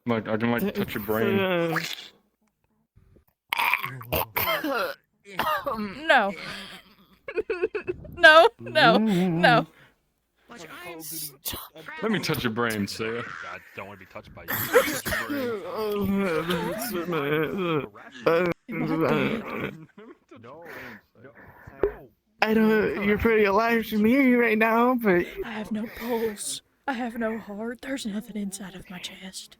Speaker 9: Like I can like touch your brain.
Speaker 1: No. No, no, no.
Speaker 9: Let me touch your brain, Sarah.
Speaker 16: I don't want to be touched by you.
Speaker 14: I don't. You're pretty alive to me right now, but
Speaker 1: I have no pulse. I have no heart. There's nothing inside of my chest.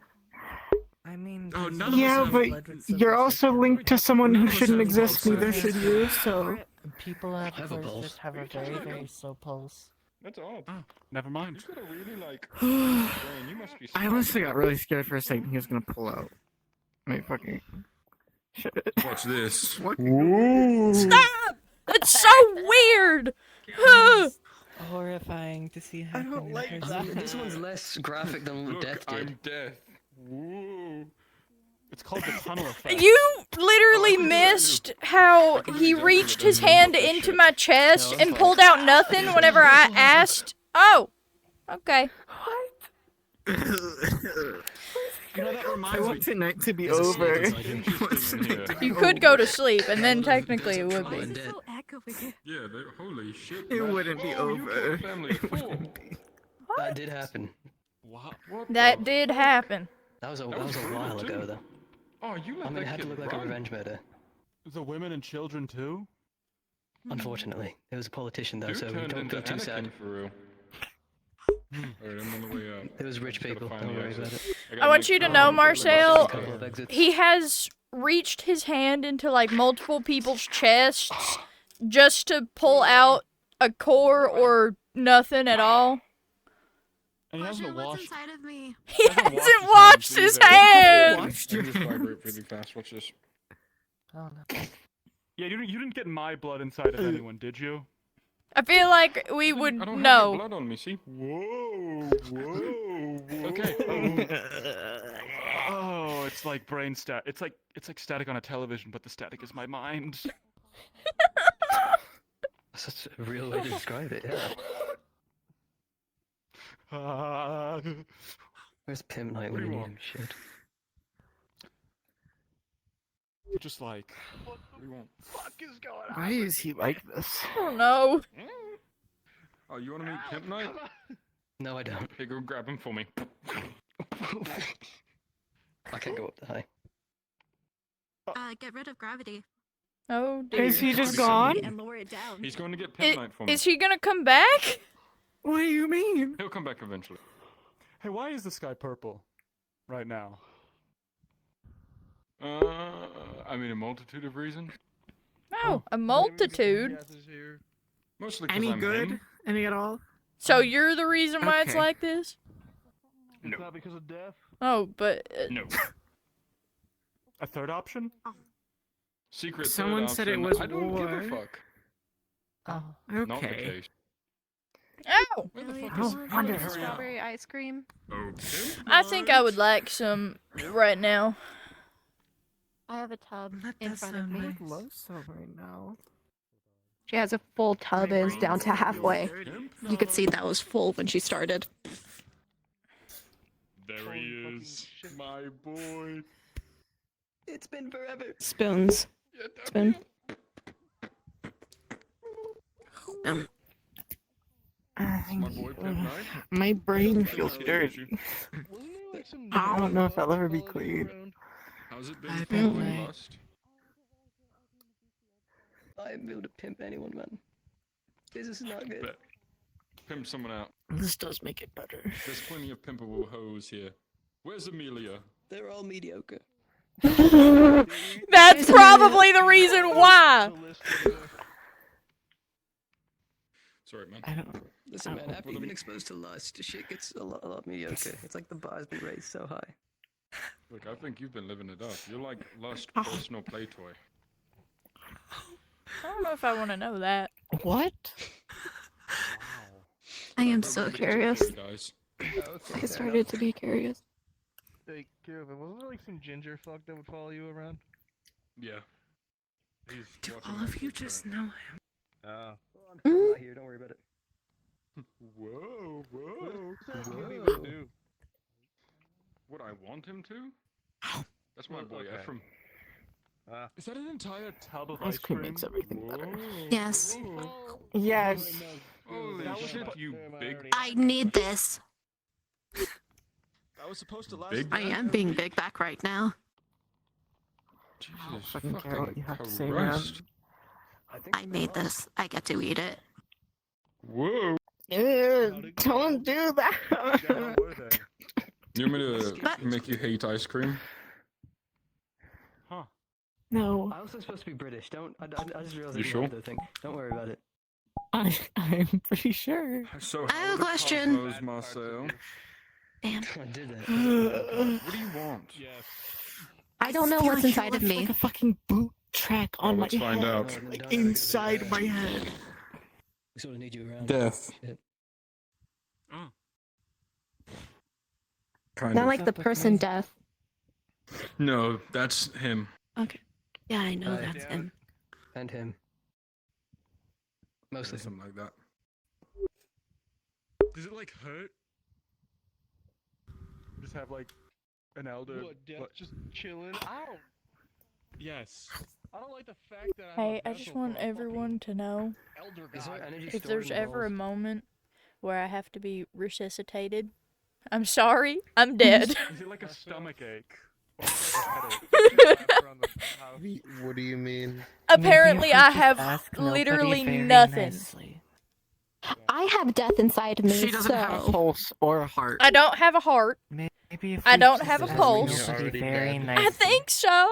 Speaker 12: I mean,
Speaker 16: Oh,
Speaker 12: there's
Speaker 16: none of
Speaker 14: yeah,
Speaker 16: us
Speaker 14: but you're also linked to someone who shouldn't exist. Neither should you. So
Speaker 12: people have
Speaker 3: have a
Speaker 12: cores
Speaker 3: pulse.
Speaker 12: just have a very, very slow pulse.
Speaker 9: That's odd.
Speaker 16: Never mind.
Speaker 9: You got a really like brain. You must be.
Speaker 14: I honestly got really scared for a second. He was gonna pull out. Wait, fucking. Shit.
Speaker 9: Watch this.
Speaker 14: What?
Speaker 1: Stop! That's so weird.
Speaker 12: Horrifying to see happen.
Speaker 14: don't like
Speaker 12: in
Speaker 14: that.
Speaker 12: person.
Speaker 3: This one's less graphic than
Speaker 9: Look,
Speaker 3: Death did.
Speaker 9: I'm death. Woo.
Speaker 16: It's called the tunnel effect.
Speaker 1: You literally missed how he reached his hand into my chest and pulled out nothing whenever I asked. Oh, okay.
Speaker 16: You know, that
Speaker 14: I
Speaker 16: reminds
Speaker 14: want
Speaker 16: me.
Speaker 14: tonight to be over.
Speaker 1: You could go to sleep, and then technically it would
Speaker 8: Why is
Speaker 1: be.
Speaker 8: it so echoey?
Speaker 9: Yeah, holy shit.
Speaker 14: It
Speaker 9: man.
Speaker 14: wouldn't be
Speaker 9: Oh, you
Speaker 14: over.
Speaker 9: killed a family of four.
Speaker 3: That did happen.
Speaker 9: What
Speaker 1: That
Speaker 9: the-
Speaker 1: did happen.
Speaker 3: That was a
Speaker 9: That was
Speaker 3: while
Speaker 9: brutal,
Speaker 3: ago,
Speaker 9: too.
Speaker 3: though.
Speaker 9: Oh, you let
Speaker 3: I mean,
Speaker 9: that
Speaker 3: it had to
Speaker 9: kid
Speaker 3: look like a
Speaker 9: run.
Speaker 3: revenge murder.
Speaker 16: The women and children too.
Speaker 3: Unfortunately, it was a politician though,
Speaker 9: Dude
Speaker 3: so
Speaker 9: turned
Speaker 3: don't
Speaker 9: into
Speaker 3: feel too sad.
Speaker 9: Anakin for real. Alright, I'm on the way out.
Speaker 3: It was rich
Speaker 9: Just gotta
Speaker 3: people.
Speaker 9: find
Speaker 3: Don't
Speaker 9: the
Speaker 3: worry
Speaker 9: exit.
Speaker 3: about it.
Speaker 9: I
Speaker 1: I
Speaker 9: gotta
Speaker 1: want
Speaker 9: make
Speaker 1: you to
Speaker 9: sure
Speaker 1: know,
Speaker 9: I'm
Speaker 1: Marcel,
Speaker 3: A couple of exits.
Speaker 1: he has reached his hand into like multiple people's chests just to pull out a core or nothing at all.
Speaker 16: And he
Speaker 8: Pleasure,
Speaker 16: hasn't
Speaker 8: what's
Speaker 16: washed.
Speaker 8: inside of me?
Speaker 1: He
Speaker 16: hasn't
Speaker 1: hasn't
Speaker 16: washed
Speaker 1: washed
Speaker 16: his
Speaker 1: his
Speaker 16: hands
Speaker 1: hand.
Speaker 14: Washed
Speaker 9: Let
Speaker 14: your
Speaker 9: me just vibrate
Speaker 14: hands.
Speaker 9: really fast. Watch this.
Speaker 12: Oh no.
Speaker 16: Yeah, you didn't get my blood inside of anyone, did you?
Speaker 1: I feel like we would
Speaker 9: I don't have
Speaker 1: know.
Speaker 9: your blood on me, see? Whoa, whoa, whoa.
Speaker 16: Okay. Oh, it's like brain stat. It's like static on a television, but the static is my mind.
Speaker 3: That's such a real way to describe it, yeah. Where's Pimp Night when you need him? Shit.
Speaker 16: Just like. What the fuck is going on?
Speaker 14: Why is he like this?
Speaker 1: I don't know.
Speaker 9: Oh, you want to meet Pimp Night?
Speaker 3: No, I don't.
Speaker 9: Hey, go grab him for me.
Speaker 3: I can't go up the high.
Speaker 8: Get rid of gravity.
Speaker 1: Oh dear.
Speaker 14: Is he just gone?
Speaker 8: And lower it down.
Speaker 9: He's going to get Pimp Night for me.
Speaker 1: Is he gonna come back?
Speaker 14: What do you mean?
Speaker 9: He'll come back eventually.
Speaker 16: Hey, why is the sky purple? Right now.
Speaker 9: I mean, a multitude of reasons.
Speaker 1: Oh, a multitude.
Speaker 9: Mostly because
Speaker 14: Any
Speaker 9: I'm
Speaker 14: good?
Speaker 9: him.
Speaker 14: Any at all?
Speaker 1: So you're the reason why it's
Speaker 14: Okay.
Speaker 1: like this?
Speaker 16: It's not because of death.
Speaker 1: Oh, but
Speaker 9: No.
Speaker 16: A third option?
Speaker 9: secret
Speaker 14: Someone
Speaker 9: third
Speaker 14: said it
Speaker 9: option,
Speaker 14: was
Speaker 9: I don't give a
Speaker 14: war.
Speaker 9: fuck.
Speaker 11: Oh.
Speaker 9: Not the
Speaker 14: Okay.
Speaker 9: case.
Speaker 1: Ow!
Speaker 9: Where the
Speaker 5: Ellie,
Speaker 9: fuck
Speaker 5: do you
Speaker 9: is
Speaker 5: want
Speaker 9: Hurry
Speaker 5: some
Speaker 9: up.
Speaker 5: strawberry ice cream?
Speaker 9: Okay.
Speaker 1: I think I would like some right now.
Speaker 5: I have a tub
Speaker 14: That
Speaker 5: in
Speaker 14: does
Speaker 5: front of
Speaker 14: sound
Speaker 5: me.
Speaker 14: like Loso right now.
Speaker 5: She has a full tub and is down to halfway. You could see that was full when she started.
Speaker 9: There he is, my boy.
Speaker 3: It's been forever.
Speaker 5: Spoons. Spoon.
Speaker 9: My boy Pimp Knight.
Speaker 14: My brain
Speaker 9: Say
Speaker 14: feels
Speaker 9: hello,
Speaker 14: dirty.
Speaker 9: Yoshi.
Speaker 14: I don't know if I'll ever be clean.
Speaker 9: How's it
Speaker 14: I
Speaker 9: been
Speaker 14: bet
Speaker 9: following
Speaker 14: not.
Speaker 9: Lust?
Speaker 3: I'm able to pimp anyone, man. This is not good.
Speaker 9: Bet. Pimp someone out.
Speaker 14: This does make it better.
Speaker 9: There's plenty of pimpable hoes here. Where's Amelia?
Speaker 3: They're all mediocre.
Speaker 1: That's probably the reason why.
Speaker 9: Sorry, man.
Speaker 14: I don't.
Speaker 3: Listen, man, after you've been exposed to lust, shit gets a lot mediocre. It's like the bar's been raised so high.
Speaker 9: Look, I think you've been living it up. You're like Lust personal play toy.
Speaker 1: I don't know if I want to know that.
Speaker 14: What?
Speaker 5: I am so curious.
Speaker 9: Guys.
Speaker 5: I started to be curious.
Speaker 10: Hey, Kevin, wasn't there like some ginger fuck that would follow you around?
Speaker 9: Yeah.
Speaker 14: Do all of you just know him?
Speaker 10: Oh.
Speaker 3: I'm not here, don't worry about it.
Speaker 9: Whoa, whoa,
Speaker 10: Whoa.
Speaker 9: What, I want him to? That's my boy
Speaker 10: Okay.
Speaker 9: Ephraim.
Speaker 10: Is that an entire tub of
Speaker 14: Ice cream makes everything better.
Speaker 5: Yes.
Speaker 14: Yes.
Speaker 9: Holy shit, you big...
Speaker 5: I need this.
Speaker 10: That was supposed to last.
Speaker 9: Big
Speaker 5: I am being big back right now.
Speaker 9: Jesus
Speaker 14: Fucking care what you have to say, man.
Speaker 9: Christ.
Speaker 5: I made this. I get to eat it.
Speaker 9: Whoa.
Speaker 14: Don't do that.
Speaker 9: You want me to make you hate ice cream?
Speaker 10: Huh.
Speaker 14: No.
Speaker 3: I'm also supposed to be British. I just realized
Speaker 9: You
Speaker 3: I
Speaker 9: sure?
Speaker 3: the thing. Don't worry about it.
Speaker 14: I'm pretty sure.
Speaker 9: So
Speaker 5: I have a question.
Speaker 9: Marcel.
Speaker 5: Damn.
Speaker 3: I did that.
Speaker 9: What do you want?
Speaker 10: Yes.
Speaker 5: I don't know
Speaker 14: feel
Speaker 5: what's
Speaker 14: like
Speaker 5: inside
Speaker 14: you
Speaker 5: of
Speaker 14: left,
Speaker 5: me.
Speaker 14: like a fucking boot track on my
Speaker 9: let's find
Speaker 14: head.
Speaker 9: out.
Speaker 14: Like inside my head.
Speaker 3: We sort of need you around.
Speaker 9: Death.
Speaker 3: Shit.
Speaker 9: Kind
Speaker 5: Not
Speaker 9: of.
Speaker 5: like the person death.
Speaker 9: No, that's him.
Speaker 5: Okay. Yeah, I know
Speaker 3: Right.
Speaker 5: that's him.
Speaker 3: And him. Mostly him.
Speaker 9: Something like that.
Speaker 16: Does it like hurt? Just have like an elder.
Speaker 10: What, Death just chilling? I don't.
Speaker 16: Yes.
Speaker 10: I don't like the fact that I'm
Speaker 1: Hey,
Speaker 10: a
Speaker 1: I just
Speaker 10: vessel
Speaker 1: want
Speaker 10: for a
Speaker 1: everyone to know,
Speaker 10: fucking elder
Speaker 3: Is there
Speaker 10: god.
Speaker 3: energy
Speaker 1: if
Speaker 3: stored
Speaker 1: there's
Speaker 3: in the
Speaker 1: ever a
Speaker 3: walls?
Speaker 1: moment where I have to be resuscitated, I'm sorry, I'm dead.
Speaker 16: Is it like a stomach ache? Or
Speaker 15: What do you mean?
Speaker 1: Apparently,
Speaker 12: Maybe if
Speaker 1: I
Speaker 12: we just
Speaker 1: have
Speaker 12: ask nobody
Speaker 1: literally
Speaker 12: very
Speaker 1: nothing.
Speaker 12: nicely.
Speaker 5: I have death inside of me,
Speaker 14: She doesn't have a
Speaker 5: so
Speaker 14: pulse or a heart.
Speaker 1: I don't have a heart.
Speaker 12: Maybe if
Speaker 1: I
Speaker 12: we
Speaker 1: don't
Speaker 12: just
Speaker 1: have a
Speaker 12: ask
Speaker 1: pulse.
Speaker 12: nobody very
Speaker 1: I
Speaker 12: nicely.
Speaker 1: think so.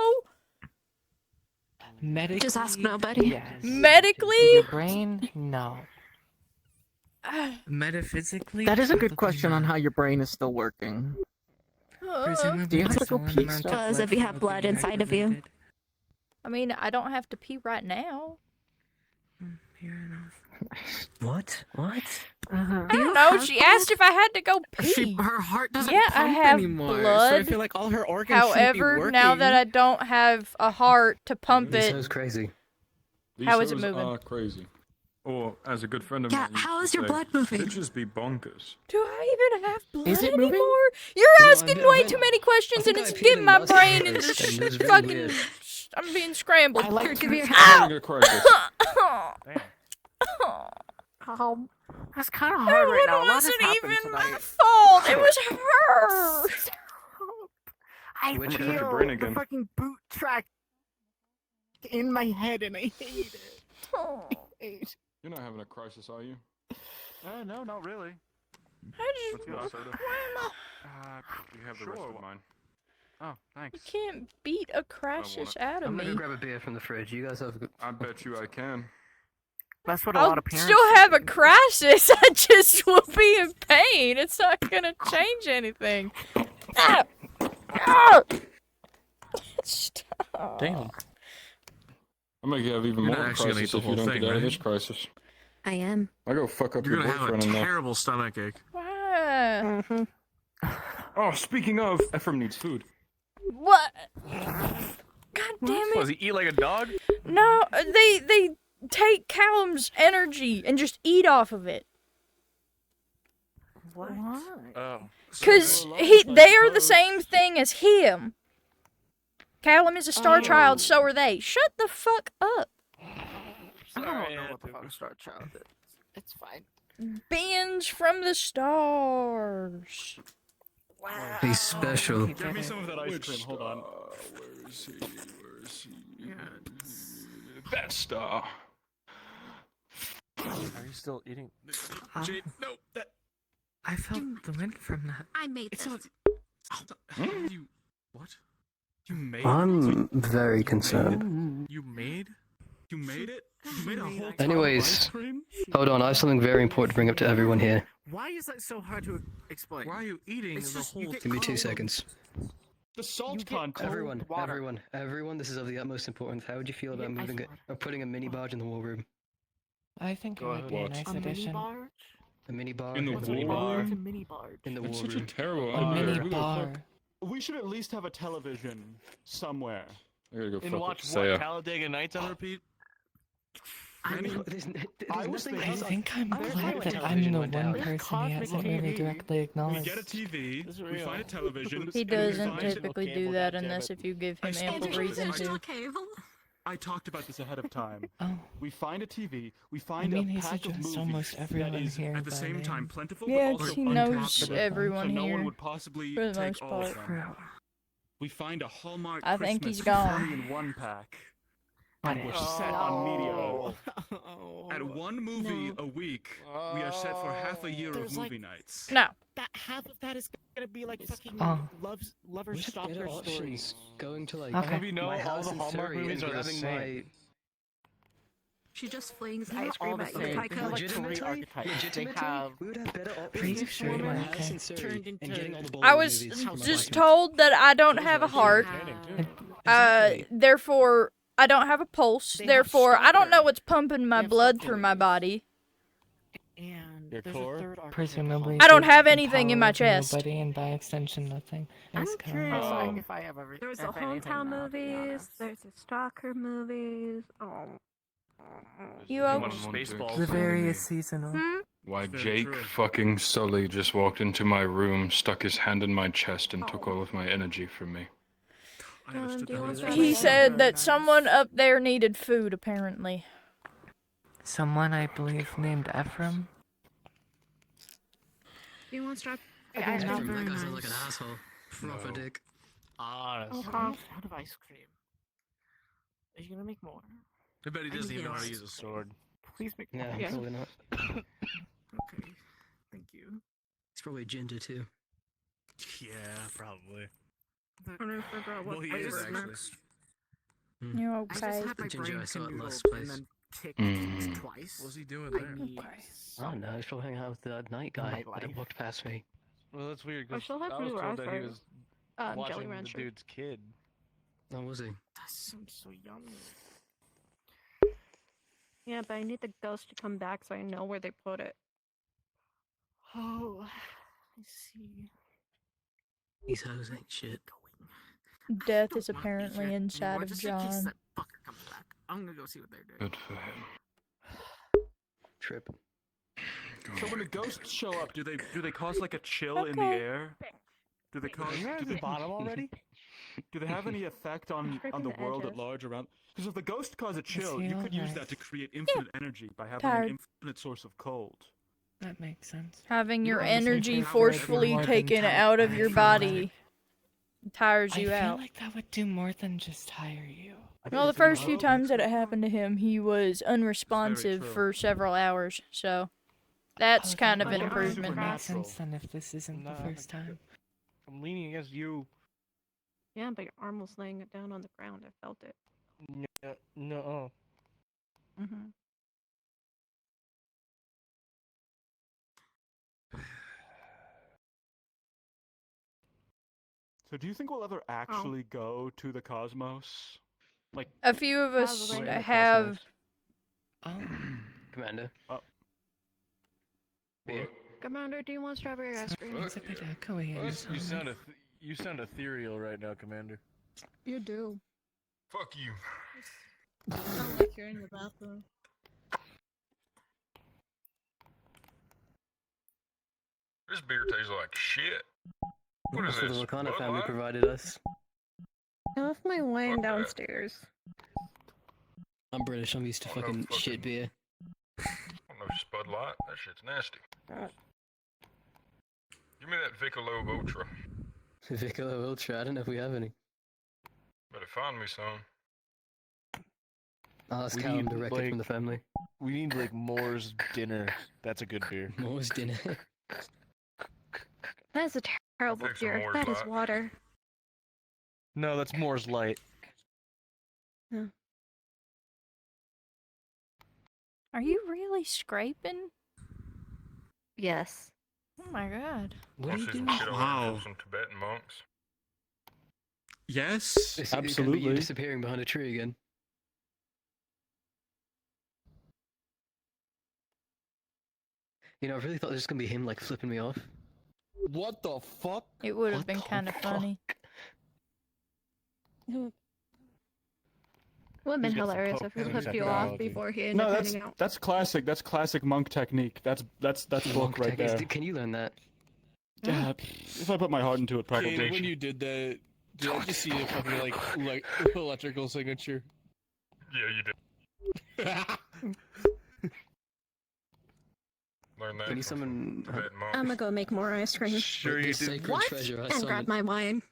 Speaker 12: Medically,
Speaker 5: just ask nobody.
Speaker 12: yes.
Speaker 1: Medically?
Speaker 12: Your brain, no. Metaphysically,
Speaker 14: That is a good
Speaker 12: probably
Speaker 14: question on
Speaker 12: not.
Speaker 14: how your brain is still working.
Speaker 12: Presumably,
Speaker 14: Do you have to go
Speaker 12: some
Speaker 14: pee
Speaker 12: amount
Speaker 14: still?
Speaker 12: of
Speaker 5: Because if you have
Speaker 12: will
Speaker 5: blood
Speaker 12: be
Speaker 5: inside of you.
Speaker 12: activated.
Speaker 1: I mean, I don't have to pee right now.
Speaker 12: Fair enough.
Speaker 3: What? What?
Speaker 14: Uh-huh.
Speaker 1: I don't know. She asked if I had to go pee.
Speaker 14: Her heart doesn't
Speaker 1: Yeah,
Speaker 14: pump
Speaker 1: I have
Speaker 14: anymore,
Speaker 1: blood.
Speaker 14: so I feel like all her organs should be
Speaker 1: However,
Speaker 14: working.
Speaker 1: now that I don't have a heart to pump
Speaker 3: This
Speaker 1: it,
Speaker 3: is crazy.
Speaker 9: These
Speaker 1: How is it
Speaker 9: hoes
Speaker 1: moving?
Speaker 9: are crazy. Or, as a good friend of
Speaker 5: Yeah,
Speaker 9: mine used
Speaker 5: how
Speaker 9: to
Speaker 5: is your
Speaker 9: say,
Speaker 5: blood moving?
Speaker 9: Bitches be bonkers.
Speaker 1: do I even have blood
Speaker 14: Is it
Speaker 1: anymore?
Speaker 14: moving?
Speaker 1: You're
Speaker 3: You know,
Speaker 1: asking
Speaker 3: I've
Speaker 1: way
Speaker 3: been-
Speaker 1: too many questions,
Speaker 3: I
Speaker 1: and
Speaker 3: think
Speaker 1: it's
Speaker 3: I
Speaker 1: getting my
Speaker 3: peed
Speaker 1: brain
Speaker 3: in
Speaker 1: into
Speaker 3: last night, and it was really
Speaker 1: fucking.
Speaker 3: weird.
Speaker 1: I'm being scrambled.
Speaker 14: I like
Speaker 5: Here, give me your
Speaker 9: I'm
Speaker 5: hand.
Speaker 9: having a crisis.
Speaker 14: That's kind of hard right now. A
Speaker 1: It
Speaker 14: lot has
Speaker 1: wasn't
Speaker 14: happened
Speaker 1: even my
Speaker 14: tonight.
Speaker 1: fault. It was her.
Speaker 14: I
Speaker 9: When'd you
Speaker 14: feel
Speaker 9: have to brain
Speaker 14: the
Speaker 9: again?
Speaker 14: fucking boot track in my head, and I hate it. I hate it.
Speaker 9: You're not having a crisis, are you?
Speaker 16: No, not really.
Speaker 9: Let's get a soda. You have the rest of mine.
Speaker 16: Oh,
Speaker 1: You
Speaker 16: thanks.
Speaker 1: can't beat a crisis out of
Speaker 3: I'm gonna
Speaker 1: me.
Speaker 3: go grab a beer from the fridge. You guys have a good...
Speaker 9: I bet you I can.
Speaker 14: That's what a
Speaker 1: I'll
Speaker 14: lot of parents
Speaker 1: still have a crisis. I just will be in pain. It's not gonna change anything. Ah! Ah! Stop.
Speaker 10: Damn.
Speaker 9: I'm gonna have even
Speaker 10: You're
Speaker 9: more
Speaker 10: not actually gonna eat
Speaker 9: crisis
Speaker 10: the
Speaker 9: if you
Speaker 10: whole
Speaker 9: don't
Speaker 10: thing,
Speaker 9: get out of
Speaker 10: right?
Speaker 9: this crisis.
Speaker 5: I am.
Speaker 9: I go fuck up
Speaker 10: You're
Speaker 9: your
Speaker 10: gonna have a
Speaker 9: boyfriend enough.
Speaker 10: terrible stomach ache.
Speaker 1: What?
Speaker 9: Oh, speaking of, Ephraim needs food.
Speaker 1: What? God damn
Speaker 10: Was
Speaker 1: it!
Speaker 10: he eat like a dog?
Speaker 1: No, they take Callum's energy and just eat off of it.
Speaker 5: What?
Speaker 10: Oh.
Speaker 1: Cause they are the same thing as him. Callum is a star child, so are they. Shut the fuck up.
Speaker 14: I don't know what the fuck Star Child is. It's fine.
Speaker 1: Binge from the stars.
Speaker 14: Wow.
Speaker 3: He's special.
Speaker 16: Get me some of that ice cream. Hold on.
Speaker 9: Where is he? Where is he? That star.
Speaker 10: Are you still eating?
Speaker 11: Jade,
Speaker 10: no, that.
Speaker 18: I felt the wind from that.
Speaker 8: I made this.
Speaker 10: You what? You made?
Speaker 3: I'm very concerned.
Speaker 10: You made? You made it? You made a whole tub of ice
Speaker 3: Anyways,
Speaker 10: cream?
Speaker 3: hold on. I have something very important to bring up to everyone here.
Speaker 14: Why is that so hard to explain?
Speaker 10: Why are you eating
Speaker 14: It's
Speaker 10: the
Speaker 14: just, you
Speaker 10: whole?
Speaker 14: get
Speaker 3: Give me 2
Speaker 14: cold.
Speaker 3: seconds.
Speaker 16: The salt
Speaker 14: get
Speaker 16: content.
Speaker 14: cold
Speaker 3: Everyone,
Speaker 14: water.
Speaker 3: everyone, this is of the utmost importance. How would you feel about
Speaker 14: Yeah,
Speaker 3: moving it, or putting a mini barge in the war room?
Speaker 18: I think it
Speaker 10: Go
Speaker 18: would
Speaker 10: ahead.
Speaker 18: be a
Speaker 9: What?
Speaker 18: nice
Speaker 14: A mini
Speaker 18: addition.
Speaker 14: barge?
Speaker 3: A mini bar
Speaker 9: In the
Speaker 14: What's a
Speaker 9: war
Speaker 14: mini barge?
Speaker 9: room?
Speaker 14: What's a mini barge?
Speaker 3: in the war
Speaker 9: That's such a
Speaker 3: room.
Speaker 9: terrible
Speaker 18: A
Speaker 9: idea.
Speaker 18: mini
Speaker 16: Who the
Speaker 18: bar.
Speaker 16: We should at least have a television somewhere.
Speaker 9: I gotta go
Speaker 10: And
Speaker 9: fuck
Speaker 10: watch
Speaker 9: with
Speaker 10: what?
Speaker 9: Saya.
Speaker 10: Talladega Nights on repeat?
Speaker 14: I mean,
Speaker 3: There's
Speaker 16: I was
Speaker 3: nothing
Speaker 16: thinking-
Speaker 18: I
Speaker 3: else.
Speaker 18: think I'm
Speaker 3: I feel
Speaker 18: glad
Speaker 3: like
Speaker 18: that I'm
Speaker 3: television
Speaker 18: the
Speaker 3: went
Speaker 18: one
Speaker 3: down.
Speaker 18: person he
Speaker 14: Cosmic
Speaker 18: hasn't really
Speaker 14: TV.
Speaker 18: directly
Speaker 16: We
Speaker 18: acknowledged.
Speaker 16: get a TV.
Speaker 10: It's
Speaker 16: We
Speaker 10: real.
Speaker 16: find a television.
Speaker 1: He
Speaker 16: and we
Speaker 1: doesn't
Speaker 16: find-
Speaker 1: typically do
Speaker 10: cable,
Speaker 1: that
Speaker 10: goddammit.
Speaker 1: unless if you give
Speaker 16: I
Speaker 1: him
Speaker 16: spoke
Speaker 1: ample
Speaker 16: about
Speaker 1: reason
Speaker 16: this.
Speaker 1: to.
Speaker 8: cable.
Speaker 16: I talked about this ahead of time.
Speaker 18: Oh,
Speaker 16: We find a TV. We
Speaker 18: I
Speaker 16: find
Speaker 18: mean,
Speaker 16: a
Speaker 18: he's
Speaker 16: pack of
Speaker 18: addressed
Speaker 16: movies
Speaker 18: almost everyone
Speaker 16: that is
Speaker 18: here
Speaker 16: at the
Speaker 18: by
Speaker 16: same
Speaker 18: name.
Speaker 16: time plentiful
Speaker 1: Yeah,
Speaker 16: but also
Speaker 1: he knows
Speaker 16: unpopular.
Speaker 1: everyone
Speaker 16: so no one
Speaker 1: here,
Speaker 16: would possibly
Speaker 1: for the
Speaker 16: take
Speaker 1: most
Speaker 16: all of
Speaker 1: part.
Speaker 16: them. We find a Hallmark
Speaker 1: I think
Speaker 16: Christmas
Speaker 1: he's gone.
Speaker 16: 3-in-1 pack.
Speaker 18: What
Speaker 16: And we're
Speaker 18: is-
Speaker 16: set on media.
Speaker 14: Oh.
Speaker 16: At one movie
Speaker 8: No.
Speaker 16: a week, we are set for half a year
Speaker 14: There's
Speaker 16: of
Speaker 14: like-
Speaker 16: movie nights.
Speaker 1: No.
Speaker 14: That half of that is gonna be like fucking
Speaker 18: Oh.
Speaker 14: lovers
Speaker 3: We have
Speaker 14: stalker
Speaker 3: better
Speaker 14: stories.
Speaker 3: options. Going to like
Speaker 18: Okay.
Speaker 10: Have you know
Speaker 3: my
Speaker 10: all
Speaker 3: house
Speaker 10: the
Speaker 3: in
Speaker 10: Hallmark
Speaker 3: Surrey
Speaker 10: movies
Speaker 3: and
Speaker 10: are the
Speaker 3: grabbing
Speaker 10: same.
Speaker 8: She just flings
Speaker 14: They're
Speaker 8: ice
Speaker 14: all
Speaker 8: cream
Speaker 14: the
Speaker 8: at you.
Speaker 14: same.
Speaker 8: Like
Speaker 14: They have, like,
Speaker 3: Legitimately,
Speaker 14: three archetypes. They
Speaker 3: legitimately,
Speaker 14: have
Speaker 3: we would have better options.
Speaker 18: Pretty sure
Speaker 3: in my
Speaker 18: you
Speaker 3: house
Speaker 18: can.
Speaker 3: in Surrey
Speaker 14: Turned
Speaker 3: and
Speaker 14: into-
Speaker 3: getting all the
Speaker 1: I
Speaker 3: Bollywood
Speaker 1: was
Speaker 3: movies from
Speaker 1: just
Speaker 3: my-
Speaker 1: told that I don't have a heart.
Speaker 3: Exactly.
Speaker 1: Therefore, I don't have a pulse.
Speaker 14: They have
Speaker 1: Therefore, I don't know
Speaker 14: stalker.
Speaker 1: what's pumping my
Speaker 14: They have
Speaker 1: blood
Speaker 14: stalker
Speaker 1: through my
Speaker 14: movies.
Speaker 1: body.
Speaker 14: And
Speaker 10: Your
Speaker 14: there's
Speaker 10: core?
Speaker 14: a third archetype.
Speaker 18: Presumably,
Speaker 1: I don't
Speaker 18: the
Speaker 1: have anything in my
Speaker 18: power of
Speaker 1: chest.
Speaker 18: Nobody, and by extension, nothing.
Speaker 5: I'm
Speaker 18: is
Speaker 5: curious,
Speaker 18: coming.
Speaker 5: like,
Speaker 14: If I have every,
Speaker 5: There's
Speaker 14: if
Speaker 5: the
Speaker 14: anything
Speaker 5: hometown
Speaker 14: now, to be
Speaker 5: movies.
Speaker 14: honest.
Speaker 5: There's the stalker movies. Oh.
Speaker 1: You
Speaker 10: One
Speaker 1: okay?
Speaker 10: of Spaceballs.
Speaker 18: The various seasonal.
Speaker 2: Why
Speaker 16: Very
Speaker 2: Jake
Speaker 16: true.
Speaker 2: fucking Sully just walked into my room, stuck his hand in my chest, and took all of my energy from me.
Speaker 16: I understood
Speaker 5: do you
Speaker 16: that.
Speaker 5: want
Speaker 16: as
Speaker 5: that
Speaker 16: well.
Speaker 1: He
Speaker 5: Yeah.
Speaker 1: said that someone up there needed food, apparently.
Speaker 18: Someone I believe named Ephraim.
Speaker 8: Do you want strap?
Speaker 5: Yeah,
Speaker 8: It's not
Speaker 3: Ephraim,
Speaker 8: very
Speaker 3: that guy sounds like
Speaker 8: nice.
Speaker 3: an asshole. Proper
Speaker 9: No.
Speaker 3: dick.
Speaker 10: Honest.
Speaker 14: I'm out of ice cream. Are you gonna make more?
Speaker 10: I bet he doesn't even know how to
Speaker 14: Yes.
Speaker 10: use a sword.
Speaker 14: Please make
Speaker 3: No,
Speaker 14: more.
Speaker 3: probably not.
Speaker 14: Okay. Thank you.
Speaker 3: He's probably ginger too.
Speaker 10: Yeah, probably.
Speaker 8: I'm trying to figure out what
Speaker 10: Well, he
Speaker 8: flavor
Speaker 10: is
Speaker 8: is
Speaker 10: actually.
Speaker 8: next.
Speaker 1: You
Speaker 14: I just
Speaker 1: okay?
Speaker 14: had my
Speaker 3: Ginger,
Speaker 14: brain
Speaker 3: I saw it
Speaker 14: canoodled
Speaker 3: last
Speaker 14: and
Speaker 3: place.
Speaker 14: then kicked
Speaker 2: Mm.
Speaker 14: twice.
Speaker 10: What's he doing
Speaker 14: I
Speaker 10: there?
Speaker 14: need
Speaker 3: I don't know. He's probably hanging out with the night guy
Speaker 14: Night
Speaker 3: that
Speaker 14: life.
Speaker 3: walked past me.
Speaker 10: Well, that's weird
Speaker 5: I
Speaker 10: because
Speaker 5: still have
Speaker 10: I was
Speaker 5: blue
Speaker 10: told that he
Speaker 5: raspberry.
Speaker 10: was
Speaker 5: Jelly
Speaker 10: watching the
Speaker 5: rancher.
Speaker 10: dude's kid.
Speaker 3: Oh, was he?
Speaker 14: That sounds so yummy.
Speaker 5: Yeah, but I need the ghost to come back so I know where they put it.
Speaker 14: Oh, I see.
Speaker 3: These hoes ain't shit.
Speaker 1: Death is
Speaker 14: Don't want to be
Speaker 1: apparently
Speaker 14: here
Speaker 1: inside
Speaker 14: anymore,
Speaker 1: of
Speaker 14: just in case
Speaker 1: John.
Speaker 14: that fucker comes back. I'm gonna go see what they're doing.
Speaker 2: Good for him.
Speaker 3: Trip.
Speaker 16: So when the ghosts show up, do they cause like a chill in the
Speaker 1: Okay.
Speaker 16: air? Do they cause?
Speaker 10: Are you at
Speaker 16: Do
Speaker 10: the
Speaker 16: they,
Speaker 10: bottom already?
Speaker 16: do they have any effect on
Speaker 5: Scraping
Speaker 16: the
Speaker 5: the
Speaker 16: world at
Speaker 5: edges.
Speaker 16: large around? Because if the ghost cause a chill,
Speaker 18: he
Speaker 16: you could use
Speaker 18: alright?
Speaker 16: that to create infinite energy by having
Speaker 1: Tired.
Speaker 16: an infinite source of cold.
Speaker 18: That makes sense.
Speaker 1: Having your
Speaker 16: You don't understand
Speaker 1: energy
Speaker 16: how
Speaker 1: forcefully
Speaker 18: more than
Speaker 1: taken
Speaker 18: tired.
Speaker 1: out of
Speaker 18: I
Speaker 1: your
Speaker 18: feel
Speaker 1: body tires
Speaker 18: I
Speaker 1: you
Speaker 18: feel
Speaker 1: out.
Speaker 18: like that would do more than just tire you.
Speaker 1: Well, the first few times that it happened to him, he was
Speaker 16: very
Speaker 1: unresponsive
Speaker 16: true.
Speaker 1: for several hours. So that's
Speaker 18: Oh,
Speaker 1: kind
Speaker 18: that
Speaker 1: of an
Speaker 18: would
Speaker 1: improvement.
Speaker 18: make
Speaker 16: Supernatural.
Speaker 18: sense then if this isn't
Speaker 10: Nah,
Speaker 18: the first time.
Speaker 10: I'm leaning against you.
Speaker 5: Yeah, but your arm was laying it down on the ground. I felt it.
Speaker 10: No.
Speaker 5: Mm-hmm.
Speaker 16: So do you think we'll ever actually go to the cosmos?
Speaker 10: Like
Speaker 1: A few of us
Speaker 3: Probably.
Speaker 1: have.
Speaker 3: Commander.
Speaker 2: What?
Speaker 11: Commander, do you want strawberry ice cream?
Speaker 10: You sound ethereal right now, Commander.
Speaker 11: You do.
Speaker 2: Fuck you.
Speaker 6: Sound like you're in the bathroom.
Speaker 2: This beer tastes like shit. What is
Speaker 3: For
Speaker 2: this?
Speaker 3: the Wakana
Speaker 2: Bud
Speaker 3: family
Speaker 2: Light?
Speaker 3: provided us.
Speaker 11: I left my wine
Speaker 2: Fuck that.
Speaker 11: downstairs.
Speaker 3: I'm British, I'm used to
Speaker 2: Oh, no
Speaker 3: fucking
Speaker 2: fucking-
Speaker 3: shit beer.
Speaker 2: I don't know Spud Light. That shit's nasty. Give me that Vicolo Ultra.
Speaker 3: Vicolo Ultra, I don't know if we have any.
Speaker 2: Better find me some.
Speaker 3: I'll ask
Speaker 10: We
Speaker 3: Callum
Speaker 10: need,
Speaker 3: directly from the family.
Speaker 10: We need like Moore's dinner. That's a good beer.
Speaker 3: Moore's dinner.
Speaker 11: That is a terrible
Speaker 2: take some
Speaker 11: beer.
Speaker 2: Moore's
Speaker 11: That is
Speaker 2: Light.
Speaker 11: water.
Speaker 10: No, that's Moore's Light.
Speaker 1: Are you really scraping?
Speaker 11: Yes.
Speaker 1: Oh my god.
Speaker 3: What are you
Speaker 2: See some
Speaker 3: doing?
Speaker 2: shit I learned from some Tibetan monks.
Speaker 9: Yes,
Speaker 3: It's gonna be you
Speaker 9: absolutely.
Speaker 3: disappearing behind a tree again. You know, I really thought this was gonna be him like flipping me off.
Speaker 10: What the fuck?
Speaker 1: It would have
Speaker 3: What
Speaker 1: been
Speaker 3: the
Speaker 1: kind of
Speaker 3: fuck?
Speaker 1: funny.
Speaker 11: Would have been
Speaker 10: He's got some
Speaker 11: hilarious
Speaker 10: po-
Speaker 11: if we
Speaker 10: some
Speaker 11: flipped you off
Speaker 10: technology.
Speaker 11: before he ended
Speaker 16: No,
Speaker 11: up
Speaker 16: that's
Speaker 11: heading out.
Speaker 16: that's classic. That's classic monk technique. That's book
Speaker 3: Monk
Speaker 16: right
Speaker 3: tech is-
Speaker 16: there.
Speaker 3: Can you learn that?
Speaker 16: Yeah, if I put my heart into it, probably.
Speaker 10: Kane, when you did that, did I just see a fucking like electrical signature?
Speaker 2: Yeah, you did. Learn that
Speaker 3: Can you
Speaker 2: from
Speaker 3: summon?
Speaker 2: Tibetan monks.
Speaker 11: I'm gonna go make more ice cream.
Speaker 10: Sure you
Speaker 3: This
Speaker 10: did.
Speaker 3: sacred
Speaker 11: What?
Speaker 3: treasure I
Speaker 11: And grab
Speaker 3: summoned.
Speaker 11: my wine.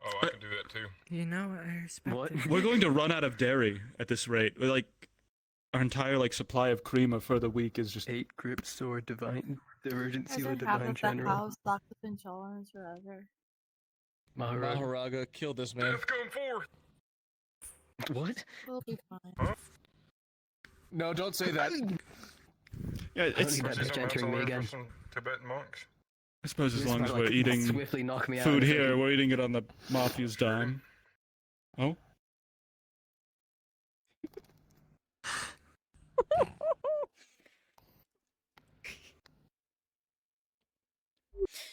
Speaker 2: Oh, I can do that too.
Speaker 18: You know, I respect
Speaker 3: What?
Speaker 18: it.
Speaker 16: We're going to run out of dairy at this rate. We're like, our entire like supply of creamer for the week is just
Speaker 3: 8 grip sword divine, the urgency
Speaker 6: Guys
Speaker 3: or
Speaker 6: are
Speaker 3: divine
Speaker 6: half of that
Speaker 3: general.
Speaker 6: house locked up in intolerance forever.
Speaker 3: Maharaja.
Speaker 10: Maharaga, kill this man.
Speaker 2: Death come forth.
Speaker 3: What?
Speaker 6: We'll be fine.
Speaker 10: No, don't say that.
Speaker 16: yeah.
Speaker 3: I don't
Speaker 16: It's
Speaker 3: need
Speaker 2: Want
Speaker 3: that
Speaker 2: to see
Speaker 3: bitch
Speaker 2: something else I
Speaker 3: entering me
Speaker 2: learned from
Speaker 3: again.
Speaker 2: some Tibetan monks?
Speaker 16: I suppose as
Speaker 3: This
Speaker 16: long
Speaker 3: might,
Speaker 16: as
Speaker 3: like,
Speaker 16: we're eating
Speaker 3: swiftly knock me out
Speaker 16: food
Speaker 3: in a
Speaker 16: here,
Speaker 3: second.
Speaker 16: we're eating it on the mafia's dime. Oh.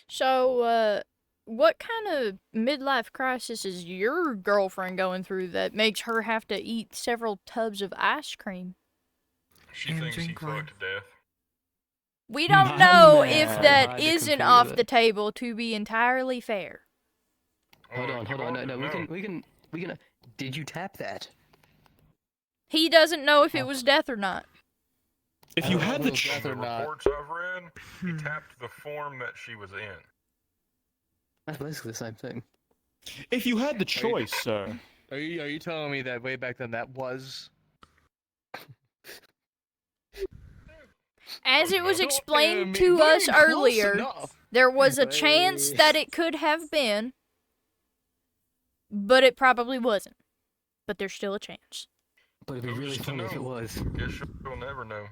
Speaker 1: So, what kind of midlife crisis is your girlfriend going through that makes her have to eat several tubs of ice cream?
Speaker 2: She
Speaker 18: And
Speaker 2: thinks he
Speaker 18: drink wine.
Speaker 2: fucked to death.
Speaker 1: We don't
Speaker 16: My
Speaker 1: know if
Speaker 16: man.
Speaker 1: that
Speaker 3: Hard to
Speaker 1: isn't
Speaker 3: compute
Speaker 1: off
Speaker 3: with
Speaker 1: the
Speaker 3: it.
Speaker 1: table, to be entirely fair.
Speaker 3: Hold
Speaker 2: Oh,
Speaker 3: on,
Speaker 2: you
Speaker 3: hold on.
Speaker 2: won't
Speaker 3: No,
Speaker 2: know.
Speaker 3: we can. Did you tap that?
Speaker 1: He doesn't know if it was death or not.
Speaker 16: If you
Speaker 3: I
Speaker 16: had
Speaker 3: don't
Speaker 16: the
Speaker 3: know.
Speaker 16: ch-
Speaker 2: From the
Speaker 10: or not.
Speaker 2: reports I've read, he tapped the form that she was in.
Speaker 3: That's basically the same thing.
Speaker 16: if you had the choice, sir.
Speaker 10: Are you telling me that way back then that was?
Speaker 1: As it was
Speaker 10: Don't,
Speaker 1: explained
Speaker 10: I
Speaker 1: to
Speaker 10: mean,
Speaker 1: us
Speaker 10: very close
Speaker 1: earlier,
Speaker 10: enough.
Speaker 1: there was a chance that it could have been, but it probably wasn't. But there's still a chance.
Speaker 3: But it'd be
Speaker 2: Who's
Speaker 3: really
Speaker 2: to
Speaker 3: funny if
Speaker 2: know?
Speaker 3: it was.
Speaker 2: Guess you'll never know.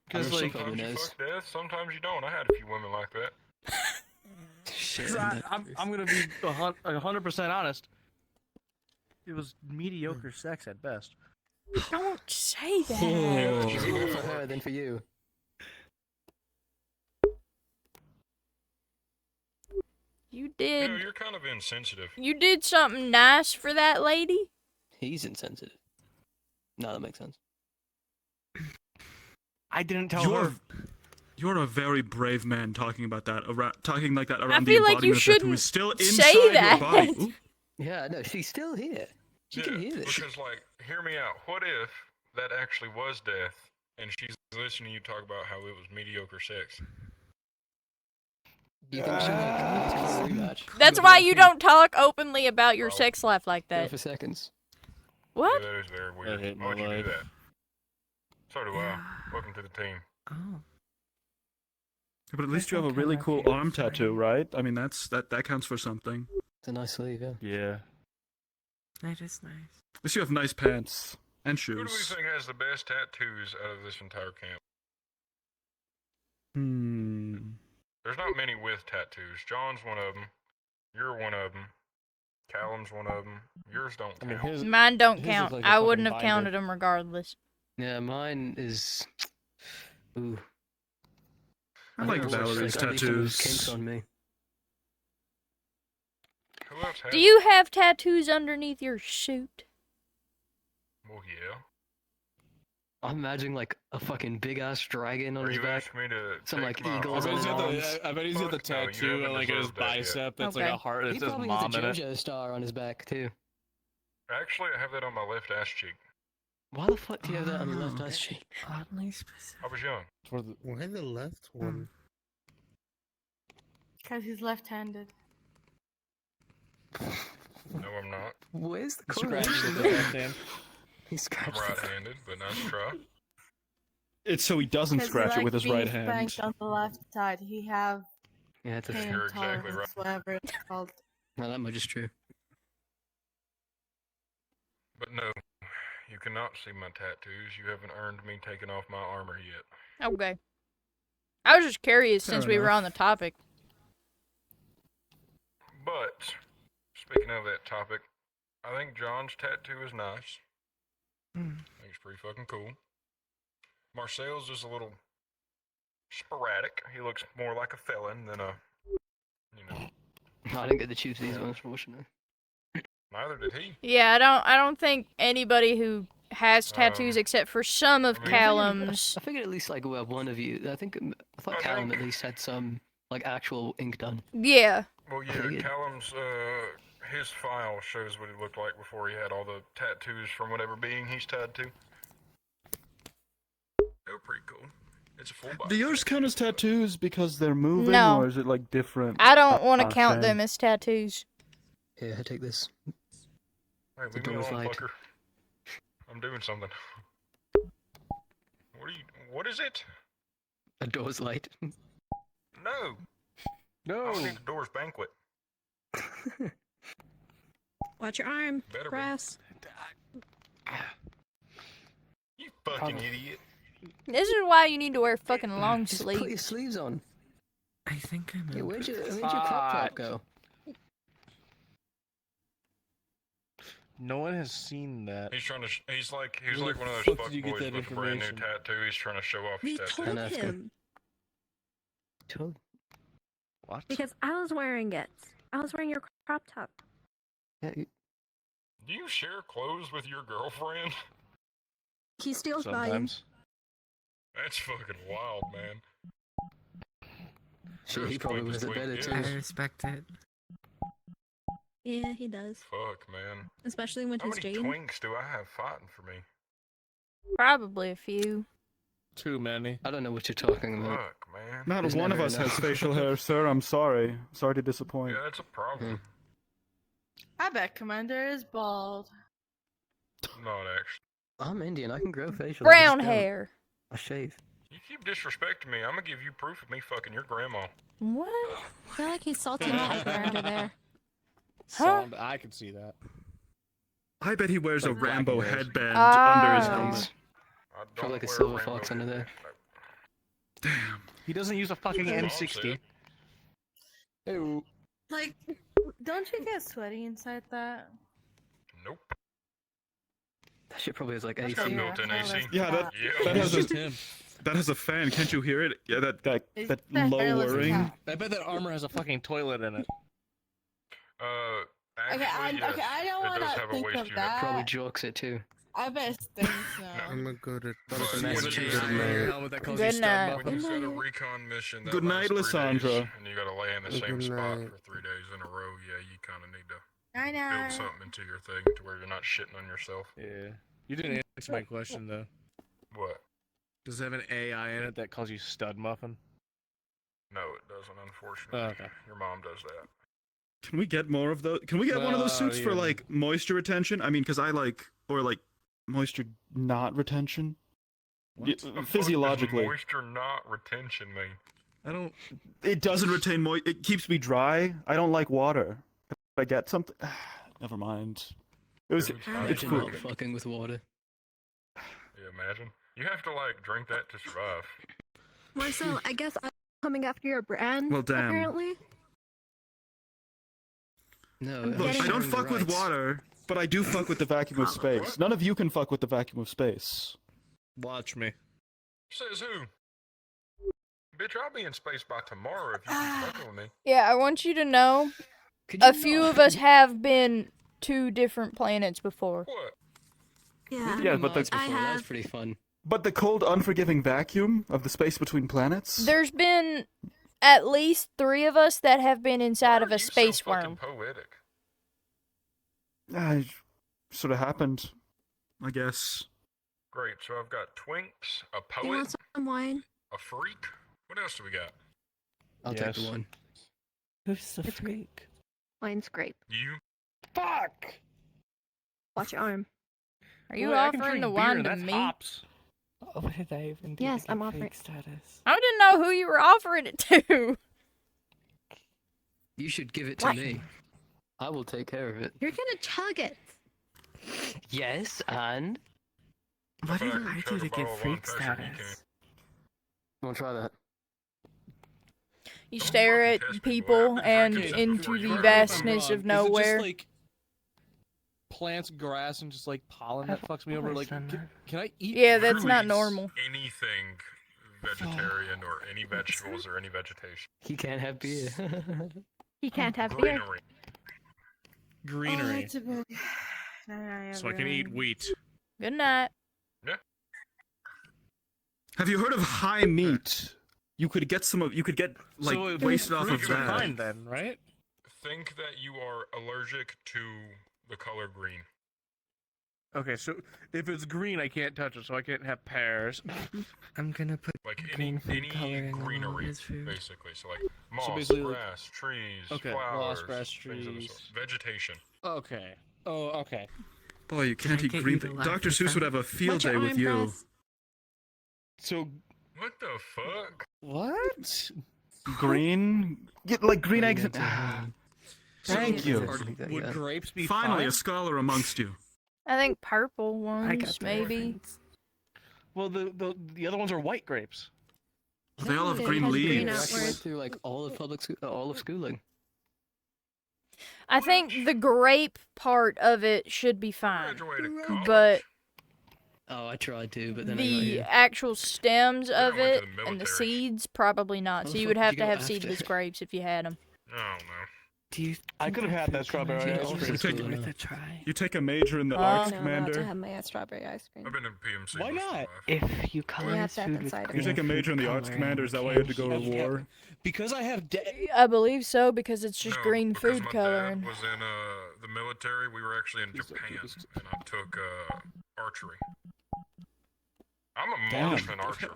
Speaker 10: Because
Speaker 3: Like,
Speaker 10: like,
Speaker 3: probably
Speaker 2: Sometimes you
Speaker 3: knows.
Speaker 2: fuck death, sometimes you don't. I had a few women like that.
Speaker 3: Shit.
Speaker 10: I'm gonna be 100% honest. It was mediocre sex at best.
Speaker 1: Don't say that.
Speaker 3: Is it more for her than for you?
Speaker 1: You did.
Speaker 2: You're kind of insensitive.
Speaker 1: You did something nice for that lady.
Speaker 3: He's insensitive. No, that makes sense.
Speaker 10: I didn't tell
Speaker 16: You're
Speaker 10: her.
Speaker 16: you're a very brave man talking about that, talking like that
Speaker 1: I
Speaker 16: around the
Speaker 1: feel like you
Speaker 16: embodiment of death who is
Speaker 1: shouldn't
Speaker 16: still
Speaker 1: say
Speaker 16: inside
Speaker 1: that.
Speaker 16: your body. Ooh.
Speaker 3: Yeah, no, she's still here. She can hear this.
Speaker 2: Because, like, hear me out. What if that actually was death, and she's listening to you talk about how it was mediocre sex?
Speaker 3: You think she'll like rematch?
Speaker 1: That's why you don't talk openly about your sex life like
Speaker 3: Go
Speaker 1: that.
Speaker 3: for seconds.
Speaker 1: What?
Speaker 2: Yeah, that is very weird.
Speaker 10: hate my
Speaker 2: Why'd you
Speaker 10: life.
Speaker 2: do that? So do I. Welcome to the team.
Speaker 18: Oh.
Speaker 16: But at least you have a
Speaker 18: think
Speaker 16: really
Speaker 18: I'm
Speaker 16: cool
Speaker 18: okay
Speaker 16: arm
Speaker 18: with that.
Speaker 16: tattoo, right? I mean, that counts for something.
Speaker 3: It's a nice sleeve, yeah.
Speaker 10: Yeah.
Speaker 18: That is nice.
Speaker 16: At least you have nice pants and
Speaker 2: Who do we
Speaker 16: shoes.
Speaker 2: think has the best tattoos out of this entire camp?
Speaker 16: Hmm.
Speaker 2: There's not many with tattoos. John's one of them. You're one of them. Callum's one of them. Yours don't
Speaker 10: I mean,
Speaker 2: count.
Speaker 10: his
Speaker 1: Mine don't
Speaker 10: his
Speaker 1: count.
Speaker 10: looks like a
Speaker 1: I
Speaker 10: fucking
Speaker 1: wouldn't have
Speaker 10: binder.
Speaker 1: counted them regardless.
Speaker 3: Yeah, mine is. Ooh.
Speaker 16: I like
Speaker 3: think it looks
Speaker 16: Valerie's
Speaker 3: like at least some of those
Speaker 16: tattoos.
Speaker 3: kinks on me.
Speaker 2: Who else has
Speaker 1: Do you have tattoos underneath your suit?
Speaker 2: Well, yeah.
Speaker 3: I'm imagining like a fucking big ass dragon on
Speaker 2: Are
Speaker 3: his
Speaker 2: you
Speaker 3: back.
Speaker 2: asking me to
Speaker 3: Some
Speaker 2: take
Speaker 3: like
Speaker 2: my
Speaker 3: eagles
Speaker 10: I
Speaker 3: on
Speaker 10: bet
Speaker 3: his
Speaker 10: he's got
Speaker 3: arms.
Speaker 10: the, I bet he's got the
Speaker 2: Fuck no, you
Speaker 10: tattoo
Speaker 2: haven't
Speaker 10: on like his
Speaker 2: deserved that yet.
Speaker 10: bicep that's like
Speaker 1: Okay.
Speaker 10: a heart that
Speaker 3: He
Speaker 10: says
Speaker 3: probably
Speaker 10: mom
Speaker 3: has a
Speaker 10: in it.
Speaker 3: JoJo star on his back too.
Speaker 2: Actually, I have that on my left ass cheek.
Speaker 3: Why the fuck do you have that on your left ass cheek?
Speaker 18: Oddly specific.
Speaker 2: I was young.
Speaker 15: Why the left one?
Speaker 6: Because he's left-handed.
Speaker 2: No, I'm not.
Speaker 3: Where's the
Speaker 10: Scratching
Speaker 3: correlation
Speaker 10: with the
Speaker 3: there?
Speaker 10: left hand.
Speaker 3: He
Speaker 2: I'm
Speaker 3: scratched.
Speaker 2: right-handed, but nice try.
Speaker 16: It's so he doesn't
Speaker 6: Because he
Speaker 16: scratch it
Speaker 6: likes
Speaker 16: with his
Speaker 6: being
Speaker 16: right hand.
Speaker 6: spanked on the left side. He have
Speaker 3: Yeah, it's a
Speaker 6: pain
Speaker 2: You're exactly
Speaker 6: tolerance,
Speaker 2: right.
Speaker 6: whatever it's called.
Speaker 3: No, that much is true.
Speaker 2: But no, you cannot see my tattoos. You haven't earned me taking off my armor yet.
Speaker 1: Okay. I was just curious
Speaker 16: Fair
Speaker 1: since we were
Speaker 16: enough.
Speaker 1: on the topic.
Speaker 2: But, speaking of that topic, I think John's tattoo is nice. I think it's pretty fucking cool. Marcel's is a little sporadic. He looks more like a felon than a, you know.
Speaker 3: I didn't get to choose these ones, fortunately.
Speaker 2: Neither did he.
Speaker 1: Yeah, I don't think anybody who has tattoos except for some of Callum's.
Speaker 3: I figured at least like well, one of you. I thought Callum at least had some like actual ink done.
Speaker 1: Yeah.
Speaker 2: Well, yeah,
Speaker 3: figured.
Speaker 2: Callum's, his file shows what he looked like before he had all the tattoos from whatever being he's tied to. They were pretty cool. It's a full body.
Speaker 16: Do yours count as tattoos because they're moving,
Speaker 1: No.
Speaker 16: or is it like different?
Speaker 1: I don't want to
Speaker 16: Ah,
Speaker 1: count
Speaker 16: shame.
Speaker 1: them as tattoos.
Speaker 3: Here, take this.
Speaker 2: Hey,
Speaker 3: The
Speaker 2: leave me
Speaker 3: door's
Speaker 2: alone,
Speaker 3: light.
Speaker 2: fucker. I'm doing something. What is it?
Speaker 3: A door's light.
Speaker 2: No.
Speaker 10: No.
Speaker 2: I don't need the door's banquet.
Speaker 8: Watch your arm.
Speaker 2: Better be.
Speaker 8: Grass.
Speaker 2: You fucking idiot.
Speaker 1: This is why you need to wear fucking long
Speaker 3: Just put your
Speaker 1: sleeves.
Speaker 3: sleeves on.
Speaker 18: I think I'm.
Speaker 3: Yeah, where'd your crop top go?
Speaker 10: No one has seen that.
Speaker 2: He's trying to. He's like
Speaker 10: Where
Speaker 2: one
Speaker 10: the
Speaker 2: of those
Speaker 10: fuck
Speaker 2: fuck
Speaker 10: did you get
Speaker 2: boys
Speaker 10: that
Speaker 2: with a brand new
Speaker 10: information?
Speaker 2: tattoo. He's trying to show off
Speaker 8: We
Speaker 2: his tattoo.
Speaker 8: told
Speaker 3: That's good.
Speaker 8: him
Speaker 10: What?
Speaker 8: because I was wearing it. I was wearing your crop top.
Speaker 3: Yeah,
Speaker 2: Do you share clothes with your girlfriend?
Speaker 8: He steals mine.
Speaker 10: Sometimes.
Speaker 2: That's fucking wild, man.
Speaker 3: Shit, he probably was a better too.
Speaker 18: I respect it.
Speaker 8: Yeah, he does.
Speaker 2: Fuck, man.
Speaker 8: Especially when
Speaker 2: How
Speaker 8: he's
Speaker 2: many
Speaker 8: Jane.
Speaker 2: twinks do I have fighting for me?
Speaker 1: Probably a few.
Speaker 10: Too many.
Speaker 3: I don't know what you're talking about.
Speaker 2: Fuck, man.
Speaker 16: Not
Speaker 3: There's
Speaker 16: one of
Speaker 3: never
Speaker 16: us has
Speaker 3: enough.
Speaker 16: facial hair, sir. I'm sorry. Sorry to disappoint.
Speaker 2: Yeah, that's a problem.
Speaker 6: I bet Commander is bald.
Speaker 2: Not actually.
Speaker 3: I'm Indian. I can grow facial.
Speaker 1: Brown
Speaker 3: I just don't.
Speaker 1: hair.
Speaker 3: I shave.
Speaker 2: You keep disrespecting me. I'm gonna give you proof of me fucking your grandma.
Speaker 1: What?
Speaker 8: I feel like he's salty Tiger under there.
Speaker 10: Sound, I can see that.
Speaker 16: I bet he wears a
Speaker 3: Like black
Speaker 16: Rambo
Speaker 3: hairs.
Speaker 16: headband under his
Speaker 1: Ah.
Speaker 16: helmet.
Speaker 2: I
Speaker 3: Feel
Speaker 2: don't
Speaker 3: like a
Speaker 2: wear
Speaker 3: silver
Speaker 2: Rambo
Speaker 3: fox under there.
Speaker 16: Damn.
Speaker 10: He doesn't use a fucking
Speaker 2: Mom
Speaker 10: M60.
Speaker 2: said.
Speaker 10: Ew.
Speaker 6: Like, don't you get sweaty inside that?
Speaker 2: Nope.
Speaker 3: That shit probably has like
Speaker 2: That's
Speaker 3: AC.
Speaker 2: got built-in AC.
Speaker 16: Yeah, that
Speaker 2: Yeah.
Speaker 16: has
Speaker 10: It's
Speaker 16: a
Speaker 10: him.
Speaker 16: that has a fan. Can't you hear it? Yeah, that
Speaker 6: It's
Speaker 16: that
Speaker 6: that hairless
Speaker 16: lowering.
Speaker 6: cat.
Speaker 10: I bet that armor has a fucking toilet in it.
Speaker 2: Actually, yes,
Speaker 6: I don't
Speaker 2: it
Speaker 6: want
Speaker 2: does
Speaker 6: to
Speaker 2: have a
Speaker 6: think
Speaker 2: waste
Speaker 6: of
Speaker 2: unit.
Speaker 6: that.
Speaker 3: Probably jokes it too.
Speaker 6: I bet it stinks now.
Speaker 15: I'm gonna go to.
Speaker 2: But
Speaker 3: That's a
Speaker 2: when
Speaker 3: Massachusetts
Speaker 2: you-
Speaker 3: man.
Speaker 10: Helmet that calls
Speaker 1: Good
Speaker 10: you
Speaker 1: night.
Speaker 10: stud
Speaker 2: When you've
Speaker 10: muffin.
Speaker 2: got a recon mission that
Speaker 16: Good night,
Speaker 2: lasts 3 days,
Speaker 16: Lysandra.
Speaker 2: and you gotta lay in the same
Speaker 15: Good
Speaker 2: spot
Speaker 15: night.
Speaker 2: for 3 days in a row, yeah, you kind of need to
Speaker 6: I
Speaker 2: build
Speaker 6: know.
Speaker 2: something into your thing to where you're not shitting on yourself.
Speaker 10: Yeah. You didn't answer my question though.
Speaker 2: What?
Speaker 10: Does it have an AI in it that calls you stud muffin?
Speaker 2: No, it doesn't, unfortunately.
Speaker 10: Oh, okay.
Speaker 2: Your mom does that.
Speaker 16: Can we get more of those? Can we get one of those
Speaker 10: No,
Speaker 16: suits for
Speaker 10: yeah.
Speaker 16: like moisture retention? I mean, because I like or like moisture not retention.
Speaker 10: What?
Speaker 16: Yeah,
Speaker 2: The fuck does
Speaker 16: physiologically,
Speaker 2: moisture not retention mean?
Speaker 10: I don't.
Speaker 16: it doesn't retain moisture. It keeps me dry. I don't like water. If I get something, never mind. It was.
Speaker 2: Dude,
Speaker 16: It's
Speaker 3: Imagine
Speaker 16: cool.
Speaker 3: not fucking with water.
Speaker 2: Yeah, imagine. You have to like drink that to survive.
Speaker 8: Marcel, I guess I'm coming after your brand.
Speaker 16: Well, damn.
Speaker 8: Apparently.
Speaker 3: No,
Speaker 14: I'm
Speaker 3: I'm
Speaker 14: Look,
Speaker 3: just
Speaker 14: I don't
Speaker 3: sharing the
Speaker 14: fuck with
Speaker 3: rights.
Speaker 14: water, but I do fuck with the vacuum of space. None of you can fuck with the vacuum of space.
Speaker 10: Watch me.
Speaker 2: Says who? Bitch, I'll be in space by tomorrow if you keep fucking with me.
Speaker 1: Yeah, I want you to know,
Speaker 3: Could
Speaker 1: a
Speaker 3: you
Speaker 1: few
Speaker 3: not?
Speaker 1: of us have been to different planets before.
Speaker 2: What?
Speaker 8: Yeah.
Speaker 14: Yeah, but
Speaker 3: Mars
Speaker 14: the
Speaker 3: before, that was pretty fun.
Speaker 14: but the cold, unforgiving vacuum of the space between planets.
Speaker 1: There's been at least 3 of us that have been inside of a space worm.
Speaker 2: Poetic.
Speaker 14: It sort of happened, I guess.
Speaker 2: Great, so I've got twinks, a
Speaker 8: Do you
Speaker 2: poet,
Speaker 8: want some wine?
Speaker 2: a freak. What else do we got?
Speaker 3: I'll take the one.
Speaker 18: Who's the freak?
Speaker 5: Mine's grape.
Speaker 2: You?
Speaker 10: Fuck!
Speaker 5: Watch your arm.
Speaker 1: Are you
Speaker 10: Wait, I can
Speaker 1: offering
Speaker 10: drink
Speaker 1: the
Speaker 10: beer,
Speaker 1: wine
Speaker 10: and
Speaker 1: to
Speaker 10: that's
Speaker 1: me?
Speaker 10: hops.
Speaker 18: Oh, what did I even do
Speaker 5: Yes,
Speaker 18: to get
Speaker 5: I'm offering.
Speaker 18: freak status?
Speaker 1: I didn't know who you were offering it to.
Speaker 3: You should give it to
Speaker 5: What?
Speaker 3: me. I will take care of it.
Speaker 8: You're gonna chug it.
Speaker 3: Yes, and
Speaker 18: What did
Speaker 2: I can
Speaker 18: I
Speaker 2: chug
Speaker 18: do
Speaker 2: a
Speaker 18: to
Speaker 2: bottle
Speaker 18: get
Speaker 2: of
Speaker 18: freak
Speaker 2: wine faster than you
Speaker 18: status?
Speaker 3: I'll try that.
Speaker 1: You stare at people and
Speaker 2: drinking
Speaker 1: into
Speaker 2: before you
Speaker 1: the
Speaker 2: drink.
Speaker 1: vastness
Speaker 10: Wrong.
Speaker 1: of
Speaker 10: Is it
Speaker 1: nowhere.
Speaker 10: just, like, plants, grass, and just like pollen that fucks me over? Like, can I eat?
Speaker 1: Yeah, that's not
Speaker 2: Who eats
Speaker 1: normal.
Speaker 2: Anything vegetarian or any vegetables or any vegetation.
Speaker 3: He can't have beer.
Speaker 5: He can't have beer.
Speaker 2: Greenery.
Speaker 10: Greenery.
Speaker 6: it's a bit... Nah,
Speaker 10: So I can eat wheat.
Speaker 1: Good night.
Speaker 2: Yeah.
Speaker 14: Have you heard of high meat? You could get some of. You could get like
Speaker 10: So it
Speaker 14: wasted
Speaker 10: would
Speaker 14: off of
Speaker 10: freak your
Speaker 14: that.
Speaker 10: mind then, right?
Speaker 2: Think that you are allergic to the color green.
Speaker 10: Okay, so if it's green, I can't touch it, so I can't have pears.
Speaker 18: I'm gonna put
Speaker 2: Like
Speaker 18: green food
Speaker 2: any
Speaker 18: coloring on all
Speaker 2: greenery,
Speaker 18: his food.
Speaker 2: basically. So like moss,
Speaker 10: basically, like-
Speaker 2: grass, trees,
Speaker 10: Okay,
Speaker 2: flowers,
Speaker 10: moss, grass,
Speaker 2: things of the
Speaker 10: trees.
Speaker 2: sort. Vegetation.
Speaker 10: Okay. Oh, okay.
Speaker 14: Boy, you can't
Speaker 18: I
Speaker 14: eat
Speaker 18: get
Speaker 14: green
Speaker 18: you to
Speaker 14: things.
Speaker 18: laugh
Speaker 14: Dr.
Speaker 18: at
Speaker 14: Seuss would
Speaker 18: that?
Speaker 14: have a field
Speaker 8: Watch your
Speaker 14: day with
Speaker 8: arm,
Speaker 14: you.
Speaker 8: Brass.
Speaker 10: So
Speaker 2: What the fuck?
Speaker 10: what?
Speaker 14: Green? Yeah, like green eggs and... Thank you.
Speaker 10: Would grapes be
Speaker 14: Finally,
Speaker 10: fine?
Speaker 14: a scholar amongst you.
Speaker 1: I think purple
Speaker 18: I
Speaker 1: ones,
Speaker 18: got the
Speaker 1: maybe.
Speaker 18: reference.
Speaker 10: Well, the other ones are white grapes.
Speaker 14: They all have
Speaker 8: It
Speaker 14: green
Speaker 8: has green
Speaker 14: leaves.
Speaker 3: I
Speaker 8: outward.
Speaker 3: went through like all of all of schooling.
Speaker 1: I think the grape part of it should be fine.
Speaker 2: Graduated college.
Speaker 1: But
Speaker 3: Oh, I tried to, but then I got
Speaker 1: the
Speaker 3: here.
Speaker 1: actual stems of
Speaker 2: went to
Speaker 1: it
Speaker 2: the
Speaker 1: and the
Speaker 2: military.
Speaker 1: seeds, probably not.
Speaker 3: How
Speaker 1: So
Speaker 3: the
Speaker 1: you
Speaker 3: fuck
Speaker 1: would
Speaker 3: did
Speaker 1: have
Speaker 3: you
Speaker 1: to
Speaker 3: go
Speaker 1: have
Speaker 3: after?
Speaker 1: seedless grapes if you had them.
Speaker 2: I don't know.
Speaker 18: Do you
Speaker 10: I
Speaker 18: think
Speaker 10: could have
Speaker 18: our
Speaker 10: had that
Speaker 18: food
Speaker 10: strawberry
Speaker 18: coloring
Speaker 10: ice
Speaker 18: is
Speaker 10: cream.
Speaker 14: You take-
Speaker 18: worth a try?
Speaker 14: You take a major in the
Speaker 1: Huh?
Speaker 14: arts,
Speaker 8: No, not to
Speaker 14: Commander.
Speaker 8: have my strawberry ice cream.
Speaker 2: I've been in PMC.
Speaker 10: Why
Speaker 2: most of my
Speaker 10: not?
Speaker 2: life.
Speaker 18: If you color
Speaker 8: Yeah,
Speaker 18: his
Speaker 8: that's
Speaker 18: food with
Speaker 8: inside of
Speaker 18: green
Speaker 14: You take a major in
Speaker 18: food
Speaker 14: the arts,
Speaker 18: coloring,
Speaker 14: Commander. Is that
Speaker 18: can
Speaker 14: why you had to
Speaker 18: you
Speaker 14: go to
Speaker 10: Have-
Speaker 14: war?
Speaker 10: Because I have
Speaker 1: I believe so because it's just
Speaker 2: No,
Speaker 1: green
Speaker 2: because
Speaker 1: food
Speaker 2: my
Speaker 1: coloring.
Speaker 2: dad was in the military. We were actually in Japan, and I took archery. I'm a
Speaker 14: Damn.
Speaker 2: marksman archer.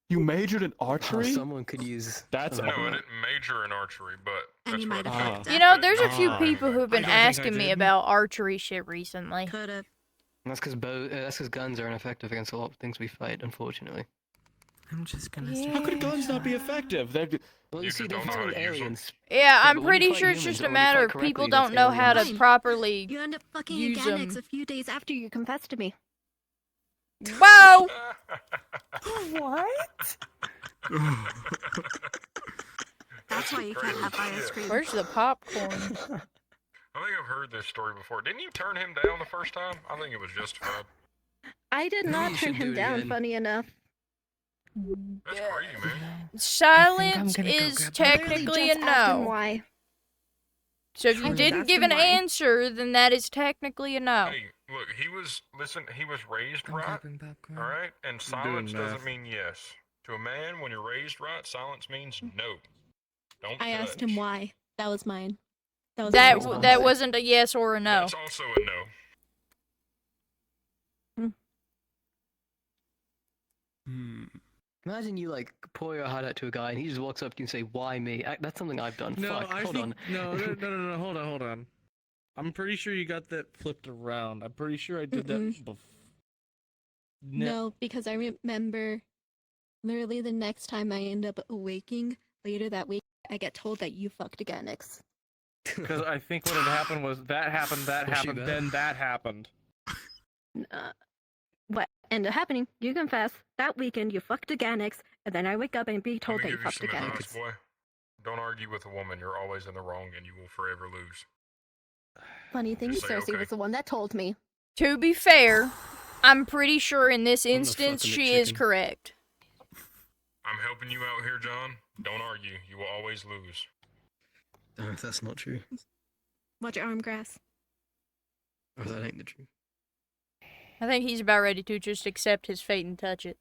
Speaker 14: You majored in
Speaker 3: Oh,
Speaker 14: archery?
Speaker 3: someone could use.
Speaker 14: That's
Speaker 2: No, I didn't major in archery, but
Speaker 8: And
Speaker 2: that's
Speaker 8: you
Speaker 2: what
Speaker 8: might
Speaker 2: I
Speaker 8: have
Speaker 2: took.
Speaker 8: had
Speaker 1: You know,
Speaker 2: I
Speaker 1: there's a
Speaker 2: didn't
Speaker 1: few
Speaker 2: know
Speaker 1: people who've been
Speaker 10: I don't think I
Speaker 1: asking me
Speaker 10: did.
Speaker 1: about archery shit recently.
Speaker 8: Could have.
Speaker 3: That's because guns are ineffective against a lot of things we fight, unfortunately.
Speaker 18: I'm just gonna
Speaker 1: Yeah.
Speaker 14: How could guns not be effective? They'd...
Speaker 3: Well, you
Speaker 2: You
Speaker 3: see,
Speaker 2: just
Speaker 3: they're
Speaker 2: don't know how
Speaker 3: fighting
Speaker 2: to use 'em.
Speaker 3: aliens.
Speaker 1: Yeah, I'm
Speaker 3: but when you
Speaker 1: pretty
Speaker 3: fight
Speaker 1: sure it's
Speaker 3: humans
Speaker 1: just a
Speaker 3: or when you
Speaker 1: matter
Speaker 3: fight
Speaker 1: of people
Speaker 3: correctly
Speaker 1: don't
Speaker 3: against
Speaker 1: know how to
Speaker 3: aliens-
Speaker 1: properly
Speaker 8: You end up fucking
Speaker 1: use
Speaker 8: Organics
Speaker 1: 'em.
Speaker 8: a few days after you confess to me.
Speaker 1: Whoa!
Speaker 5: What?
Speaker 8: That's why you can't have ice cream.
Speaker 1: Where's the popcorn?
Speaker 2: I think I've heard this story before. Didn't you turn him down the first time? I think it was justified.
Speaker 8: I did
Speaker 3: No,
Speaker 8: not
Speaker 3: you
Speaker 8: turn
Speaker 3: should do
Speaker 8: him
Speaker 3: it
Speaker 8: down,
Speaker 3: again.
Speaker 8: funny enough.
Speaker 2: That's crazy, man.
Speaker 1: Silence
Speaker 18: gonna go
Speaker 1: is
Speaker 18: grab
Speaker 1: technically a
Speaker 8: Just asked him
Speaker 1: no.
Speaker 8: why.
Speaker 1: So if
Speaker 8: I
Speaker 1: you
Speaker 8: just
Speaker 1: didn't
Speaker 8: asked
Speaker 1: give
Speaker 8: him
Speaker 1: an
Speaker 8: why.
Speaker 1: answer, then that is technically a no.
Speaker 2: Hey, look, he was raised
Speaker 18: I'm
Speaker 2: right,
Speaker 18: grabbing popcorn.
Speaker 2: all right? And
Speaker 10: doing
Speaker 2: silence doesn't
Speaker 10: math.
Speaker 2: mean yes. To a man, when you're raised right, silence means no. Don't
Speaker 8: I asked
Speaker 2: touch.
Speaker 8: him why. That was mine. That was
Speaker 1: That
Speaker 8: my response.
Speaker 1: that wasn't a yes or a no.
Speaker 2: That's also a no.
Speaker 3: Imagine you like pour your heart out to a guy and he just walks up to you and say, "Why me?" That's something I've done.
Speaker 10: No,
Speaker 3: Fuck,
Speaker 10: I
Speaker 3: hold
Speaker 10: think
Speaker 3: on.
Speaker 10: no. Hold on. I'm pretty sure you got that flipped around. I'm pretty sure I did that before.
Speaker 8: No, because I remember literally the next time I end up waking later that week, I get told that you fucked Organics.
Speaker 10: Because I think what had happened was that happened,
Speaker 3: Was she bad?
Speaker 10: then that happened.
Speaker 8: What ended up happening? You confess that weekend you fucked Organics, and then I wake up and be
Speaker 2: Let
Speaker 8: told
Speaker 2: me
Speaker 8: that you
Speaker 2: give you
Speaker 8: fucked
Speaker 2: some advice,
Speaker 8: Organics.
Speaker 2: boy. don't argue with a woman. You're always in the wrong, and you will forever lose.
Speaker 8: Funny thing,
Speaker 2: Just say
Speaker 8: Cersei
Speaker 2: okay.
Speaker 8: was the one that told me.
Speaker 1: To be fair, I'm pretty sure in this
Speaker 3: I'm the
Speaker 1: instance
Speaker 3: fucking
Speaker 1: she is
Speaker 3: chicken.
Speaker 1: correct.
Speaker 2: I'm helping you out here, John. Don't argue. You will always lose.
Speaker 3: Damn, if that's not true.
Speaker 8: Watch your arm grass.
Speaker 3: Or that ain't the truth.
Speaker 1: I think he's about ready to just accept his fate and touch it.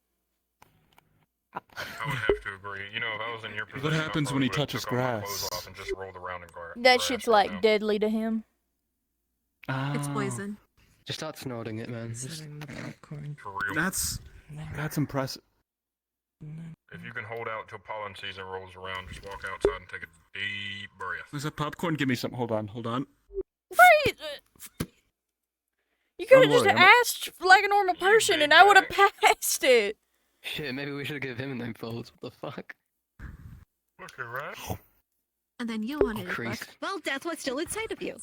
Speaker 2: I would have to agree. You know, if I was in your position,
Speaker 15: What happens
Speaker 2: I
Speaker 15: when he
Speaker 2: probably would've
Speaker 15: touches
Speaker 2: took all my
Speaker 15: grass?
Speaker 2: clothes off and just rolled around in
Speaker 1: That
Speaker 2: grass
Speaker 1: shit's
Speaker 2: right
Speaker 1: like
Speaker 2: now.
Speaker 1: deadly to him.
Speaker 8: It's
Speaker 15: Oh.
Speaker 8: poison.
Speaker 3: Just start snorting it, man.
Speaker 18: Setting the popcorn.
Speaker 2: For real.
Speaker 15: That's impressive.
Speaker 2: If you can hold out till pollen season rolls around, just walk outside and take a deep breath.
Speaker 15: There's a popcorn. Give me some. Hold on.
Speaker 1: Right. You could have
Speaker 15: Don't
Speaker 1: just
Speaker 15: worry, I'm-
Speaker 1: asked like a normal person, and I would have passed it.
Speaker 3: Shit, maybe we should give him a name folds. What the fuck?
Speaker 2: Looking right.
Speaker 8: And then you wanted it
Speaker 3: Christ.
Speaker 8: fucked. Well, that's what's still inside of you.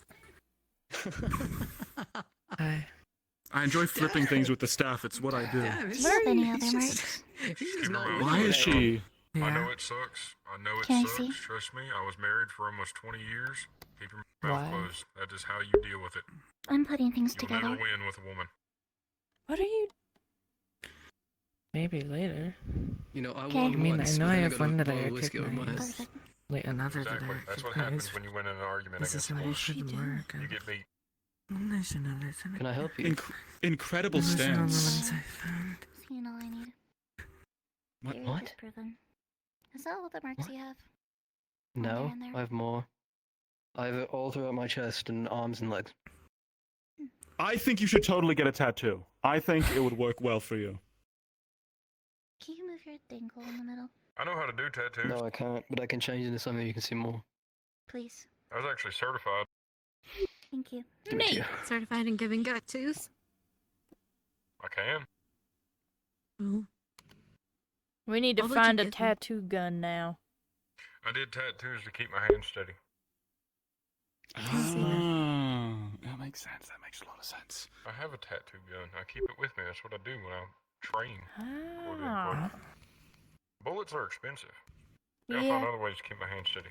Speaker 15: I enjoy flipping things with the staff. It's what I do.
Speaker 17: Do you have any other marks?
Speaker 15: Why is she?
Speaker 2: I know it sucks. I know it
Speaker 17: Can I
Speaker 2: sucks.
Speaker 17: see?
Speaker 2: Trust me. I was married for almost 20 years. Keep your mouth
Speaker 18: Why?
Speaker 2: closed. That is how you deal with it.
Speaker 17: I'm putting things
Speaker 2: You'll
Speaker 17: together.
Speaker 2: never win with a woman.
Speaker 1: What are you?
Speaker 18: Maybe later.
Speaker 3: You know, I
Speaker 17: Okay.
Speaker 3: won
Speaker 18: I mean,
Speaker 3: once,
Speaker 18: I know
Speaker 3: but
Speaker 18: I
Speaker 3: then
Speaker 18: have
Speaker 3: got
Speaker 18: one
Speaker 3: a
Speaker 18: that I
Speaker 3: bottle of whiskey over my head.
Speaker 18: recognize. Wait, another
Speaker 2: Exactly.
Speaker 18: that I
Speaker 2: That's what
Speaker 18: recognize.
Speaker 2: happens when you win an argument
Speaker 18: This is
Speaker 2: against a
Speaker 18: how I
Speaker 2: woman.
Speaker 18: should work.
Speaker 2: You get beat.
Speaker 3: Can I help you?
Speaker 15: Incredible
Speaker 18: Those are all the
Speaker 15: stance.
Speaker 18: ones I found.
Speaker 17: So you know I need.
Speaker 15: What?
Speaker 17: You're
Speaker 3: What?
Speaker 17: disproven. Is that all the marks you have?
Speaker 3: No,
Speaker 17: in there.
Speaker 3: I have more. I have it all throughout my chest and arms and legs.
Speaker 15: I think you should totally get a tattoo. I think it would work well for you.
Speaker 17: Can you move your dingle in the middle,
Speaker 2: I know how to do tattoos.
Speaker 3: No, I can't, but I can change into something you can see more.
Speaker 17: please?
Speaker 2: I was actually certified.
Speaker 17: Thank you.
Speaker 3: Give it to you.
Speaker 8: Certified in giving tattoos.
Speaker 2: I can.
Speaker 8: Oh.
Speaker 1: We need to
Speaker 8: What would you
Speaker 1: find a
Speaker 8: give me?
Speaker 1: tattoo gun now.
Speaker 2: I did tattoos to keep my hands steady.
Speaker 15: Oh, that makes sense. That makes a lot of sense.
Speaker 2: I have a tattoo gun. I keep it with me. That's what I do when I train. quote
Speaker 1: Ah.
Speaker 2: unquote. Bullets are expensive. Gotta
Speaker 1: Yeah.
Speaker 2: find other ways to keep my hands steady.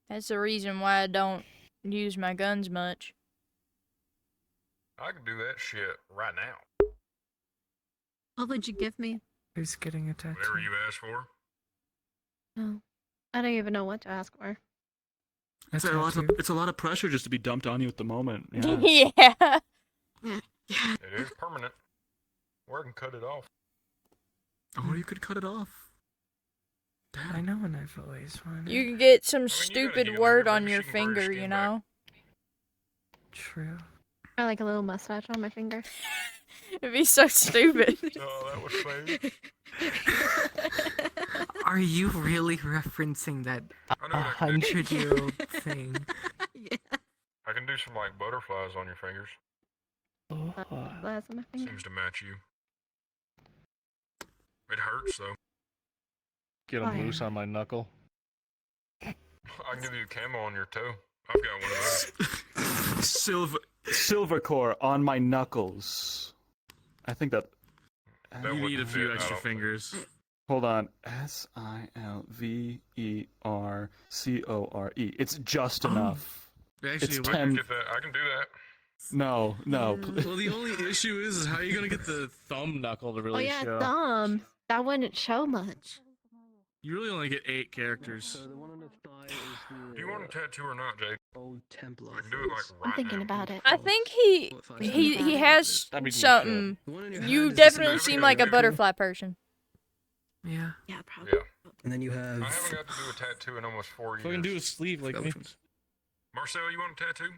Speaker 1: That's the reason why I don't use my guns much.
Speaker 2: I can do that shit right now.
Speaker 8: What would you give me?
Speaker 18: Who's getting a tattoo?
Speaker 2: Whatever you ask for.
Speaker 8: Oh. I don't even know what to ask for.
Speaker 15: It's a lot of pressure just to be dumped on you at the moment. Yeah.
Speaker 1: Yeah.
Speaker 2: It is permanent. Or I can cut it off.
Speaker 15: Or you could cut it off.
Speaker 18: I know, and I've always wanted.
Speaker 1: You can get some
Speaker 2: gotta
Speaker 1: stupid
Speaker 2: heal
Speaker 1: word
Speaker 2: your
Speaker 1: on
Speaker 2: maybe
Speaker 1: your
Speaker 2: she can grow your
Speaker 1: finger,
Speaker 2: skin
Speaker 1: you
Speaker 2: back.
Speaker 1: know?
Speaker 18: True.
Speaker 8: I like a little mustache on my finger.
Speaker 1: It'd be so stupid.
Speaker 2: Oh, that was fake.
Speaker 18: Are you really referencing that
Speaker 2: I know what I can do.
Speaker 18: 100-year-old thing?
Speaker 2: I can do some like butterflies on your fingers.
Speaker 18: Oh.
Speaker 8: Glass on my finger.
Speaker 2: Seems to match you. It hurts though.
Speaker 10: Get him loose on my knuckle.
Speaker 2: I can give you a camo on your toe. I've got one of those.
Speaker 15: Silvercore on my knuckles. I think that.
Speaker 2: That
Speaker 10: You need a
Speaker 2: wouldn't
Speaker 10: few
Speaker 2: fit, I
Speaker 10: extra
Speaker 2: don't think.
Speaker 10: fingers.
Speaker 15: Hold on. Silvercore. It's just enough.
Speaker 10: Actually,
Speaker 15: It's
Speaker 10: what-
Speaker 2: I can
Speaker 15: 10.
Speaker 2: get that. I can do that.
Speaker 15: No.
Speaker 10: Well, the only issue is how are you gonna get the thumb knuckle to
Speaker 8: Oh
Speaker 10: really
Speaker 8: yeah,
Speaker 10: show?
Speaker 8: thumb. That wouldn't show much.
Speaker 10: You really only get 8 characters.
Speaker 3: The one on the thigh is the
Speaker 2: Do you want a tattoo or not, Jake?
Speaker 3: old Templar.
Speaker 2: I can do it like
Speaker 8: I'm
Speaker 2: right
Speaker 8: thinking
Speaker 2: now.
Speaker 8: about it.
Speaker 1: I think he has
Speaker 10: That'd be some
Speaker 1: something.
Speaker 3: The one on your
Speaker 1: You
Speaker 3: hand is
Speaker 1: definitely
Speaker 3: the
Speaker 1: seem like a butterfly person.
Speaker 18: Yeah.
Speaker 8: Yeah, probably.
Speaker 2: Yeah.
Speaker 3: And then you have.
Speaker 2: I haven't got to do a tattoo in almost 4 years.
Speaker 10: Fucking do a sleeve like me.
Speaker 2: Marcel, you want a tattoo?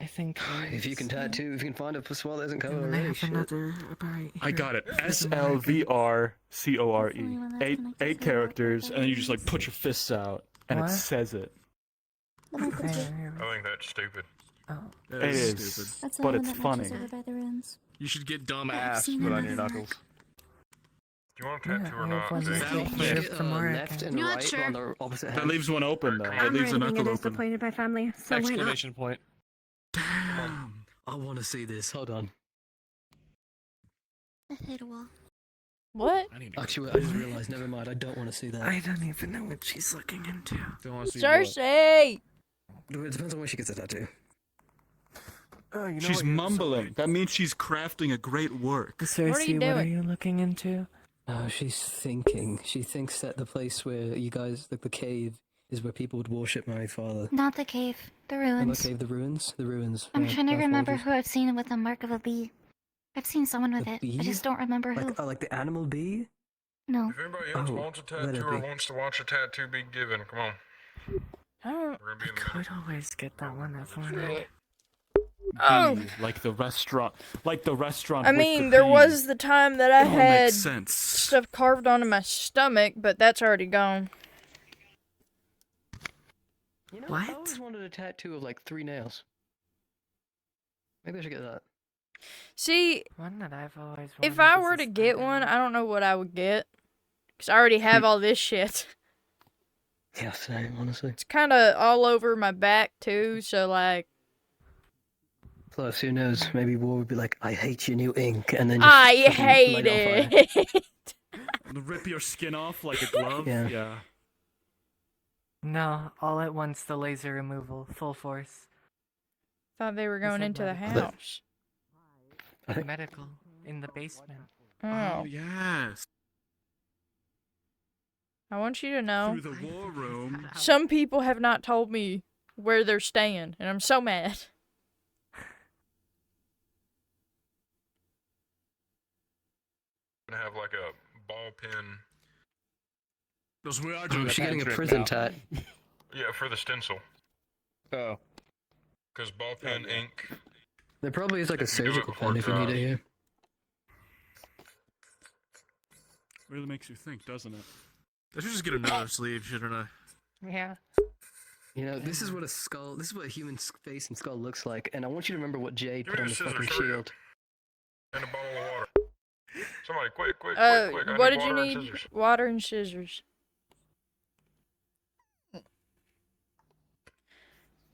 Speaker 18: I think.
Speaker 3: If you can tattoo, if you can find a spot that isn't covered
Speaker 18: And I
Speaker 3: already,
Speaker 18: have
Speaker 3: shit.
Speaker 18: another right
Speaker 15: I
Speaker 18: here.
Speaker 15: got it.
Speaker 18: There's a
Speaker 15: SLVRCORE.
Speaker 17: Hopefully when that's
Speaker 15: Eight
Speaker 17: connected to the
Speaker 15: characters,
Speaker 17: Wi-Fi
Speaker 15: and then you just like
Speaker 17: rings.
Speaker 15: put your fists out, and
Speaker 18: What?
Speaker 15: it says it.
Speaker 17: The mic was
Speaker 18: There,
Speaker 17: good.
Speaker 18: here we
Speaker 2: I think that's stupid.
Speaker 18: Oh.
Speaker 10: That
Speaker 15: It
Speaker 10: is
Speaker 15: is.
Speaker 10: stupid.
Speaker 17: That's the
Speaker 15: But
Speaker 17: one
Speaker 15: it's
Speaker 17: that matches
Speaker 15: funny.
Speaker 17: over by the rooms.
Speaker 10: You should get dumb
Speaker 17: I've
Speaker 10: ass
Speaker 17: seen
Speaker 10: put on your
Speaker 17: another
Speaker 10: knuckles.
Speaker 2: Do you want a
Speaker 18: Yeah,
Speaker 2: tattoo
Speaker 18: I
Speaker 2: or
Speaker 18: have
Speaker 2: not,
Speaker 18: one
Speaker 2: Jake?
Speaker 10: That'll
Speaker 18: right
Speaker 10: fit.
Speaker 18: here from where I
Speaker 3: left
Speaker 18: can.
Speaker 3: and
Speaker 8: Not
Speaker 3: right
Speaker 8: sure.
Speaker 3: on the opposite
Speaker 15: That
Speaker 3: hand.
Speaker 15: leaves one open though.
Speaker 2: I'm
Speaker 15: That leaves a knuckle open.
Speaker 8: disappointed by family, so why not?
Speaker 10: Exclamation point.
Speaker 3: Damn. I want to see this. Hold on.
Speaker 17: I've hit a wall.
Speaker 1: What?
Speaker 3: Actually, I just realized. Never mind. I don't want to see that.
Speaker 12: I don't even know what she's looking into.
Speaker 10: Don't want to see
Speaker 1: Cersei!
Speaker 3: It depends on where she gets the tattoo.
Speaker 15: She's mumbling. That means she's crafting a great work.
Speaker 12: Cersei, what are you looking into?
Speaker 3: She's thinking. She thinks that the place where you guys, like the cave, is where people would worship my father.
Speaker 17: Not the cave, the
Speaker 3: Oh,
Speaker 17: ruins.
Speaker 3: the cave, the ruins? The ruins.
Speaker 17: I'm
Speaker 3: yeah,
Speaker 17: trying to
Speaker 3: my
Speaker 17: remember
Speaker 3: apologies.
Speaker 17: who I've seen with the mark of a bee. I've seen someone with it.
Speaker 3: bee?
Speaker 17: I just don't remember who.
Speaker 3: Like the animal bee?
Speaker 17: No.
Speaker 2: If anybody else wants a
Speaker 3: let
Speaker 2: tattoo
Speaker 3: it
Speaker 2: or
Speaker 3: be.
Speaker 2: wants to watch a tattoo be given, come on. We're gonna be in the
Speaker 12: Could always get that one at Fortnite.
Speaker 1: Oh.
Speaker 15: Like the restaurant. Like the restaurant.
Speaker 1: I
Speaker 15: with
Speaker 1: mean,
Speaker 15: the
Speaker 1: there
Speaker 15: bee.
Speaker 1: was the time that I
Speaker 15: It all
Speaker 1: had
Speaker 15: makes sense.
Speaker 1: stuff carved onto my stomach, but that's already gone.
Speaker 3: You know, I always wanted a tattoo of like 3 nails. Maybe I should get that.
Speaker 1: See,
Speaker 12: One that I've always wanted
Speaker 1: if I
Speaker 12: is
Speaker 1: were
Speaker 12: a
Speaker 1: to get
Speaker 12: spider
Speaker 1: one,
Speaker 12: one.
Speaker 1: I don't know what I would get. Because I already have all this shit.
Speaker 3: Yeah, same, honestly.
Speaker 1: It's kind of all over my back, too, so, like,
Speaker 3: Plus, who knows? Maybe War would be like, "I hate your new ink," and then just
Speaker 1: I
Speaker 3: fucking
Speaker 1: hate
Speaker 3: light it on fire.
Speaker 1: it.
Speaker 15: Rip your skin off like a glove.
Speaker 3: Yeah.
Speaker 18: No, all at once the laser removal, full force.
Speaker 1: Thought they were going
Speaker 18: said
Speaker 1: into the
Speaker 18: medical.
Speaker 1: house.
Speaker 18: Medical, in the basement.
Speaker 1: Oh.
Speaker 15: Yes.
Speaker 1: I want you to know,
Speaker 15: Through the war room.
Speaker 1: some people have not told me where they're staying, and I'm so mad.
Speaker 2: Gonna have like a ball pen.
Speaker 10: Because we are
Speaker 3: Oh,
Speaker 10: doing
Speaker 3: she's getting a
Speaker 10: trip
Speaker 3: prison
Speaker 10: now.
Speaker 3: tat.
Speaker 2: Yeah, for the stencil.
Speaker 10: Oh.
Speaker 2: Because ball pen, ink.
Speaker 3: There probably is like a
Speaker 2: If you do it
Speaker 3: surgical
Speaker 2: before
Speaker 3: pen if you need it
Speaker 2: dries.
Speaker 3: here.
Speaker 15: Really makes you think, doesn't it?
Speaker 10: I should just get another sleeve, shouldn't I?
Speaker 18: Yeah.
Speaker 3: You know, this is what a skull, this is what a human face and skull looks like, and I want you to remember what Jade
Speaker 2: Give
Speaker 3: put
Speaker 2: me
Speaker 3: on
Speaker 2: the
Speaker 3: the
Speaker 2: scissors,
Speaker 3: fucking
Speaker 2: hurry
Speaker 3: shield.
Speaker 2: And a bottle of water. Somebody, quick, quick,
Speaker 1: Uh,
Speaker 2: quick, quick.
Speaker 1: what
Speaker 2: I
Speaker 1: did
Speaker 2: need
Speaker 1: you
Speaker 2: water and
Speaker 1: need?
Speaker 2: scissors.
Speaker 1: Water and scissors.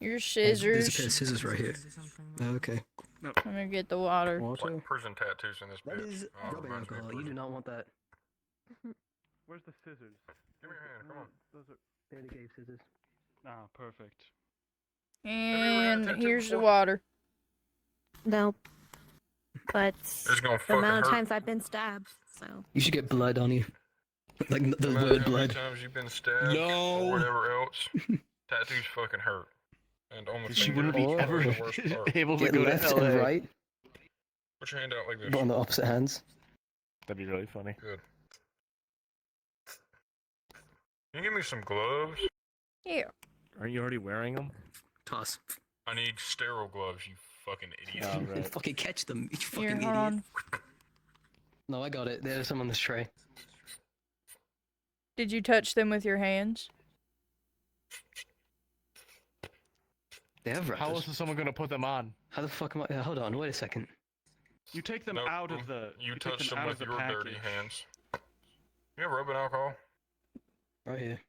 Speaker 1: Your
Speaker 3: There's
Speaker 1: scissors.
Speaker 3: a pair of scissors right here. Oh, okay.
Speaker 1: I'm gonna get the water.
Speaker 3: Water?
Speaker 2: Like prison tattoos in this
Speaker 3: That
Speaker 2: bitch.
Speaker 3: is
Speaker 2: Oh,
Speaker 3: rubbing
Speaker 2: reminds me of
Speaker 3: alcohol. You
Speaker 2: prison.
Speaker 3: do not want that.
Speaker 16: Where's the scissors?
Speaker 2: Give me your hand, come on.
Speaker 16: Those are.
Speaker 3: They already gave scissors.
Speaker 16: Ah, perfect.
Speaker 1: And here's the water.
Speaker 8: Nope. But
Speaker 2: It's gonna
Speaker 8: the
Speaker 2: fucking
Speaker 8: amount of
Speaker 2: hurt.
Speaker 8: times I've been stabbed, so.
Speaker 3: You should get blood on you. Like the
Speaker 2: No matter
Speaker 3: word
Speaker 2: how many
Speaker 3: blood.
Speaker 2: times you've been stabbed
Speaker 10: No.
Speaker 2: or whatever else, tattoos fucking hurt. And on the
Speaker 10: She
Speaker 2: finger
Speaker 10: wouldn't be
Speaker 2: is
Speaker 10: ever
Speaker 2: the worst part.
Speaker 10: able to
Speaker 3: Get
Speaker 10: go to
Speaker 3: left
Speaker 10: LA.
Speaker 3: and right,
Speaker 2: Put your hand out like this.
Speaker 3: but on the opposite hands.
Speaker 10: That'd be really funny.
Speaker 2: Good. Can you give me some gloves?
Speaker 1: Yeah.
Speaker 10: Aren't you already wearing them?
Speaker 3: Toss.
Speaker 2: I need sterile gloves, you fucking idiot.
Speaker 10: Oh, right.
Speaker 3: Fucking catch them, you
Speaker 1: Here,
Speaker 3: fucking
Speaker 1: hold
Speaker 3: idiot.
Speaker 1: on.
Speaker 3: No, I got it. There's some on this tray.
Speaker 1: Did you touch them with your hands?
Speaker 3: They have
Speaker 10: How
Speaker 3: wrappers.
Speaker 10: else is someone gonna put them on?
Speaker 3: How the fuck am I? Hold on, wait a second.
Speaker 16: You take them
Speaker 2: Nope,
Speaker 16: out of the.
Speaker 2: You
Speaker 16: take
Speaker 2: touch
Speaker 16: them
Speaker 2: them
Speaker 16: out
Speaker 2: with
Speaker 16: of the
Speaker 2: your dirty
Speaker 16: package.
Speaker 2: hands. You have rubbing alcohol?
Speaker 3: Right here.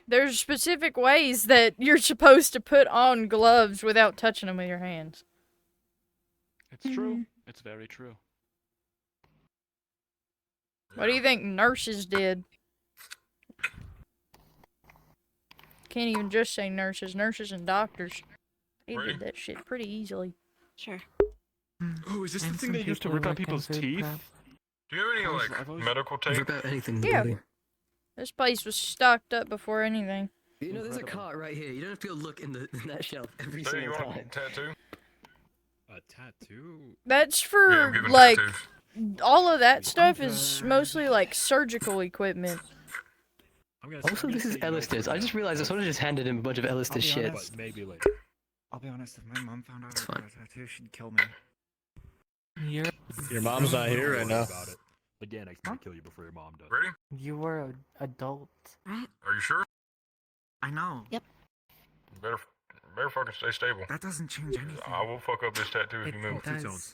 Speaker 1: There's specific ways that you're supposed to put on gloves without touching them with your hands.
Speaker 16: It's true. It's very true.
Speaker 1: What do you think nurses did? Can't even just say nurses. Nurses and doctors. They
Speaker 2: Ready?
Speaker 1: did that shit pretty easily.
Speaker 8: Sure.
Speaker 15: Oh, is this the
Speaker 18: And
Speaker 15: thing
Speaker 18: some
Speaker 15: they use to
Speaker 18: people
Speaker 15: rip out
Speaker 18: work in
Speaker 15: people's
Speaker 18: food
Speaker 15: teeth?
Speaker 18: prep.
Speaker 2: Do you have any,
Speaker 15: I've
Speaker 2: like,
Speaker 15: always-
Speaker 2: medical tape?
Speaker 3: Rip out anything in the
Speaker 1: Yeah.
Speaker 3: body.
Speaker 1: This place was stocked up before anything.
Speaker 3: You know, there's a
Speaker 15: Incredible.
Speaker 3: cart right here. You don't have to go look in that shelf every
Speaker 2: Hey, you
Speaker 3: single
Speaker 2: want a
Speaker 3: time.
Speaker 2: tattoo?
Speaker 13: A tattoo?
Speaker 1: That's
Speaker 2: Yeah, I'm
Speaker 1: for,
Speaker 2: giving
Speaker 1: like,
Speaker 2: tattoos.
Speaker 1: all of that stuff is mostly, like, surgical equipment.
Speaker 3: Also, this is Ellis's. I just realized I sort of just handed him a bunch of Ellis's shit.
Speaker 13: But maybe later.
Speaker 12: I'll be honest, if my mom found out
Speaker 3: It's
Speaker 12: I got
Speaker 3: fine.
Speaker 12: a tattoo, she'd kill me.
Speaker 10: Your mom's not here right now.
Speaker 13: About it. Again, I can kill you before your mom does.
Speaker 2: Ready?
Speaker 18: You were an adult.
Speaker 8: Right?
Speaker 2: Are you sure?
Speaker 12: I know.
Speaker 8: Yep.
Speaker 2: Better fucking stay stable.
Speaker 12: That doesn't change anything.
Speaker 2: I will fuck up this tattoo if you move.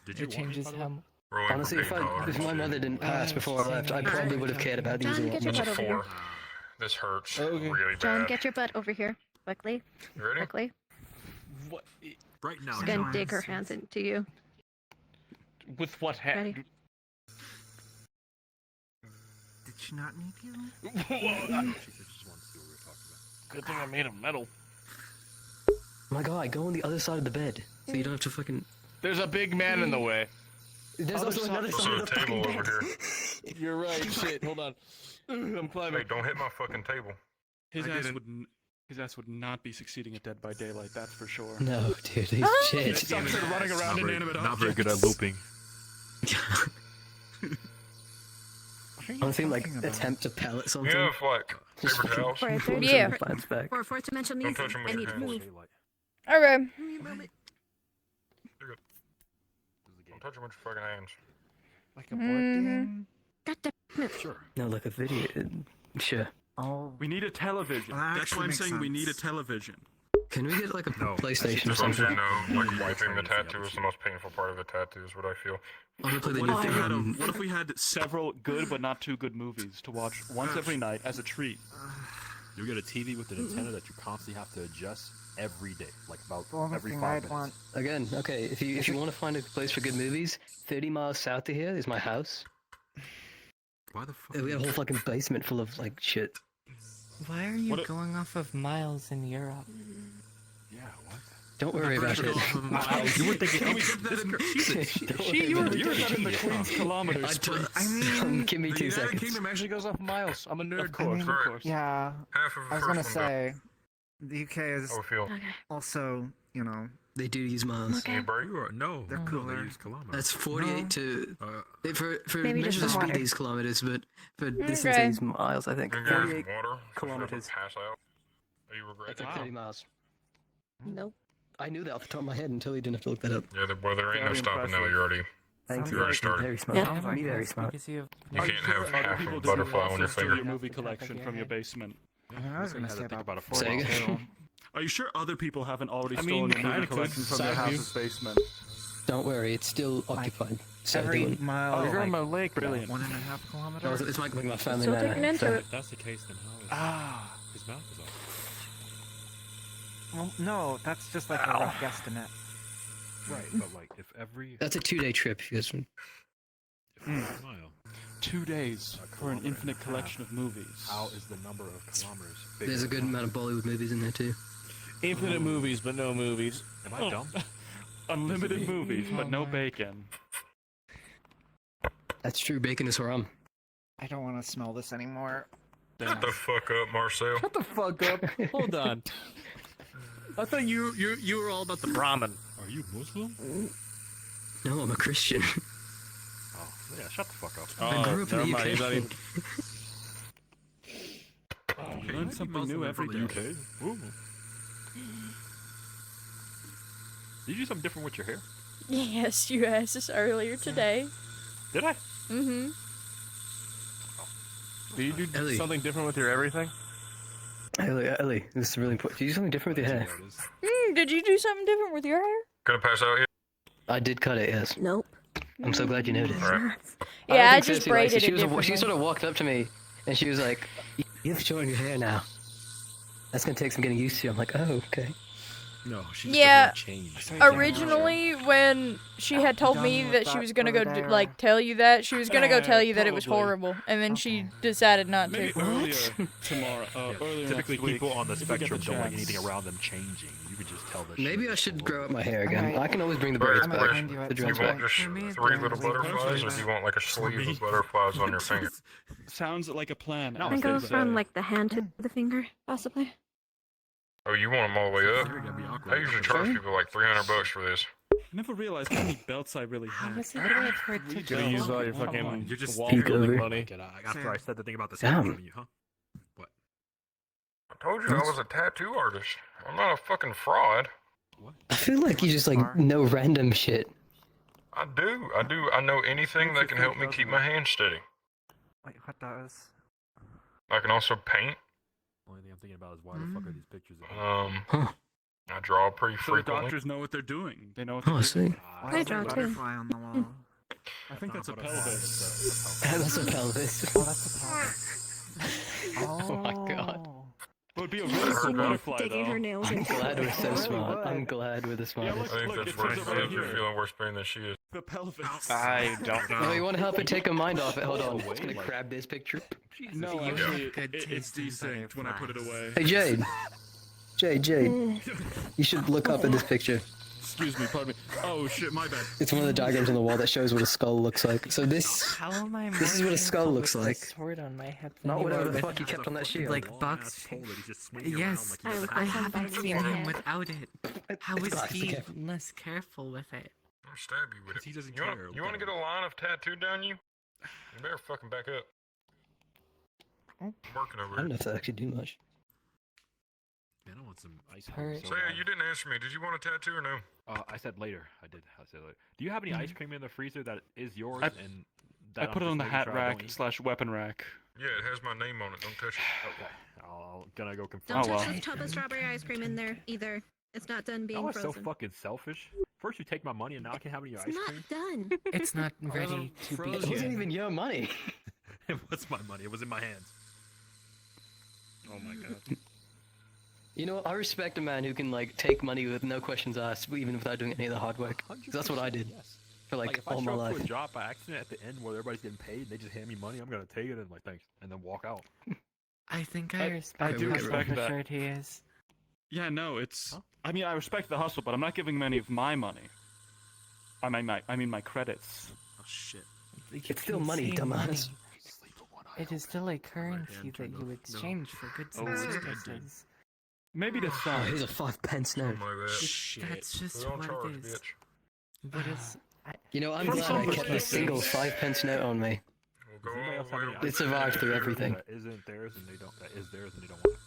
Speaker 13: Did you
Speaker 18: It changes how.
Speaker 2: Rolling
Speaker 3: Honestly,
Speaker 2: for $8.
Speaker 3: if my mother didn't pass before I left, I probably would have cared about these a
Speaker 8: John,
Speaker 3: lot
Speaker 8: get your
Speaker 3: more.
Speaker 8: butt over here.
Speaker 2: This hurts
Speaker 10: Okay.
Speaker 2: really
Speaker 8: John,
Speaker 2: bad.
Speaker 8: get your butt over here. Quickly.
Speaker 2: You ready?
Speaker 8: Quickly.
Speaker 10: What?
Speaker 13: Right now.
Speaker 8: She's gonna dig her hands into you.
Speaker 10: With what hand?
Speaker 8: Ready?
Speaker 19: she not need you?
Speaker 10: Good thing I made of metal.
Speaker 3: My God, go on the other side of the bed, so you don't have to fucking.
Speaker 10: There's a big man in the way.
Speaker 3: There's also another side of the fucking
Speaker 2: table
Speaker 3: bed.
Speaker 2: over here.
Speaker 10: You're right. Shit. Hold on. I'm climbing.
Speaker 2: Hey, don't hit my fucking table.
Speaker 16: His ass would not be succeeding at Dead by Daylight, that's for sure.
Speaker 3: No, dude, he's shit.
Speaker 16: Sucks at running around inanimate
Speaker 20: Not very good at looping.
Speaker 3: Honestly, like attempt to pellet something.
Speaker 2: You have like paper towels.
Speaker 1: Yeah.
Speaker 8: For a fourth dimensional
Speaker 2: Don't
Speaker 8: music,
Speaker 2: touch him
Speaker 8: I
Speaker 2: with
Speaker 8: need
Speaker 2: your
Speaker 8: to move.
Speaker 1: Okay.
Speaker 2: Don't touch him with your fucking hands.
Speaker 19: Like a board game?
Speaker 20: Sure.
Speaker 3: No, like a video. Sure.
Speaker 19: Oh.
Speaker 16: We need a television.
Speaker 19: Well, that
Speaker 16: That's why I'm
Speaker 19: actually
Speaker 16: saying we
Speaker 19: makes
Speaker 16: need a
Speaker 19: sense.
Speaker 16: television.
Speaker 3: Can we get like a PlayStation or
Speaker 2: Just want you
Speaker 3: something?
Speaker 2: to know, like, wiping the tattoo is the most painful part of a tattoo, is what I feel.
Speaker 16: What if we had several good but not too good movies to watch once every night as a treat?
Speaker 20: You get a TV with an antenna that you constantly have to adjust every day, like about
Speaker 19: The only
Speaker 20: every
Speaker 19: thing
Speaker 20: 5
Speaker 19: I'd
Speaker 20: minutes.
Speaker 19: want-
Speaker 3: Again, okay, if you want to find a place for good movies, 30 miles south of here is my house.
Speaker 20: Why the fuck?
Speaker 3: We have a whole fucking basement full of like shit.
Speaker 18: Why are you going off of miles in Europe?
Speaker 20: Yeah, what?
Speaker 3: Don't worry about it.
Speaker 20: You were thinking,
Speaker 16: Can we get that in you're in the Queen's kilometers.
Speaker 3: Give me
Speaker 10: The
Speaker 3: 2
Speaker 10: United
Speaker 3: seconds.
Speaker 10: Kingdom actually goes off miles. I'm a nerd.
Speaker 16: Of course,
Speaker 10: of course.
Speaker 19: Yeah.
Speaker 2: Half of
Speaker 19: I was
Speaker 2: the
Speaker 19: gonna
Speaker 2: first one
Speaker 19: say, the UK is
Speaker 2: How we feel?
Speaker 19: also, you know,
Speaker 3: They do use miles.
Speaker 2: Can you break?
Speaker 20: No,
Speaker 19: they're
Speaker 20: no,
Speaker 19: cooler.
Speaker 20: they use kilometers.
Speaker 3: That's 48 to for
Speaker 19: Maybe just
Speaker 3: measure of
Speaker 19: some
Speaker 3: speed
Speaker 19: water.
Speaker 3: they use kilometers, but for distance
Speaker 1: Okay.
Speaker 3: they use miles. I think
Speaker 2: You guys
Speaker 3: 48
Speaker 2: water?
Speaker 3: kilometers.
Speaker 2: Pass out? Are you regret
Speaker 3: That's like 30 miles.
Speaker 8: Nope.
Speaker 3: I knew that off the top of my head until you didn't have to look that up.
Speaker 2: Yeah, well, there ain't no
Speaker 16: Very
Speaker 2: stopping now.
Speaker 16: impressive.
Speaker 2: You're already.
Speaker 3: Thank
Speaker 2: You
Speaker 3: you.
Speaker 2: already started.
Speaker 3: Very smart.
Speaker 8: Yeah.
Speaker 3: Me very smart.
Speaker 18: Because you have
Speaker 2: You can't have
Speaker 16: Other
Speaker 2: half
Speaker 16: people
Speaker 2: of a
Speaker 16: do
Speaker 2: butterfly on your
Speaker 16: also steal
Speaker 2: finger.
Speaker 16: your movie collection from your basement.
Speaker 19: I was gonna say
Speaker 20: think
Speaker 19: about
Speaker 20: about a
Speaker 19: 40
Speaker 3: Sega.
Speaker 19: too.
Speaker 16: Are you sure other people haven't already
Speaker 10: I
Speaker 16: stolen
Speaker 10: mean,
Speaker 16: your movie
Speaker 10: kinda
Speaker 16: collection
Speaker 10: could.
Speaker 16: from your
Speaker 10: Side view.
Speaker 16: house's basement?
Speaker 3: Don't worry, it's still occupied. So
Speaker 19: Every
Speaker 3: don't-
Speaker 19: mile,
Speaker 16: Oh,
Speaker 10: You're
Speaker 19: like
Speaker 10: on my lake.
Speaker 16: Brilliant.
Speaker 19: 1.5
Speaker 3: No,
Speaker 19: kilometers.
Speaker 3: it's my family
Speaker 8: Still
Speaker 3: now.
Speaker 8: taking into
Speaker 3: so-
Speaker 8: it.
Speaker 20: If that's the case, then how is his mouth is off?
Speaker 19: Well, no, that's just like a rough guesstimate.
Speaker 20: Right, but like if every
Speaker 3: That's a 2-day trip. If you guys want.
Speaker 20: mile,
Speaker 16: 2 days for an infinite collection of movies.
Speaker 20: how is the number of kilometers?
Speaker 3: There's a good amount of Bollywood movies in there too.
Speaker 10: Infinite movies, but no movies.
Speaker 20: Am I dumb?
Speaker 16: Unlimited movies, but no bacon.
Speaker 3: That's true. Bacon is haram.
Speaker 19: I don't want to smell this anymore.
Speaker 2: Shut the fuck up, Marcel.
Speaker 10: Shut the fuck up. Hold on. I thought you were all about the Brahmin.
Speaker 20: Are you Muslim?
Speaker 3: No, I'm a Christian.
Speaker 20: Oh, yeah, shut the fuck up.
Speaker 3: I grew up in
Speaker 10: never
Speaker 3: the
Speaker 10: mind, he's
Speaker 3: UK.
Speaker 10: not even-
Speaker 16: You learn something new every day.
Speaker 20: UK. Ooh. Did you do something different with your hair?
Speaker 1: Yes, you asked us earlier today.
Speaker 20: Did I?
Speaker 1: Mm-hmm.
Speaker 10: Do you do
Speaker 3: Ellie.
Speaker 10: something different with your everything?
Speaker 3: Ellie, this is really important. Did you do something different with your hair?
Speaker 1: Did you do something different with your hair?
Speaker 2: Gonna pass out here?
Speaker 3: I did cut it, yes.
Speaker 8: Nope.
Speaker 3: I'm so glad you noticed.
Speaker 2: Alright.
Speaker 1: Yeah, I
Speaker 3: don't think
Speaker 1: just
Speaker 3: Cersei likes
Speaker 1: braided it
Speaker 3: She
Speaker 1: differently.
Speaker 3: sort of walked up to me, and she was like, "You have short your hair now. That's gonna take some getting used to." I'm like, "Oh, okay."
Speaker 20: No, she just
Speaker 1: Yeah,
Speaker 20: doesn't change.
Speaker 1: originally when she had told me
Speaker 19: with
Speaker 1: that she
Speaker 19: that
Speaker 1: was gonna go
Speaker 19: for a day,
Speaker 1: like tell you that, she was gonna go tell you that it was
Speaker 16: Probably.
Speaker 1: horrible, and then she decided not
Speaker 16: Maybe
Speaker 1: to.
Speaker 16: earlier tomorrow. Earlier
Speaker 20: Typically,
Speaker 16: next week,
Speaker 20: people on the
Speaker 16: if we get
Speaker 20: spectrum
Speaker 16: the
Speaker 20: don't like
Speaker 16: chance.
Speaker 20: anything around them changing. You could just tell that.
Speaker 3: Maybe I should grow up my hair again.
Speaker 19: Alright.
Speaker 3: I can always bring the
Speaker 2: Wait,
Speaker 3: braids
Speaker 19: might
Speaker 3: back.
Speaker 19: find you at
Speaker 3: The
Speaker 2: Do you
Speaker 3: dreads
Speaker 19: some
Speaker 2: want
Speaker 3: back.
Speaker 2: just
Speaker 19: For me,
Speaker 2: 3
Speaker 19: it's
Speaker 2: little
Speaker 19: really
Speaker 2: butterflies, or do you want like a sleeve of butterflies on your finger?
Speaker 16: Sounds like a plan.
Speaker 8: I go from like the hand to the finger, possibly.
Speaker 2: Oh, you want them all the way up?
Speaker 20: You're gonna be awkward.
Speaker 2: I usually charge people like $300 for this.
Speaker 16: I never realized how many belts I really had.
Speaker 18: was it really hard to
Speaker 10: Gonna use all your fucking
Speaker 20: You're just
Speaker 10: wall
Speaker 3: Peek
Speaker 10: building
Speaker 3: over.
Speaker 10: money.
Speaker 20: After I said the thing about the
Speaker 3: Damn.
Speaker 20: sandwich you, huh? What?
Speaker 2: I told you I was a tattoo artist. I'm not a fucking fraud.
Speaker 3: I feel like you just like know random shit.
Speaker 2: I do. I know anything that can help me keep my hands steady.
Speaker 19: Wait, what does?
Speaker 2: I can also paint.
Speaker 20: Only thing I'm thinking about is why the fuck are these pictures? Of
Speaker 2: I draw pretty
Speaker 16: So the
Speaker 2: frequently.
Speaker 16: doctors know what they're doing. They know what
Speaker 3: Oh, I
Speaker 16: they're
Speaker 3: see.
Speaker 16: doing.
Speaker 19: Why
Speaker 8: I
Speaker 19: is there a
Speaker 8: draw too.
Speaker 19: butterfly on the wall?
Speaker 16: I think that's a pelvis.
Speaker 3: That's a pelvis.
Speaker 19: Oh, that's a pelvis.
Speaker 3: Oh my god.
Speaker 16: It would be a really
Speaker 3: cool
Speaker 15: butterfly,
Speaker 8: digging her
Speaker 15: though.
Speaker 8: nails
Speaker 3: I'm
Speaker 8: into
Speaker 3: glad
Speaker 8: it.
Speaker 3: we're so smart. I'm glad we're the
Speaker 2: I
Speaker 3: smartest.
Speaker 2: think that's worse. You're feeling worse pain than she is.
Speaker 15: The pelvis.
Speaker 10: I don't know.
Speaker 3: Oh, you want to help her take her mind off it? Hold on.
Speaker 20: Away,
Speaker 3: It's gonna
Speaker 20: like-
Speaker 3: grab this picture.
Speaker 15: No,
Speaker 18: You
Speaker 15: actually,
Speaker 18: have good
Speaker 15: it's
Speaker 18: taste in
Speaker 15: desynced when I put it away.
Speaker 3: Hey, Jade. Jade. You should look up at this picture.
Speaker 15: Excuse me, pardon me. Oh shit, my bad.
Speaker 3: It's one of the diagrams on the wall that shows what a skull looks like. So this
Speaker 18: How am I
Speaker 3: this is what a skull looks like.
Speaker 18: Sword on my hip.
Speaker 3: Not whatever the
Speaker 18: with,
Speaker 3: fuck you kept on that shield.
Speaker 18: Like box. Yes, I haven't seen him without it. How is he less careful with it?
Speaker 2: I'll stab you with it.
Speaker 20: He doesn't
Speaker 2: You
Speaker 20: care.
Speaker 2: want to get a line of tattoo down you? You better fucking back up. I'm working over
Speaker 3: I don't know
Speaker 2: here.
Speaker 3: if that actually do much.
Speaker 20: Man, I want some ice
Speaker 18: Her-
Speaker 20: cream.
Speaker 2: So yeah, you didn't answer me. Did you want a tattoo or no?
Speaker 20: I said later. I said later. Do you have any ice cream in the freezer that is yours? And
Speaker 15: I
Speaker 20: that I'm
Speaker 15: put it on
Speaker 20: just
Speaker 15: the
Speaker 20: making
Speaker 15: hat
Speaker 20: sure I don't
Speaker 15: rack
Speaker 20: eat?
Speaker 15: slash weapon rack.
Speaker 2: Yeah, it has my name on it. Don't touch it.
Speaker 20: Okay, I'm gonna go confirm.
Speaker 8: Don't
Speaker 15: Oh,
Speaker 8: touch
Speaker 15: well.
Speaker 8: this tub of strawberry ice cream in there either. It's not done being
Speaker 20: That was so
Speaker 8: frozen.
Speaker 20: fucking selfish. First you take my money and now I can't have any
Speaker 8: It's
Speaker 20: ice
Speaker 8: not
Speaker 20: cream.
Speaker 8: done.
Speaker 18: It's not ready to be
Speaker 3: It wasn't
Speaker 18: eaten.
Speaker 3: even your money.
Speaker 20: It was my money. It was in my hands.
Speaker 10: Oh my god.
Speaker 3: You know what? I respect a man who can like take money with no questions asked, even without doing any of the hard work. 'Cause that's what I did for like
Speaker 20: if I
Speaker 3: all
Speaker 20: show
Speaker 3: my
Speaker 20: up
Speaker 3: life.
Speaker 20: to a job by accident at the end where everybody's getting paid and they just hand me money, I'm gonna take it and like thanks, and then walk out.
Speaker 18: I think I
Speaker 15: I
Speaker 18: respect
Speaker 15: do
Speaker 18: how
Speaker 15: respect that.
Speaker 18: self-assured he is.
Speaker 15: Yeah, no, it's. I mean, I respect the hustle, but I'm not giving him any of my money. I mean my credits.
Speaker 10: Oh shit.
Speaker 3: It's still money,
Speaker 18: Insane
Speaker 3: dumbass.
Speaker 18: money. It is still a currency that you exchange for goods
Speaker 15: Oh,
Speaker 18: and
Speaker 15: it's
Speaker 18: services.
Speaker 15: Maybe to
Speaker 3: Oh,
Speaker 15: some.
Speaker 3: here's a 5 pence note.
Speaker 2: Something like that.
Speaker 10: Shit.
Speaker 18: That's just
Speaker 2: We don't
Speaker 18: what
Speaker 2: charge,
Speaker 18: it is.
Speaker 2: bitch.
Speaker 18: But it's
Speaker 3: You know, I'm
Speaker 15: From
Speaker 3: glad
Speaker 15: some
Speaker 3: I kept a
Speaker 15: perspective.
Speaker 3: single 5 pence note on me.
Speaker 2: We'll go
Speaker 20: Does anybody else
Speaker 2: all
Speaker 20: have
Speaker 2: the way
Speaker 20: any
Speaker 3: It
Speaker 20: ice
Speaker 3: survived
Speaker 20: cream
Speaker 3: through
Speaker 20: that
Speaker 3: everything.
Speaker 20: isn't theirs and they don't that is theirs and they don't want it?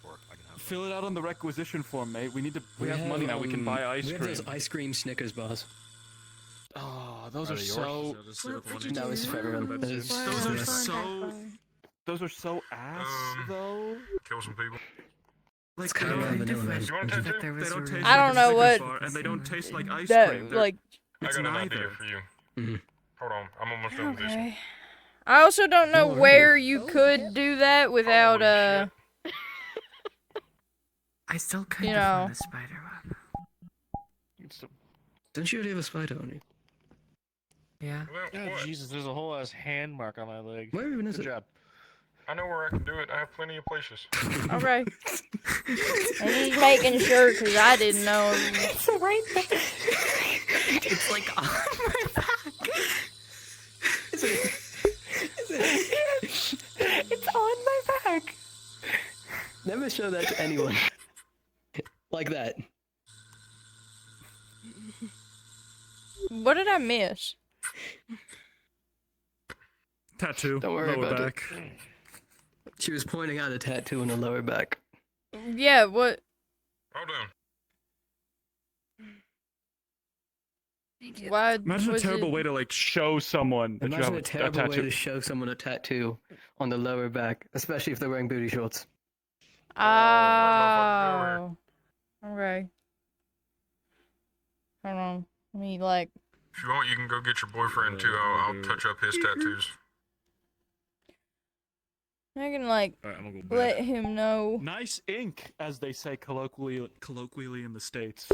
Speaker 20: Or I can have it.
Speaker 15: Fill it out on the requisition form, mate. We have money now. We can buy ice
Speaker 3: We have
Speaker 15: cream.
Speaker 3: those ice cream Snickers bars.
Speaker 15: Oh, those
Speaker 20: Are
Speaker 15: are
Speaker 20: they yours?
Speaker 15: so.
Speaker 10: So just set up one
Speaker 3: No, it's for everyone. That is-
Speaker 15: Those are
Speaker 3: yes.
Speaker 15: so. Those are so ass, though.
Speaker 2: Kill some people.
Speaker 15: Like
Speaker 3: kinda
Speaker 15: they
Speaker 3: around
Speaker 15: don't,
Speaker 3: vanilla, man.
Speaker 2: You want a
Speaker 18: That
Speaker 2: tattoo?
Speaker 18: there
Speaker 15: they
Speaker 18: was
Speaker 15: don't
Speaker 18: a
Speaker 15: taste
Speaker 1: I
Speaker 15: like
Speaker 1: don't
Speaker 15: a
Speaker 1: know
Speaker 15: Snickers
Speaker 1: what-
Speaker 15: bar, and they don't taste like ice
Speaker 1: That
Speaker 15: cream. They're-
Speaker 1: like
Speaker 2: I
Speaker 15: it's
Speaker 2: got an
Speaker 15: neither.
Speaker 2: idea for you.
Speaker 3: Mhm.
Speaker 2: Hold on, I'm almost done with this one.
Speaker 1: okay. I also don't know
Speaker 3: Don't worry.
Speaker 1: where you could do that without
Speaker 2: Holy
Speaker 18: I still kind
Speaker 1: You
Speaker 18: of
Speaker 1: know.
Speaker 18: want a spider web.
Speaker 3: Don't you already have a spider on you?
Speaker 18: Yeah.
Speaker 2: Well,
Speaker 10: Oh
Speaker 2: what?
Speaker 10: Jesus, there's a whole ass hand mark on my leg.
Speaker 3: Where even is
Speaker 10: Good
Speaker 3: it?
Speaker 10: job.
Speaker 2: I know where I can do it. I have plenty of places.
Speaker 1: Okay. And he's making sure because I didn't know.
Speaker 18: It's right there. It's like on my back. It's on my back.
Speaker 3: Never show that to anyone. Like that.
Speaker 1: What did I miss?
Speaker 15: Tattoo.
Speaker 3: Don't worry
Speaker 15: lower
Speaker 3: about
Speaker 15: back.
Speaker 3: it. She was pointing out a tattoo on her lower back.
Speaker 1: Yeah, what?
Speaker 2: Hold on.
Speaker 1: Why
Speaker 15: Imagine a
Speaker 1: was
Speaker 15: terrible
Speaker 1: it...
Speaker 15: way to like show someone that you
Speaker 3: Imagine
Speaker 15: have
Speaker 3: a terrible way
Speaker 15: tattoo.
Speaker 3: to show someone a tattoo on the lower back, especially if they're wearing booty shorts.
Speaker 1: Oh. Okay. Hold on. Let me like.
Speaker 2: If you want, you can go get your boyfriend too. I'll touch up his tattoos.
Speaker 1: I can like
Speaker 15: Alright, I'm gonna go
Speaker 1: let
Speaker 15: bed.
Speaker 1: him know.
Speaker 15: Nice ink, as they say colloquially in the States.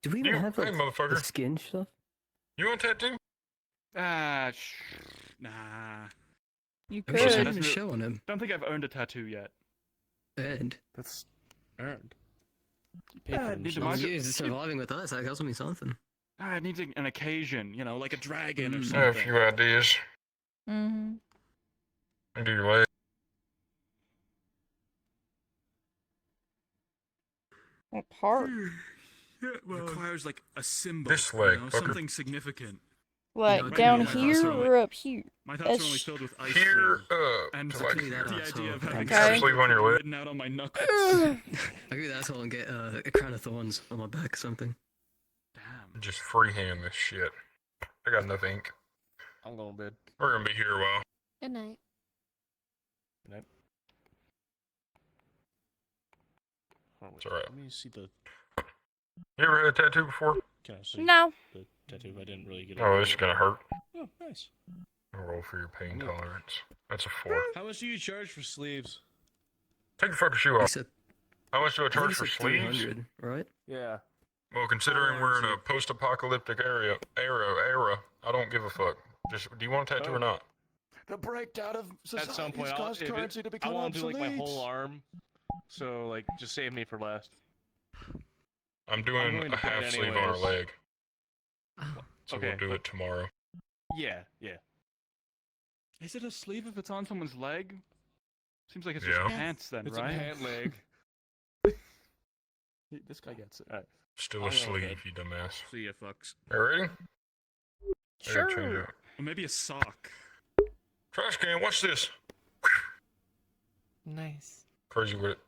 Speaker 3: Do we even
Speaker 2: You,
Speaker 3: have
Speaker 2: hey,
Speaker 3: like the
Speaker 2: motherfucker.
Speaker 3: skin stuff?
Speaker 2: You want a tattoo?
Speaker 15: Ah, nah.
Speaker 1: You
Speaker 3: We should
Speaker 1: could.
Speaker 3: have a show on him.
Speaker 15: Don't think I've earned a tattoo yet.
Speaker 3: And
Speaker 10: That's earned.
Speaker 15: need to
Speaker 3: well,
Speaker 15: mind
Speaker 3: you surviving with us, that tells me something.
Speaker 15: I need an occasion, you know, like a dragon or
Speaker 2: I
Speaker 15: something.
Speaker 2: have a few ideas.
Speaker 1: Mm-hmm.
Speaker 2: I do your leg.
Speaker 1: What part?
Speaker 15: Yeah, well, requires like a symbol.
Speaker 2: This leg,
Speaker 15: you know,
Speaker 2: fucker.
Speaker 15: something significant.
Speaker 1: Like
Speaker 15: You know,
Speaker 1: down
Speaker 15: my thoughts
Speaker 1: here
Speaker 15: are
Speaker 1: or up here?
Speaker 15: My thoughts are only
Speaker 1: That's-
Speaker 15: filled with ice
Speaker 2: Here
Speaker 15: cream.
Speaker 2: up.
Speaker 15: And
Speaker 2: to like
Speaker 15: the
Speaker 2: here.
Speaker 15: idea of having
Speaker 1: Okay.
Speaker 2: Sleep on your leg.
Speaker 15: written out on my knuckles.
Speaker 3: I agree with that and get a crown of thorns on my back or something.
Speaker 15: Damn.
Speaker 2: Just freehand this shit. I got enough ink.
Speaker 10: I'm going to bed.
Speaker 2: We're gonna be here a while.
Speaker 8: Good night.
Speaker 10: Good night. Oh, wait,
Speaker 2: It's alright.
Speaker 10: Let me see the.
Speaker 2: You ever had a tattoo before?
Speaker 10: Can I see
Speaker 1: No.
Speaker 10: the tattoo? I didn't really get it.
Speaker 2: Oh, this is gonna hurt.
Speaker 10: Oh, nice.
Speaker 2: Roll for your pain tolerance. That's a 4.
Speaker 10: How much do you charge for sleeves?
Speaker 2: Take the fucking shoe off.
Speaker 3: Except
Speaker 2: How much do I
Speaker 3: I think
Speaker 2: charge
Speaker 3: it's
Speaker 2: for
Speaker 3: like
Speaker 2: sleeves?
Speaker 3: 300, right?
Speaker 15: Yeah.
Speaker 2: Well, considering we're in a post-apocalyptic era, I don't give a fuck. Just, do you want a tattoo or not?
Speaker 15: The breakdown of
Speaker 7: At some point,
Speaker 15: caused currency to
Speaker 7: I
Speaker 15: become
Speaker 7: want to do like my
Speaker 15: obsolete.
Speaker 7: whole arm. So like, just save me for last.
Speaker 2: I'm doing
Speaker 7: going
Speaker 2: a
Speaker 7: to bed
Speaker 2: half sleeve on her
Speaker 7: anyways.
Speaker 2: leg. So
Speaker 7: Okay,
Speaker 2: we'll do it tomorrow.
Speaker 7: Yeah, yeah.
Speaker 15: Is it a sleeve if it's on someone's leg? Seems like it's
Speaker 2: Yeah.
Speaker 15: just pants then,
Speaker 7: It's
Speaker 15: right?
Speaker 7: a pant leg.
Speaker 15: This guy gets it.
Speaker 7: Alright.
Speaker 2: Still
Speaker 7: I'll
Speaker 2: a
Speaker 7: go with
Speaker 2: sleeve,
Speaker 7: it.
Speaker 2: you dumbass.
Speaker 7: See ya, fucks.
Speaker 2: You ready? I gotta change
Speaker 1: Sure.
Speaker 2: it.
Speaker 15: Or maybe a sock.
Speaker 2: Trash can, watch this.
Speaker 18: Nice.
Speaker 2: Crazy with it.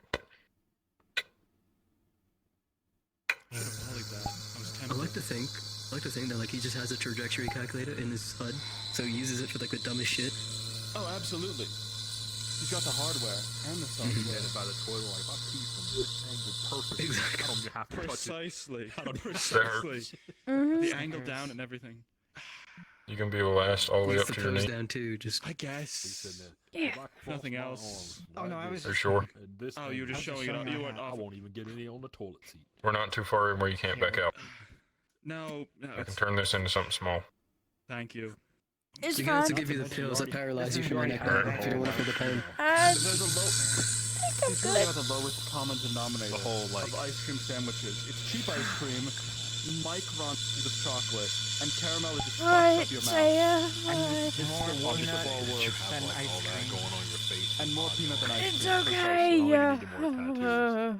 Speaker 15: Should have volleyed that. I was
Speaker 3: I
Speaker 15: tempted.
Speaker 3: like to think that like he just has a trajectory calculator in his HUD, so he uses it for like the dumbest shit.
Speaker 15: Oh, absolutely. He's got the hardware and the software.
Speaker 20: Get it by the toilet. Like, if I pee from this angle perfectly,
Speaker 3: Exactly.
Speaker 20: I don't even have to touch it.
Speaker 15: Precisely.
Speaker 20: I don't
Speaker 15: Precisely.
Speaker 1: Mhm.
Speaker 15: The angle down and everything.
Speaker 2: You can be the last all the way
Speaker 3: He
Speaker 2: up
Speaker 3: gets
Speaker 2: to
Speaker 3: the
Speaker 2: your
Speaker 3: pose
Speaker 2: knee.
Speaker 3: down too, just
Speaker 15: I
Speaker 20: He's
Speaker 15: guess.
Speaker 20: sitting there.
Speaker 1: Yeah.
Speaker 20: If I cross
Speaker 15: Nothing
Speaker 20: my
Speaker 15: else.
Speaker 20: arms
Speaker 19: Oh,
Speaker 20: like
Speaker 19: no, I
Speaker 20: this,
Speaker 19: was
Speaker 2: Are you sure?
Speaker 20: and this
Speaker 15: Oh,
Speaker 20: thing
Speaker 15: you were just
Speaker 20: goes
Speaker 15: showing it
Speaker 20: down,
Speaker 15: off. You went
Speaker 20: I
Speaker 15: off.
Speaker 20: won't even get any on the toilet seat.
Speaker 2: We're not too far in where you can't back out.
Speaker 15: No,
Speaker 2: I can
Speaker 15: it's,
Speaker 2: turn this into something small.
Speaker 15: thank you.
Speaker 1: It's
Speaker 3: we can also
Speaker 1: fine.
Speaker 3: give you the pills that paralyze you from your neck
Speaker 2: already-
Speaker 3: down if you don't want to feel the pain.
Speaker 15: There's a low. He's really got the lowest common denominator
Speaker 20: The whole, like-
Speaker 15: of ice cream sandwiches. It's cheap ice cream, microns of chocolate, and caramel that just fucks
Speaker 1: What?
Speaker 15: up your mouth.
Speaker 1: Say
Speaker 15: It's
Speaker 19: more
Speaker 15: the
Speaker 19: walnut
Speaker 15: wonderful ball
Speaker 20: You
Speaker 15: world.
Speaker 20: have
Speaker 19: Than
Speaker 20: like
Speaker 19: ice
Speaker 20: all that
Speaker 19: cream.
Speaker 20: going on your face.
Speaker 15: And more peanut than ice
Speaker 1: It's
Speaker 15: cream.
Speaker 1: okay.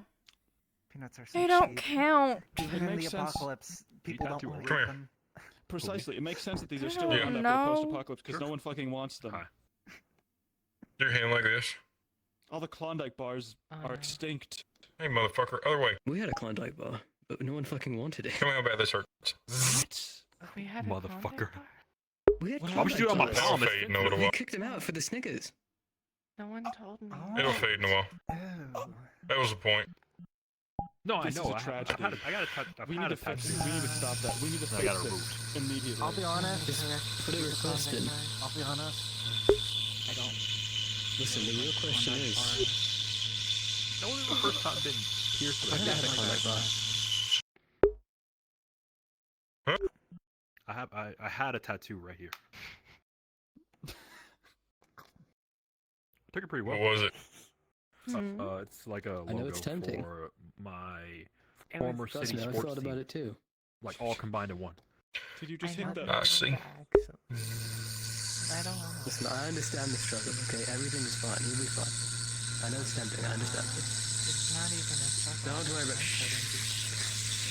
Speaker 19: Peanuts are so
Speaker 1: They don't
Speaker 19: cheap.
Speaker 1: count.
Speaker 19: Even in the
Speaker 15: makes sense.
Speaker 19: apocalypse, people don't
Speaker 20: tattoo
Speaker 19: want
Speaker 2: Come here.
Speaker 19: them.
Speaker 15: Precisely. It makes sense that these are
Speaker 1: I
Speaker 15: still
Speaker 1: don't
Speaker 15: around after the
Speaker 1: know.
Speaker 15: post-apocalypse because no one fucking wants them.
Speaker 20: Hi.
Speaker 2: Your hand like this.
Speaker 15: All the Klondike bars are extinct.
Speaker 2: Hey, motherfucker, other way.
Speaker 3: We had a Klondike bar, but no one fucking wanted it.
Speaker 2: Tell me how bad this hurts.
Speaker 11: We had a
Speaker 20: Motherfucker.
Speaker 11: Klondike bar?
Speaker 3: We had
Speaker 15: Why would you
Speaker 3: Klondike
Speaker 15: do it on my
Speaker 3: bars.
Speaker 2: It'll
Speaker 15: palm?
Speaker 2: fade in a little
Speaker 3: We
Speaker 2: while.
Speaker 3: kicked him out for the Snickers.
Speaker 11: No one told me.
Speaker 2: It'll fade in a while.
Speaker 19: Ew.
Speaker 2: That was the point.
Speaker 20: No,
Speaker 15: This
Speaker 20: I
Speaker 15: is
Speaker 20: know.
Speaker 15: a tragedy.
Speaker 20: I got a touch. I've
Speaker 15: We need
Speaker 20: had
Speaker 15: to
Speaker 20: a
Speaker 15: fix
Speaker 20: tattoo.
Speaker 15: it. We need to stop that. We need to
Speaker 20: I
Speaker 15: fix
Speaker 20: got a
Speaker 15: this immediately.
Speaker 19: I'll be honest.
Speaker 3: Just put a request in.
Speaker 19: I'll be honest. I don't.
Speaker 3: Listen, the real question is,
Speaker 20: That wasn't the first time been pierced with
Speaker 3: I
Speaker 20: a
Speaker 3: never had a Klondike bar.
Speaker 20: I had a tattoo right here. Took it pretty well.
Speaker 2: What was it?
Speaker 20: It's like a
Speaker 3: I know
Speaker 20: logo
Speaker 3: it's tempting.
Speaker 20: for my
Speaker 11: It
Speaker 20: former
Speaker 11: was-
Speaker 3: Trust
Speaker 20: city
Speaker 3: me, I've
Speaker 20: sports
Speaker 3: thought
Speaker 20: team.
Speaker 3: about it too.
Speaker 20: Like all combined in one.
Speaker 15: Did you just hit
Speaker 11: know
Speaker 15: that?
Speaker 2: I see.
Speaker 11: I don't know.
Speaker 3: Listen, I understand the struggle, okay? Everything is fine. You'll be fine. I know it's tempting. I understand it.
Speaker 11: It's not even a struggle.
Speaker 3: Don't worry about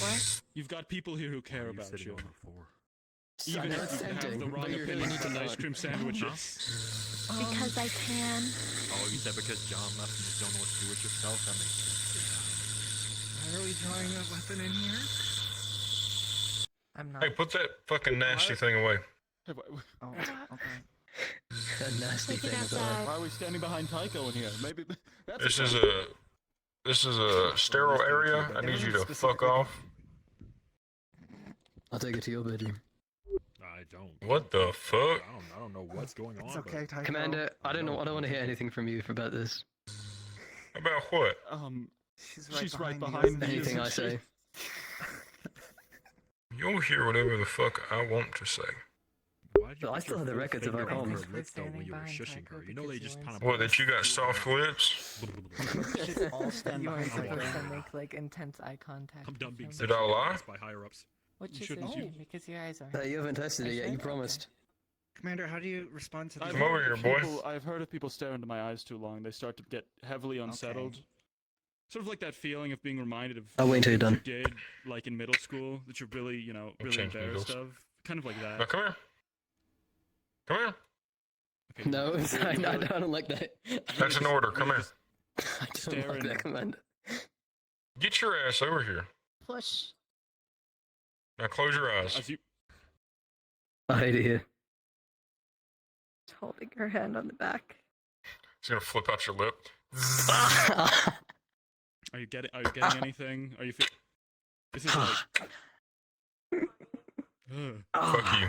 Speaker 11: What?
Speaker 15: You've got people here who care about
Speaker 20: sitting
Speaker 15: you.
Speaker 20: on the floor.
Speaker 3: I
Speaker 15: Even
Speaker 3: know
Speaker 15: if
Speaker 3: it's
Speaker 15: you have
Speaker 3: tempting,
Speaker 15: the wrong
Speaker 3: but you really
Speaker 15: opinion
Speaker 3: need to
Speaker 15: about
Speaker 3: know.
Speaker 15: ice cream sandwiches.
Speaker 8: Because I can.
Speaker 20: Oh, you said because John left and you don't know what to do with yourself? That makes sense.
Speaker 19: Why are we drawing a weapon in here?
Speaker 11: I'm not.
Speaker 2: Hey, put that fucking nasty thing away.
Speaker 19: Oh, okay.
Speaker 3: That nasty
Speaker 8: Take it
Speaker 3: thing is
Speaker 8: outside.
Speaker 15: Why are we standing behind Tycho in here? Maybe that's
Speaker 2: This is a sterile area. I need you to fuck off.
Speaker 3: I'll take it to your bedroom.
Speaker 20: I don't.
Speaker 2: What the fuck?
Speaker 20: I don't know what's going on.
Speaker 19: It's okay, Tycho.
Speaker 3: Commander, I don't know. I don't want to hear anything from you about this.
Speaker 2: About what?
Speaker 15: She's right
Speaker 19: behind
Speaker 15: behind
Speaker 19: you.
Speaker 15: me.
Speaker 3: Anything I
Speaker 15: isn't she?
Speaker 3: say.
Speaker 2: You'll hear whatever the fuck I want to say.
Speaker 20: Why'd
Speaker 3: But I
Speaker 20: put
Speaker 3: still
Speaker 20: your
Speaker 3: have the
Speaker 20: full
Speaker 3: records of our
Speaker 20: finger on
Speaker 3: comms.
Speaker 20: her lip, though, when you were shushing her? You know they just kind of.
Speaker 2: What, that you got soft lips?
Speaker 14: should all stand
Speaker 11: You aren't
Speaker 14: behind
Speaker 11: supposed
Speaker 14: her.
Speaker 11: to make like intense eye contact.
Speaker 20: I'm done being
Speaker 11: with
Speaker 2: Did I lie?
Speaker 20: sexualized by higher ups.
Speaker 11: Which
Speaker 15: You
Speaker 11: is
Speaker 15: shouldn't.
Speaker 11: okay, because your eyes are.
Speaker 3: Hey, you haven't tested it yet. You promised.
Speaker 19: Commander, how do you respond to these?
Speaker 2: Come over here, boy.
Speaker 15: I've heard if people stare into my eyes too long, they start to get heavily unsettled. Sort of like that feeling of being reminded of
Speaker 3: I'll wait until you're
Speaker 15: things
Speaker 3: done.
Speaker 15: you did, like in middle school, that you're really, really
Speaker 2: change
Speaker 15: embarrassed
Speaker 2: needles.
Speaker 15: of. Kind of like that.
Speaker 2: Now come here. Come here.
Speaker 15: Okay,
Speaker 3: No, I don't like that.
Speaker 2: That's an order. Come here.
Speaker 3: I don't
Speaker 15: Stare
Speaker 3: like
Speaker 15: in-
Speaker 3: that, Commander.
Speaker 2: Get your ass over here.
Speaker 8: Push.
Speaker 2: Now close your eyes.
Speaker 15: As you,
Speaker 3: I hate it here.
Speaker 8: Holding her hand on the back.
Speaker 2: It's gonna flip out your lip.
Speaker 15: are you getting anything? Are you feel? This is like. Ugh.
Speaker 2: Fuck you.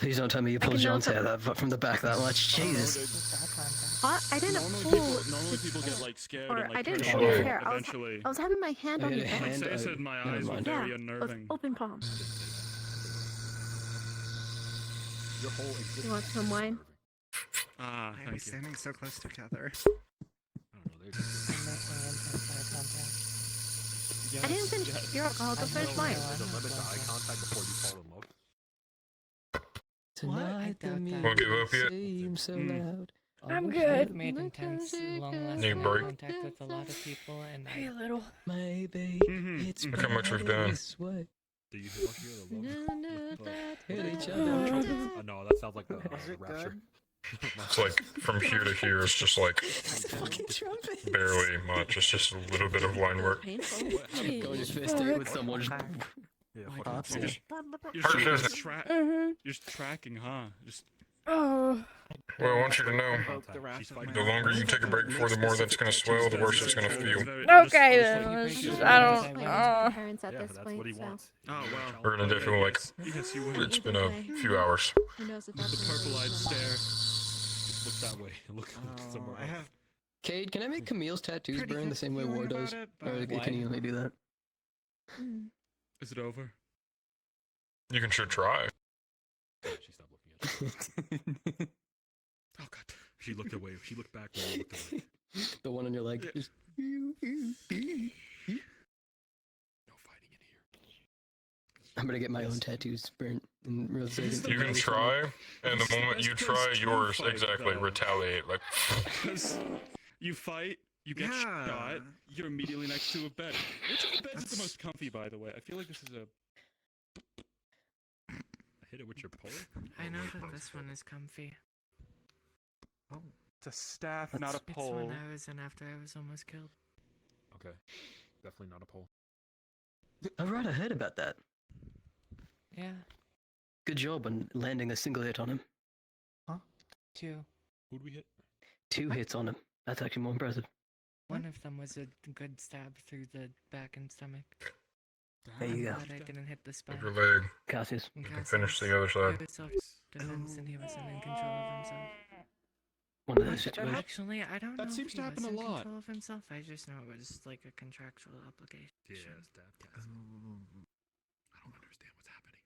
Speaker 3: Please don't tell me you pulled
Speaker 5: can
Speaker 3: John's
Speaker 5: also-
Speaker 3: hair from the back that much. Jesus.
Speaker 5: I didn't
Speaker 15: Normally
Speaker 5: pull.
Speaker 15: people get like scared
Speaker 5: Or
Speaker 15: and like
Speaker 5: I didn't
Speaker 15: turn
Speaker 5: pull his
Speaker 15: away
Speaker 5: hair.
Speaker 15: eventually.
Speaker 5: I was having my hand
Speaker 3: I
Speaker 5: on
Speaker 3: had
Speaker 5: his
Speaker 3: a
Speaker 5: head.
Speaker 3: hand-
Speaker 15: I said my
Speaker 3: never
Speaker 15: eyes were
Speaker 3: mind.
Speaker 15: very
Speaker 5: Yeah,
Speaker 15: unnerving.
Speaker 5: open palm.
Speaker 20: Your whole existence.
Speaker 5: You want some wine?
Speaker 15: Ah,
Speaker 19: Why are we
Speaker 15: thank you.
Speaker 19: standing so close together?
Speaker 5: I didn't finish your alcohol. Go finish mine.
Speaker 20: There's a limit to eye contact before you fall in love.
Speaker 18: Tonight the
Speaker 2: Won't give up yet?
Speaker 18: seems so loud. I
Speaker 1: I'm
Speaker 18: wish
Speaker 1: good.
Speaker 18: I'd made intense, long-lasting
Speaker 2: Need a break?
Speaker 18: contact with a lot of people, and
Speaker 1: Hey, a little.
Speaker 18: maybe it's
Speaker 2: Look how much we've done.
Speaker 18: this way.
Speaker 20: Do you hear the love?
Speaker 18: Hit each
Speaker 20: Oh,
Speaker 18: other.
Speaker 20: trumpets? No, that sounds like the rapture.
Speaker 2: It's like from here to here, it's just like barely much. It's just a little bit of line work.
Speaker 3: Going to fist date with someone. Just...
Speaker 20: Yeah,
Speaker 15: Like,
Speaker 20: fucking
Speaker 15: you're
Speaker 2: Hurt
Speaker 15: just,
Speaker 2: business.
Speaker 1: Mhm.
Speaker 15: you're just tracking, huh? Just
Speaker 1: Oh.
Speaker 2: Well, I want you to know, the longer you take a break for, the more that's going to swell, the worse it's going to feel.
Speaker 1: Okay then. Let's just, I don't.
Speaker 5: Parents at
Speaker 20: Yeah,
Speaker 5: this
Speaker 20: that's
Speaker 5: point,
Speaker 20: what he
Speaker 5: so
Speaker 20: wants.
Speaker 15: oh wow.
Speaker 2: We're going to definitely like,
Speaker 15: Yes, you will.
Speaker 2: it's been a few hours.
Speaker 5: who knows if
Speaker 15: The
Speaker 5: that's
Speaker 15: purple-eyed stare.
Speaker 20: Just look that way. Look somewhere
Speaker 19: I
Speaker 20: else.
Speaker 19: have
Speaker 3: Cade, can I make Camille's tattoos
Speaker 19: pretty
Speaker 3: burn the
Speaker 19: good
Speaker 3: same way War
Speaker 19: feeling
Speaker 3: does?
Speaker 19: about it,
Speaker 3: Or
Speaker 19: but-
Speaker 3: can you only do that?
Speaker 15: Is it over?
Speaker 2: You can sure try.
Speaker 20: She stopped looking at it.
Speaker 15: Oh god. She looked away. She looked back when you looked away.
Speaker 3: The one on your leg. Just...
Speaker 20: No fighting in here.
Speaker 3: I'm gonna get my own tattoos burnt in real estate.
Speaker 2: You can try, and the moment you try, yours
Speaker 15: fight,
Speaker 2: exactly
Speaker 15: though.
Speaker 2: retaliate. Like,
Speaker 15: Because you fight, you get
Speaker 19: Yeah.
Speaker 15: shot, you're immediately next to a bed. Which of the beds is the most comfy, by the way? I feel like this is a.
Speaker 20: Hit it with your pole.
Speaker 18: I know that this one is comfy.
Speaker 15: Oh, it's a staff, not a
Speaker 18: It's
Speaker 15: pole.
Speaker 18: one I was in after I was almost killed.
Speaker 20: Okay, definitely not a pole.
Speaker 3: I right ahead about that.
Speaker 18: Yeah.
Speaker 3: Good job on landing a single hit on him.
Speaker 18: Two.
Speaker 20: Who'd we hit?
Speaker 3: 2 hits on him. That's actually more impressive.
Speaker 18: One of them was a good stab through the back and stomach.
Speaker 3: There you go.
Speaker 18: But I didn't hit the spine.
Speaker 2: your leg.
Speaker 3: Cassius.
Speaker 2: You can finish the other side.
Speaker 18: It was self-defense, and he wasn't in control of himself.
Speaker 3: One of those situations.
Speaker 18: Actually, I don't know.
Speaker 20: That seems
Speaker 18: if
Speaker 20: to
Speaker 18: he
Speaker 20: happen
Speaker 18: was
Speaker 20: a
Speaker 18: in
Speaker 20: lot.
Speaker 18: Control of himself. I just know it was like a contractual obligation.
Speaker 20: Yeah, stab Cass. I don't understand what's happening.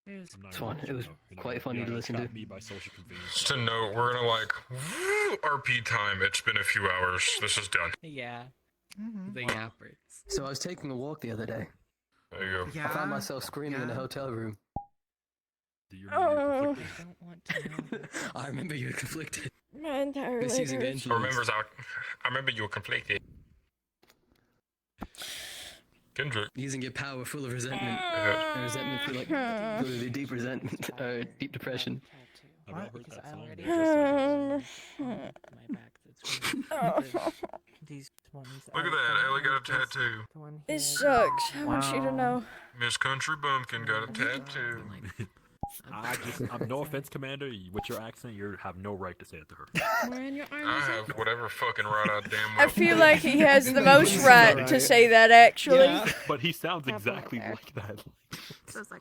Speaker 18: It was
Speaker 20: I'm not
Speaker 3: It's
Speaker 20: gonna
Speaker 3: fun.
Speaker 20: let
Speaker 3: It
Speaker 20: you
Speaker 3: was
Speaker 20: know. You're not
Speaker 3: quite
Speaker 20: gonna-
Speaker 3: funny
Speaker 20: you're
Speaker 3: to
Speaker 20: not
Speaker 3: listen
Speaker 20: gonna
Speaker 3: to.
Speaker 20: trap me by social convenience.
Speaker 2: Just to note, we're gonna like RP time. It's been a few hours. This is done.
Speaker 18: Yeah.
Speaker 5: Mm-hmm.
Speaker 18: The yappers.
Speaker 3: So I was taking a walk the other day.
Speaker 2: There you go.
Speaker 3: I found myself screaming in a hotel room.
Speaker 20: Do you
Speaker 1: Oh.
Speaker 18: I don't want to know.
Speaker 3: I remember you were conflicted.
Speaker 1: My entire
Speaker 3: This
Speaker 1: leg
Speaker 3: using the
Speaker 1: hurts.
Speaker 3: influence.
Speaker 2: I remember you were conflicted. Kendrick.
Speaker 3: Using your power full of resentment.
Speaker 2: Yeah.
Speaker 3: And resentment for like really deep resentment or deep depression.
Speaker 20: I've not heard
Speaker 18: Because
Speaker 20: that
Speaker 18: I
Speaker 20: song.
Speaker 18: already
Speaker 20: but
Speaker 18: have my back that's really these ones.
Speaker 2: Look at that. Ellie got a tattoo.
Speaker 18: The one
Speaker 1: It
Speaker 18: here.
Speaker 1: sucks. I want you to know.
Speaker 2: Miss Country Bumpkin got a tattoo.
Speaker 20: I'm no offense, Commander. With your accent, you have no right to say it to her.
Speaker 5: We're in your
Speaker 2: I
Speaker 5: arms.
Speaker 2: have whatever fucking right I damn
Speaker 1: I
Speaker 2: well.
Speaker 1: feel like he has the most right to say that, actually.
Speaker 20: But he sounds exactly like that.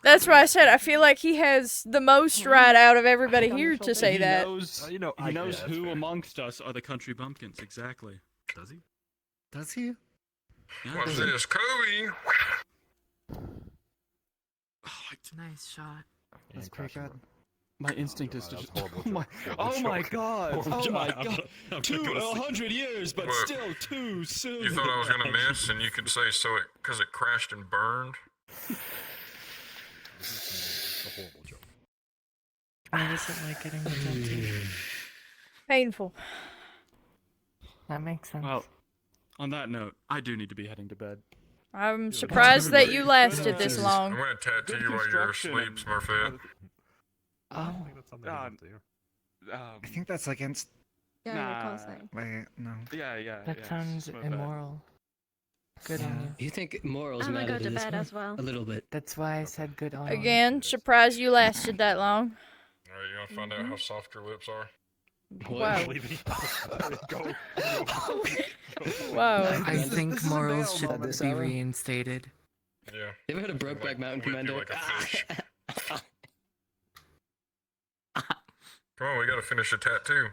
Speaker 1: That's why I said I feel like he has the most right out of everybody here to say
Speaker 15: He
Speaker 1: that.
Speaker 15: knows,
Speaker 20: you know,
Speaker 15: he knows
Speaker 20: that's
Speaker 15: who
Speaker 20: fair.
Speaker 15: amongst us are the country bumpkins, exactly.
Speaker 20: Does he?
Speaker 18: Does he?
Speaker 15: Yeah.
Speaker 2: Watch this, Kobe.
Speaker 18: Nice shot.
Speaker 19: That's pretty good.
Speaker 15: My instinct is to
Speaker 20: That was
Speaker 15: just.
Speaker 20: horrible
Speaker 15: Oh my,
Speaker 20: joke.
Speaker 15: oh my god!
Speaker 20: Horrible
Speaker 15: Oh
Speaker 20: joke.
Speaker 15: my
Speaker 20: I'm
Speaker 15: god!
Speaker 20: gonna
Speaker 15: Too
Speaker 20: go to sleep.
Speaker 15: 100 years, but
Speaker 2: What?
Speaker 15: still too soon.
Speaker 2: You thought I was gonna miss, and you could say so it because it crashed and burned.
Speaker 20: It's a horrible joke.
Speaker 18: I wasn't like getting the tattoo.
Speaker 1: Painful.
Speaker 18: That makes sense.
Speaker 15: Well, on that note, I do need to be heading to bed.
Speaker 1: I'm surprised that you lasted this
Speaker 2: I'm
Speaker 1: long.
Speaker 2: gonna tattoo you while you're asleep, Smurfette.
Speaker 18: Oh.
Speaker 20: I think that's something he didn't do.
Speaker 19: I think that's against.
Speaker 5: Yeah,
Speaker 15: Nah.
Speaker 5: you're constantly.
Speaker 19: Wait, no.
Speaker 15: Yeah.
Speaker 18: That sounds immoral. Good on you.
Speaker 3: You think morals
Speaker 5: I'm gonna
Speaker 3: matter
Speaker 5: go
Speaker 3: to
Speaker 5: to
Speaker 3: this
Speaker 5: bed
Speaker 3: one?
Speaker 5: as well.
Speaker 3: A little bit.
Speaker 18: That's why I said good on you.
Speaker 1: Again, surprised you lasted that long.
Speaker 2: Alright, you wanna find out how soft your lips are?
Speaker 1: Wow.
Speaker 20: Go.
Speaker 1: Wow.
Speaker 18: I think
Speaker 19: this is a
Speaker 18: morals
Speaker 19: bail
Speaker 18: should
Speaker 19: moment.
Speaker 18: be reinstated.
Speaker 2: Yeah.
Speaker 3: You ever heard of Brokeback Mountain
Speaker 2: Whip you
Speaker 3: Commando?
Speaker 2: like a fish. Come on, we gotta finish the tattoo.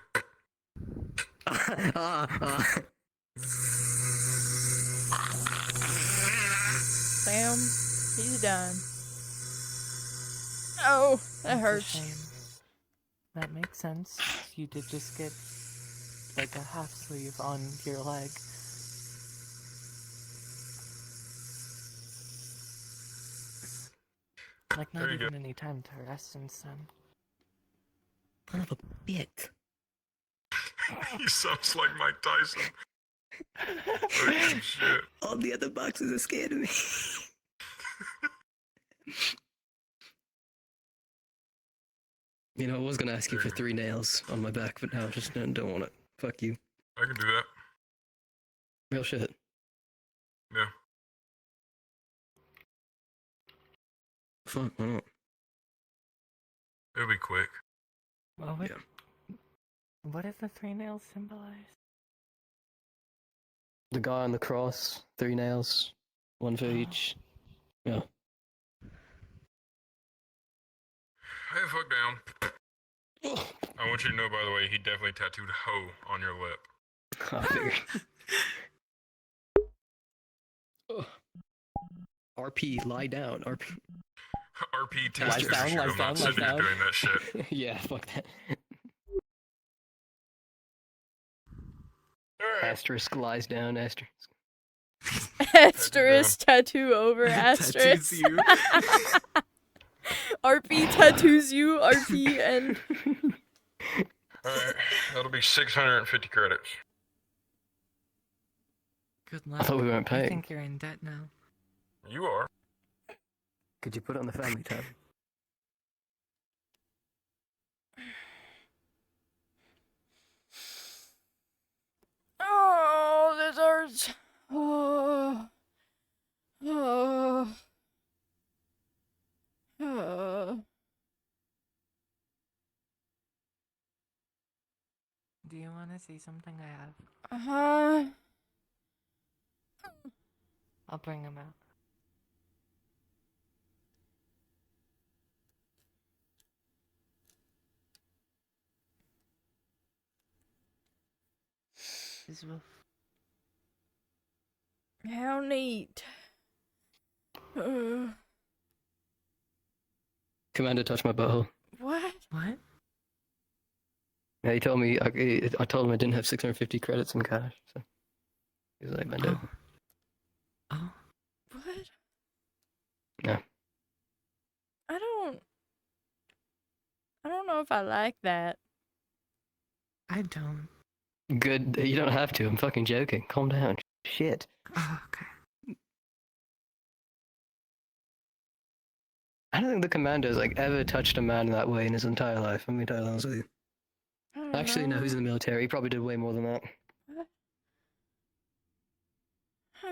Speaker 1: Sam, he's done. Oh, that
Speaker 18: It's
Speaker 1: hurts.
Speaker 18: a shame. That makes sense. You did just get like a half sleeve on your leg. Like not
Speaker 2: There you
Speaker 18: even any time to rest since then.
Speaker 3: Son of a bitch.
Speaker 2: He sounds like Mike Tyson. Fucking shit.
Speaker 3: All the other boxes are scared of me. You know, I was gonna ask you for 3 nails on my back, but now I just don't want it. Fuck you.
Speaker 2: I can do that.
Speaker 3: Real shit.
Speaker 2: Yeah.
Speaker 3: Fuck, why not?
Speaker 2: It'll be quick.
Speaker 18: What do the 3 nails symbolize?
Speaker 3: The guy on the cross, 3 nails, 1 for each. Yeah.
Speaker 2: Hey, fuck down. I want you to know, by the way, he definitely tattooed "ho" on your lip.
Speaker 3: I figured. RP, lie down. RP.
Speaker 2: RP
Speaker 3: Lies
Speaker 2: tattoo
Speaker 3: down,
Speaker 2: shit.
Speaker 3: lies
Speaker 2: I'm
Speaker 3: down,
Speaker 2: not
Speaker 3: lies
Speaker 2: sitting here
Speaker 3: down.
Speaker 2: doing that shit.
Speaker 3: Yeah, fuck that. Asterisk lies down, asterisk.
Speaker 1: Asterisk tattoo over asterisk.
Speaker 3: Tattoos you.
Speaker 1: RP tattoos you, RP and
Speaker 2: Alright, that'll be 650 credits.
Speaker 18: Good luck.
Speaker 3: I thought we weren't
Speaker 18: I
Speaker 3: paying.
Speaker 18: think you're in debt now.
Speaker 2: You are.
Speaker 3: Could you put it on the family tab?
Speaker 1: oh, this hurts. Oh. Oh. Oh.
Speaker 18: Do you want to see something I have?
Speaker 1: Uh-huh.
Speaker 18: I'll bring him out. His wolf.
Speaker 1: How neat.
Speaker 3: Commander touched my butthole.
Speaker 1: What?
Speaker 18: What?
Speaker 3: Yeah, he told me, I told him I didn't have 650 credits in cash. So he was like, bend over.
Speaker 18: Oh.
Speaker 1: What?
Speaker 3: Yeah.
Speaker 1: I don't know if I like that.
Speaker 18: I don't.
Speaker 3: Good, you don't have to. I'm fucking joking. Calm down. Shit.
Speaker 18: Oh, okay.
Speaker 3: I don't think the commander's like ever touched a man that way in his entire life. I'm gonna be totally honest with you. Actually, no, who's in the military? He probably did way more than that.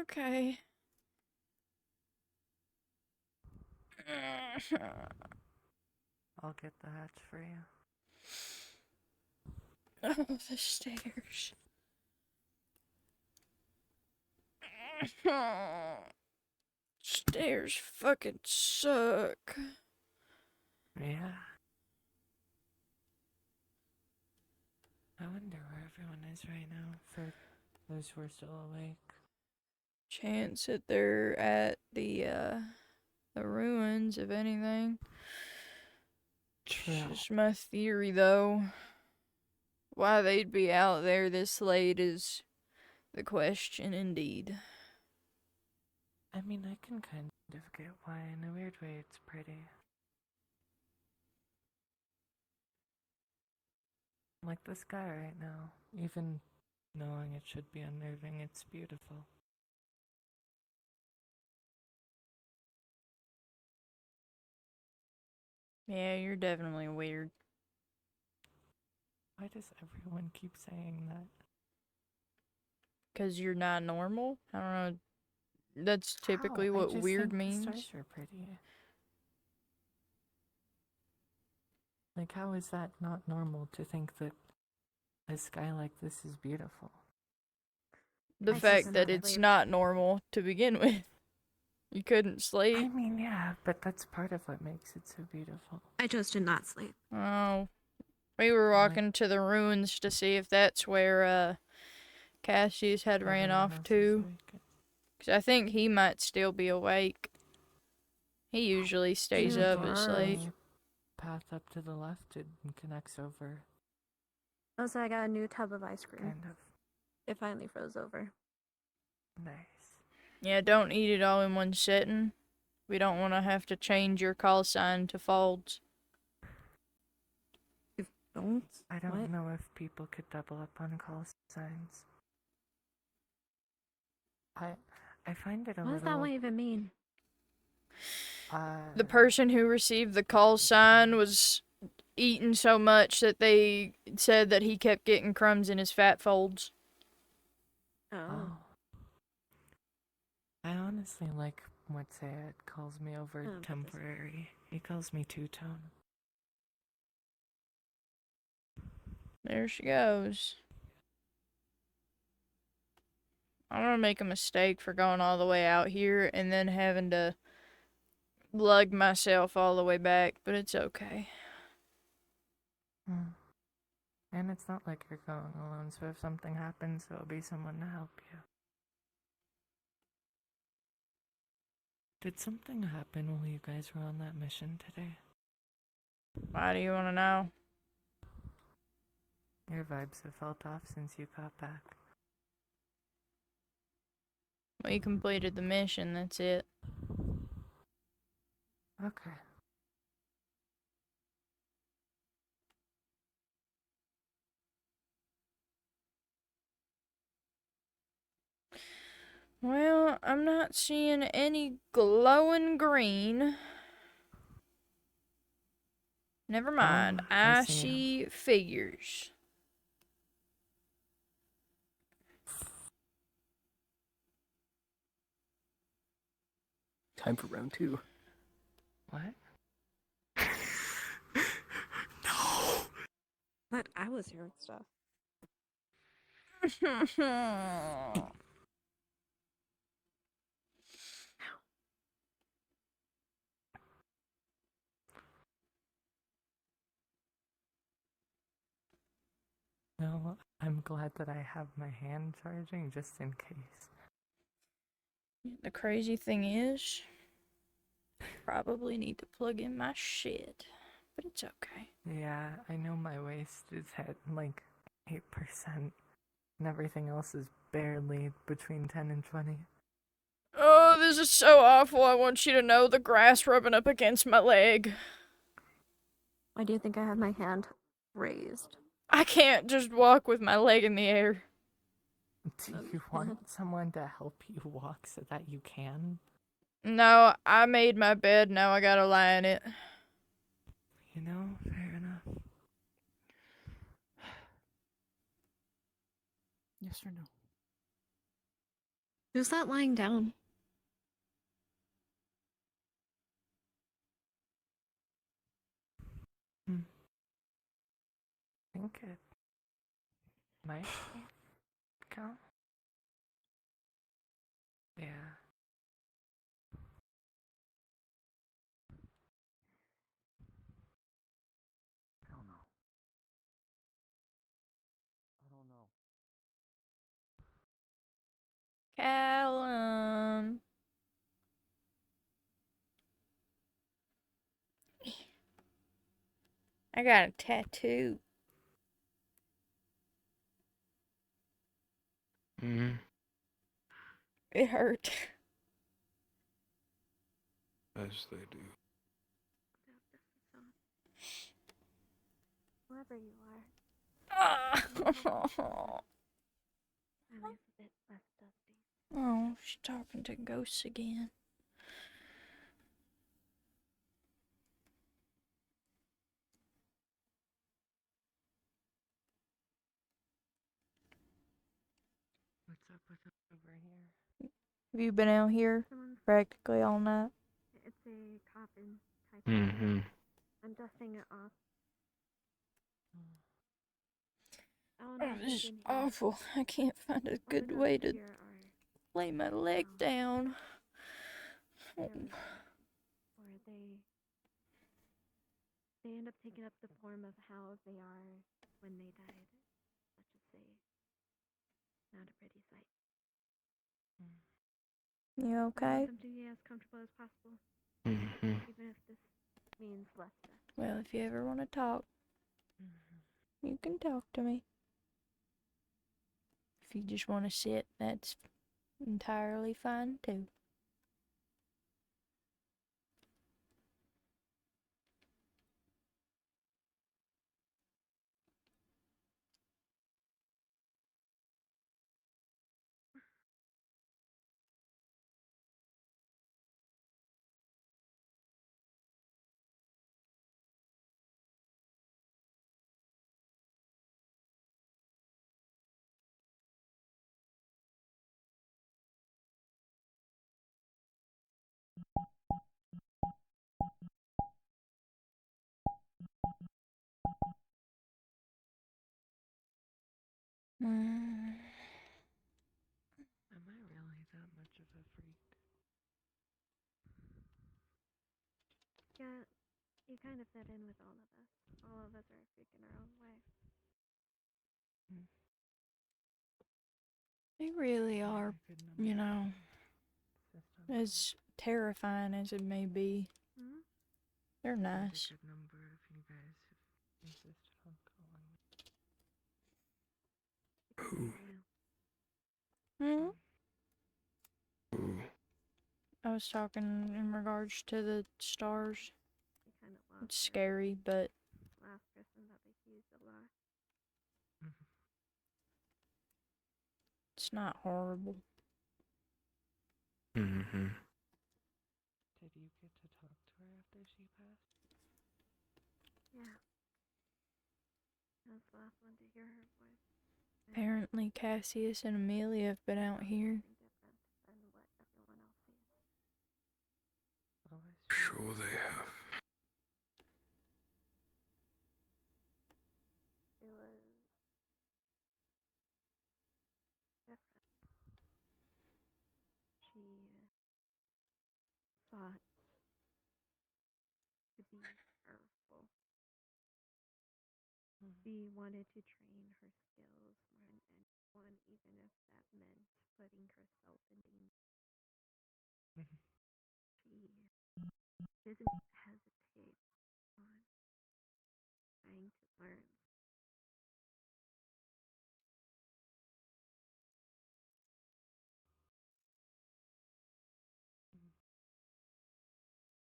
Speaker 1: Okay.
Speaker 18: I'll get the hatch for you.
Speaker 1: Oh, the stairs. Stairs fucking suck.
Speaker 18: Yeah. I wonder where everyone is right now, for those who are still awake.
Speaker 1: Chance that they're at the ruins, if anything.
Speaker 18: True.
Speaker 1: It's just my theory, though. Why they'd be out there this late is the question, indeed.
Speaker 18: I mean, I can kind of get why. In a weird way, it's pretty. Like the sky right now. Even knowing it should be unnerving, it's beautiful.
Speaker 1: Yeah, you're definitely weird.
Speaker 18: Why does everyone keep saying that?
Speaker 1: 'Cause you're not normal? I don't know. That's typically
Speaker 18: How? I
Speaker 1: what
Speaker 18: just
Speaker 1: weird
Speaker 18: think
Speaker 1: means.
Speaker 18: The stars are pretty. Like, how is that not normal to think that a sky like this is beautiful?
Speaker 1: The
Speaker 18: I
Speaker 1: fact
Speaker 18: just
Speaker 1: that
Speaker 18: not
Speaker 1: it's
Speaker 18: sleep.
Speaker 1: not normal to begin with. You couldn't sleep.
Speaker 18: I mean, yeah, but that's part of what makes it so beautiful.
Speaker 8: I just did not sleep.
Speaker 1: Oh. We were walking to the ruins to see if that's where Cassie's had ran
Speaker 18: Everyone
Speaker 1: off
Speaker 18: else is
Speaker 1: to.
Speaker 18: awake.
Speaker 1: 'Cause I think he might still be awake. He usually stays
Speaker 18: The
Speaker 1: up as late.
Speaker 18: path up to the left, it connects over.
Speaker 8: Also, I got a new tub of ice cream.
Speaker 18: Kind of.
Speaker 8: It finally froze over.
Speaker 18: Nice.
Speaker 1: Yeah, don't eat it all in one sitting. We don't want to have to change your call sign to Folds.
Speaker 8: Don't?
Speaker 18: I don't
Speaker 8: What?
Speaker 18: know if people could double up on call signs. I find it a
Speaker 8: What does that
Speaker 18: little.
Speaker 8: one even mean?
Speaker 1: The person who received the call sign was eating so much that they said that he kept getting crumbs in his fat folds.
Speaker 8: Oh.
Speaker 18: I honestly like what Sayed calls me over
Speaker 8: Oh,
Speaker 18: temporary. He calls me two-tone.
Speaker 1: There she goes. I'm gonna make a mistake for going all the way out here and then having to lug myself all the way back, but it's okay.
Speaker 18: And it's not like you're going alone, so if something happens, there'll be someone to help you. Did something happen while you guys were on that mission today?
Speaker 1: Why do you want to know?
Speaker 18: Your vibes have felt off since you got back.
Speaker 1: We completed the mission, that's it.
Speaker 18: Okay.
Speaker 1: Well, I'm not seeing any glowing green. Never mind.
Speaker 18: I
Speaker 1: I
Speaker 18: see 'em.
Speaker 1: see figures.
Speaker 3: Time for round 2.
Speaker 18: What?
Speaker 8: But I was hearing stuff.
Speaker 18: No, I'm glad that I have my hand charging just in case.
Speaker 1: The crazy thing is, probably need to plug in my shit, but it's okay.
Speaker 18: Yeah, I know my waist is at like 8%, and everything else is barely between 10 and 20.
Speaker 1: Oh, this is so awful. I want you to know the grass rubbing up against my leg.
Speaker 8: Why do you think I have my hand raised?
Speaker 1: I can't just walk with my leg in the air.
Speaker 18: Do you want someone to help you walk so that you can?
Speaker 1: No, I made my bed, now I gotta lie in it.
Speaker 18: You know, fair enough.
Speaker 14: Yes or no?
Speaker 8: Who's that lying down?
Speaker 18: I think it might count. Yeah.
Speaker 20: I don't know. I don't know.
Speaker 1: Callum. I got a tattoo.
Speaker 9: Mm-hmm.
Speaker 1: It hurt.
Speaker 9: As they do.
Speaker 17: Whoever you are.
Speaker 1: Oh,
Speaker 17: My life's a bit messed up.
Speaker 1: oh, she's talking to ghosts again.
Speaker 18: What's up over here?
Speaker 1: Have you been out here practically all night?
Speaker 17: It's a coffin type
Speaker 9: Mm-hmm.
Speaker 17: of. I'm dusting it off. Oh,
Speaker 1: Oh, this is awful. I can't find a good way to lay my leg down. Oh.
Speaker 17: Or they
Speaker 8: they end up taking up the form of how they are when they died. Let's just say, not a pretty sight.
Speaker 1: You
Speaker 8: I
Speaker 1: okay?
Speaker 8: want them to be as comfortable as possible, even if this means less death.
Speaker 1: Well, if you ever want to talk, you can talk to me. If you just want to sit, that's entirely fine too. Mm.
Speaker 11: Am I really that much of a freak?
Speaker 8: Yeah, you kind of fit in with all of us. All of us are a freak in our own way.
Speaker 1: They really are, you know, as terrifying as it may be.
Speaker 8: Hmm?
Speaker 1: They're
Speaker 11: Find
Speaker 1: nice.
Speaker 11: a good number if you guys have insisted on calling me.
Speaker 1: Hmm? I was talking in regards to the stars.
Speaker 8: You kind of lost
Speaker 1: It's scary, but
Speaker 8: the last person that they used a lot.
Speaker 1: it's not horrible.
Speaker 4: Mm-hmm.
Speaker 11: Did you get to talk to her after she passed?
Speaker 8: Yeah. I was the last one to hear her voice.
Speaker 1: Apparently Cassius and Amelia have been out here.
Speaker 8: Different than what everyone else sees.
Speaker 9: Sure they have.
Speaker 8: It was different. She thought to be powerful. She wanted to train her skills more than anyone, even if that meant putting herself in danger. She didn't hesitate on trying to learn.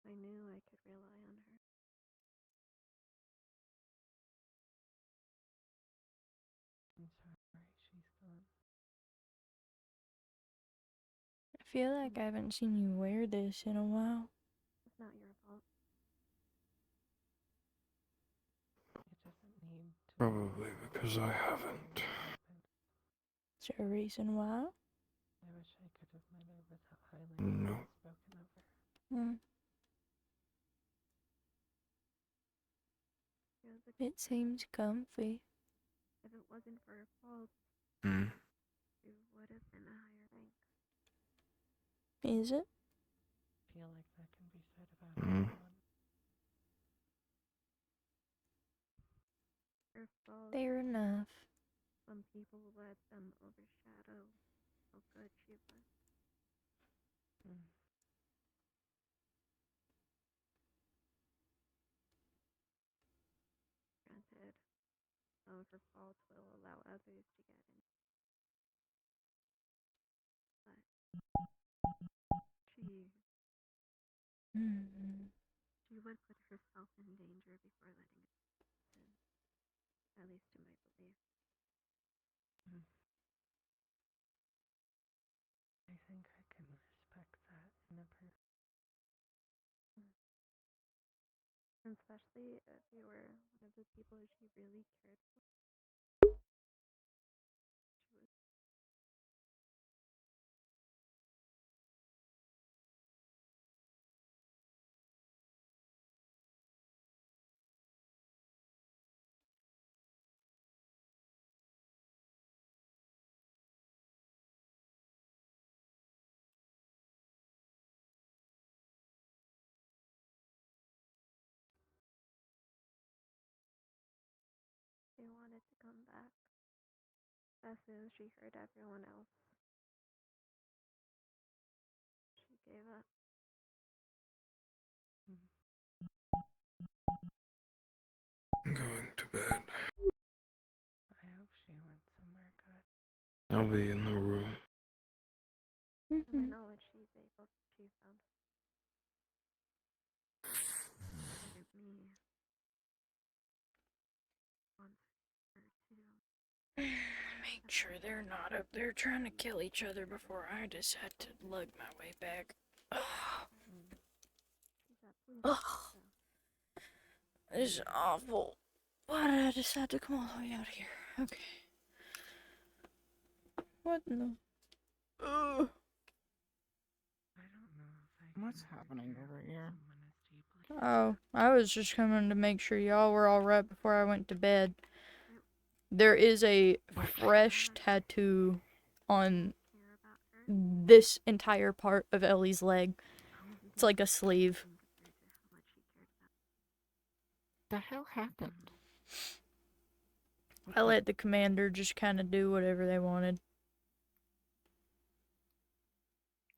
Speaker 8: I knew I could rely on her.
Speaker 11: I'm sorry, she's gone.
Speaker 1: I feel like I haven't seen you wear this in a while.
Speaker 8: It's not your fault.
Speaker 11: It doesn't need to.
Speaker 2: Probably because I haven't.
Speaker 1: Is there a reason why?
Speaker 11: I wish I could have met her without highlighting
Speaker 2: No.
Speaker 11: and spoken of her.
Speaker 1: It seems comfy.
Speaker 8: If it wasn't for her fault,
Speaker 2: Hmm.
Speaker 8: she would have been a higher rank.
Speaker 1: Is it?
Speaker 11: I feel like that can be said about
Speaker 2: Hmm.
Speaker 11: everyone.
Speaker 8: Her fault.
Speaker 1: Fair enough.
Speaker 8: Some people let them overshadow how good she was. Granted, some of her faults will allow others to get in. But she would put herself in danger before letting it happen. At least to my belief.
Speaker 11: I think I can respect that in a person.
Speaker 8: Especially if you were one of the people she really cared for. As soon as she heard everyone else, she gave up.
Speaker 2: I'm going to bed.
Speaker 18: I hope she went somewhere good.
Speaker 2: I'll be in the room.
Speaker 8: And I know what she found. Look at me. Once or two.
Speaker 1: Make sure they're not up there trying to kill each other before I decide to lug my way back. Ugh. Ugh. This is awful. Why did I decide to come all the way out here? Okay. What in the... Ugh.
Speaker 14: What's happening over here?
Speaker 1: Oh, I was just coming to make sure y'all were all right before I went to bed. There is a fresh tattoo on this entire part of Ellie's leg. It's like a sleeve.
Speaker 14: The hell happened?
Speaker 1: I let the commander just kind of do whatever they wanted.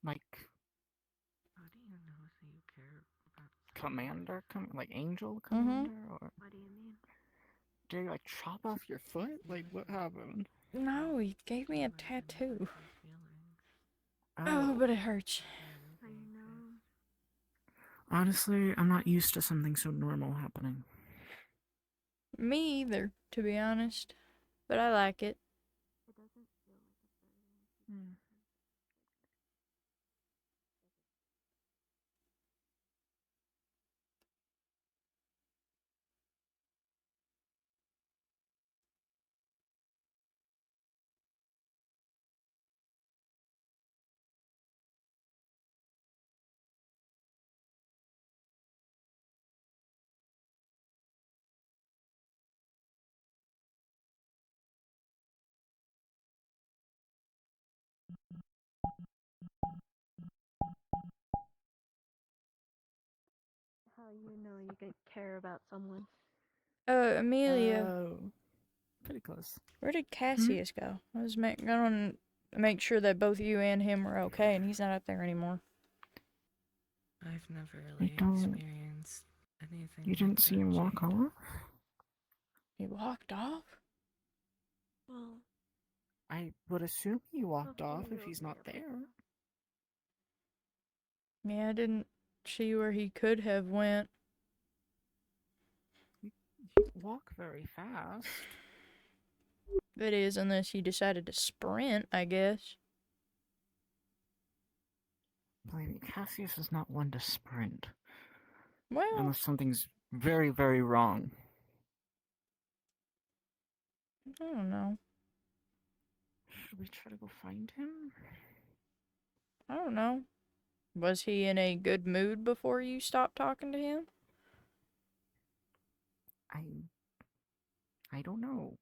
Speaker 14: Like commander, like angel commander, or
Speaker 8: What do you mean?
Speaker 14: did he like chop off your foot? Like what happened?
Speaker 1: No, he gave me a tattoo.
Speaker 14: Oh,
Speaker 1: but it hurts.
Speaker 8: I know.
Speaker 14: Honestly, I'm not used to something so normal happening.
Speaker 1: Me either, to be honest. But I like it.
Speaker 14: Hmm.
Speaker 8: How you know you can care about someone?
Speaker 1: Amelia.
Speaker 14: Oh, pretty close.
Speaker 1: Where did Cassius go? I was going to make sure that both you and him were okay, and he's not up there anymore.
Speaker 18: I've never really experienced anything.
Speaker 14: You didn't see him walk off?
Speaker 1: He walked off?
Speaker 8: Well,
Speaker 14: I would assume he walked off if he's not there.
Speaker 1: Yeah, I didn't see where he could have went.
Speaker 14: He walk very fast.
Speaker 1: It is, unless he decided to sprint, I guess.
Speaker 14: Believe me, Cassius is not one to sprint.
Speaker 1: Well,
Speaker 14: unless something's very, very wrong.
Speaker 1: I don't know.
Speaker 14: Should we try to go find him?
Speaker 1: I don't know. Was he in a good mood before you stopped talking to him?
Speaker 14: I don't know.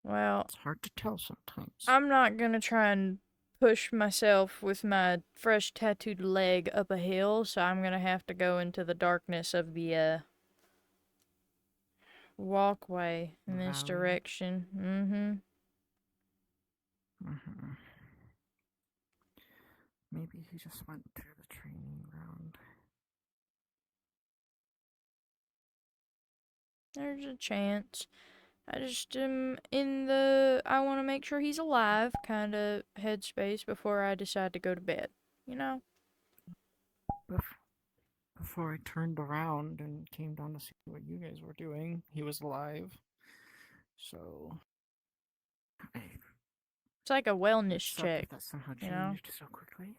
Speaker 1: Well,
Speaker 14: it's hard to tell sometimes.
Speaker 1: I'm not gonna try and push myself with my fresh tattooed leg up a hill, so I'm gonna have to go into the darkness of the walkway in this
Speaker 14: Valley.
Speaker 1: direction.
Speaker 14: Maybe he just went to the training ground.
Speaker 1: There's a chance. I just am in the I want to make sure he's alive kind of headspace before I decide to go to bed, you know?
Speaker 14: Before I turned around and came down to see what you guys were doing, he was alive. So
Speaker 1: It's like a wellness check,
Speaker 14: that somehow
Speaker 1: you know?
Speaker 14: changed so quickly.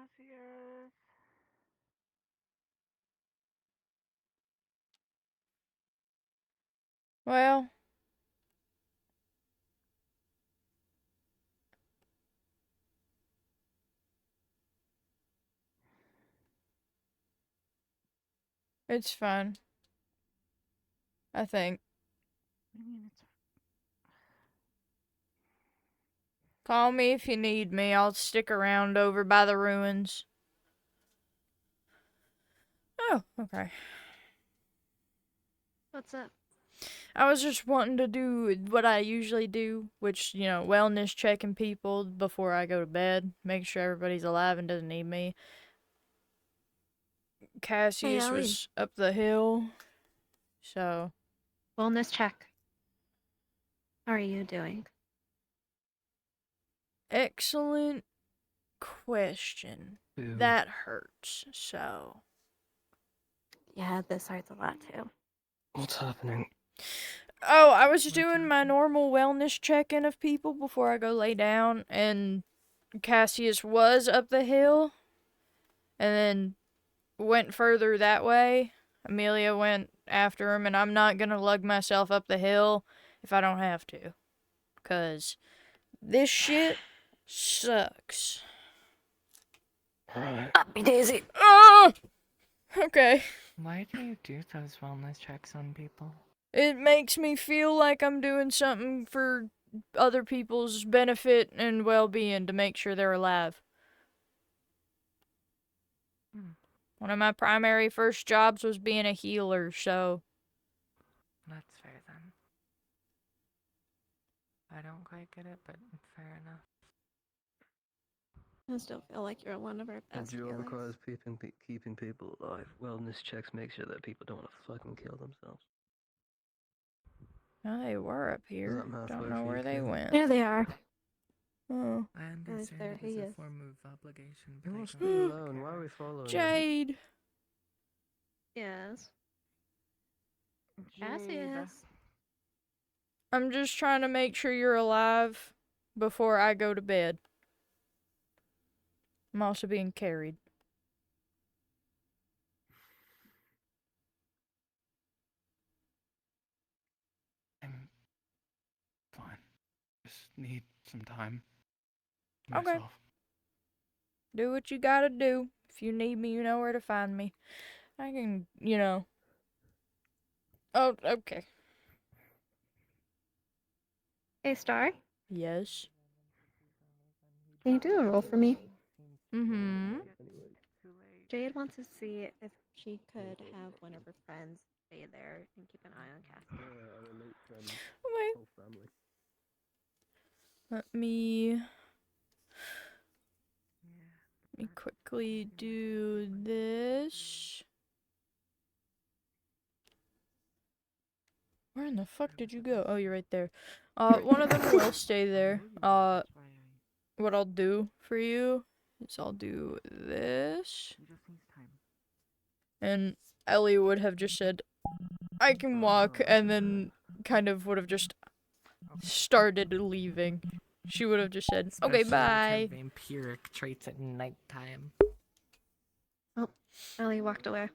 Speaker 14: Cassius.
Speaker 1: Well, it's fine. I think.
Speaker 14: I mean, it's
Speaker 1: Call me if you need me. I'll stick around over by the ruins. Oh, okay.
Speaker 5: What's up?
Speaker 1: I was just wanting to do what I usually do, which, wellness checking people before I go to bed. Make sure everybody's alive and doesn't need me. Cassius
Speaker 5: Ellie.
Speaker 1: was up the hill, so.
Speaker 5: Wellness check. How are you doing?
Speaker 1: Excellent question.
Speaker 3: Ew.
Speaker 1: That hurts, so.
Speaker 5: Yeah, this hurts a lot too.
Speaker 3: What's happening?
Speaker 1: Oh, I was doing my normal wellness check-in of people before I go lay down, and Cassius was up the hill, and then went further that way. Amelia went after him, and I'm not gonna lug myself up the hill if I don't have to. 'Cause this shit sucks.
Speaker 3: Alright.
Speaker 5: Uppy daisy.
Speaker 1: Oh! Okay.
Speaker 18: Why do you do those wellness checks on people?
Speaker 1: It makes me feel like I'm doing something for other people's benefit and well-being to make sure they're alive. One of my primary first jobs was being a healer, so.
Speaker 18: That's fair then. I don't quite get it, but fair enough.
Speaker 8: I still feel like you're one of our
Speaker 3: And
Speaker 8: best
Speaker 3: your
Speaker 8: healers.
Speaker 3: requires keeping people alive. Wellness checks make sure that people don't want to fucking kill themselves.
Speaker 1: Oh, they were up here.
Speaker 3: that math
Speaker 1: Don't
Speaker 3: work
Speaker 1: know
Speaker 3: for
Speaker 1: where
Speaker 3: you,
Speaker 1: they
Speaker 3: kid?
Speaker 1: went.
Speaker 8: There they are.
Speaker 1: Oh.
Speaker 18: I
Speaker 8: At least
Speaker 18: understand
Speaker 8: there
Speaker 18: it
Speaker 8: he
Speaker 18: is a
Speaker 8: is.
Speaker 18: form of obligation,
Speaker 3: He
Speaker 18: but I
Speaker 3: wants to
Speaker 18: don't
Speaker 3: be
Speaker 18: really
Speaker 3: alone. Why are
Speaker 18: care.
Speaker 3: we following him?
Speaker 1: Jade.
Speaker 8: Yes.
Speaker 5: Cassius.
Speaker 1: I'm just trying to make sure you're alive before I go to bed. I'm also being carried.
Speaker 15: I'm fine. Just need some time.
Speaker 1: Okay.
Speaker 15: Myself.
Speaker 1: Do what you gotta do. If you need me, you know where to find me. I can, Oh, okay.
Speaker 8: Hey, Star.
Speaker 1: Yes.
Speaker 8: Can you do a roll for me?
Speaker 1: Mm-hmm.
Speaker 8: Jade wants to see if she could have one of her friends stay there and keep an eye on Cassius.
Speaker 1: Okay. Let me quickly do this. Where in the fuck did you go? Oh, you're right there. One of them will stay there. What I'll do for you is I'll do this. And Ellie would have just said, I can walk, and then kind of would have just started leaving. She would have just said, okay,
Speaker 18: Especially
Speaker 1: bye.
Speaker 18: with her vampiric traits at nighttime.
Speaker 8: Oh, Ellie walked away.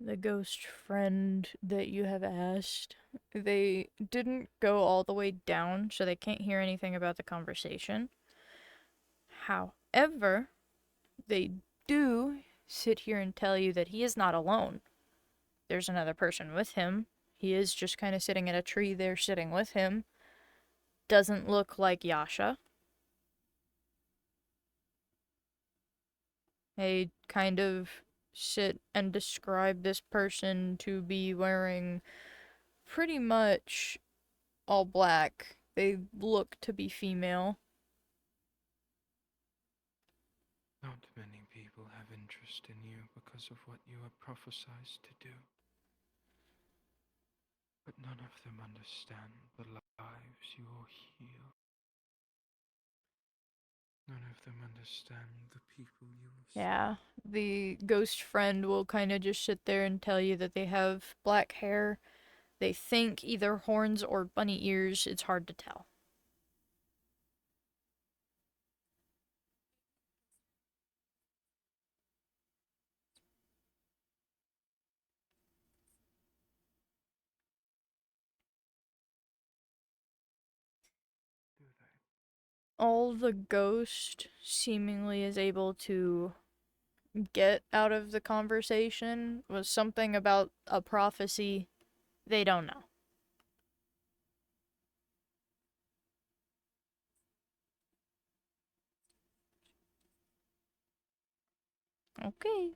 Speaker 1: The ghost friend that you have asked, they didn't go all the way down, so they can't hear anything about the conversation. However, they do sit here and tell you that he is not alone. There's another person with him. He is just kind of sitting at a tree there, sitting with him. Doesn't look like Yasha. They kind of sit and describe this person to be wearing pretty much all black. They look to be female.
Speaker 9: Not many people have interest in you because of what you are prophesized to do. But none of them understand the lives you will heal. None of them understand the people you will
Speaker 1: Yeah, the ghost friend will kind of just sit there and tell you that they have black hair. They think either horns or bunny ears. It's hard to tell. All the ghost seemingly is able to get out of the conversation was something about a prophecy they don't know. Okay.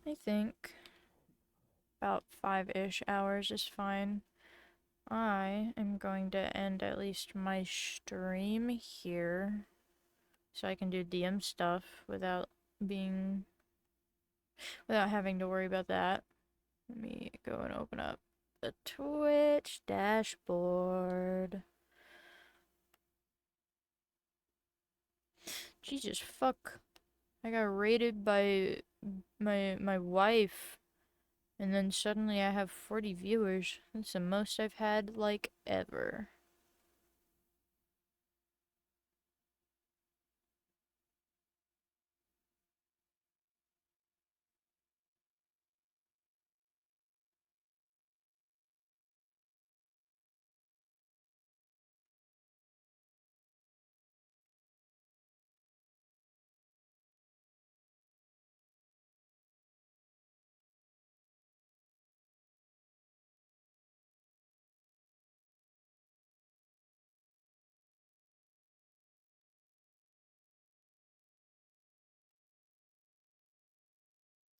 Speaker 1: I think about 5-ish hours is fine. I am going to end at least my stream here so I can do DM stuff without having to worry about that. Let me go and open up the Twitch dashboard. Jesus fuck. I got raided by my wife, and then suddenly I have 40 viewers. That's the most I've had, like, ever.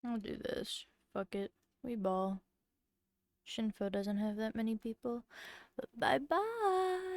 Speaker 1: I'll do this. Fuck it. We ball. Shinfo doesn't have that many people. But bye bye.